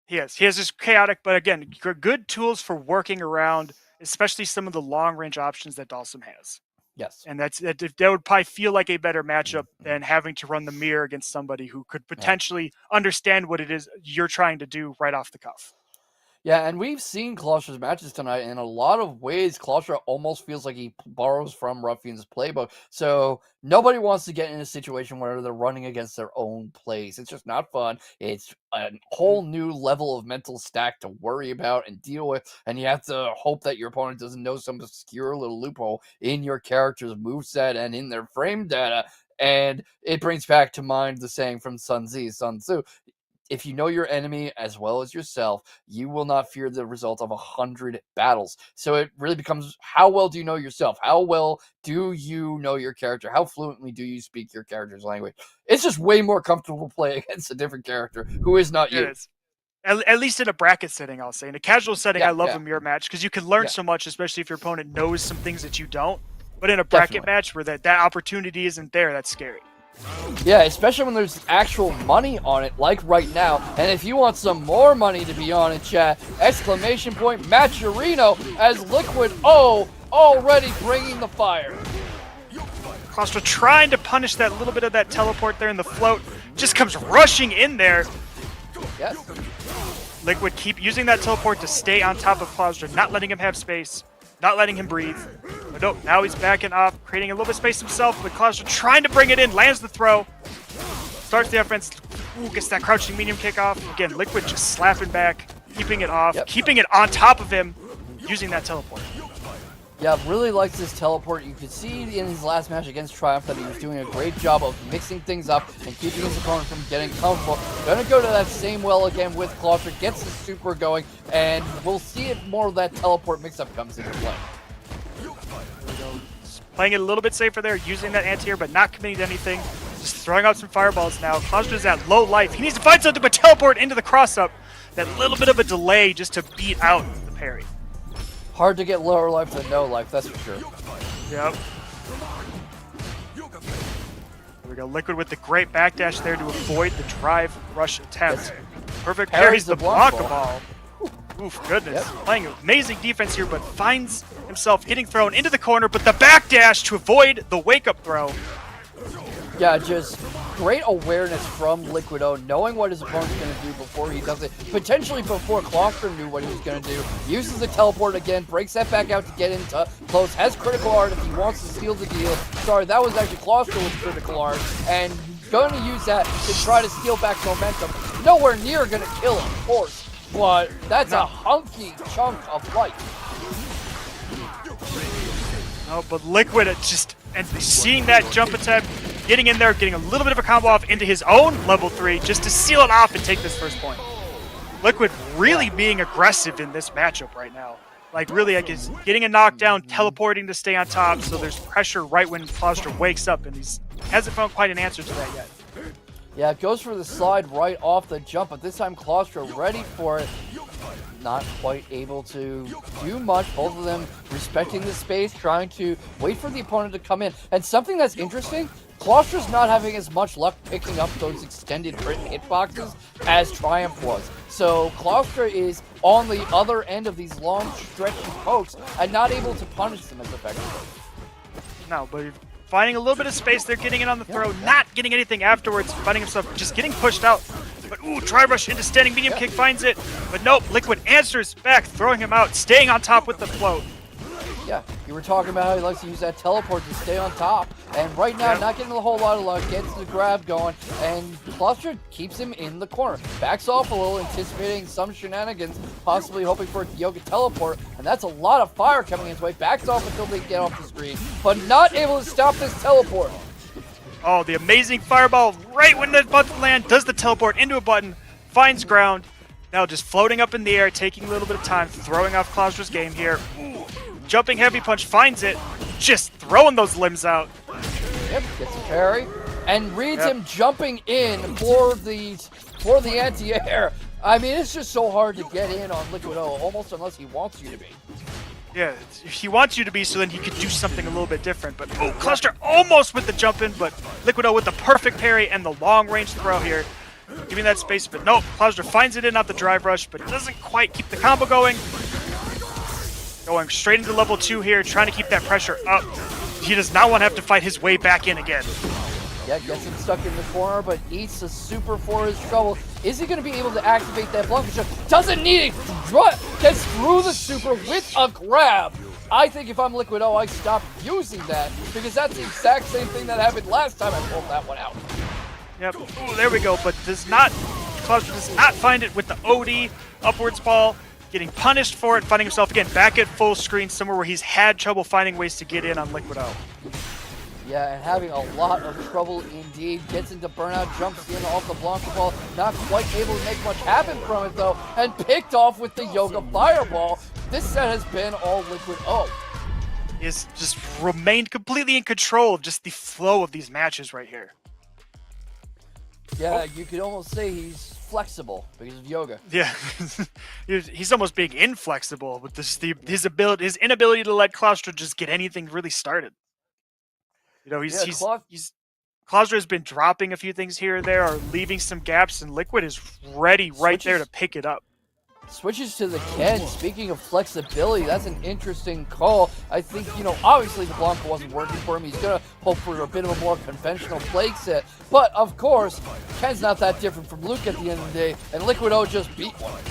He has this chaotic, but again, good tools for working around, especially some of the long-range options that Dalsim has. Yes. And that would probably feel like a better matchup than having to run the mirror against somebody who could potentially understand what it is you're trying to do right off the cuff. Yeah, and we've seen Claustra's matches tonight. In a lot of ways, Claustra almost feels like he borrows from Ruffian's playbook. So nobody wants to get in a situation where they're running against their own plays. It's just not fun. It's a whole new level of mental stack to worry about and deal with. And you have to hope that your opponent doesn't know some obscure little loophole in your character's moveset and in their frame data. And it brings back to mind the saying from Sun Tzu. If you know your enemy as well as yourself, you will not fear the result of 100 battles. So it really becomes, how well do you know yourself? How well do you know your character? How fluently do you speak your character's language? It's just way more comfortable to play against a different character who is not you. It is. At least in a bracket setting, I'll say. In a casual setting, I love a mirror match because you can learn so much, especially if your opponent knows some things that you don't. But in a bracket match where that opportunity isn't there, that's scary. Yeah, especially when there's actual money on it, like right now. And if you want some more money to be on it, chat, exclamation point Maturino as Liquid O already bringing the fire. Claustra trying to punish that little bit of that teleport there in the float. Just comes rushing in there. Yes. Liquid keep using that teleport to stay on top of Claustra, not letting him have space, not letting him breathe. But nope, now he's backing off, creating a little bit of space himself, but Claustra trying to bring it in, lands the throw, starts the offense, gets that crouching medium kick off. Again, Liquid just slapping back, keeping it off, keeping it on top of him, using that teleport. Yeah, really likes this teleport. You could see in his last match against Triumph that he was doing a great job of mixing things up and keeping his opponent from getting comfortable. Gonna go to that same well again with Claustra, gets the super going, and we'll see if more of that teleport mix-up comes into play. Playing it a little bit safer there, using that anti-air, but not committing to anything. Just throwing out some fireballs now. Claustra's at low life. He needs to find something but teleport into the cross-up. That little bit of a delay just to beat out the parry. Hard to get lower life than no life, that's for sure. Yep. Here we go. Liquid with the great backdash there to avoid the drive rush attempt. Perfect parries the Blanca ball. Oof, goodness. Playing amazing defense here, but finds himself getting thrown into the corner, but the backdash to avoid the wake-up throw. Yeah, just great awareness from Liquid O, knowing what his opponent's going to do before he does it. Potentially before Clawster knew what he was going to do. Uses the teleport again, breaks that back out to get into close. Has critical art if he wants to seal the deal. Sorry, that was actually Clawster with critical art. And going to use that to try to steal back momentum. Nowhere near going to kill him, of course. But that's a hunky chunk of life. No, but Liquid just, and seeing that jump attempt, getting in there, getting a little bit of a combo off into his own level 3 just to seal it off and take this first point. Liquid really being aggressive in this matchup right now. Like really, I guess, getting a knockdown, teleporting to stay on top, so there's pressure right when Clawster wakes up, and he hasn't found quite an answer to that yet. Yeah, it goes for the slide right off the jump, but this time Clawster ready for it. Not quite able to do much. Both of them respecting the space, trying to wait for the opponent to come in. And something that's interesting, Clawster's not having as much luck picking up those extended hitboxes as Triumph was. So Clawster is on the other end of these long stretchy pokes and not able to punish them as effectively. No, but finding a little bit of space there, getting it on the throw, not getting anything afterwards, finding himself just getting pushed out. But ooh, try rush into standing medium kick, finds it. But nope, Liquid answers back, throwing him out, staying on top with the float. Yeah, you were talking about how he likes to use that teleport to stay on top. And right now, not getting a whole lot of luck, gets the grab going, and Clawster keeps him in the corner. Backs off a little, anticipating some shenanigans, possibly hoping for a Yoga teleport, and that's a lot of fire coming his way. Backs off until they get off the screen, but not able to stop this teleport. Oh, the amazing fireball right when the button land, does the teleport into a button, finds ground. Now just floating up in the air, taking a little bit of time, throwing off Clawster's game here. Ooh, jumping heavy punch, finds it, just throwing those limbs out. Yep, gets a parry, and reads him jumping in for the anti-air. I mean, it's just so hard to get in on Liquid O, almost unless he wants you to be. Yeah, he wants you to be so then he could do something a little bit different. But oh, Clawster almost with the jump in, but Liquid O with the perfect parry and the long range throw here. Giving that space, but nope, Clawster finds it in off the drive rush, but doesn't quite keep the combo going. Going straight into level 2 here, trying to keep that pressure up. He does not want to have to fight his way back in again. Yeah, gets him stuck in the corner, but eats a super for his trouble. Is he going to be able to activate that Blanca shot? Doesn't need it! Gets through the super with a grab. I think if I'm Liquid O, I stop using that, because that's the exact same thing that happened last time I pulled that one out. Yep, ooh, there we go, but Clawster does not find it with the OD upwards ball. Getting punished for it, finding himself again back at full screen, somewhere where he's had trouble finding ways to get in on Liquid O. Yeah, and having a lot of trouble indeed. Gets into burnout, jumps in off the Blanca ball. Not quite able to make much happen from it though, and picked off with the Yoga Fireball. This set has been all Liquid O. He has just remained completely in control of just the flow of these matches right here. Yeah, you could almost say he's flexible because of Yoga. Yeah, he's almost being inflexible with his inability to let Clawster just get anything really started. You know, Clawster has been dropping a few things here or there, or leaving some gaps, and Liquid is ready right there to pick it up. Switches to the Ken. Speaking of flexibility, that's an interesting call. I think, obviously the Blanca wasn't working for him. He's going to hope for a bit of a more conventional play set. But, of course, Ken's not that different from Luke at the end of the day, and Liquid O just beat one.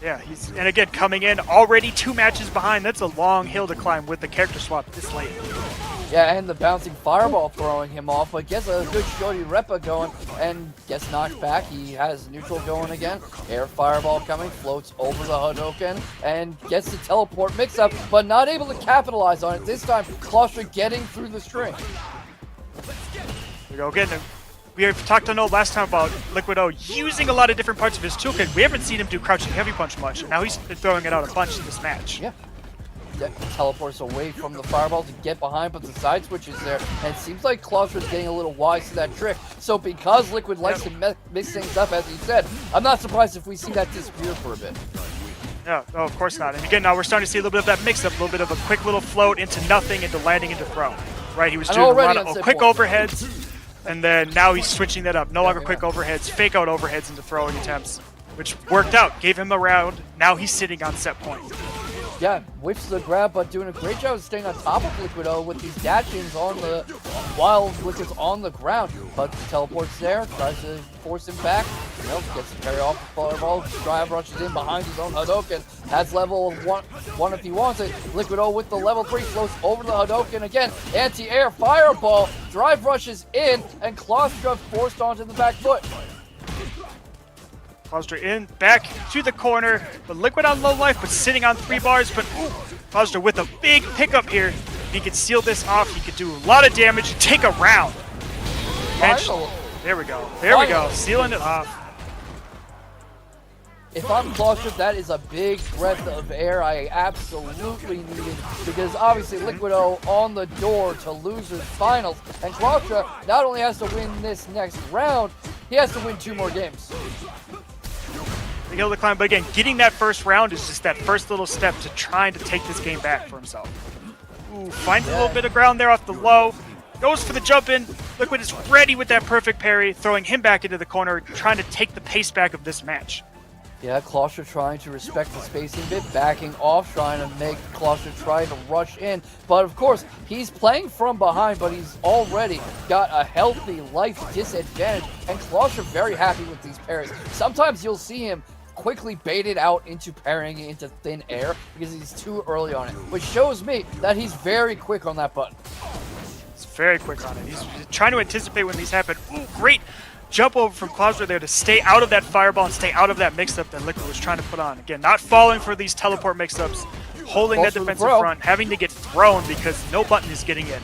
Yeah, and again, coming in already 2 matches behind. That's a long hill to climb with the character swap this late. Yeah, and the bouncing fireball throwing him off, but gets a good Shorty Repa going and gets knocked back. He has neutral going again. Air fireball coming, floats over the Hadouken and gets the teleport mix up, but not able to capitalize on it. This time, Clawster getting through the string. Here we go again. We have talked last time about Liquid O using a lot of different parts of his toolkit. We haven't seen him do crouching heavy punch much, and now he's been throwing it out a bunch in this match. Yeah. Teleports away from the fireball to get behind, but the side switch is there, and it seems like Clawster's getting a little wise to that trick. So because Liquid likes to mix things up, as he said, I'm not surprised if we see that disappear for a bit. Yeah, no, of course not. And again, now we're starting to see a little bit of that mix-up, a little bit of a quick little float into nothing, into landing into throw. Right, he was doing a lot of quick overheads, and then now he's switching that up. No longer quick overheads, fake out overheads into throwing attempts, which worked out, gave him a round. Now he's sitting on set point. Yeah, whiffs the grab, but doing a great job of staying on top of Liquido with these dash-ins on the while Liquid's on the ground. But the teleport's there, tries to force him back. You know, gets the parry off the fireball. Drive rushes in behind his own Hadoken. Has level one if he wants it. Liquido with the level 3 floats over the Hadoken again. Anti-air fireball. Drive rushes in, and Claustra forced onto the back foot. Claustra in, back to the corner, but Liquid on low life, but sitting on 3 bars, but Claustra with a big pickup here. If he could seal this off, he could do a lot of damage and take a round. And there we go. There we go. Sealing it off. If I'm Claustra, that is a big breath of air I absolutely needed, because obviously Liquido on the door to losers finals, and Claustra not only has to win this next round, he has to win 2 more games. Big hill to climb, but again, getting that first round is just that first little step to trying to take this game back for himself. Ooh, finds a little bit of ground there off the low. Goes for the jump in. Liquid is ready with that perfect parry, throwing him back into the corner, trying to take the pace back of this match. Yeah, Claustra trying to respect the spacing bit, backing off, trying to make Claustra try to rush in. But of course, he's playing from behind, but he's already got a healthy life disadvantage. And Claustra very happy with these parries. Sometimes you'll see him quickly baited out into parrying into thin air because he's too early on it, which shows me that he's very quick on that button. He's very quick on it. He's trying to anticipate when these happen. Ooh, great jump over from Claustra there to stay out of that fireball and stay out of that mix-up that Liquid was trying to put on. Again, not falling for these teleport mix-ups, holding that defensive front, having to get thrown because no button is getting in.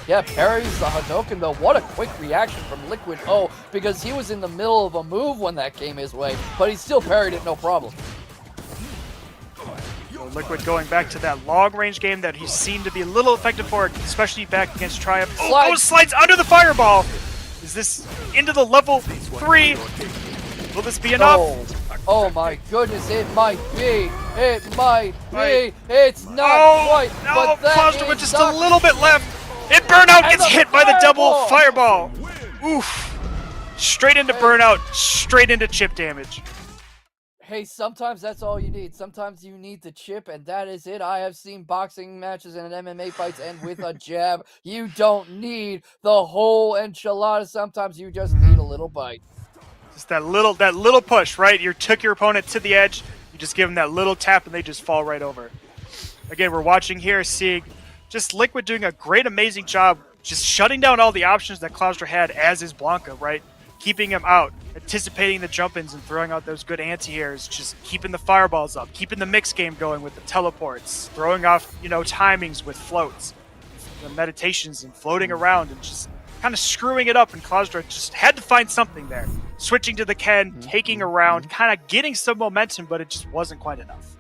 Yeah, parries the Hadoken, though. What a quick reaction from Liquid O, because he was in the middle of a move when that came his way, but he still parried it no problem. So Liquid going back to that long-range game that he seemed to be a little effective for, especially back against Triumph. Oh, slides under the fireball! Is this into the level 3? Will this be enough? Oh my goodness, it might be. It might be. It's not quite. No, but Claustra with just a little bit left. And Burnout gets hit by the double fireball. Oof. Straight into Burnout, straight into chip damage. Hey, sometimes that's all you need. Sometimes you need the chip, and that is it. I have seen boxing matches and MMA fights end with a jab. You don't need the whole enchilada. Sometimes you just need a little bite. Just that little push, right? You took your opponent to the edge. You just give them that little tap, and they just fall right over. Again, we're watching here, seeing just Liquid doing a great, amazing job just shutting down all the options that Claustra had as is Blanca, right? Keeping him out, anticipating the jump-ins and throwing out those good anti-airs, just keeping the fireballs up, keeping the mix game going with the teleports, throwing off, timings with floats, the meditations and floating around and just kind of screwing it up, and Claustra just had to find something there. Switching to the Ken, taking a round, kind of getting some momentum, but it just wasn't quite enough.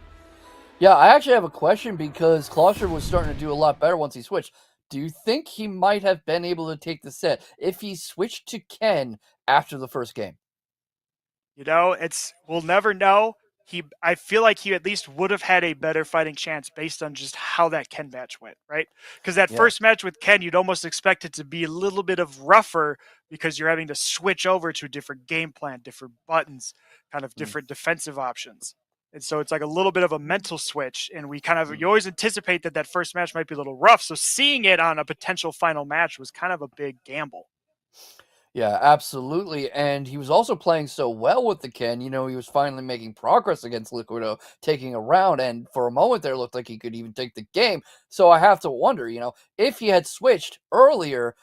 Yeah, I actually have a question because Claustra was starting to do a lot better once he switched. Do you think he might have been able to take the set if he switched to Ken after the first game? We'll never know. I feel like he at least would have had a better fighting chance based on just how that Ken match went, right? Because that first match with Ken, you'd almost expect it to be a little bit of rougher because you're having to switch over to a different game plan, different buttons, kind of different defensive options. And so it's like a little bit of a mental switch, and you always anticipate that first match might be a little rough. So seeing it on a potential final match was kind of a big gamble. Yeah, absolutely. And he was also playing so well with the Ken. He was finally making progress against Liquido, taking a round. And for a moment there, it looked like he could even take the game. So I have to wonder, if he had switched earlier,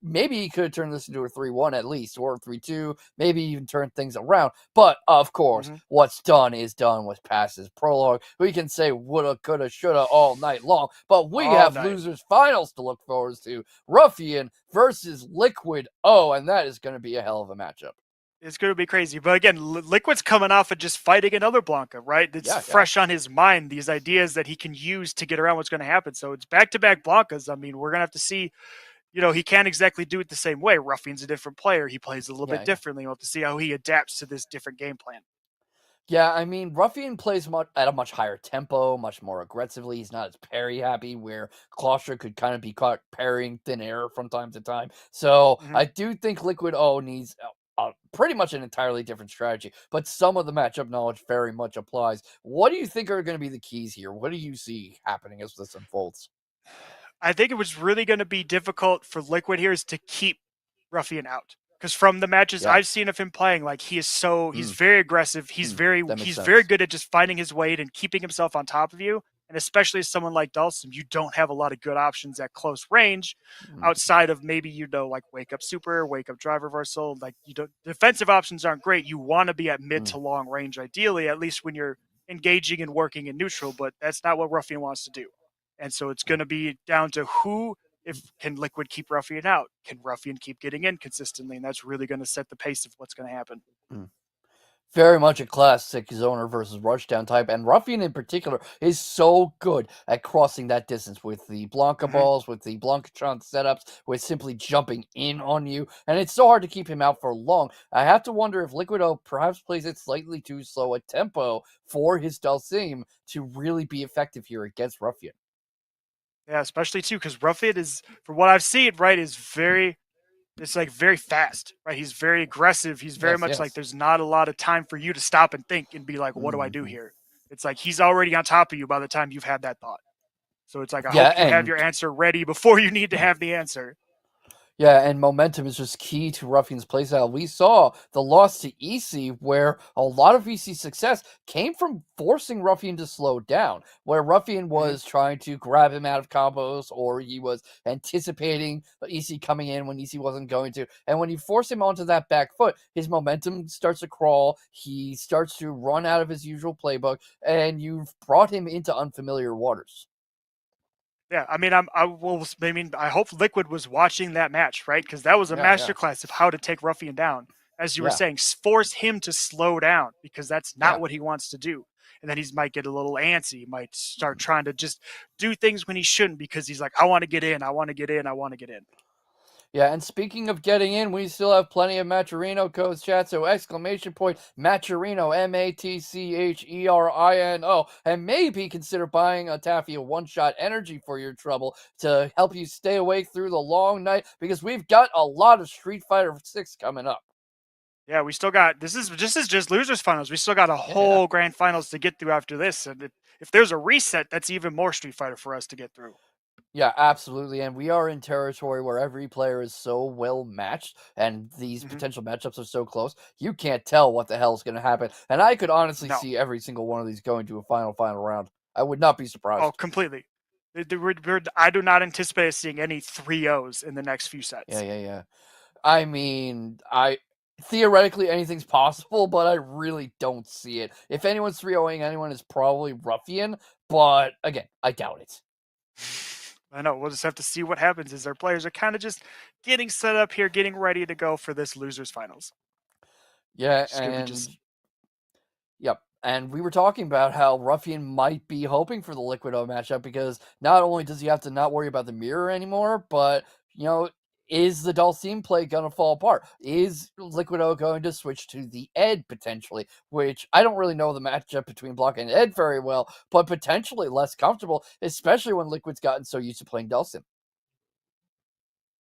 maybe he could have turned this into a 3-1 at least, or a 3-2, maybe even turn things around. But, of course, what's done is done with past his prologue. We can say woulda, coulda, shoulda all night long, but we have losers finals to look forward to. Ruffian versus Liquid O, and that is going to be a hell of a matchup. It's going to be crazy. But again, Liquid's coming off of just fighting another Blanca, right? It's fresh on his mind, these ideas that he can use to get around what's going to happen. So it's back-to-back Blancas. I mean, we're going to have to see. He can't exactly do it the same way. Ruffian's a different player. He plays a little bit differently. We'll have to see how he adapts to this different game plan. Yeah, I mean, Ruffian plays at a much higher tempo, much more aggressively. He's not as parry happy, where Claustra could kind of be caught parrying thin air from time to time. So I do think Liquid O needs pretty much an entirely different strategy, but some of the matchup knowledge very much applies. What do you think are going to be the keys here? What do you see happening as this unfolds? I think it was really going to be difficult for Liquid here is to keep Ruffian out. Because from the matches Yeah. I've seen of him playing, like he's Mm. very aggressive. He's very That makes very sense. good at just finding his weight and keeping himself on top of you. And especially as someone like Dulcim, you don't have a lot of good options at close range Mm. outside of maybe, like Wake Up Super, Wake Up Drive Reversal. Like defensive options aren't great. You want to be at mid to long range, ideally, at least when you're engaging and working in neutral, but that's not what Ruffian wants to do. And so it's going to be down to can Liquid keep Ruffian out? Can Ruffian keep getting in consistently? And that's really going to set the pace of what's going to happen. Very much a classic zoner versus rushdown type, and Ruffian in particular is so good at crossing that distance with the Blanca balls, with the Blancatron setups, with simply jumping in on you, and it's so hard to keep him out for long. I have to wonder if Liquido perhaps plays it slightly too slow a tempo for his Dulcim to really be effective here against Ruffian. Yeah, especially too, because Ruffian is, from what I've seen, right, it's like very fast, right? He's very aggressive. He's very much like there's not a lot of time for you to stop and think and be like, what do I do here? It's like he's already on top of you by the time you've had that thought. So it's like, I hope you have your answer ready before you need to have the answer. Yeah, and momentum is just key to Ruffian's playstyle. We saw the loss to EC, where a lot of EC's success came from forcing Ruffian to slow down, where Ruffian was trying to grab him out of combos, or he was anticipating EC coming in when EC wasn't going to. And when you force him onto that back foot, his momentum starts to crawl, he starts to run out of his usual playbook, and you've brought him into unfamiliar waters. Yeah, I mean, I hope Liquid was watching that match, right? Because that was a masterclass of how to take Ruffian down. As you were saying, force him to slow down because that's not what he wants to do. And then he might get a little antsy. He might start trying to just do things when he shouldn't because he's like, I want to get in, I want to get in, I want to get in. Yeah, and speaking of getting in, we still have plenty of Matcherino codes, chat, so exclamation point Matcherino, Matcherino, and maybe consider buying a Tafia one-shot energy for your trouble to help you stay awake through the long night, because we've got a lot of Street Fighter 6 coming up. Yeah, we still got, this is just losers finals. We still got a whole grand finals to get through after this. And if there's a reset, that's even more Street Fighter for us to get through. Yeah, absolutely. And we are in territory where every player is so well matched and these potential matchups are so close. You can't tell what the hell is going to happen. And I could honestly see every single one of these going to a final round. I would not be surprised. Oh, completely. I do not anticipate seeing any 3-0s in the next few sets. Yeah. I mean, theoretically anything's possible, but I really don't see it. If anyone's 3-0ing anyone, it's probably Ruffian, but again, I doubt it. I know, we'll just have to see what happens as our players are kind of just getting set up here, getting ready to go for this losers finals. Yeah, Yep. And we were talking about how Ruffian might be hoping for the Liquido matchup because not only does he have to not worry about the mirror anymore, but, is the Dulcim play going to fall apart? Is Liquido going to switch to the Ed potentially? Which I don't really know the matchup between Blanca and Ed very well, but potentially less comfortable, especially when Liquid's gotten so used to playing Dulcim.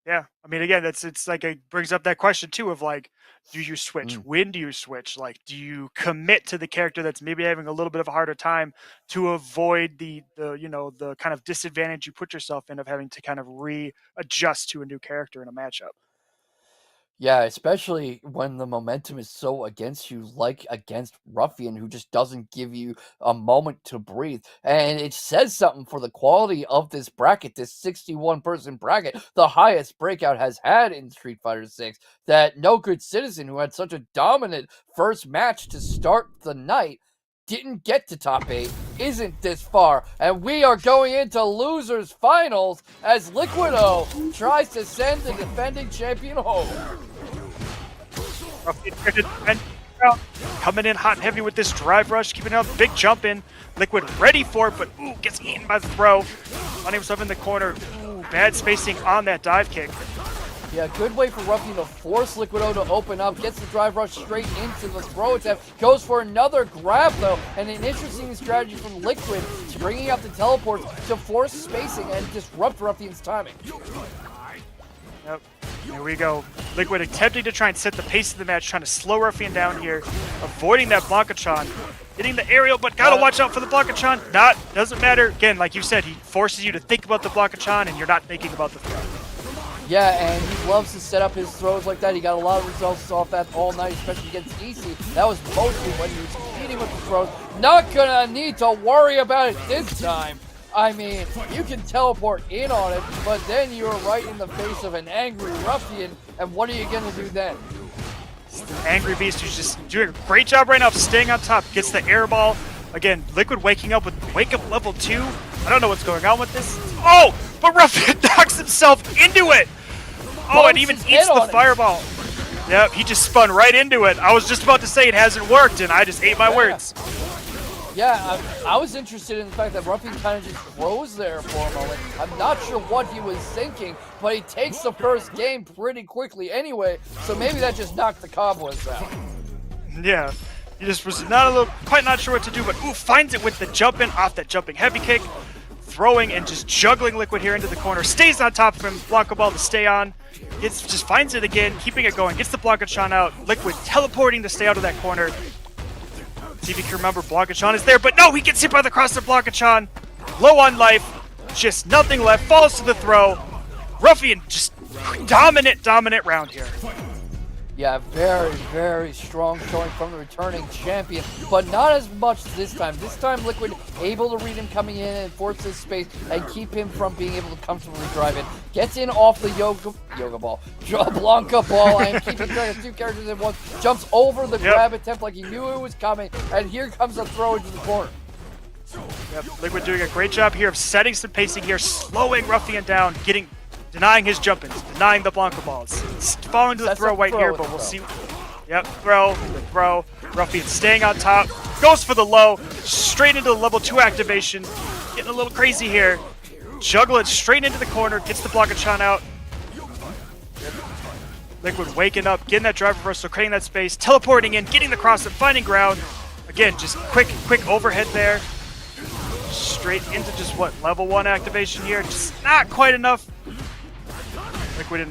Yeah, I mean, again, it's like it brings up that question too of like, do you switch? When do you switch? Like, do you commit to the character that's maybe having a little bit of a harder time to avoid the kind of disadvantage you put yourself in of having to kind of readjust to a new character in a matchup? Yeah, especially when the momentum is so against you, like against Ruffian, who just doesn't give you a moment to breathe. And it says something for the quality of this bracket, this 61-person bracket, the highest Breakout has had in Street Fighter 6, that No Good Citizen, who had such a dominant first match to start the night, didn't get to top 8, isn't this far, and we are going into losers finals as Liquido tries to send the defending champion home. Coming in hot and heavy with this drive rush, keeping up, big jump in. Liquid ready for it, but gets eaten by the throw. Finding himself in the corner. Bad spacing on that dive kick. Yeah, good way for Ruffian to force Liquido to open up, gets the drive rush straight into the throw attempt, goes for another grab though, and an interesting strategy from Liquid, bringing up the teleports to force spacing and disrupt Ruffian's timing. Yep. Here we go. Liquid attempting to try and set the pace of the match, trying to slow Ruffian down here, avoiding that Blanca-chan. Getting the aerial, but gotta watch out for the Blanca-chan. Doesn't matter. Again, like you said, he forces you to think about the Blanca-chan, and you're not thinking about the throw. Yeah, and he loves to set up his throws like that. He got a lot of results off that all night, especially against EC. That was mostly when he was competing with the throws. Not gonna need to worry about it this time. I mean, you can teleport in on it, but then you're right in the face of an angry Ruffian, and what are you gonna do then? Angry Beast, who's just doing a great job right now of staying on top, gets the air ball. Again, Liquid waking up with wake up level 2. I don't know what's going on with this. Oh, but Ruffian knocks himself into it. Oh, and even eats the fireball. Yep, he just spun right into it. I was just about to say it hasn't worked, and I just ate my words. Yeah, I was interested in the fact that Ruffian kind of just froze there for a moment. I'm not sure what he was thinking, but he takes the first game pretty quickly anyway, so maybe that just knocked the cobwebs out. Yeah, he just was quite not sure what to do, but ooh, finds it with the jumping off that jumping heavy kick, throwing and just juggling Liquid here into the corner, stays on top of him, Blanca ball to stay on, just finds it again, keeping it going, gets the Blanca-chan out, Liquid teleporting to stay out of that corner. See if you can remember Blanca-chan is there, but no, he gets hit by the crosser Blanca-chan. Low on life, just nothing left, falls to the throw. Ruffian just dominant round here. Yeah, very, very strong showing from the returning champion, but not as much this time. This time, Liquid able to read him coming in and force his space and keep him from being able to comfortably drive in. Gets in off the yoga ball, Blanca ball. I am keeping track of 2 characters at once. Jumps over the grab attempt like he knew it was coming, and here comes a throw into the corner. Yep, Liquid doing a great job here of setting some pacing here, slowing Ruffian down, denying his jump-ins, denying the Blanca balls. Falling to the throw right here, but we'll see. Yep, throw. Ruffian staying on top, goes for the low, straight into the level 2 activation. Getting a little crazy here. Juggle it straight into the corner, gets the Blanca-chan out. Liquid waking up, getting that drive reversal, creating that space, teleporting in, getting the cross and finding ground. Again, just quick overhead there. Straight into just level 1 activation here. Just not quite enough. Liquid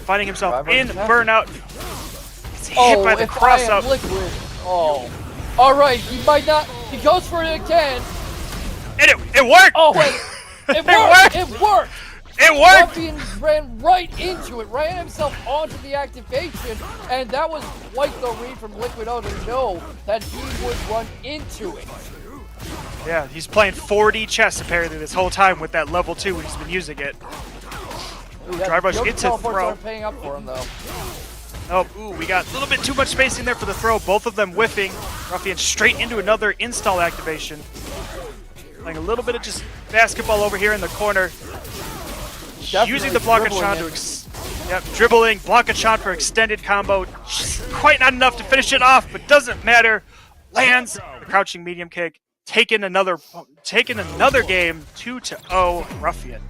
finding himself in burnout. Gets hit by the cross up. Liquid. Oh. Alright, he might not. He goes for it again. And it worked! Oh, wait. It worked! It worked! It worked! Ruffian ran right into it, ran himself onto the activation, and that was quite the read from Liquid O to know that he would run into it. Yeah, he's playing 4D chess apparently this whole time with that level 2 when he's been using it. Drive rush into throw. Paying up for him though. Oh, ooh, we got a little bit too much spacing there for the throw. Both of them whiffing. Ruffian straight into another install activation. Playing a little bit of just basketball over here in the corner. Definitely using the Blanca-chan to dribbling Blanca-chan for extended combo. Just quite not enough to finish it off, but doesn't matter. Lands the crouching medium kick. Taking another game, 2-0 Ruffian.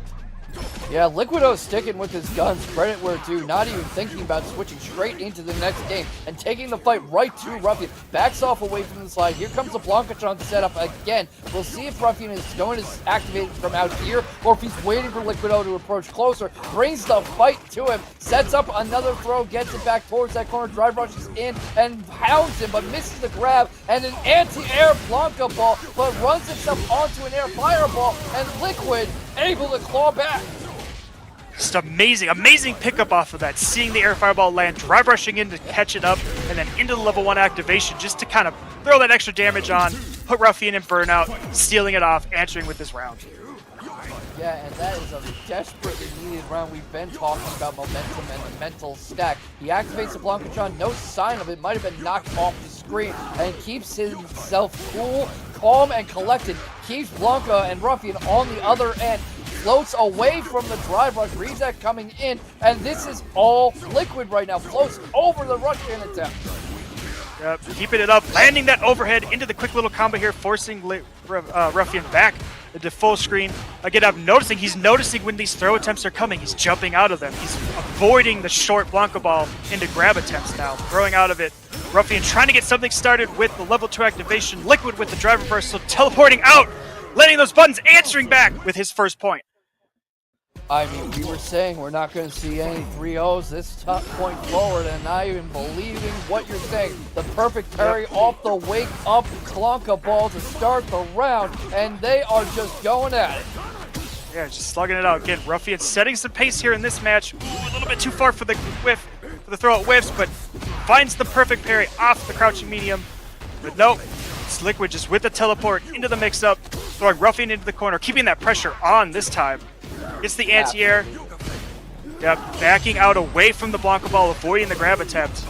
Yeah, Liquid O sticking with his guns, credit where it's due, not even thinking about switching straight into the next game and taking the fight right to Ruffian. Backs off away from the slide. Here comes the Blanca-chan setup again. We'll see if Ruffian is going to activate from out here or if he's waiting for Liquid O to approach closer. Brings the fight to him, sets up another throw, gets it back towards that corner, drive rushes in and hounds him, but misses the grab and an anti-air Blanca ball, but runs himself onto an air fireball and Liquid able to claw back. Just amazing pickup off of that. Seeing the air fireball land, drive rushing in to catch it up, and then into the level 1 activation just to kind of throw that extra damage on, put Ruffian in burnout, stealing it off, answering with this round. Yeah, and that is a desperately needed round. We've been talking about momentum and the mental stack. He activates the Blanca-chan, no sign of it, might have been knocked off the screen, and keeps himself cool, calm, and collected. Keeps Blanca and Ruffian on the other end. Floats away from the drive rush, reads that coming in, and this is all Liquid right now. Floats over the Ruffian attempt. Yep, keeping it up, landing that overhead into the quick little combo here, forcing Ruffian back into full screen. Again, he's noticing when these throw attempts are coming. He's jumping out of them. He's avoiding the short Blanca ball into grab attempts now, throwing out of it. Ruffian trying to get something started with the level 2 activation. Liquid with the drive reversal, teleporting out, letting those buttons, answering back with his first point. I mean, we were saying we're not going to see any 3-0s this point forward, and not even believing what you're saying. The perfect parry off the wake up Klonka ball to start the round, and they are just going at it. Yeah, just slugging it out. Again, Ruffian setting some pace here in this match. Ooh, a little bit too far for the whiff, for the throw. It whiffs, but finds the perfect parry off the crouching medium. But nope, it's Liquid just with the teleport into the mix-up, throwing Ruffian into the corner, keeping that pressure on this time. Gets the anti-air. Yep, backing out away from the Blanca ball, avoiding the grab attempt.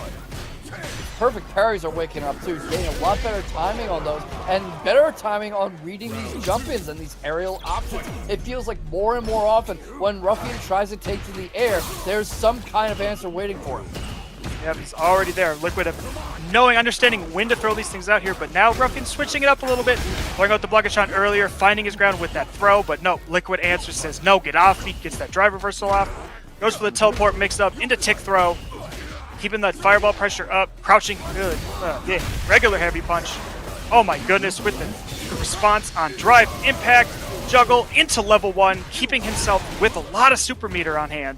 Perfect parries are waking up too. He's getting a lot better timing on those, and better timing on reading these jump-ins and these aerial options. It feels like more and more often when Ruffian tries to take to the air, there's some kind of answer waiting for him. Yep, he's already there. Liquid understanding when to throw these things out here, but now Ruffian switching it up a little bit, throwing out the Blanca shot earlier, finding his ground with that throw, but no, Liquid answers, says no, get off me, gets that drive reversal off, goes for the teleport mix up into tick throw, keeping that fireball pressure up, crouching, good, regular heavy punch. Oh my goodness, with the response on drive, impact, juggle into level 1, keeping himself with a lot of super meter on hand.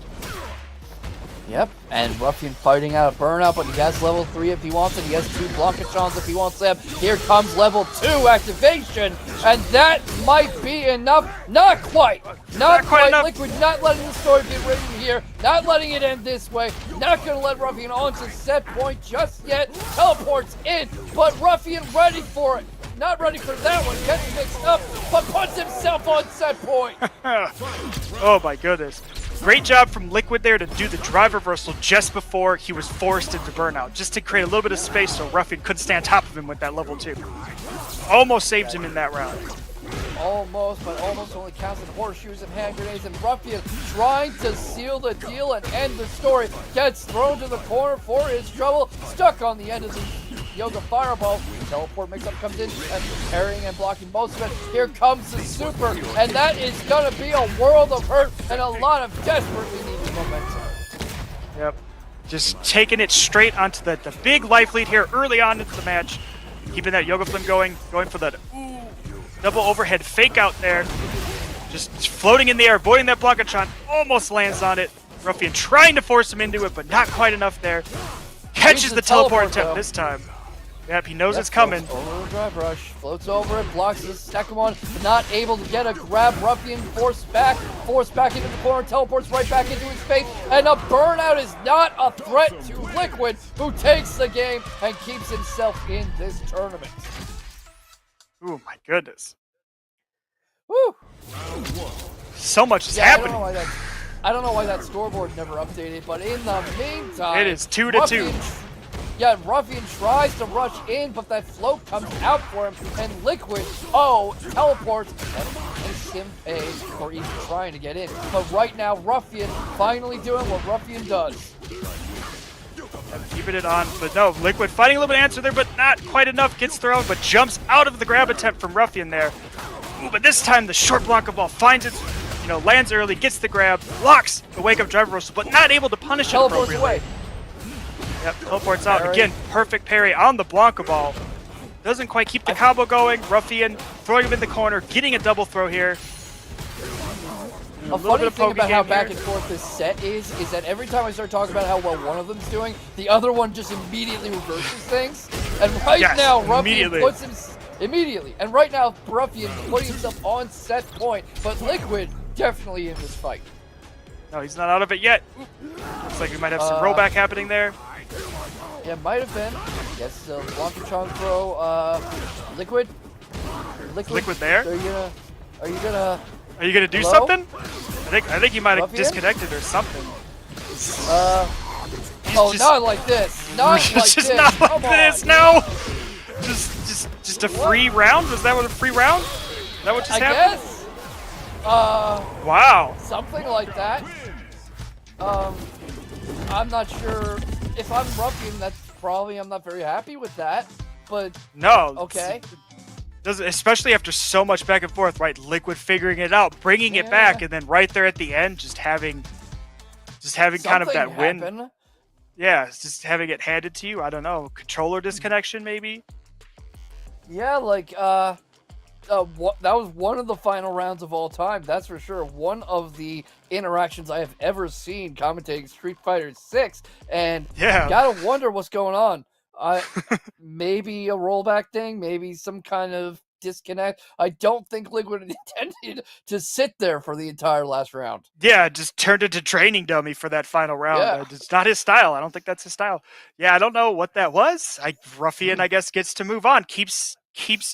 Yep, and Ruffian fighting out a burnout, but he has level 3 if he wants it. He has 2 Blancachons if he wants them. Here comes level 2 activation, and that might be enough. Not quite. Not quite enough. Liquid not letting the story get written here. Not letting it end this way. Not going to let Ruffian onto set point just yet. Teleports in, but Ruffian ready for it. Not ready for that one. Gets mixed up, but puts himself on set point. Oh my goodness. Great job from Liquid there to do the drive reversal just before he was forced into burnout, just to create a little bit of space so Ruffian couldn't stay on top of him with that level 2. Almost saved him in that round. Almost, but almost only counts in horseshoes and hand grenades, and Ruffian trying to seal the deal and end the story. Gets thrown to the corner for his trouble, stuck on the end of the Yoga Fireball. Teleport mix-up comes in and parrying and blocking most of it. Here comes the super, and that is going to be a world of hurt and a lot of desperately needed momentum. Yep, just taking it straight onto the big life lead here early on into the match. Keeping that Yoga Flame going for that double overhead fake out there. Just floating in the air, avoiding that Blancachon, almost lands on it. Ruffian trying to force him into it, but not quite enough there. Catches the teleport attempt this time. Yep, he knows it's coming. Over the drive rush, floats over it, blocks the second one, but not able to get a grab. Ruffian forced back into the corner, teleports right back into his face, and a burnout is not a threat to Liquid, who takes the game and keeps himself in this tournament. Oh my goodness. Woo! So much is happening. I don't know why that scoreboard never updated, but in the meantime, it is 2-2. Yeah, Ruffian tries to rush in, but that float comes out for him, and Liquid, teleports, and Sim pays for even trying to get in. But right now, Ruffian finally doing what Ruffian does. Keeping it on, but no, Liquid fighting a little bit of answer there, but not quite enough. Gets thrown, but jumps out of the grab attempt from Ruffian there. Ooh, but this time, the short Blanca ball finds it, lands early, gets the grab, blocks the wake-up drive reversal, but not able to punish it appropriately. Away. Yep, teleports out. Again, perfect parry on the Blanca ball. Doesn't quite keep the combo going. Ruffian throwing him in the corner, getting a double throw here. A funny thing about how back and forth this set is that every time I start talking about how well one of them's doing, the other one just immediately reverses things. And now, Ruffian puts him immediately. And right now, Ruffian putting himself on set point, but Liquid definitely in this fight. No, he's not out of it yet. Looks like we might have some rollback happening there. Yeah, might have been. Yes, Blancachon throw. Liquid there. Are you gonna do something? I think he might have disconnected or something. Not like this. Not like this. Just not like this. No. Just a free round. Was that a free round? Is that what just happened? Guess. Wow. Something like that. I'm not sure. If I'm Ruffian, that's probably I'm not very happy with that. But no. Okay. Especially after so much back and forth, right? Liquid figuring it out, bringing it back, and then right there at the end, just having kind of that win. Yeah, just having it handed to you. I don't know, controller disconnection maybe. Yeah, that was one of the final rounds of all time. That's for sure. One of the interactions I have ever seen commentating Street Fighter 6, and Yeah. gotta wonder what's going on. Maybe a rollback thing, maybe some kind of disconnect. I don't think Liquid intended to sit there for the entire last round. Yeah, just turned into training dummy for that final round. Yeah. It's not his style. I don't think that's his style. Yeah, I don't know what that was. Ruffian, I guess, gets to move on. Keeps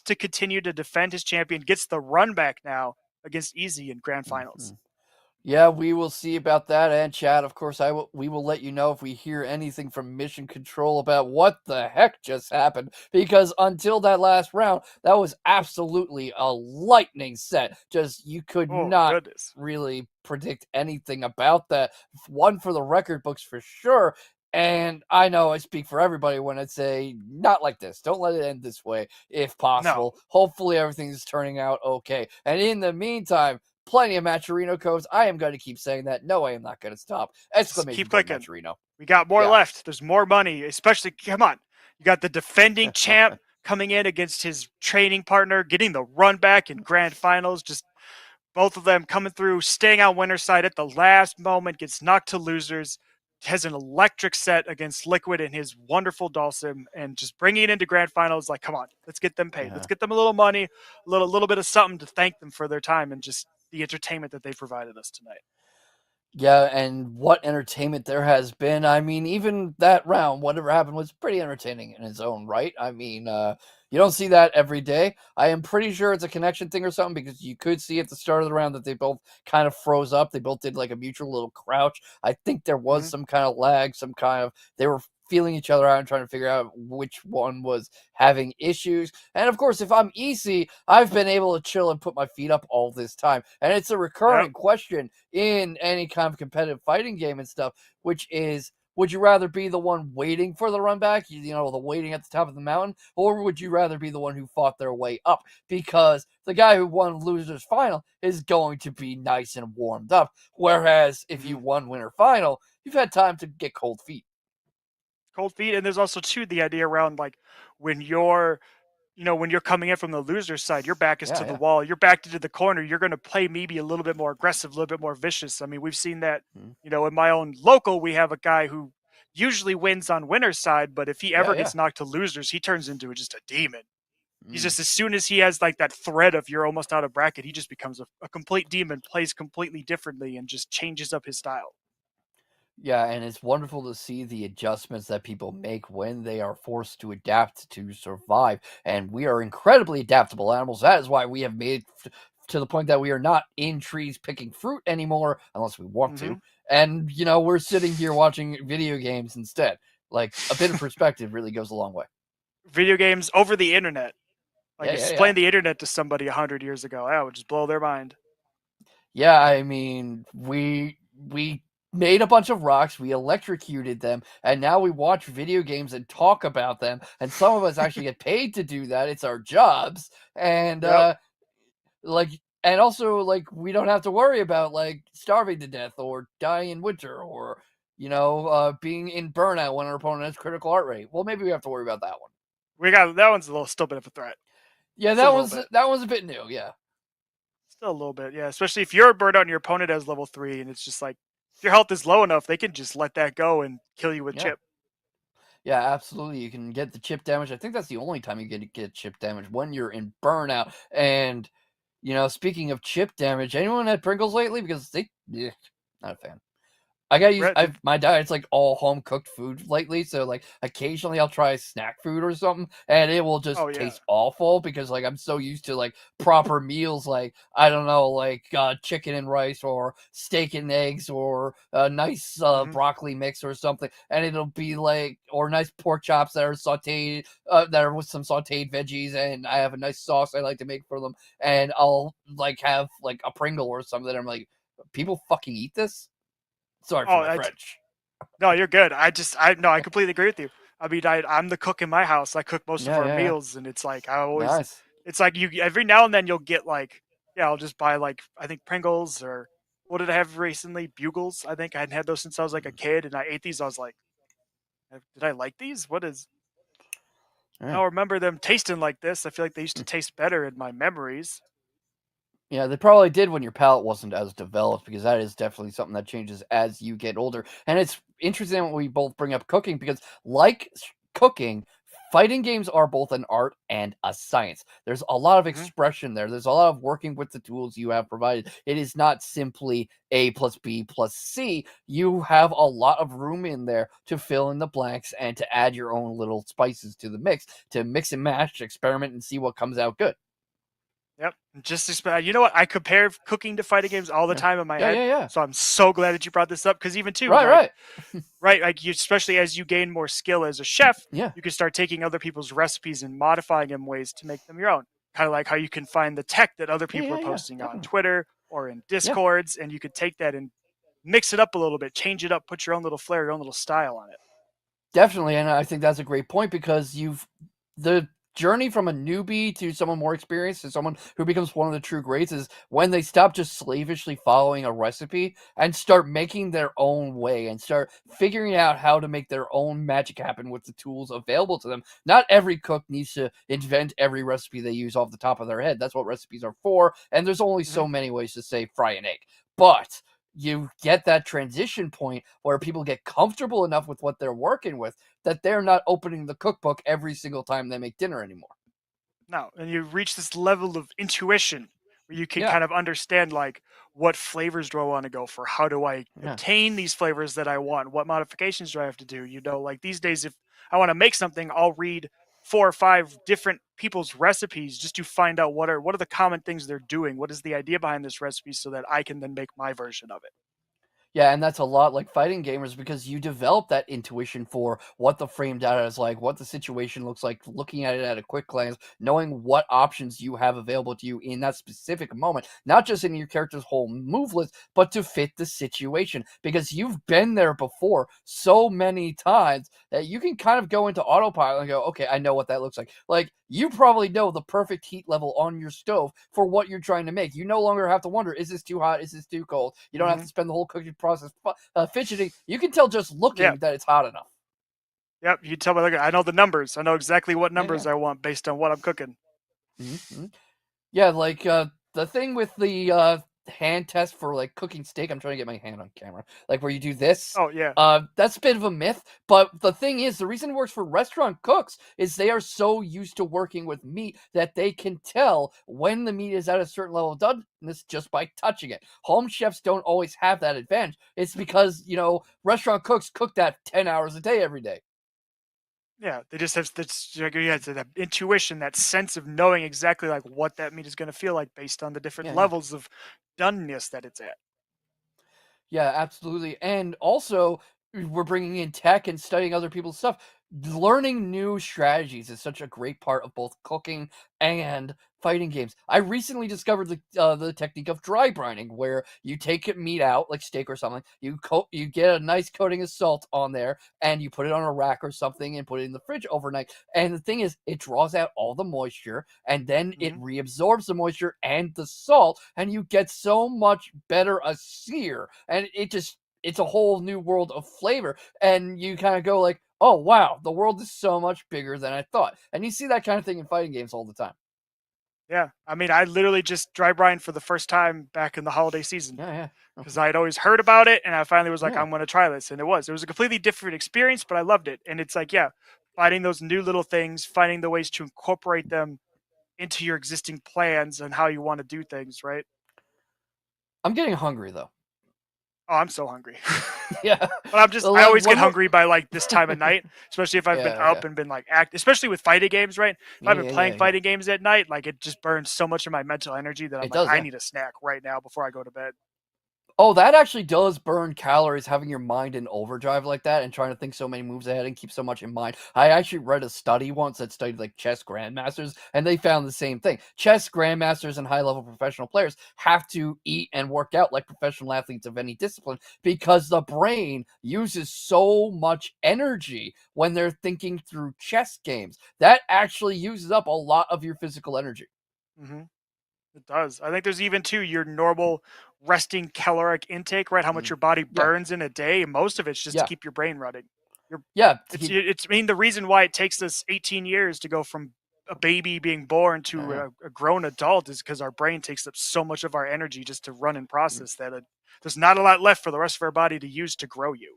to continue to defend his champion. Gets the run back now against Easy in grand finals. Yeah, we will see about that. And Chad, of course, we will let you know if we hear anything from Mission Control about what the heck just happened. Because until that last round, that was absolutely a lightning set. Just you could not really predict anything about that. One for the record books for sure. And I know I speak for everybody when I say not like this. Don't let it end this way if possible. Hopefully everything's turning out okay. And in the meantime, plenty of Matcherino codes. I am going to keep saying that. No, I am not going to stop. Exclamation keep point clicking. Matcherino. We got more left. There's more money, especially, come on. You got the defending champ coming in against his training partner, getting the run back in grand finals. Just both of them coming through, staying on winner's side at the last moment, gets knocked to losers, has an electric set against Liquid and his wonderful Dawson, and just bringing it into grand finals. Like, come on, let's get them paid. Let's get them a little money, a little bit of something to thank them for their time and just the entertainment that they provided us tonight. Yeah, and what entertainment there has been. I mean, even that round, whatever happened, was pretty entertaining in its own right. I mean, you don't see that every day. I am pretty sure it's a connection thing or something, because you could see at the start of the round that they both kind of froze up. They both did like a mutual little crouch. I think there was some kind of lag, they were feeling each other out and trying to figure out which one was having issues. And of course, if I'm EC, I've been able to chill and put my feet up all this time. And it's a recurring question in any kind of competitive fighting game and stuff, which is, would you rather be the one waiting for the run back, the waiting at the top of the mountain, or would you rather be the one who fought their way up? Because the guy who won loser's final is going to be nice and warmed up. Whereas if you won winner final, you've had time to get cold feet. Cold feet, and there's also too the idea around like when you're coming in from the loser side, your back is to the wall, you're backed into the corner, you're going to play maybe a little bit more aggressive, a little bit more vicious. I mean, we've seen that, in my own local, we have a guy who usually wins on winner's side, but if he ever gets knocked to losers, he turns into just a demon. He's just, as soon as he has like that thread of you're almost out of bracket, he just becomes a complete demon, plays completely differently, and just changes up his style. Yeah, and it's wonderful to see the adjustments that people make when they are forced to adapt to survive. And we are incredibly adaptable animals. That is why we have made to the point that we are not in trees picking fruit anymore, unless we want to. And, we're sitting here watching video games instead. Like, a bit of perspective really goes a long way. Video games over the internet. Like, explain the internet to somebody 100 years ago. That would just blow their mind. Yeah, I mean, we made a bunch of rocks, we electrocuted them, and now we watch video games and talk about them, and some of us actually get paid to do that. It's our jobs. And and also, like, we don't have to worry about like starving to death or dying in winter or being in burnout when our opponent has critical heart rate. Well, maybe we have to worry about that one. We got that one's still a bit of a threat. Yeah, that one's a bit new. Yeah, still a little bit. Yeah, especially if you're burned out and your opponent has level 3, and it's just like, if your health is low enough, they can just let that go and kill you with chip. Yeah, absolutely. You can get the chip damage. I think that's the only time you get chip damage, when you're in burnout. And speaking of chip damage, anyone had Pringles lately? Because not a fan. I gotta use my diet's like all home cooked food lately, so like occasionally I'll try snack food or something, and it will just taste awful because like I'm so used to like proper meals, like I don't know, like chicken and rice or steak and eggs or a nice broccoli mix or something, and it'll be like, or nice pork chops that are sautéed, that are with some sautéed veggies, and I have a nice sauce I like to make for them, and I'll like have like a Pringle or something. I'm like, people fucking eat this? Sorry for my French. No, you're good. I completely agree with you. I mean, I'm the cook in my house. I cook most of our meals, and it's like I always, it's like you every now and then you'll get like, I'll just buy like, I think Pringles, or what did I have recently? Bugles. I think I hadn't had those since I was like a kid, and I ate these. I was like, did I like these? What is? I don't remember them tasting like this. I feel like they used to taste better in my memories. Yeah, they probably did when your palate wasn't as developed, because that is definitely something that changes as you get older. And it's interesting when we both bring up cooking, because like cooking, fighting games are both an art and a science. There's a lot of expression there. There's a lot of working with the tools you have provided. It is not simply A plus B plus C. You have a lot of room in there to fill in the blanks and to add your own little spices to the mix, to mix and match, experiment, and see what comes out good. Yep. You know what? I compare cooking to fighting games all the time in my head. Yeah. So I'm so glad that you brought this up, because even too, Right. right, like especially as you gain more skill as a chef, Yeah. you can start taking other people's recipes and modifying them ways to make them your own. Kind of like how you can find the tech that other people are Yeah, posting on definitely. Twitter or in Yeah. Discords, and you could take that and mix it up a little bit, change it up, put your own little flair, your own little style on it. Definitely, and I think that's a great point, because the journey from a newbie to someone more experienced to someone who becomes one of the true greats is when they stop just slavishly following a recipe and start making their own way and start figuring out how to make their own magic happen with the tools available to them. Not every cook needs to invent every recipe they use off the top of their head. That's what recipes are for, and there's only so many ways to say fry an egg. But you get that transition point where people get comfortable enough with what they're working with that they're not opening the cookbook every single time they make dinner anymore. No, and you reach this level of intuition where you can Yeah. kind of understand like what flavors do I want to go for? How do I Yeah. obtain these flavors that I want? What modifications do I have to do? You know, like these days, if I want to make something, I'll read 4 or 5 different people's recipes just to find out what are the common things they're doing. What is the idea behind this recipe, so that I can then make my version of it. Yeah, and that's a lot like fighting gamers, because you develop that intuition for what the frame data is like, what the situation looks like, looking at it at a quick glance, knowing what options you have available to you in that specific moment, not just in your character's whole move list, but to fit the situation, because you've been there before so many times that you can kind of go into autopilot and go, okay, I know what that looks like. Like, you probably know the perfect heat level on your stove for what you're trying to make. You no longer have to wonder, is this too hot? Is this too cold? You don't have to spend the whole cooking process fidgeting. You can tell just looking that it's hot enough. Yep, you tell me, like, I know the numbers. I know exactly what Yeah, numbers I want based on what I'm cooking. Mm-hmm. Yeah, like the thing with the hand test for like cooking steak. I'm trying to get my hand on camera. Like where you do this. Oh yeah. That's a bit of a myth. But the thing is, the reason it works for restaurant cooks is they are so used to working with meat that they can tell when the meat is at a certain level of doneness just by touching it. Home chefs don't always have that advantage. It's because, restaurant cooks cook that 10 hours a day every day. Yeah, they just have that intuition, that sense of knowing exactly like what that meat is going to feel like based on the different Yeah. levels of doneness that it's at. Yeah, absolutely. And also, we're bringing in tech and studying other people's stuff. Learning new strategies is such a great part of both cooking and fighting games. I recently discovered the technique of dry brining, where you take meat out, like steak or something. You get a nice coating of salt on there, and you put it on a rack or something, and put it in the fridge overnight. And the thing is, it draws out all the moisture, and then it reabsorbs the moisture and the salt, and you get so much better a sear. And it's a whole new world of flavor, and you kind of go like, oh wow, the world is so much bigger than I thought. And you see that kind of thing in fighting games all the time. Yeah, I mean, I literally just dry brined for the first time back in the holiday season. Yeah. Because I had always heard about it, and I finally was like, Yeah. I'm going to try this, and it was a completely different experience, but I loved it. And it's like, yeah, finding those new little things, finding the ways to incorporate them into your existing plans and how you want to do things, right? I'm getting hungry though. Oh, I'm so hungry. Yeah. But I always get hungry by like this time of night, especially if I've been Yeah. up and been like especially with fighting games, right? If I've been playing Yeah. fighting games at night, like it just burns so much of my mental energy that I'm It like, does, I yeah. need a snack right now before I go to bed. Oh, that actually does burn calories, having your mind in overdrive like that and trying to think so many moves ahead and keep so much in mind. I actually read a study once that studied like chess grandmasters, and they found the same thing. Chess grandmasters and high-level professional players have to eat and work out like professional athletes of any discipline, because the brain uses so much energy when they're thinking through chess games. That actually uses up a lot of your physical energy. Mm-hmm. It does. I think there's even too your normal resting caloric intake, right? How much your body Yeah. burns in a day. Most of it's just to Yeah. keep your brain running. It's the reason why it takes us 18 years to go from a baby being born to a grown adult is because our brain takes up so much of our energy just to run and process that there's not a lot left for the rest of our body to use to grow you.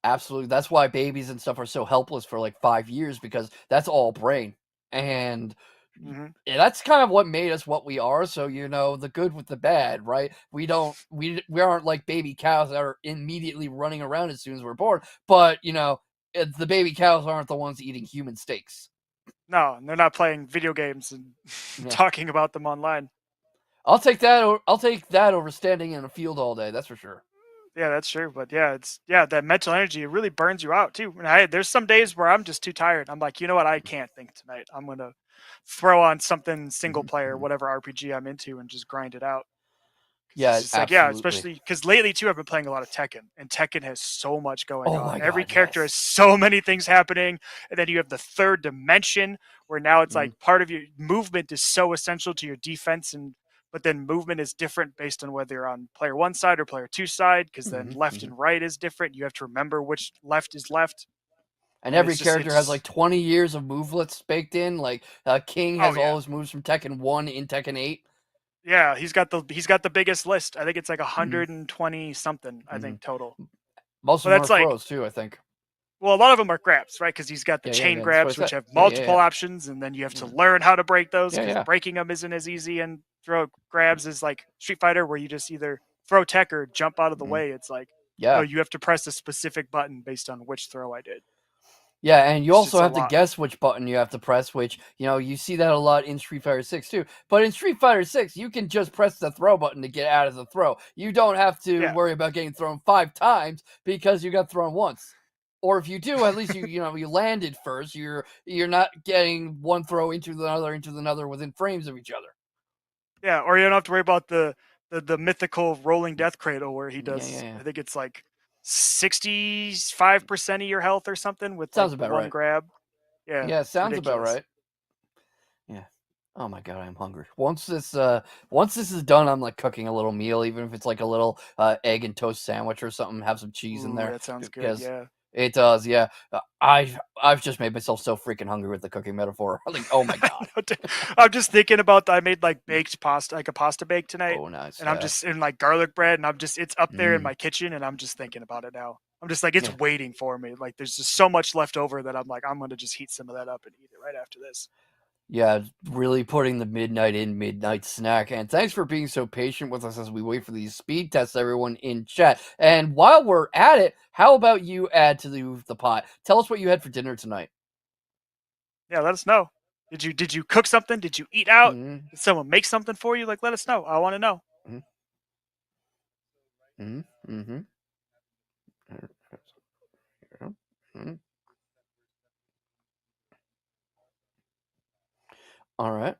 Absolutely. That's why babies and stuff are so helpless for like 5 years, because that's all brain. And that's kind of what made us what we are. So, the good with the bad, right? We aren't like baby cows that are immediately running around as soon as we're born. But, the baby cows aren't the ones eating human steaks. No, and they're not playing video games and talking about them online. I'll take that over standing in a field all day. That's for sure. Yeah, that's true. But that mental energy, it really burns you out too. And there's some days where I'm just too tired. I'm like, you know what? I can't think tonight. I'm going to throw on something single player, whatever RPG I'm into, and just grind it out. Yeah, it's just especially because lately too, I've been playing a lot of Tekken, and Tekken has so much going on. Every character has so many things happening, and then you have the third dimension where now it's like part of your movement is so essential to your defense, but then movement is different based on whether you're on player 1 side or player 2 side, because then left and right is different. You have to remember which left is left. And every character has like 20 years of movelets baked in. Like King has all his moves from Tekken 1 in Tekken 8. Yeah, he's got the biggest list. I think it's like 120 something. I think total. Most of them are throws too, I think. Well, a lot of them are grabs, right? Because he's got the chain grabs, which have multiple options, and then you have to learn how to break those. Because breaking them isn't as easy, and throw grabs is like Street Fighter, where you just either throw tech or jump out of the way. It's like, no, you have to press a specific button based on which throw I did. Yeah, and you also have to guess which button you have to press, which, you see that a lot in Street Fighter 6 too. But in Street Fighter 6, you can just press the throw button to get out of the throw. You don't have to worry about getting thrown 5 times because you got thrown once. Or if you do, at least you landed first. You're not getting one throw into another within frames of each other. Yeah, or you don't have to worry about the mythical rolling death cradle where he does. I think it's like 65% of your health or something with sounds like about one right. grab. Yeah, sounds about right. Yeah. Oh my god, I'm hungry. Once this is done, I'm like cooking a little meal, even if it's like a little egg and toast sandwich or something. Have some cheese in there. That sounds good. Yeah. It does, yeah. I've just made myself so freaking hungry with the cooking metaphor. Like, oh my god. I'm just thinking about I made like baked pasta, like a pasta bake tonight. Oh, nice. And I'm just in like garlic bread, and it's up there in my kitchen, and I'm just thinking about it now. I'm just like, it's waiting for me. Like, there's just so much left over that I'm like, I'm gonna just heat some of that up and eat it right after this. Yeah, really putting the midnight snack. And thanks for being so patient with us as we wait for these speed tests, everyone in chat. And while we're at it, how about you add to the pot? Tell us what you had for dinner tonight. Yeah, let us know. Did you cook something? Did you eat out? Did someone make something for you? Like, let us know. I want to know. All right.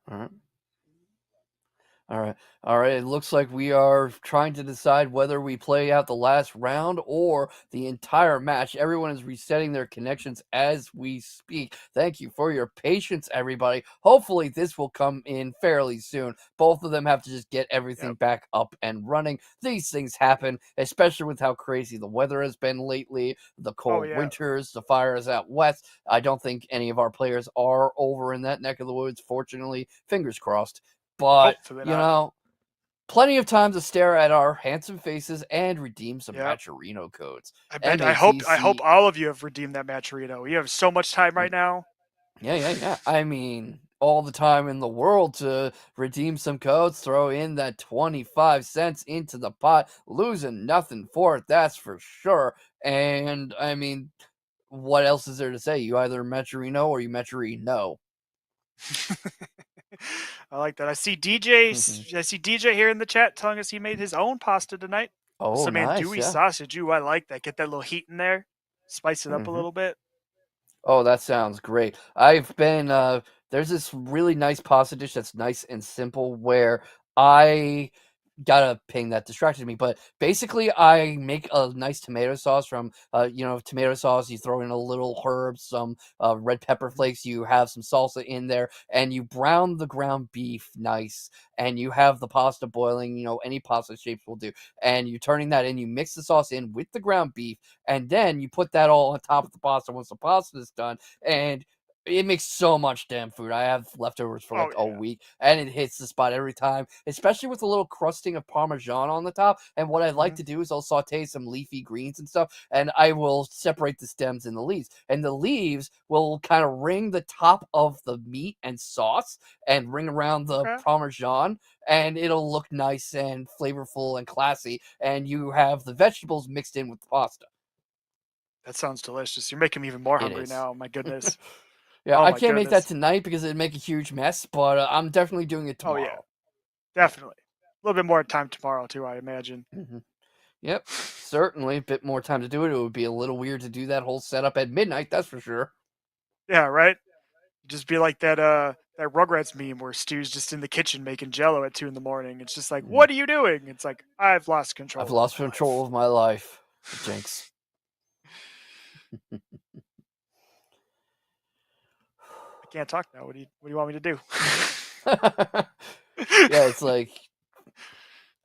It looks like we are trying to decide whether we play out the last round or the entire match. Everyone is resetting their connections as we speak. Thank you for your patience, everybody. Hopefully this will come in fairly soon. Both of them have to just get everything back up and running. These things happen, especially with how crazy the weather has been lately, the cold winters, the fires out west. I don't think any of our players are over in that neck of the woods, fortunately. Fingers crossed. But, plenty of time to stare at our handsome faces and redeem some Matcherino codes. I hope all of you have redeemed that Matcherino. You have so much time right now. Yeah. I mean, all the time in the world to redeem some codes, throw in that 25 cents into the pot, losing nothing for it, that's for sure. And, I mean, what else is there to say? You either Matcherino or you Matcherino. I like that. I see DJ here in the chat telling us he made his own pasta tonight. Oh, some nice. andouille sausage. Ooh, I like that. Get that little heat in there. Spice it up a little bit. Oh, that sounds great. I've been there's this really nice pasta dish that's nice and simple where I got a ping that distracted me. But basically, I make a nice tomato sauce from, tomato sauce. You throw in a little herbs, some red pepper flakes. You have some salsa in there, and you brown the ground beef nice. And you have the pasta boiling. Any pasta shapes will do. And you're turning that in. You mix the sauce in with the ground beef, and then you put that all on top of the pasta once the pasta is done. And it makes so much damn food. I have leftovers for like a week, and it hits the spot every time, especially with a little crusting of Parmesan on the top. And what I like to do is I'll saute some leafy greens and stuff, and I will separate the stems and the leaves. And the leaves will kind of ring the top of the meat and sauce and ring around the Parmesan, and it'll look nice and flavorful and classy. And you have the vegetables mixed in with the pasta. That sounds delicious. You're making me even more It hungry is. now. My goodness. Yeah, Oh I my can't make that goodness. tonight because it'd make a huge mess, but I'm definitely doing it Oh tomorrow. yeah, definitely. A little bit more time tomorrow too, I imagine. Yep, certainly a bit more time to do it. It would be a little weird to do that whole setup at midnight, that's for sure. Yeah, right. Just be like that Rugrats meme where Stu's just in the kitchen making Jello at 2 in the morning. It's just like, what are you doing? It's like I've lost control. I've lost control of my life. Jinx. I can't talk now. What do you want me to do? Yeah, it's like,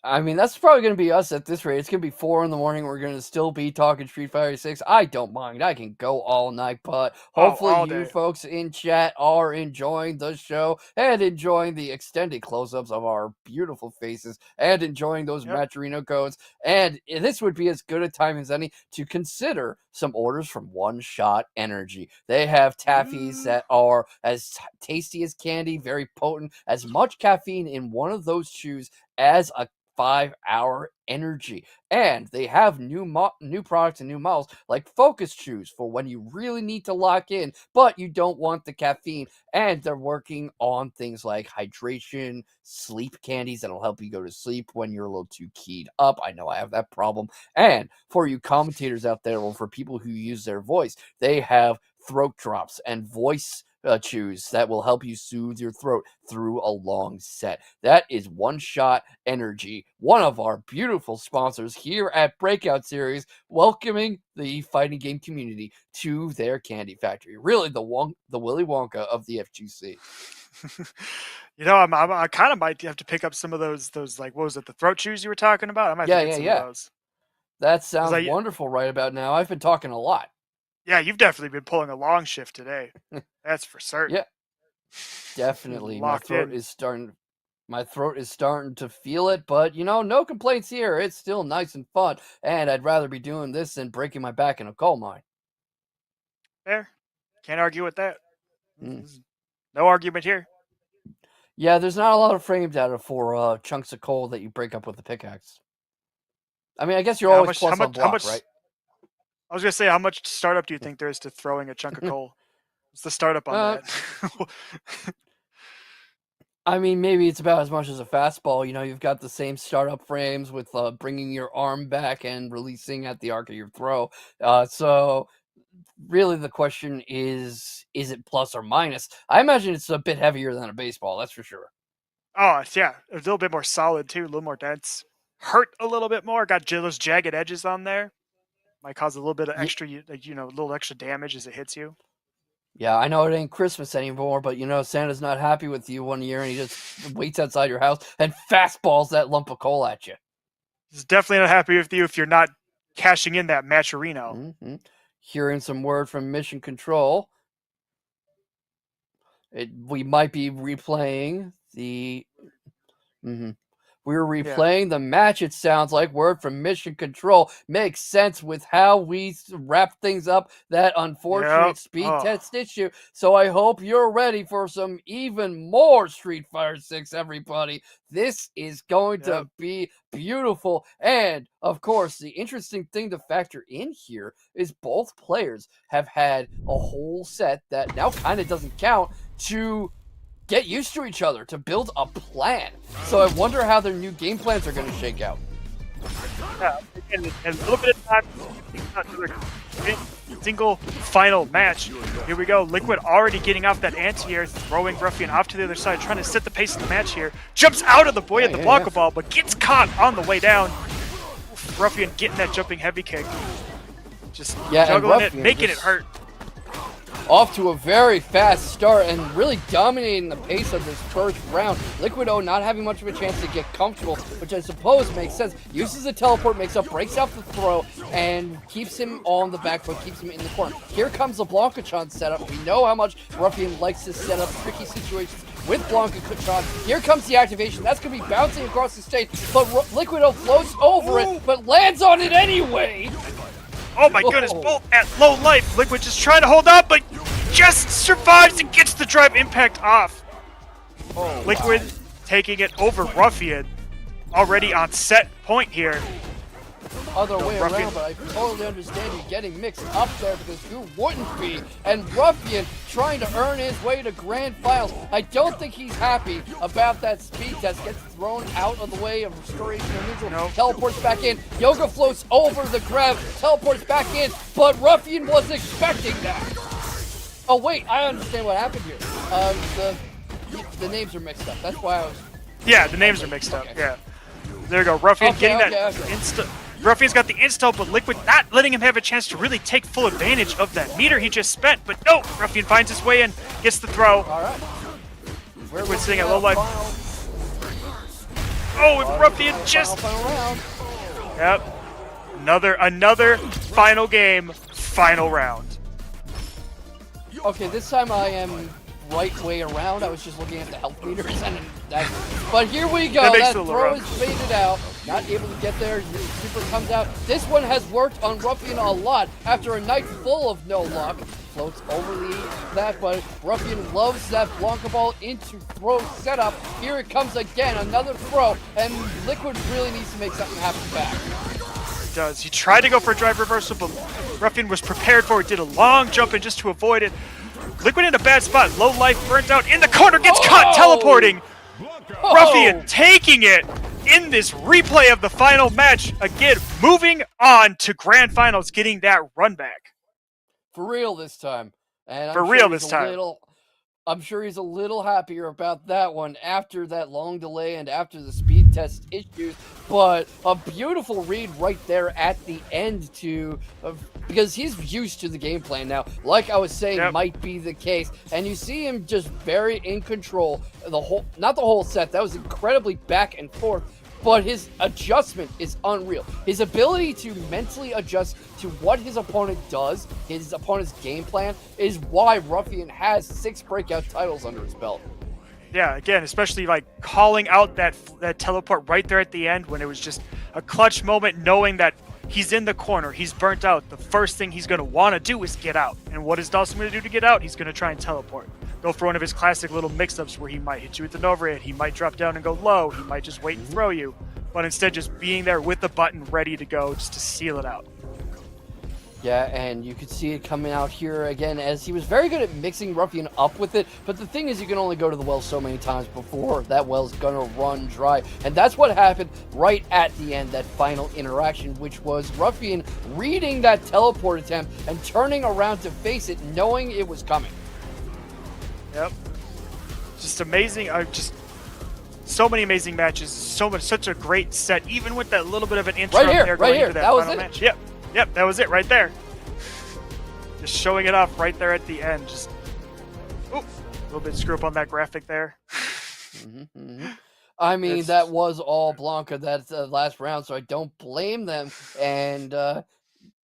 I mean, that's probably going to be us at this rate. It's going to be 4 in the morning. We're going to still be talking Street Fighter 6. I don't mind. I can go all night, but hopefully all you day. folks in chat are enjoying the show and enjoying the extended close-ups of our beautiful faces and enjoying those Matcherino codes. And this would be as good a time as any to consider some orders from One Shot Energy. They have taffies that are as tasty as candy, very potent, as much caffeine in one of those chews as a 5-hour energy. And they have new products and new models like Focus Chews for when you really need to lock in, but you don't want the caffeine. And they're working on things like hydration, sleep candies that'll help you go to sleep when you're a little too keyed up. I know I have that problem. And for you commentators out there, or for people who use their voice, they have throat drops and voice chews that will help you soothe your throat through a long set. That is One Shot Energy, one of our beautiful sponsors here at Breakout Series, welcoming the fighting game community to their candy factory. Really, the Willy Wonka of the FGC. I kind of might have to pick up some of those like, what was it, the throat chews you were talking about? I might have to get some of those. That sounds wonderful right about now. I've been talking a lot. Yeah, you've definitely been pulling a long shift today. That's for certain. Yeah, definitely. My throat is starting to feel it, but no complaints here. It's still nice and fun, and I'd rather be doing this than breaking my back in a coal mine. Fair. Can't argue with that. No argument here. Yeah, there's not a lot of frame data for chunks of coal that you break up with the pickaxe. I mean, I guess you're always plus on block, right? I was gonna say, how much startup do you think there is to throwing a chunk of coal? What's the startup on that? I mean, maybe it's about as much as a fastball. You've got the same startup frames with bringing your arm back and releasing at the arc of your throw. So really the question is it plus or minus? I imagine it's a bit heavier than a baseball, that's for sure. Oh, yeah. A little bit more solid, too. A little more dense. Hurt a little bit more. Got those jagged edges on there. Might cause a little bit of extra, a little extra damage as it hits you. Yeah, I know it ain't Christmas anymore, but Santa's not happy with you one year, and he just waits outside your house and fastballs that lump of coal at you. He's definitely not happy with you if you're not cashing in that Matcherino. Hearing some word from Mission Control. We might be replaying the... We're replaying the match, it sounds like. Word from Mission Control. Makes sense with how we wrap things up, that unfortunate speed test issue. So I hope you're ready for some even more Street Fighter 6, everybody. This is going to be beautiful. And, of course, the interesting thing to factor in here is both players have had a whole set that now kind of doesn't count to get used to each other, to build a plan. So I wonder how their new game plans are going to shake out. Yeah, and a little bit of time. single final match. Here we go. Liquid already getting off that anti-air, throwing Ruffian off to the other side, trying to set the pace of the match here. Jumps out of the boy at the Blanca ball, but gets caught on the way down. Ruffian getting that jumping heavy kick. Just juggling it, making it hurt. Off to a very fast start and really dominating the pace of this first round. Liquido not having much of a chance to get comfortable, which I suppose makes sense. Uses the teleport, makes up, breaks out the throw, and keeps him on the back foot, keeps him in the corner. Here comes the Blanca-chan setup. We know how much Ruffian likes to set up tricky situations with Blanca-chan. Here comes the activation. That's going to be bouncing across the stage, but Liquido floats over it, but lands on it anyway. Oh my goodness, both at low life. Liquid just trying to hold on, but just survives and gets the drive impact off. Liquid taking it over Ruffian. Already on set point here. Other way around, but I totally understand you getting mixed up there because who wouldn't be? And Ruffian trying to earn his way to grand finals. I don't think he's happy about that speed test. Gets thrown out of the way of restoration or neutral. Teleports back in. Yoga floats over the grab. Teleports back in. But Ruffian was expecting that. Oh wait, I understand what happened here. The names are mixed up. That's why I was. Yeah, the names are mixed up. Yeah. There you go. Ruffian getting that insta. Ruffian's got the install, but Liquid not letting him have a chance to really take full advantage of that meter he just spent. But no, Ruffian finds his way in, gets the throw. All right. Liquid sitting at low life. Oh, and Ruffian just. Yep. Another final game, final round. Okay, this time I am right way around. I was just looking at the health meters and that. But here we go. That throw is faded out. Not able to get there. Super comes out. This one has worked on Ruffian a lot after a night full of no luck. Floats over that, but Ruffian loves that Blanca ball into throw setup. Here it comes again, another throw, and Liquid really needs to make something happen back. He does. He tried to go for a drive reversal, but Ruffian was prepared for it. Did a long jump in just to avoid it. Liquid in a bad spot. Low life, burnt out in the corner, gets caught teleporting. Ruffian taking it in this replay of the final match. Again, moving on to grand finals, getting that run back. For real this time. And I'm sure he's a little happier about that one after that long delay and after the speed test issues. But a beautiful read right there at the end because he's used to the game plan now. Like I was saying, might be the case. And you see him just very in control. Not the whole set. That was incredibly back and forth. But his adjustment is unreal. His ability to mentally adjust to what his opponent does, his opponent's game plan, is why Ruffian has 6 breakout titles under his belt. Yeah, again, especially like calling out that teleport right there at the end when it was just a clutch moment, knowing that he's in the corner, he's burnt out. The first thing he's going to want to do is get out. And what is Dawson going to do to get out? He's going to try and teleport. Go for one of his classic little mix-ups where he might hit you with an overhit, he might drop down and go low, he might just wait and throw you. But instead just being there with the button ready to go just to seal it out. Yeah, and you could see it coming out here again as he was very good at mixing Ruffian up with it. But the thing is, you can only go to the well so many times before that well's gonna run dry. And that's what happened right at the end, that final interaction, which was Ruffian reading that teleport attempt and turning around to face it, knowing it was coming. Yep. Just amazing. Just so many amazing matches. Such a great set, even with that little bit of an intro there going into that final match. Yep, that was it right there. Just showing it off right there at the end. Just a little bit screw up on that graphic there. I mean, that was all Blanca that last round, so I don't blame them. And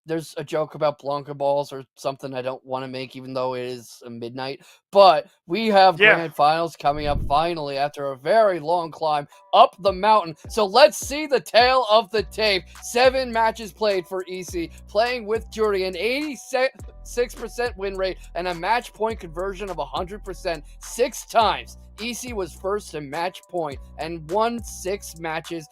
there's a joke about Blanca balls or something I don't want to make, even though it is midnight. But we have grand finals coming up finally after a very long climb up the mountain. So let's see the tail of the tape. 7 matches played for EC, playing with Jury, an 86% win rate and a match point conversion of 100%. 6 times. EC was first to match point and won 6 matches,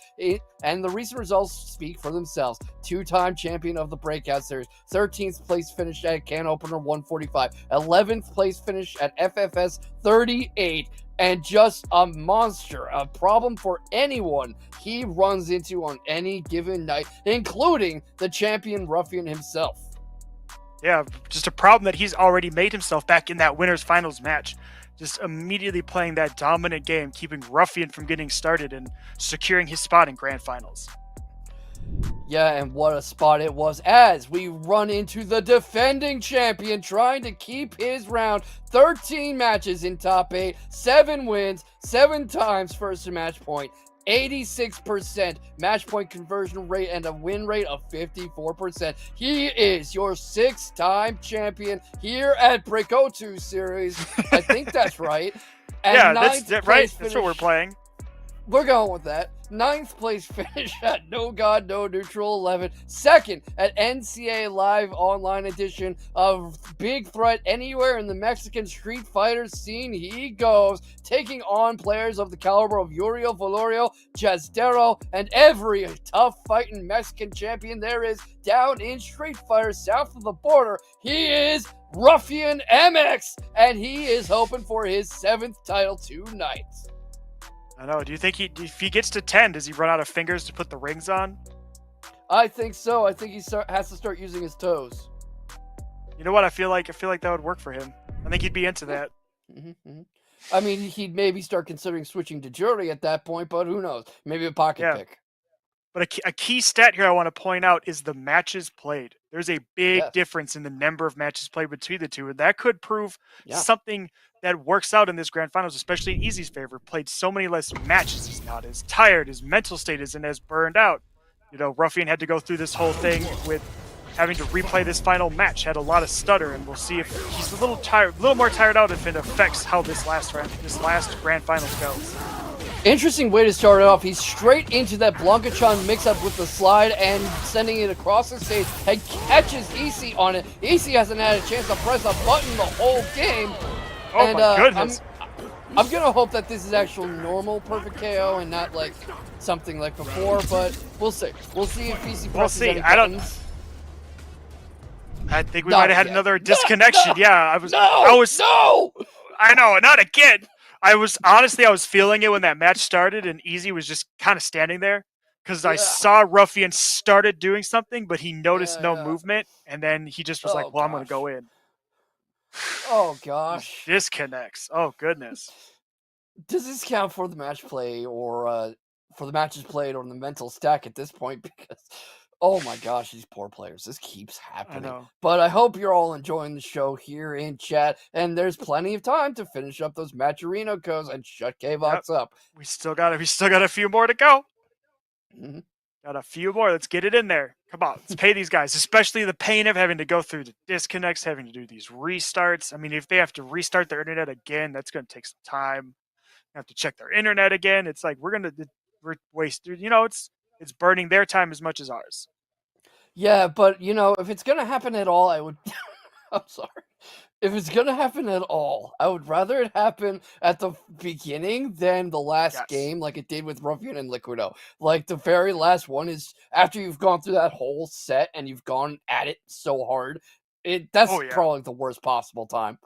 and the recent results speak for themselves. 2-time champion of the Breakout Series, 13th place finish at Can Opener 145, 11th place finish at FFS 38, and just a monster, a problem for anyone he runs into on any given night, including the champion Ruffian himself. Yeah, just a problem that he's already made himself back in that winners finals match. Just immediately playing that dominant game, keeping Ruffian from getting started and securing his spot in grand finals. Yeah, and what a spot it was as we run into the defending champion trying to keep his round. 13 matches in top 8, 7 wins, 7 times first to match point, 86% match point conversion rate, and a win rate of 54%. He is your 6-time champion here at Breakout 2 series. I think that's right. And yeah, that's right. Finish, that's what we're playing. We're going with that. 9th place finish at No God, No Neutral 11. 2nd at NCAA Live Online Edition of Big Threat. Anywhere in the Mexican Street Fighter scene he goes, taking on players of the caliber of Uriel Valorio, Jazdero, and every tough fighting Mexican champion there is down in Street Fighter south of the border. He is Ruffian MX, and he is hoping for his 7th title tonight. I know. Do you think if he gets to 10, does he run out of fingers to put the rings on? I think so. I think he has to start using his toes. You know what? I feel like that would work for him. I think he'd be into that. I mean, he'd maybe start considering switching to jury at that point, but who knows? Maybe a pocket pick. But a key stat here I want to point out is the matches played. There's a big difference in the number of matches played between the two, and that could prove something that works out in this grand finals, especially in Easy's favor. Played so many less matches. He's not as tired. His mental state isn't as burned out. You know, Ruffian had to go through this whole thing with having to replay this final match. Had a lot of stutter, and we'll see if he's a little more tired out if it affects how this last grand finals goes. Interesting way to start it off. He's straight into that Blanca-chan mix-up with the slide and sending it across the stage and catches EC on it. EC hasn't had a chance to press a button the whole game. Oh and, my goodness. I'm going to hope that this is actual normal perfect KO and not like something like before, but we'll see. We'll see if EC presses any buttons. I think we might have had another disconnection. No, I know, not again. I was feeling it when that match started, and Easy was just kind of standing there because I saw Ruffian started doing something, but he noticed no movement, and then he just was like, "Well, I'm going to go in." Oh gosh! Disconnects. Oh goodness. Does this count for the match play or for the matches played or the mental stack at this point? Because oh my gosh, these poor players. This keeps happening. I know. But I hope you're all enjoying the show here in chat. And there's plenty of time to finish up those Matcherino codes and shut K-Vox up. We still got a few more to go. Got a few more. Let's get it in there. Come on, let's pay these guys. Especially the pain of having to go through the disconnects, having to do these restarts. I mean, if they have to restart their internet again, that's going to take some time. They have to check their internet again. It's like we're wasting. You know, it's burning their time as much as ours. Yeah, but, you know, if it's going to happen at all, I would... I'm sorry. If it's going to happen at all, I would rather it happen at the beginning than the last game like it did with Ruffian and Liquido. Like, the very last one is after you've gone through that whole set and you've gone at it so hard. That's probably the worst possible time.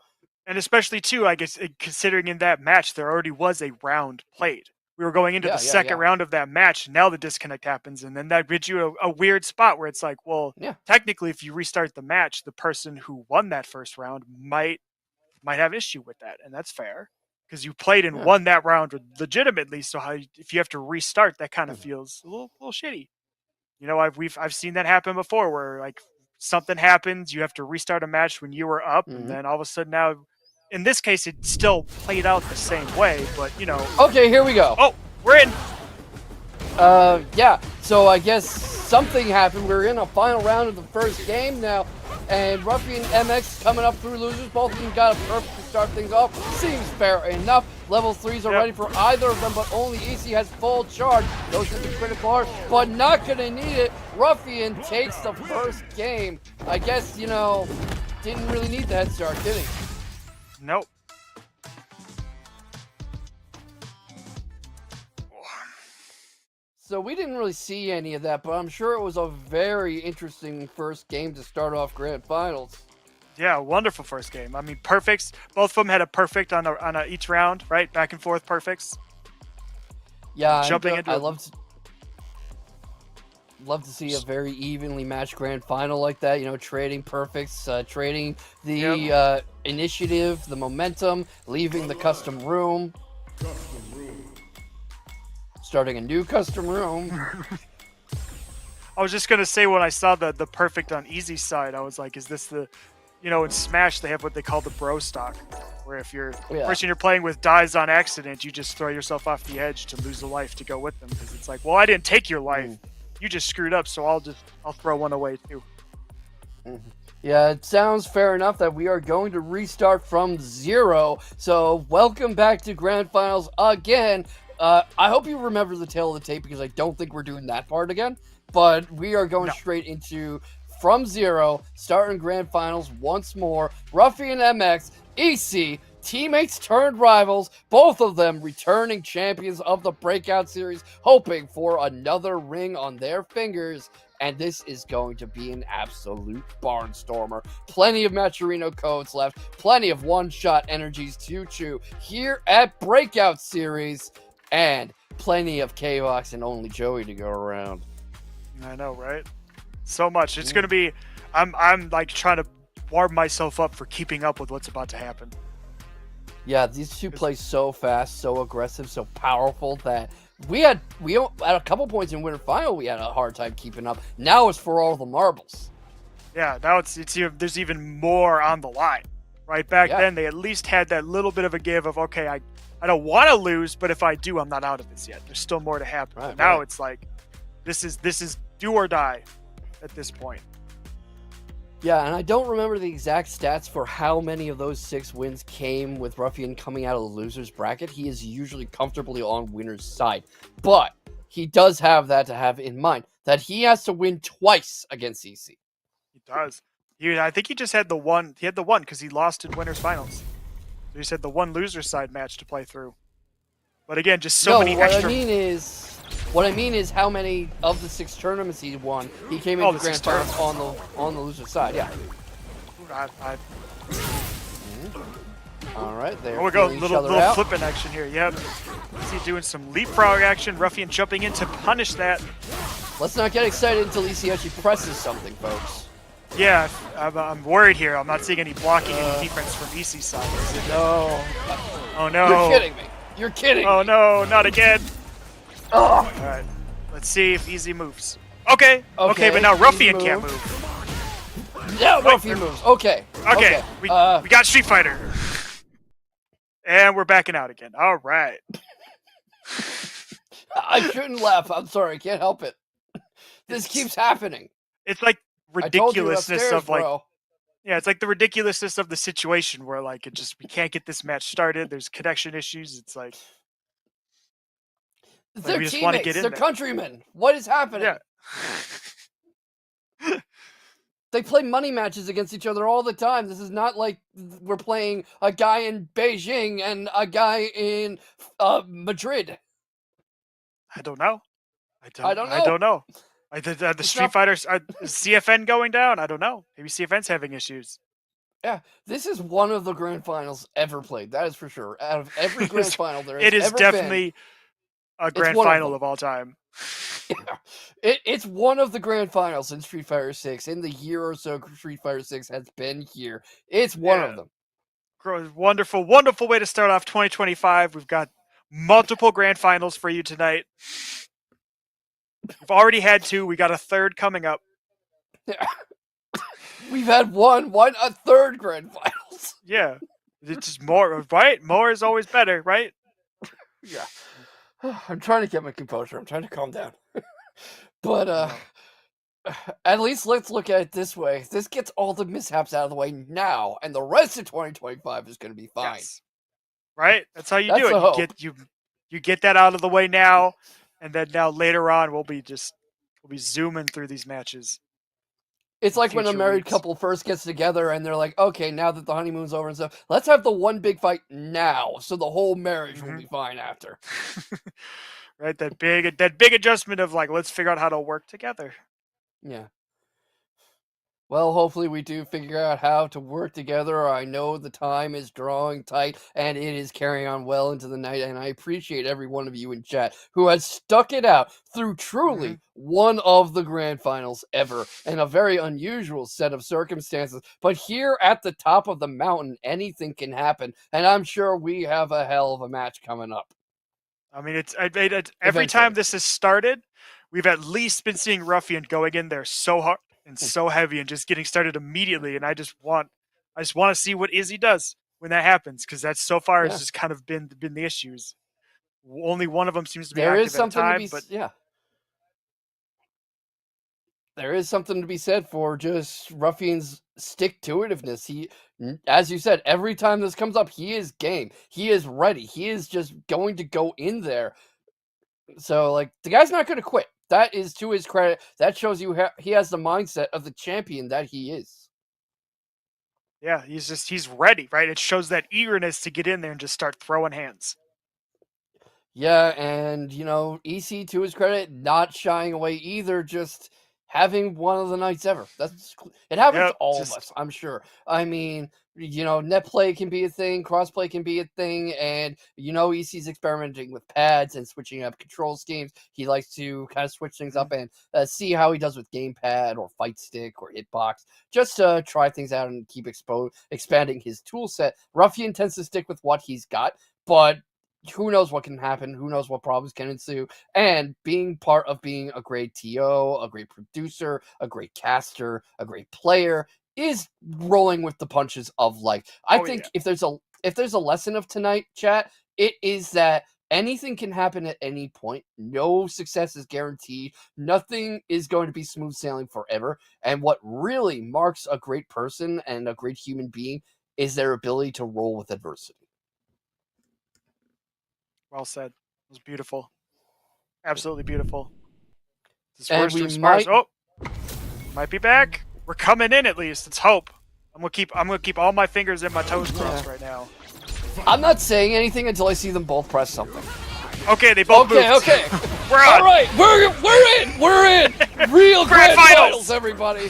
And especially, too, I guess, considering in that match, there already was a round played. We were going into the second round of that match. Now the disconnect happens, and then that gives you a weird spot where it's like, well, technically, if you restart the match, the person who won that first round might have issue with that, and that's fair because you played and won that round legitimately. So if you have to restart, that kind of feels a little shitty. You know, I've seen that happen before, where like something happens, you have to restart a match when you were up, and then all of a sudden now. In this case, it still played out the same way, but, you know... Okay, here we go. Oh, we're in! Yeah, so I guess something happened. We're in a final round of the first game now, and Ruffian MX coming up through losers. Both of them got a perfect to start things off. Seems fair enough. Level 3s are ready for either of them, but only EC has full charge. Goes into critical art, but not gonna need it. Ruffian takes the first game. I guess, you know, didn't really need the head start, did he? Nope. So we didn't really see any of that, but I'm sure it was a very interesting first game to start off Grand Finals. Yeah, wonderful first game. I mean, perfects. Both of them had a perfect on each round, right? Back and forth perfects. Yeah, jumping into. love to see a very evenly matched grand final like that. You know, trading perfects, trading the initiative, the momentum, leaving the custom room, starting a new custom room. I was just gonna say when I saw the perfect on easy side, I was like, is this the, you know, in Smash they have what they call the bro stock, where if you're person you're playing with dies on accident, you just throw yourself off the edge to lose a life to go with them, because it's like, well, I didn't take your life, you just screwed up, so I'll throw one away too. Yeah, it sounds fair enough that we are going to restart from 0. So welcome back to Grand Finals again. I hope you remember the tail of the tape, because I don't think we're doing that part again. But we are going straight into from 0, starting Grand Finals once more. Ruffian MX, EC, teammates turned rivals, both of them returning champions of the Breakout Series, hoping for another ring on their fingers. And this is going to be an absolute barnstormer. Plenty of Maturino codes left, plenty of one-shot energies to chew here at Breakout Series, and plenty of K-Vox and Only Joey to go around. I know, right? So much. It's gonna be. I'm like trying to warm myself up for keeping up with what's about to happen. Yeah, these two play so fast, so aggressive, so powerful that we at a couple points in Winter Final we had a hard time keeping up. Now it's for all the marbles. Yeah, now it's there's even more on the line. Right back then, they at least had that little bit of a give of, okay, I don't want to lose, but if I do, I'm not out of this yet. There's still more to happen. But now it's like, this is do or die at this point. Yeah, and I don't remember the exact stats for how many of those 6 wins came with Ruffian coming out of the loser's bracket. He is usually comfortably on winner's side. But he does have that to have in mind, that he has to win twice against EC. He does. I think he just had the one. He had the one because he lost in winners finals. So he said the one loser's side match to play through. But again, just so many extra. What I mean is how many of the 6 tournaments he won, he came into Grand Finals on the loser side. Yeah. All right, there. Oh, we go little flipping action here. Yep. See doing some leapfrog action. Ruffian jumping in to punish that. Let's not get excited until EC actually presses something, folks. Yeah, I'm worried here. I'm not seeing any blocking, any defense from EC side. No. Oh no. You're kidding me. You're kidding me. Oh no, not again. All right, let's see if Easy moves. Okay, but now Ruffian can't move. Now Ruffian moves. Okay. We got Street Fighter. And we're backing out again. All right. I shouldn't laugh. I'm sorry. I can't help it. This keeps happening. It's like ridiculousness of like, bro. Yeah, it's like the ridiculousness of the situation where like we can't get this match started. There's connection issues. It's like they're we just teammates. Want to get in they're there. Countrymen. What is happening? Yeah. They play money matches against each other all the time. This is not like we're playing a guy in Beijing and a guy in Madrid. I don't know. I don't know. I don't know. The Street Fighters, is CFN going down? I don't know. Maybe CFN's having issues. Yeah, this is one of the grand finals ever played. That is for sure. Out of every grand final there has it is ever definitely been, a grand final of all time. Yeah. It's one of the grand finals in Street Fighter 6. In the year or so Street Fighter 6 has been here. It's one of them. Wonderful, wonderful way to start off 2025. We've got multiple grand finals for you tonight. We've already had 2. We got a third coming up. We've had a third grand finals. Yeah. It's just more, right? More is always better, right? Yeah. I'm trying to get my composure. I'm trying to calm down. But at least let's look at it this way. This gets all the mishaps out of the way now, and the rest of 2025 is going to be fine. Yes. Right? That's how you do it. You get that out of the way now, and then now later on we'll be zooming through these matches. It's like when a married couple first gets together and they're like, okay, now that the honeymoon's over and stuff, let's have the one big fight now, so the whole marriage will be fine after. Right? That big adjustment of like, let's figure out how to work together. Yeah. Well, hopefully we do figure out how to work together. I know the time is drawing tight and it is carrying on well into the night, and I appreciate every one of you in chat who has stuck it out through truly one of the grand finals ever and a very unusual set of circumstances. But here at the top of the mountain, anything can happen, and I'm sure we have a hell of a match coming up. I mean, every time this has started, we've at least been seeing Ruffian going in there so hard and so heavy and just getting started immediately. And I just want to see what Izzy does when that happens, because that's so far has just kind of been the issues. Only one of them seems to be active at a time, but there is something to be said for just Ruffian's stick-to-itiveness. He, as you said, every time this comes up, he is game. He is ready. He is just going to go in there. So, like, the guy's not going to quit. That is to his credit. That shows you he has the mindset of the champion that he is. Yeah, he's ready, right? It shows that eagerness to get in there and just start throwing hands. Yeah, and, you know, EC, to his credit, not shying away either, just having one of the nights ever. It happens to all of us, I'm sure. I mean, you know, net play can be a thing, crossplay can be a thing, and, you know, EC's experimenting with pads and switching up control schemes. He likes to kind of switch things up and see how he does with gamepad or fight stick or hitbox, just to try things out and keep expanding his tool set. Ruffian tends to stick with what he's got, but who knows what can happen, who knows what problems can ensue, and being part of being a great TO, a great producer, a great caster, a great player is rolling with the punches of life. I think if there's a lesson of tonight, chat, it is that anything can happen at any point. No success is guaranteed. Nothing is going to be smooth sailing forever. And what really marks a great person and a great human being is their ability to roll with adversity. Well said. It was beautiful. Absolutely beautiful. And we might be back. We're coming in at least. It's hope. I'm gonna keep all my fingers and my toes crossed right now. I'm not saying anything until I see them both press something. Okay, they both moved. Okay. We're on. All right, we're in. Real grand finals, everybody.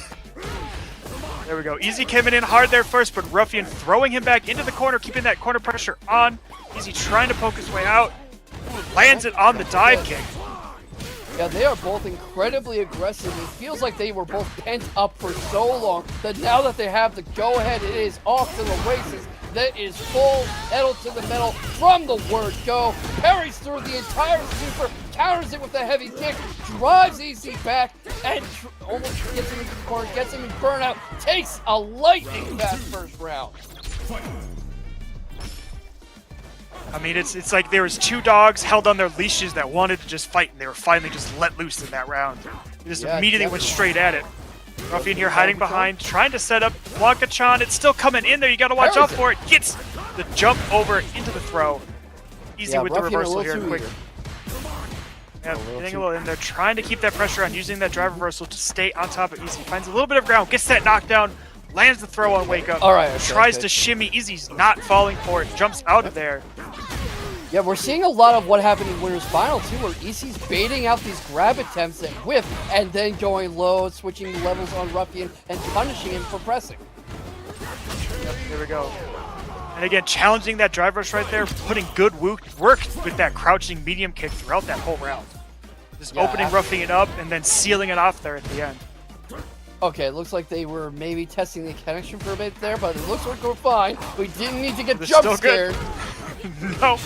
There we go. Easy coming in hard there first, but Ruffian throwing him back into the corner, keeping that corner pressure on. Easy trying to poke his way out. Lands it on the dive kick. Yeah, they are both incredibly aggressive. It feels like they were both pent up for so long that now that they have the go-ahead, it is off to the races. That is full pedal to the metal from the word go. Parries through the entire super, counters it with a heavy kick, drives EC back, and almost gets him into the corner, gets him in burnout, takes a lightning fast first round. I mean, it's like there was two dogs held on their leashes that wanted to just fight, and they were finally just let loose in that round. They just immediately went straight at it. Ruffian here hiding behind, trying to set up Blanca-chan. It's still coming in there. You got to watch out for it. Gets the jump over into the throw. Easy with the reversal here. Quick. Yeah, getting a little in there, trying to keep that pressure on, using that drive reversal to stay on top of Easy. Finds a little bit of ground, gets that knockdown, lands the throw on Wake Up. All right, tries to shimmy. Easy's not falling for it, jumps out of there. Yeah, we're seeing a lot of what happened in Winner's Final, too, where EC's baiting out these grab attempts at whiff and then going low, switching the levels on Ruffian, and punishing him for pressing. Yep, there we go. And again, challenging that drive rush right there, putting good work with that crouching medium kick throughout that whole round. Just opening Ruffian up and then sealing it off there at the end. Okay, it looks like they were maybe testing the connection for a bit there, but it looks like we're fine. We didn't need to get jump scared. No.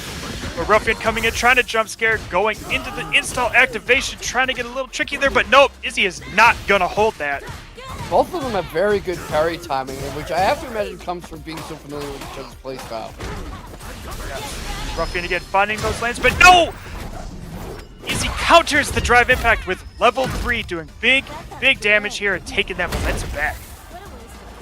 But Ruffian coming in, trying to jump scare, going into the install activation, trying to get a little tricky there, but nope, Izzy is not going to hold that. Both of them have very good parry timing, which I have to imagine comes from being so familiar with each other's playstyle. Yeah. Ruffian again finding those lanes, but no! Izzy counters the drive impact with level 3, doing big damage here and taking that momentum back.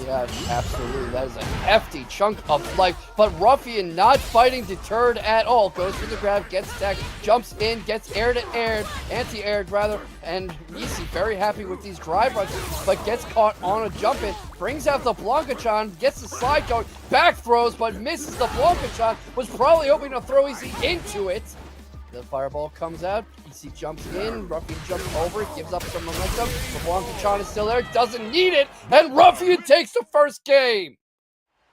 Yeah, absolutely. That is a hefty chunk of life. But Ruffian not fighting deterred at all. Goes for the grab, gets tagged, jumps in, gets anti-aired rather, and Easy very happy with these drive rushes, but gets caught on a jump in, brings out the Blanca-chan, gets the slide going, back throws, but misses the Blanca-chan, was probably hoping to throw Easy into it. The fireball comes out. EC jumps in. Ruffian jumps over. Gives up some momentum. The Blanca-chan is still there. Doesn't need it. And Ruffian takes the first game.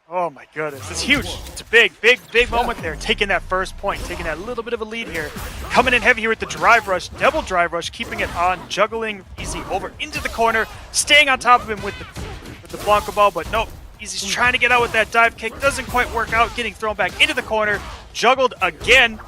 Oh my goodness, it's huge. It's a big moment there. Taking that first point, taking that little bit of a lead here. Coming in heavy here with the drive rush, double drive rush, keeping it on, juggling Easy over into the corner, staying on top of him with the Blanca ball, but nope. Easy's trying to get out with that dive kick, doesn't quite work out, getting thrown back into the corner, juggled again.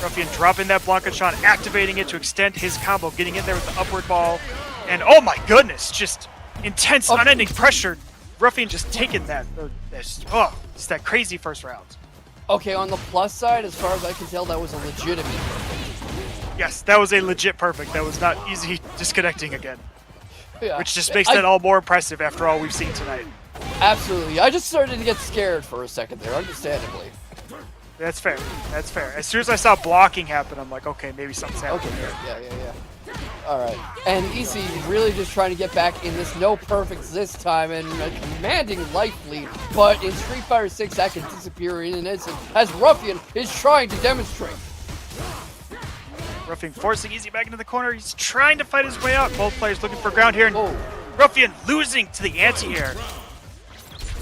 Ruffian dropping that Blanca-chan, activating it to extend his combo, getting in there with the upward ball. And oh my goodness, just intense, unending pressure. Ruffian just taking that. It's that crazy first round. Okay, on the plus side, as far as I can tell, that was a legitimate perfect. Yes, that was a legit perfect. That was not Easy disconnecting again. Yeah. Which just makes that all more impressive after all we've seen tonight. Absolutely. I just started to get scared for a second there, understandably. That's fair. That's fair. As soon as I saw blocking happen, I'm like, okay, maybe something's happening here. Yeah. All right. And EC really just trying to get back in this no perfects this time and a commanding life lead. But in Street Fighter 6, that can disappear in an instant, as Ruffian is trying to demonstrate. Ruffian forcing Easy back into the corner. He's trying to fight his way out. Both players looking for ground here. And Ruffian losing to the anti-air.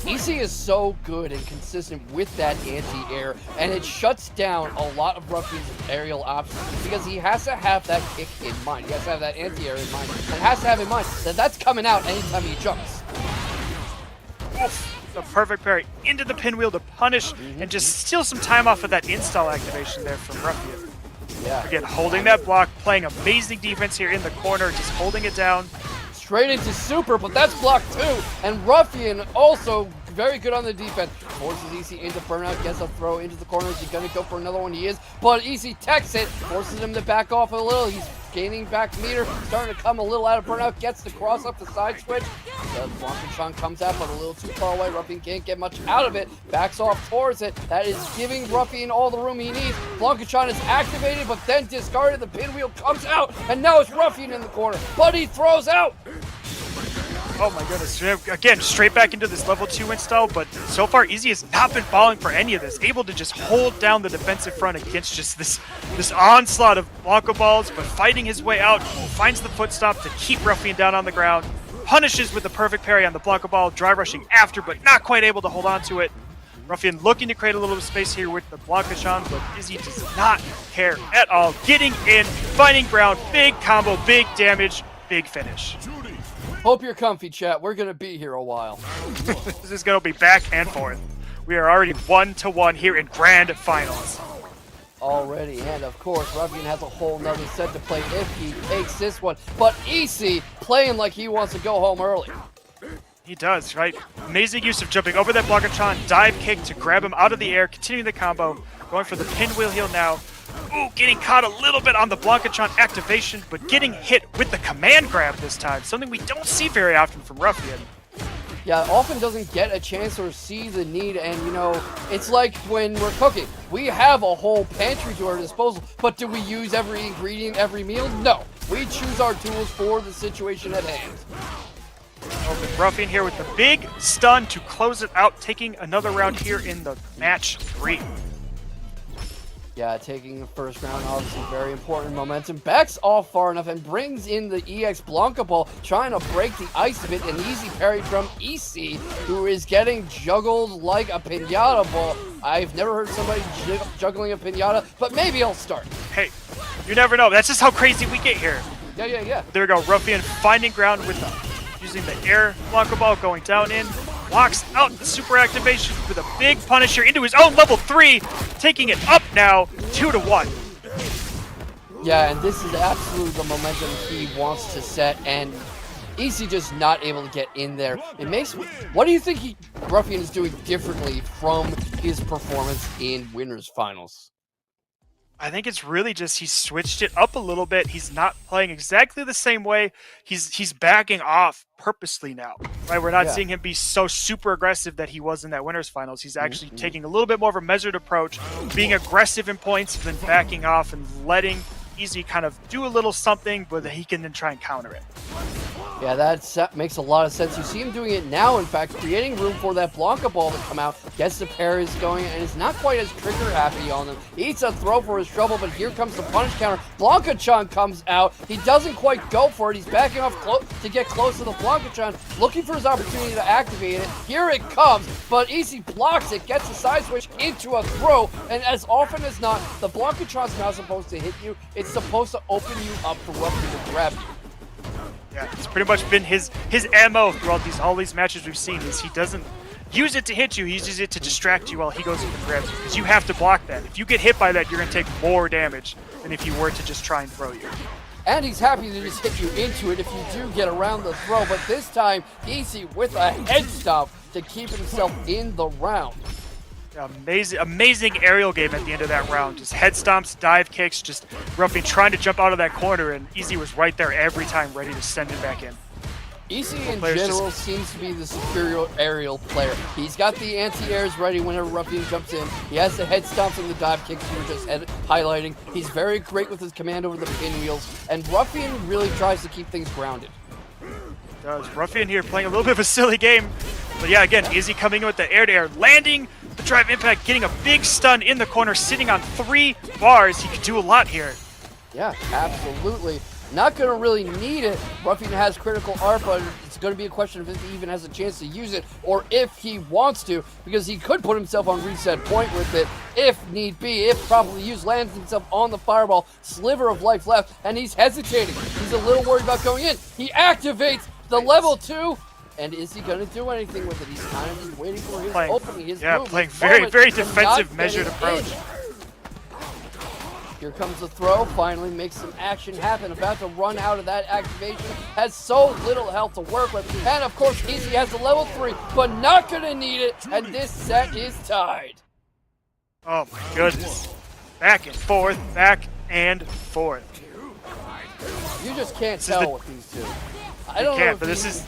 EC is so good and consistent with that anti-air, and it shuts down a lot of Ruffian's aerial options because he has to have that kick in mind. He has to have that anti-air in mind, and has to have in mind that that's coming out anytime he jumps. The perfect parry into the pinwheel to punish and just steal some time off of that install activation there from Ruffian. Yeah. Again, holding that block, playing amazing defense here in the corner, just holding it down. Straight into super, but that's blocked too. And Ruffian also very good on the defense. Forces EC into burnout, gets a throw into the corner. Is he going to go for another one? He is. But EC techs it, forces him to back off a little. He's gaining back meter, starting to come a little out of burnout, gets the cross up the side switch. The Blanca-chan comes out, but a little too far away. Ruffian can't get much out of it. Backs off towards it. That is giving Ruffian all the room he needs. Blanca-chan is activated, but then discarded. The pinwheel comes out, and now it's Ruffian in the corner. But he throws out. Oh my goodness. Again, straight back into this level 2 install, but so far Easy has not been falling for any of this. Able to just hold down the defensive front against just this onslaught of Blanca balls, but fighting his way out, finds the foot stop to keep Ruffian down on the ground, punishes with the perfect parry on the Blanca ball, drive rushing after, but not quite able to hold on to it. Ruffian looking to create a little bit of space here with the Blanca-chan, but Izzy does not care at all. Getting in, finding ground, big combo, big damage, big finish. Hope you're comfy, chat. We're going to be here a while. This is going to be back and forth. We are already 1-1 here in grand finals. Already, and of course, Ruffian has a whole nother set to play if he takes this one. But EC playing like he wants to go home early. He does, right? Amazing use of jumping over that Blanca-chan, dive kick to grab him out of the air, continuing the combo, going for the pinwheel heel now. Ooh, getting caught a little bit on the Blanca-chan activation, but getting hit with the command grab this time, something we don't see very often from Ruffian. Yeah, often doesn't get a chance or see the need, and you know, it's like when we're cooking. We have a whole pantry to our disposal, but do we use every ingredient every meal? No. We choose our tools for the situation at hand. Open Ruffian here with the big stun to close it out, taking another round here in the match 3. Yeah, taking the first round, obviously very important momentum. Backs off far enough and brings in the EX Blanca ball, trying to break the ice a bit. An easy parry from EC, who is getting juggled like a pinata ball. I've never heard somebody juggling a pinata, but maybe I'll start. Hey, you never know. That's just how crazy we get here. Yeah. There we go. Ruffian finding ground with using the air Blanca ball, going down in. Walks out the super activation with a big punish here into his own level 3, taking it up now 2-1. Yeah, and this is absolutely the momentum he wants to set, and EC just not able to get in there. It makes. What do you think Ruffian is doing differently from his performance in Winners Finals? I think it's really just he switched it up a little bit. He's not playing exactly the same way. He's backing off purposely now, right? We're not seeing him be so super aggressive that he was in that Winners Finals. He's actually taking a little bit more of a measured approach, being aggressive in points, then backing off and letting Easy kind of do a little something, but he can then try and counter it. Yeah, that makes a lot of sense. You see him doing it now, in fact, creating room for that Blanca ball to come out, gets the parries going, and is not quite as trigger happy on them. Eats a throw for his trouble, but here comes the punish counter. Blanca-chan comes out. He doesn't quite go for it. He's backing off to get close to the Blanca-chan, looking for his opportunity to activate it. Here it comes, but Easy blocks it, gets the side switch into a throw, and as often as not, the Blanca-chan's not supposed to hit you. It's supposed to open you up for Ruffy to grab you. Yeah, it's pretty much been his MO throughout all these matches we've seen. Is he doesn't use it to hit you, he uses it to distract you while he goes and grabs you. Because you have to block that. If you get hit by that, you're going to take more damage than if you were to just try and throw you. And he's happy to just hit you into it if you do get around the throw. But this time, Easy with a head stomp to keep himself in the round. Amazing aerial game at the end of that round. Just head stomps, dive kicks, just Ruffy trying to jump out of that corner, and Easy was right there every time ready to send it back in. Easy in general seems to be the superior aerial player. He's got the anti-airs ready whenever Ruffian jumps in. He has the head stomps and the dive kicks you were just highlighting. He's very great with his command over the pinwheels, and Ruffian really tries to keep things grounded. Does. Ruffian here playing a little bit of a silly game. But yeah, again, Easy coming in with the air-to-air, landing the drive impact, getting a big stun in the corner, sitting on 3 bars. He could do a lot here. Yeah, absolutely. Not going to really need it. Ruffian has critical art, but it's going to be a question of if he even has a chance to use it, or if he wants to, because he could put himself on reset point with it, if need be, if properly used, lands himself on the fireball, sliver of life left, and he's hesitating. He's a little worried about going in. He activates the level 2, and is he going to do anything with it? He's kind of just waiting for his opening, his move. Playing very defensive, measured approach. Here comes the throw, finally makes some action happen. About to run out of that activation, has so little health to work with. And of course, Easy has the level 3, but not gonna need it, and this set is tied. Oh my goodness. Back and forth, back and forth. You just can't tell with these two. I don't know, but this is...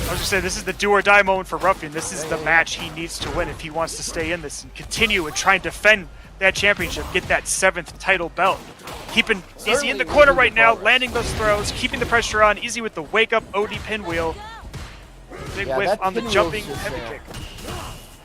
I was just saying, this is the do or die moment for Ruffian. This is the match he needs to win if he wants to stay in this and continue and try and defend that championship, get that 7th title belt. Keeping Easy in the corner right now, landing those throws, keeping the pressure on. Easy with the wake-up OD pinwheel. Big whiff on the jumping heavy kick.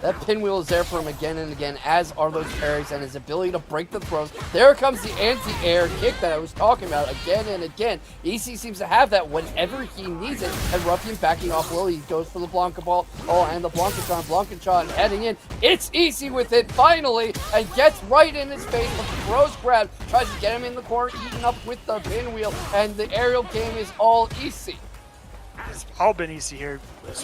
That pinwheel is there for him again and again, as are those parries and his ability to break the throws. There comes the anti-air kick that I was talking about again and again. EC seems to have that whenever he needs it, and Ruffian backing off Lily. He goes for the Blanca ball. Oh, and the Blanca-chan heading in. It's EC with it finally, and gets right in his face with the throws grab. Tries to get him in the corner, eaten up with the pinwheel, and the aerial game is all EC. It's all been easy here.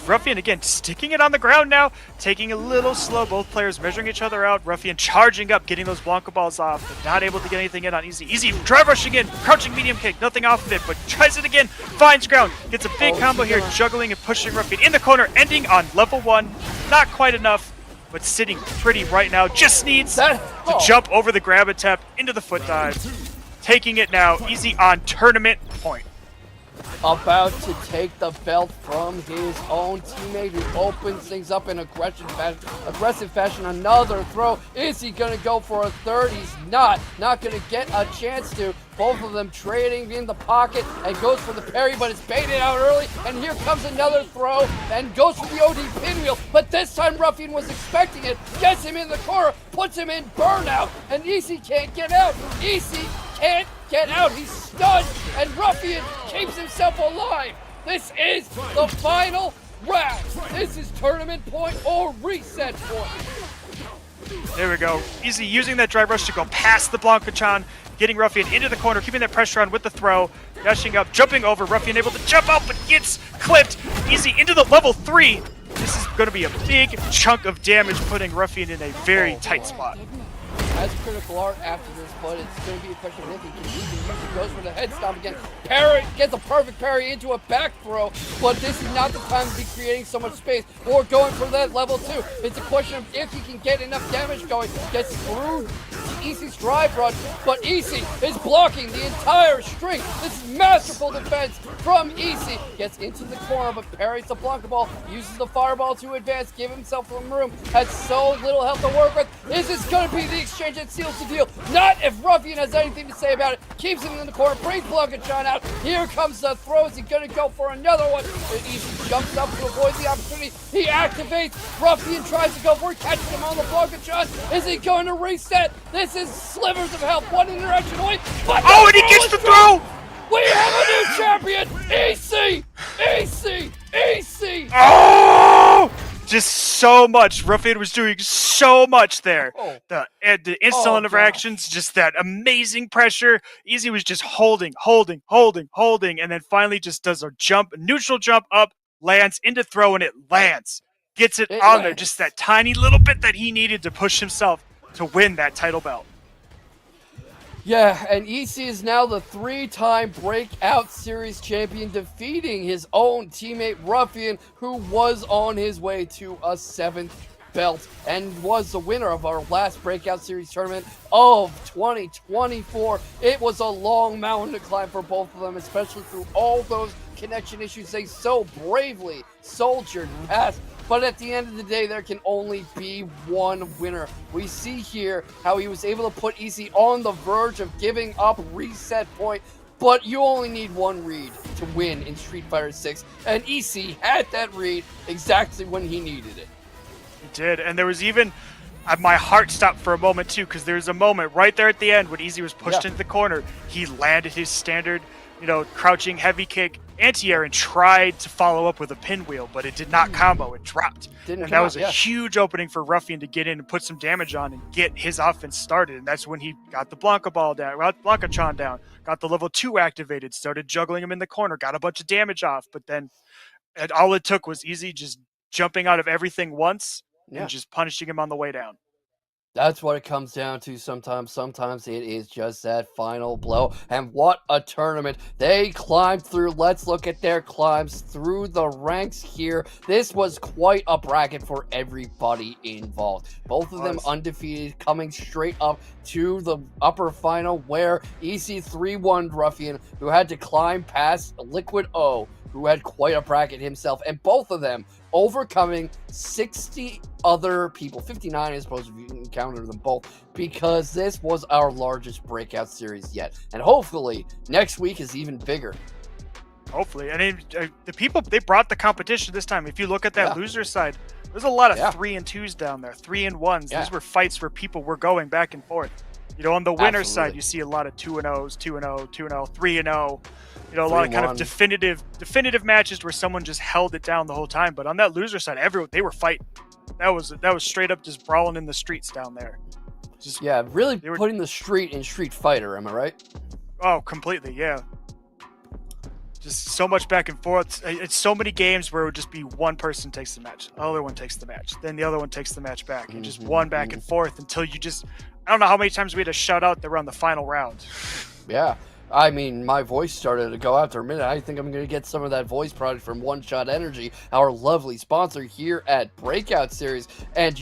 Ruffian again sticking it on the ground now, taking a little slow. Both players measuring each other out. Ruffian charging up, getting those Blanca balls off, but not able to get anything in on Easy. Easy drive rushing in, crouching medium kick, nothing off of it, but tries it again, finds ground, gets a big combo here, juggling and pushing Ruffian in the corner, ending on level 1. Not quite enough, but sitting pretty right now. Just needs to jump over the grab attempt into the foot dive. Taking it now, Easy on tournament point. About to take the belt from his own teammate, who opens things up in aggressive fashion. Another throw. Is he going to go for a third? He's not. Not going to get a chance to. Both of them trading in the pocket, and goes for the parry, but it's baited out early. And here comes another throw, and goes for the OD pinwheel. But this time Ruffian was expecting it. Gets him in the corner, puts him in burnout, and Easy can't get out. Easy can't get out. He's stunned, and Ruffian keeps himself alive. This is the final round. This is tournament point or reset point. There we go. Easy using that drive rush to go past the Blanca-chan, getting Ruffian into the corner, keeping that pressure on with the throw, dashing up, jumping over. Ruffian able to jump out, but gets clipped. Easy into the level 3. This is going to be a big chunk of damage, putting Ruffian in a very tight spot. Has critical art after this, but it's going to be a question of if he can even use it. Goes for the head stomp again. Parry gets a perfect parry into a back throw, but this is not the time to be creating so much space or going for that level 2. It's a question of if he can get enough damage going. Gets through Easy's drive rush, but Easy is blocking the entire string. This is masterful defense from Easy. Gets into the corner, but parries the Blanca ball, uses the fireball to advance, give himself some room. Has so little health to work with. Is this going to be the exchange advantage and seals the deal. Not if Ruffian has anything to say about it. Keeps him in the corner, brings Blanca-Chan out. Here comes the throw. Is he going to go for another one? Easy jumps up to avoid the opportunity. He activates. Ruffian tries to go for it, catches him on the Blanca-Chan. Is he going to reset? This is slivers of health. One interaction away. But oh, and he gets the throw! We have a new champion! EC! EC! EC! Oh! Just so much. Ruffian was doing so much there. Oh. The instant interactions, just that amazing pressure. Easy was just holding, and then finally just does a neutral jump up, lands into throw, and it lands. Gets it on there, just that tiny little bit that he needed to push himself to win that title belt. Yeah, and EC is now the 3-time Breakout Series champion, defeating his own teammate Ruffian, who was on his way to a 7th belt and was the winner of our last Breakout Series tournament of 2024. It was a long mountain to climb for both of them, especially through all those connection issues they so bravely soldiered past. But at the end of the day, there can only be one winner. We see here how he was able to put EC on the verge of giving up reset point, but you only need one read to win in Street Fighter 6, and EC had that read exactly when he needed it. He did, and there was even... my heart stopped for a moment, too, because there's a moment right there at the end when EC was pushed into the corner. He landed his standard, crouching heavy kick, anti-air, and tried to follow up with a pinwheel, but it did not combo. It dropped. And that was a huge opening for Ruffian to get in and put some damage on and get his offense started. And that's when he got the Blanca-Chan down, got the level 2 activated, started juggling him in the corner, got a bunch of damage off. But then all it took was Easy just jumping out of everything once and just punishing him on the way down. That's what it comes down to sometimes. Sometimes it is just that final blow. And what a tournament. They climbed through. Let's look at their climbs through the ranks here. This was quite a bracket for everybody involved. Both of them undefeated, coming straight up to the upper final where EC 3-1 Ruffian, who had to climb past Liquid O, who had quite a bracket himself, and both of them overcoming 60 other people, 59 I suppose if you encounter them both, because this was our largest Breakout Series yet. And hopefully next week is even bigger. Hopefully. And the people, they brought the competition this time. If you look at that loser side, there's a lot of 3-2s down there, 3-1s. These were fights where people were going back and forth. On the winner side, you see a lot of 2-0s, 2-0, 2-0, 3-0. A lot of kind of definitive matches where someone just held it down the whole time. But on that loser side, they were fighting. That was straight up just brawling in the streets down there. Really putting the street in Street Fighter, am I right? Oh, completely, yeah. Just so much back and forth. It's so many games where it would just be one person takes the match, the other one takes the match, then the other one takes the match back, and just one back and forth until you just... I don't know how many times we had to shout out that we're on the final round. Yeah. I mean, my voice started to go after a minute. I think I'm going to get some of that voice product from One Shot Energy, our lovely sponsor here at Breakout Series. And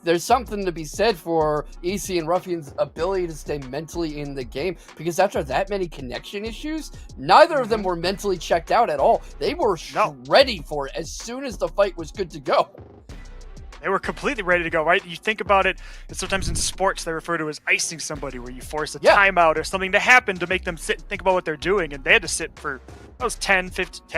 there's something to be said for EC and Ruffian's ability to stay mentally in the game, because after that many connection issues, neither of them were mentally checked out at all. They were ready for it as soon as the fight was good to go. They were completely ready to go, right? You think about it, and sometimes in sports they refer to as icing somebody, where you force a timeout or something to happen to make them sit and think about what they're doing, and they had to sit for 10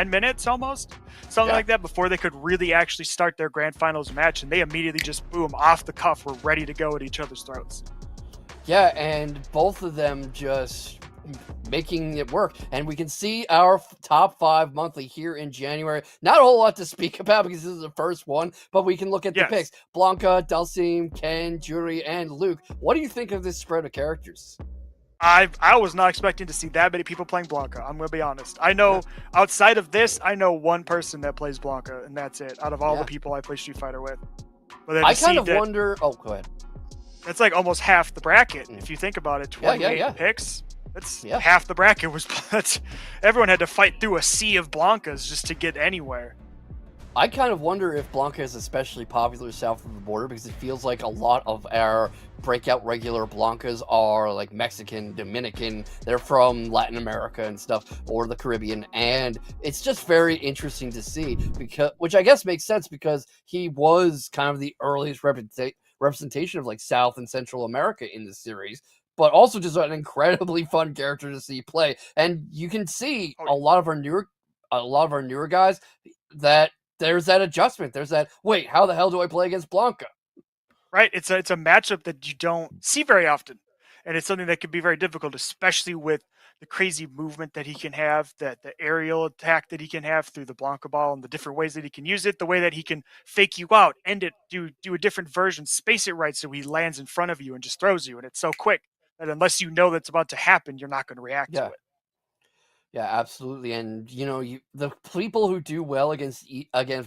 minutes almost, something like that, before they could really actually start their grand finals match, and they immediately just, boom, off the cuff, were ready to go at each other's throats. Yeah, and both of them just making it work. And we can see our top 5 monthly here in January. Not a whole lot to speak about because this is the first one, but we can look at the picks. Blanca, Dalsim, Ken, Juri, and Luke. What do you think of this spread of characters? I was not expecting to see that many people playing Blanca. I'm going to be honest. I know outside of this, I know one person that plays Blanca, and that's it. Out of all the people I play Street Fighter with. But then I kind of wonder... Oh, go ahead. That's like almost half the bracket. If you think about it, 28 picks. That's half the bracket was. Everyone had to fight through a sea of Blancas just to get anywhere. I kind of wonder if Blanca is especially popular south of the border because it feels like a lot of our Breakout regular Blancas are like Mexican, Dominican, they're from Latin America and stuff, or the Caribbean, and it's just very interesting to see, because, which I guess makes sense because he was kind of the earliest representation of like South and Central America in the series, but also just an incredibly fun character to see play. And you can see a lot of our newer guys that there's that adjustment. There's that, wait, how the hell do I play against Blanca? Right. It's a matchup that you don't see very often. And it's something that can be very difficult, especially with the crazy movement that he can have, that the aerial attack that he can have through the Blanca ball and the different ways that he can use it, the way that he can fake you out, end it, do a different version, space it right so he lands in front of you and just throws you. And it's so quick that unless you know that's about to happen, you're not going to react to it. Yeah, absolutely. And the people who do well against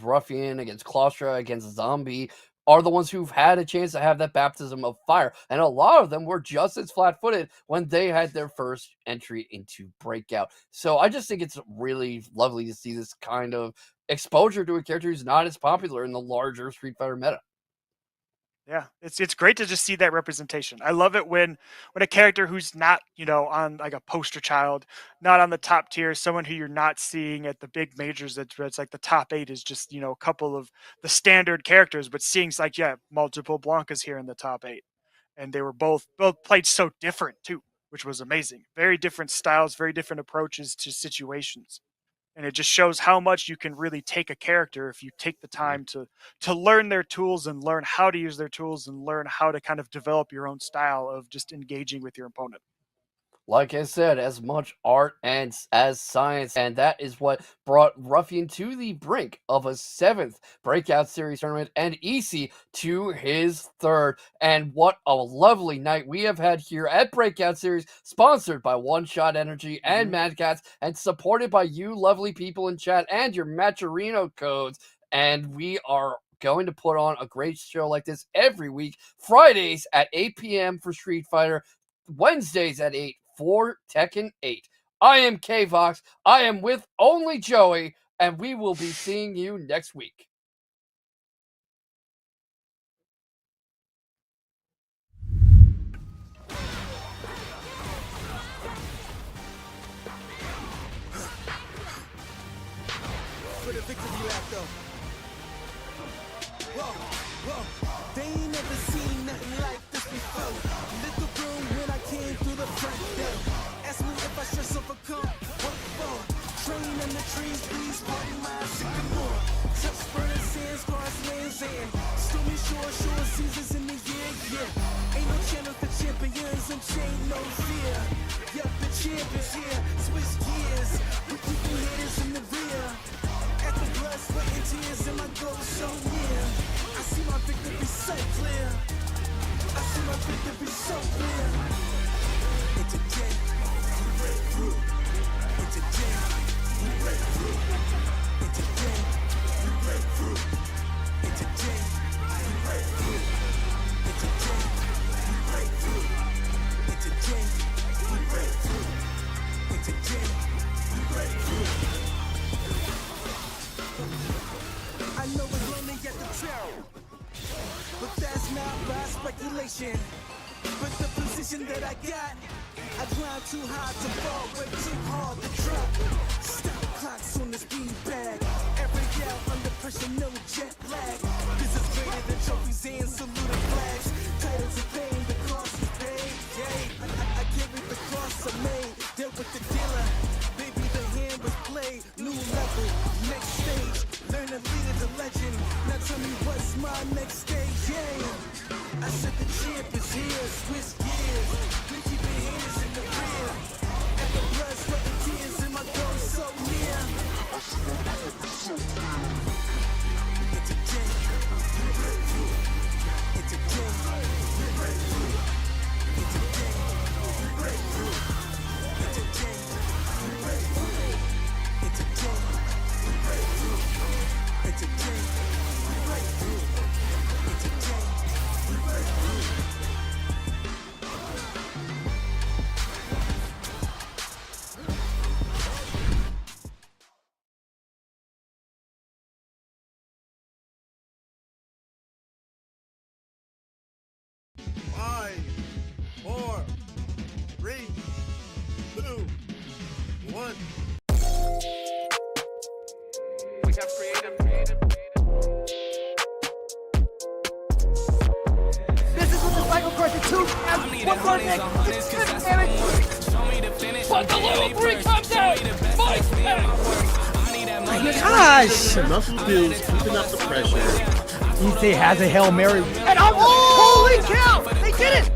Ruffian, against Claustra, against Zombie are the ones who've had a chance to have that baptism of fire. And a lot of them were just as flat-footed when they had their first entry into Breakout. So I just think it's really lovely to see this kind of exposure to a character who's not as popular in the larger Street Fighter meta. Yeah, it's great to just see that representation. I love it when a character who's not, on like a poster child, not on the top tier, someone who you're not seeing at the big majors, it's like the top 8 is just, a couple of the standard characters, but seeing like, multiple Blancas here in the top 8. And they were both played so different too, which was amazing. Very different styles, very different approaches to situations. And it just shows how much you can really take a character if you take the time to learn their tools and learn how to use their tools and learn how to kind of develop your own style of just engaging with your opponent. Like I said, as much art and as science, and that is what brought Ruffian to the brink of a 7th Breakout Series tournament, and EC to his 3rd. And what a lovely night we have had here at Breakout Series, sponsored by One Shot Energy and Mad Cats, and supported by you lovely people in chat and your Matcherino codes. And we are going to put on a great show like this every week, Fridays at 8 p.m. for Street Fighter, Wednesdays at 8 for Tekken 8. I am K-Vox. I am with only Joey, and we will be seeing you next week. For the victory lap, though. Whoa. They ain't never seen nothing like this before. Lit the room when I came through the front door. Ask me if I stress overcome. What for? Train in the trees, please pardon my sycamore. Touch burning sands, grasslands, and stormy shore seasons in the year, yeah. Ain't no channel for champions and chain no fear. Yup, the champions here, switch gears. We keep the haters in the rear. At the blood, sweat, and tears, and my goal so near. I see my victory so clear. I see my victory so clear. It's a day, we break through. It's a day, we break through. It's a day, we break through. It's a day, we break through. It's a day, we break through. It's a day, we break through. It's a day, we break through. I know it's lonely at the trail, but that's not by speculation. But the position that I got, I climb too high to fall, way too hard to drop. Stop clocks on the speed bag. Every out under pressure, no jet lag. This is greater than trophies and saluted flags. Titles of fame, the cost is paid. Yeah, I carry the cross I made. Dealt with the dealer, baby, the hand was played. New level, next stage. Learn to lead the legend. Now tell me what's my next stage, yeah. I said the champ is here, switch gears. We keep the haters in the rear. And the blood, sweat, and tears, and my goal so near. It's a day, we break through. It's a day, we break through. It's a day, we break through. It's a day, we break through. It's a day, we break through. It's a day, we break through. It's a day, we break through. 5, 4, 3, 2, 1. We have creative. This is what the Cycle Crusher 2 has. One more thing. But the level 3 comes out! Mike! Gosh! Muscle Bills keeping up the pressure. Issei has a Hail Mary. And holy cow! They did it!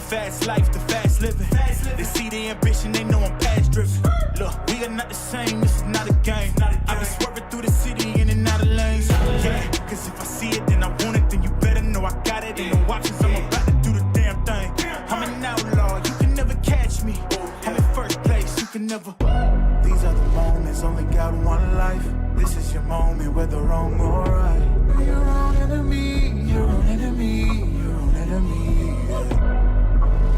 Fast life, the fast living. They see the ambition, they know I'm past driven. Look, we are not the same, this is not a game. I've been swerving through the city in and out of lanes. Yeah, cause if I see it, then I want it, then you better know I got it. Ain't no options, I'm about to do the damn thing. I'm an outlaw, you can never catch me. I'm in first place, you can never. These are the moments, only got one life. This is your moment, whether wrong or right. You're your own enemy, your own enemy, your own enemy.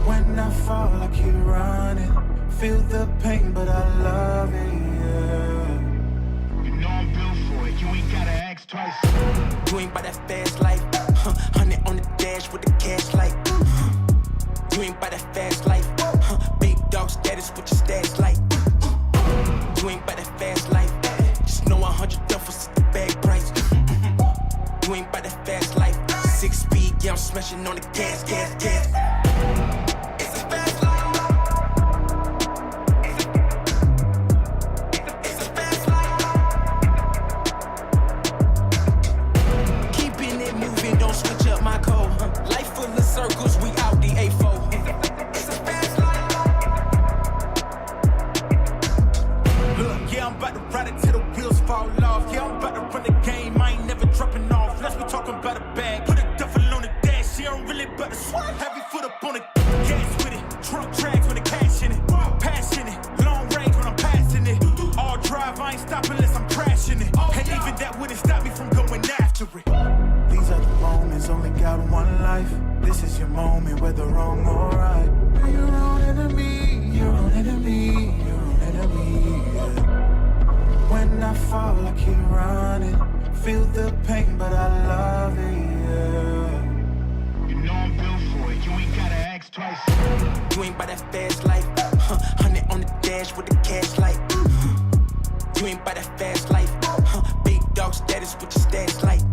When I fall, I keep running. Feel the pain, but I love it, yeah. You know I'm built for it, you ain't gotta ask twice. You ain't by that fast life. 100 on the dash with the cash light. You ain't by that fast life. Big dog status with your stash light. You ain't by that fast life. Just know 100 duffers at the bag price. You ain't by that fast life. 6 speed, yeah, I'm smashing on the gas. It's a fast life. It's a fast life. Keeping it moving, don't switch up my code. Life full of circles, we out the A4. It's a fast life. Look, yeah, I'm about to ride it till the wheels fall off. Yeah, I'm about to run the game, I ain't never dropping off. Let's be talking about a bag, put a duffel on the dash. Yeah, I'm really about to swap. Heavy foot up on the gas with it. Trunk tracks with the cash in it. Passion it, long range when I'm passing it. All drive, I ain't stopping unless I'm crashing it. And even that wouldn't stop me from going after it. These are the moments, only got one life. This is your moment, whether wrong or right. You're your own enemy, your own enemy, your own enemy. Yeah. When I fall, I keep running. Feel the pain, but I love it, yeah. You know I'm built for it, you ain't gotta ask twice. You ain't by that fast life. 100 on the dash with the cash light. You ain't by that fast life. Big dog status with your stash light.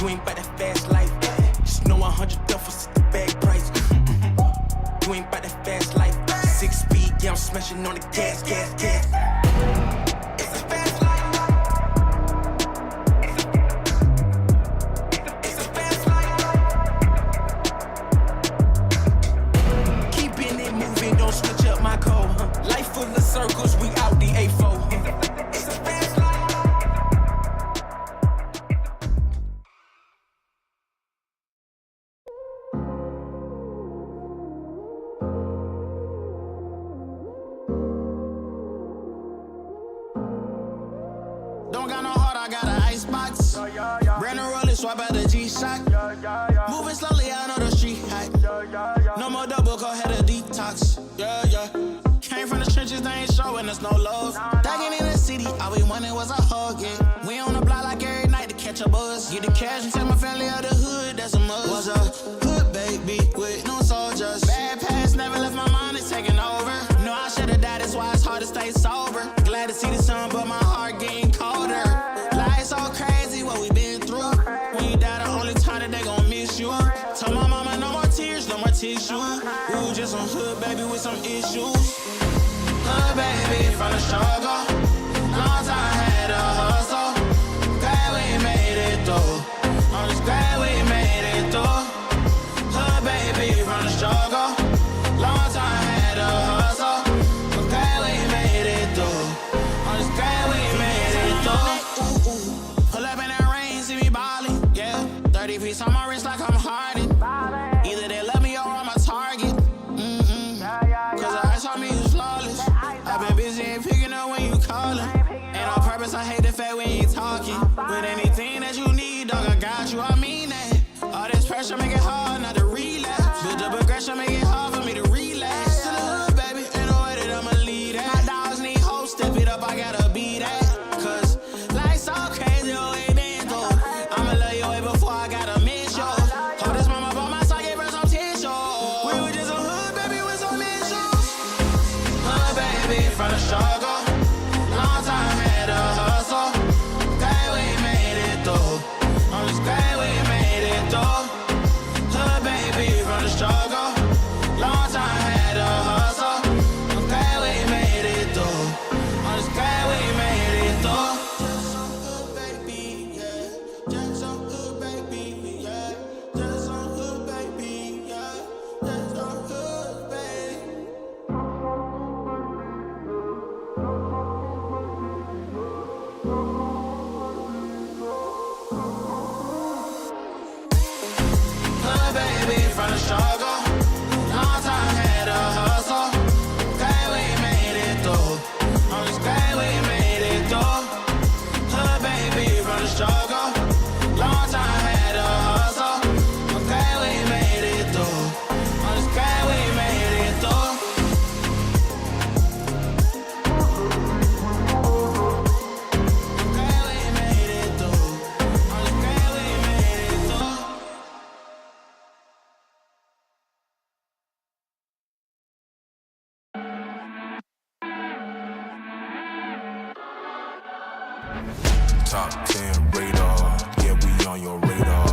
You ain't by that fast life. Just know 100 duffers at the bag price. You ain't by that fast life. 6 speed, yeah, I'm smashing on the gas. It's a fast life. It's a fast life. Keeping it moving, don't switch up my code. Life full of circles, we out the A4. It's a fast life. Don't got no heart, I got an icebox. Brand new rollin', swipe out the G-Shock. Moving slowly, I know the street hype. No more double, go ahead and detox. Yeah. Came from the trenches, they ain't showing us no love. Thuggin' in the city, all we wanted was a hug, yeah. We on the block like every night to catch a buzz. Get the cash and take my family out the hood, that's a must. Was a hood baby with no soldiers. Bad past never left my mind, it's taking over. No, I should've died, that's why it's hard to stay sober. Glad to see the sun, but my heart getting colder. Life's so crazy, what we been through. When you die, the only time that they gon' miss you. Told my mama, no more tears, no more tissue. Ooh, just some hood baby with some issues. Hood baby from the struggle. Long time had a hustle. Glad we made it through. I'm just glad we made it through. Hood baby from the struggle. Long time had a hustle. Glad we made it through. I'm just glad we made it through. Pull up in that rain, see me ballin', yeah. 30 piece on my wrist like I'm Harden. Either they love me or I'm a target. Cause the ice on me is flawless. I've been busy and picking up when you nervous, I hate the fact we ain't talking. But anything that you need, dog, I got you, I mean that. All this pressure make it hard not to relapse. Build up aggression, make it hard for me to relax. To the hood, baby, ain't no way that I'ma lead that. My dogs need hoes, step it up, I gotta be that. Cause life's all crazy, oh, it been through. I'ma love you way before I gotta miss you. Hold this mama by my side, gave her some tissue. We were just a hood, baby, with some issues. Hood, baby, from the struggle. Long time had to hustle. Glad we made it through. I'm just glad we made it through. Hood, baby, from the struggle. Long time had to hustle. I'm glad we made it through. I'm just glad we made it through. Just some hood, baby, yeah. Just some hood, baby, yeah. Just some hood, baby, yeah. Just some hood, baby. Hood, baby, from the struggle. Long time had to hustle. Glad we made it through. I'm just glad we made it through. Hood, baby, from the struggle. Long time had to hustle. I'm glad we made it through. I'm just glad we made it through. I'm glad we made it through. I'm just glad we made it through. Top 10 radar, yeah, we on your radar.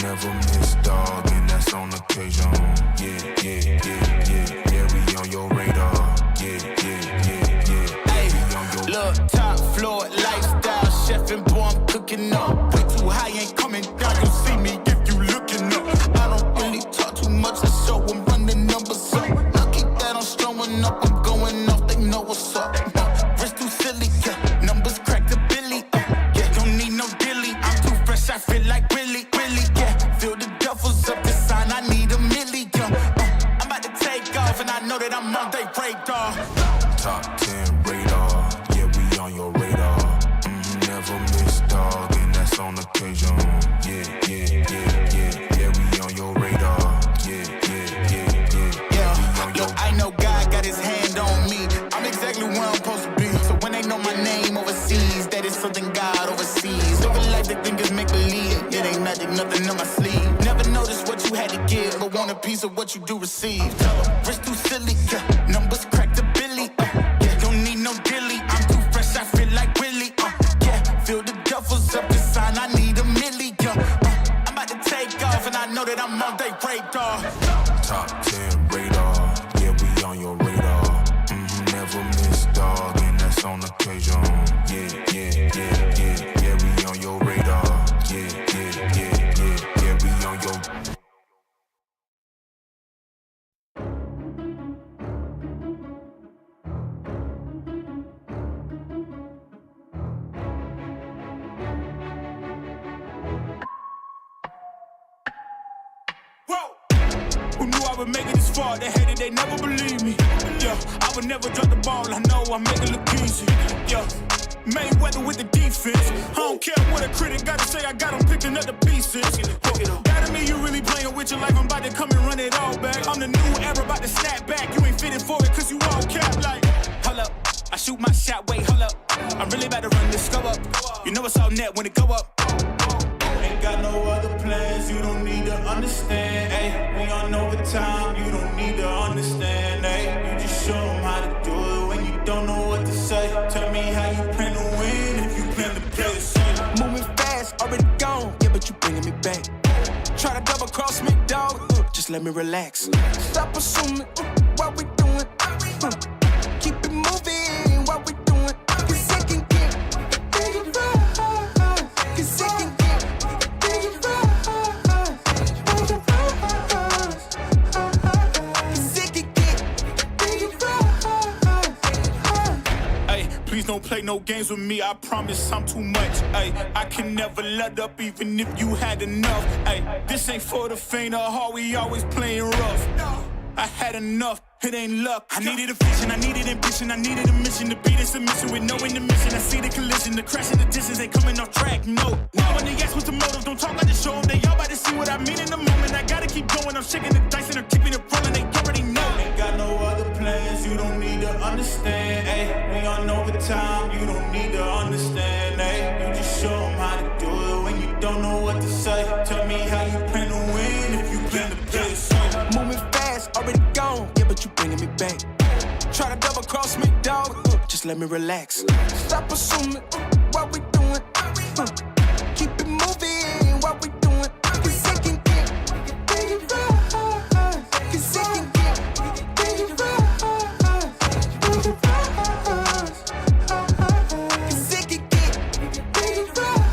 Never miss, dog, and that's on occasion. Yeah, yeah, yeah, yeah, yeah, we on your radar. Yeah, yeah, yeah, yeah, Hey, we on your look, top floor lifestyle, chef and boy, I'm cooking up. Way too high, ain't coming down. You see me if you looking up. I don't really talk too much, so I'm running numbers up. Lucky that I'm showing up, I'm going off, they know what's up. Wrist too silly, yeah. Numbers crack the billy, yeah. Don't need no dilly, I'm too fresh, I feel like really, really, yeah. Feel the duffels up, this sign, I need a million. I'm about to take off, and I know that I'm on they radar. top 10 radar, yeah, we on your radar. Never miss, dog, and that's on occasion. Yeah, yeah, yeah, yeah, yeah, we on your radar. Yeah, yeah, yeah, yeah, yeah, we on your. Look, I know God got his hand on me. I'm exactly where I'm supposed to be. So when they know my name overseas, that is something God oversees. Living life they think is make believe. It ain't magic, nothing on my sleeve. Never noticed what you had to give, but want a piece of what you do receive. Tell 'em, wrist too silly, yeah. Numbers crack the billy, yeah. Don't need no dilly. I'm too fresh, I feel like Willie, yeah. Feel the duffels up, this sign, I need a million. I'm about to take off, and I know that I'm on they radar. Top 10 radar, yeah, we on your radar. Never miss, dog, and that's on occasion. Yeah, yeah, yeah, yeah, yeah, we on your radar. Yeah, yeah, yeah, yeah, yeah, we on your. Who knew I would make it this far? They hated, they never believed me. Yeah, I would never drop the ball. I know I make it look easy. Yeah, Mayweather with the defense. I don't care what a critic gotta say. I got them picking up the pieces. That to me, you really playing with your life. I'm about to come and run it all back. I'm the new era, about to snap back. You ain't fitted for it, cause you all cap like. Hold up, I shoot my shot, wait, hold up. I'm really about to run this go up. You know it's all net when it go up. Ain't got no other plans, you don't need to understand, ayy. We on overtime, you don't need to understand, ayy. You just show them how to do it when you don't know what to say. Tell me how you plan to win if you plan to play the same. Moving fast, already gone, yeah, but you bringing me back. Try to double cross me, dog, just let me relax. Stop assuming what we doing, keep it moving, what we doing. Cause it can get big right, cause it can get big right, cause it can get big right. Hey, please don't play no games with me, I promise I'm too much. Hey, I can never let up even if you had enough. Hey, this ain't for the faint of heart, we always playing rough. I had enough. It ain't luck. I needed a vision, I needed ambition, I needed a mission to beat in submission with no intermission. I see the collision, the crash in the distance, they coming off track. No, now when they ask what's the motive, don't talk, I just show them. They all about to see what I mean in the moment. I gotta keep going, I'm shaking the dice and I'm keeping it rolling. They already know. Ain't got no other plans, you don't need to understand. Ay, we on overtime, you don't need to understand. Ay, you just show them how to do it when you don't know what to say. Tell me how you plan to win if you plan to play the same. Moving fast, already gone, yeah, but you bringing me back. Try to double cross me, dog, just let me relax. Stop assuming what we doing. Keep it moving, what we doing. Cause it can get dangerous. Cause it can get dangerous. Cause it can get dangerous.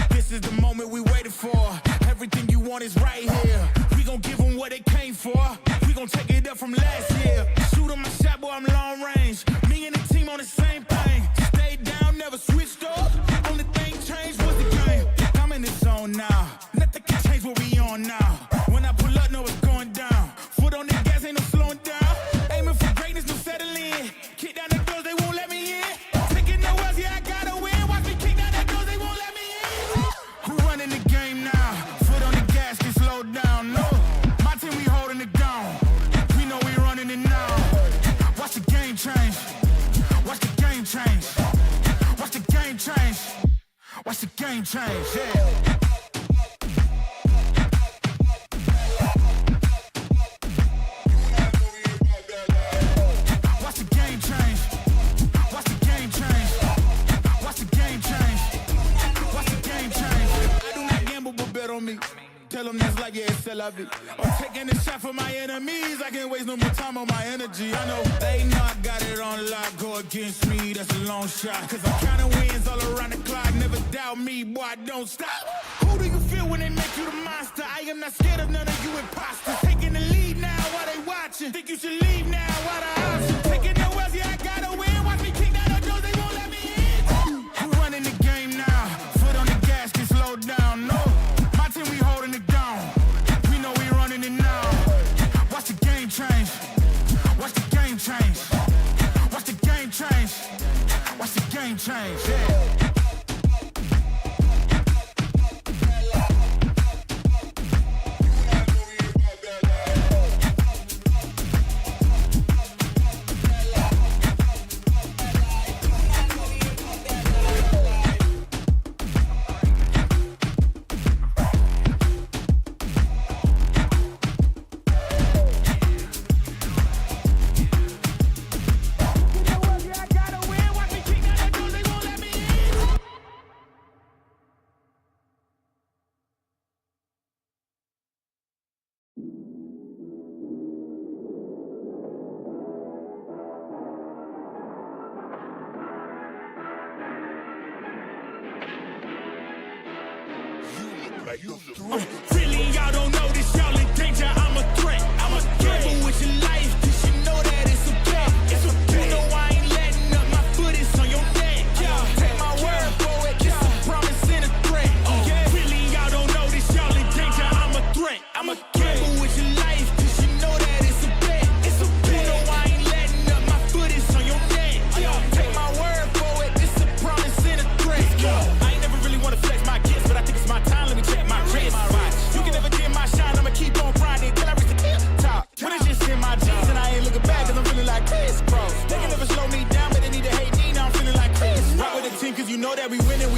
This is the moment we waited for. Everything you want is right here. We gon' give them what they came for. We gon' take it up from last year. Shoot 'em my shot, boy, I'm long range. Me and the team on the same thing. Stayed down, never switched up. Only thing changed was the game. I'm in the zone now. Nothing can change what we on now. When I pull up, know it's going down. Foot on the gas, ain't no slowing down. Aiming for greatness, no settling. Kick down the doors, they won't let me in. Taking no else, yeah, I gotta win. Watch me kick down the doors, they won't let me in. Who running the game now? Foot on the gas, can slow down. No, my team, we holding it down. We know we running it now. Watch the game change. Watch the game change. Watch the game change. Watch the game change. Yeah. Watch the game change. Watch the game change. Watch the game change. Watch the game change. I do not gamble, but bet on me. Tell them that's like, yeah, it's a la vie. I'm taking a shot for my enemies. I can't waste no more time on my energy. I know they know I got it on lock. Go against me, that's a long shot. Cause I'm counting wins all around the clock. Never doubt me, boy, I don't stop. Who do you feel when they make you the monster? I am not scared of none of you imposters. Taking the lead now while they watching. Think you should leave now while the option. Taking no else, yeah, I gotta win. Watch me kick down the doors, they won't let me in. Who running the game now? Foot on the gas, can slow down, no. My team, we holding it down. We know we running it now. Watch the game change. Watch the game change. Watch the game change. Watch the game change. Yeah. Really, y'all don't know this, y'all in danger. I'm a threat. I'm a gamble with your life, cause you know that it's a bet. It's a bet. You know I ain't letting up, my foot is on your neck. Take my word for it, it's a promise and a threat. Really, y'all don't know this, y'all in danger. I'm a threat. I'm a gamble with your life, cause you know that it's a bet. It's a bet. You know I ain't letting up, my foot is on your neck. Take my word for it, it's a promise and a threat. I ain't never really wanna flex my gifts, but I think it's my time. Let me check my wrist. You can never dim my shine, I'ma keep on grinding till I reach the top. When it's just in my jeans and I ain't looking back, cause I'm feeling like Chris, bro. They can never slow me down, but they need to hate me, now I'm feeling like Chris. Rock with the team, cause you know that we winning.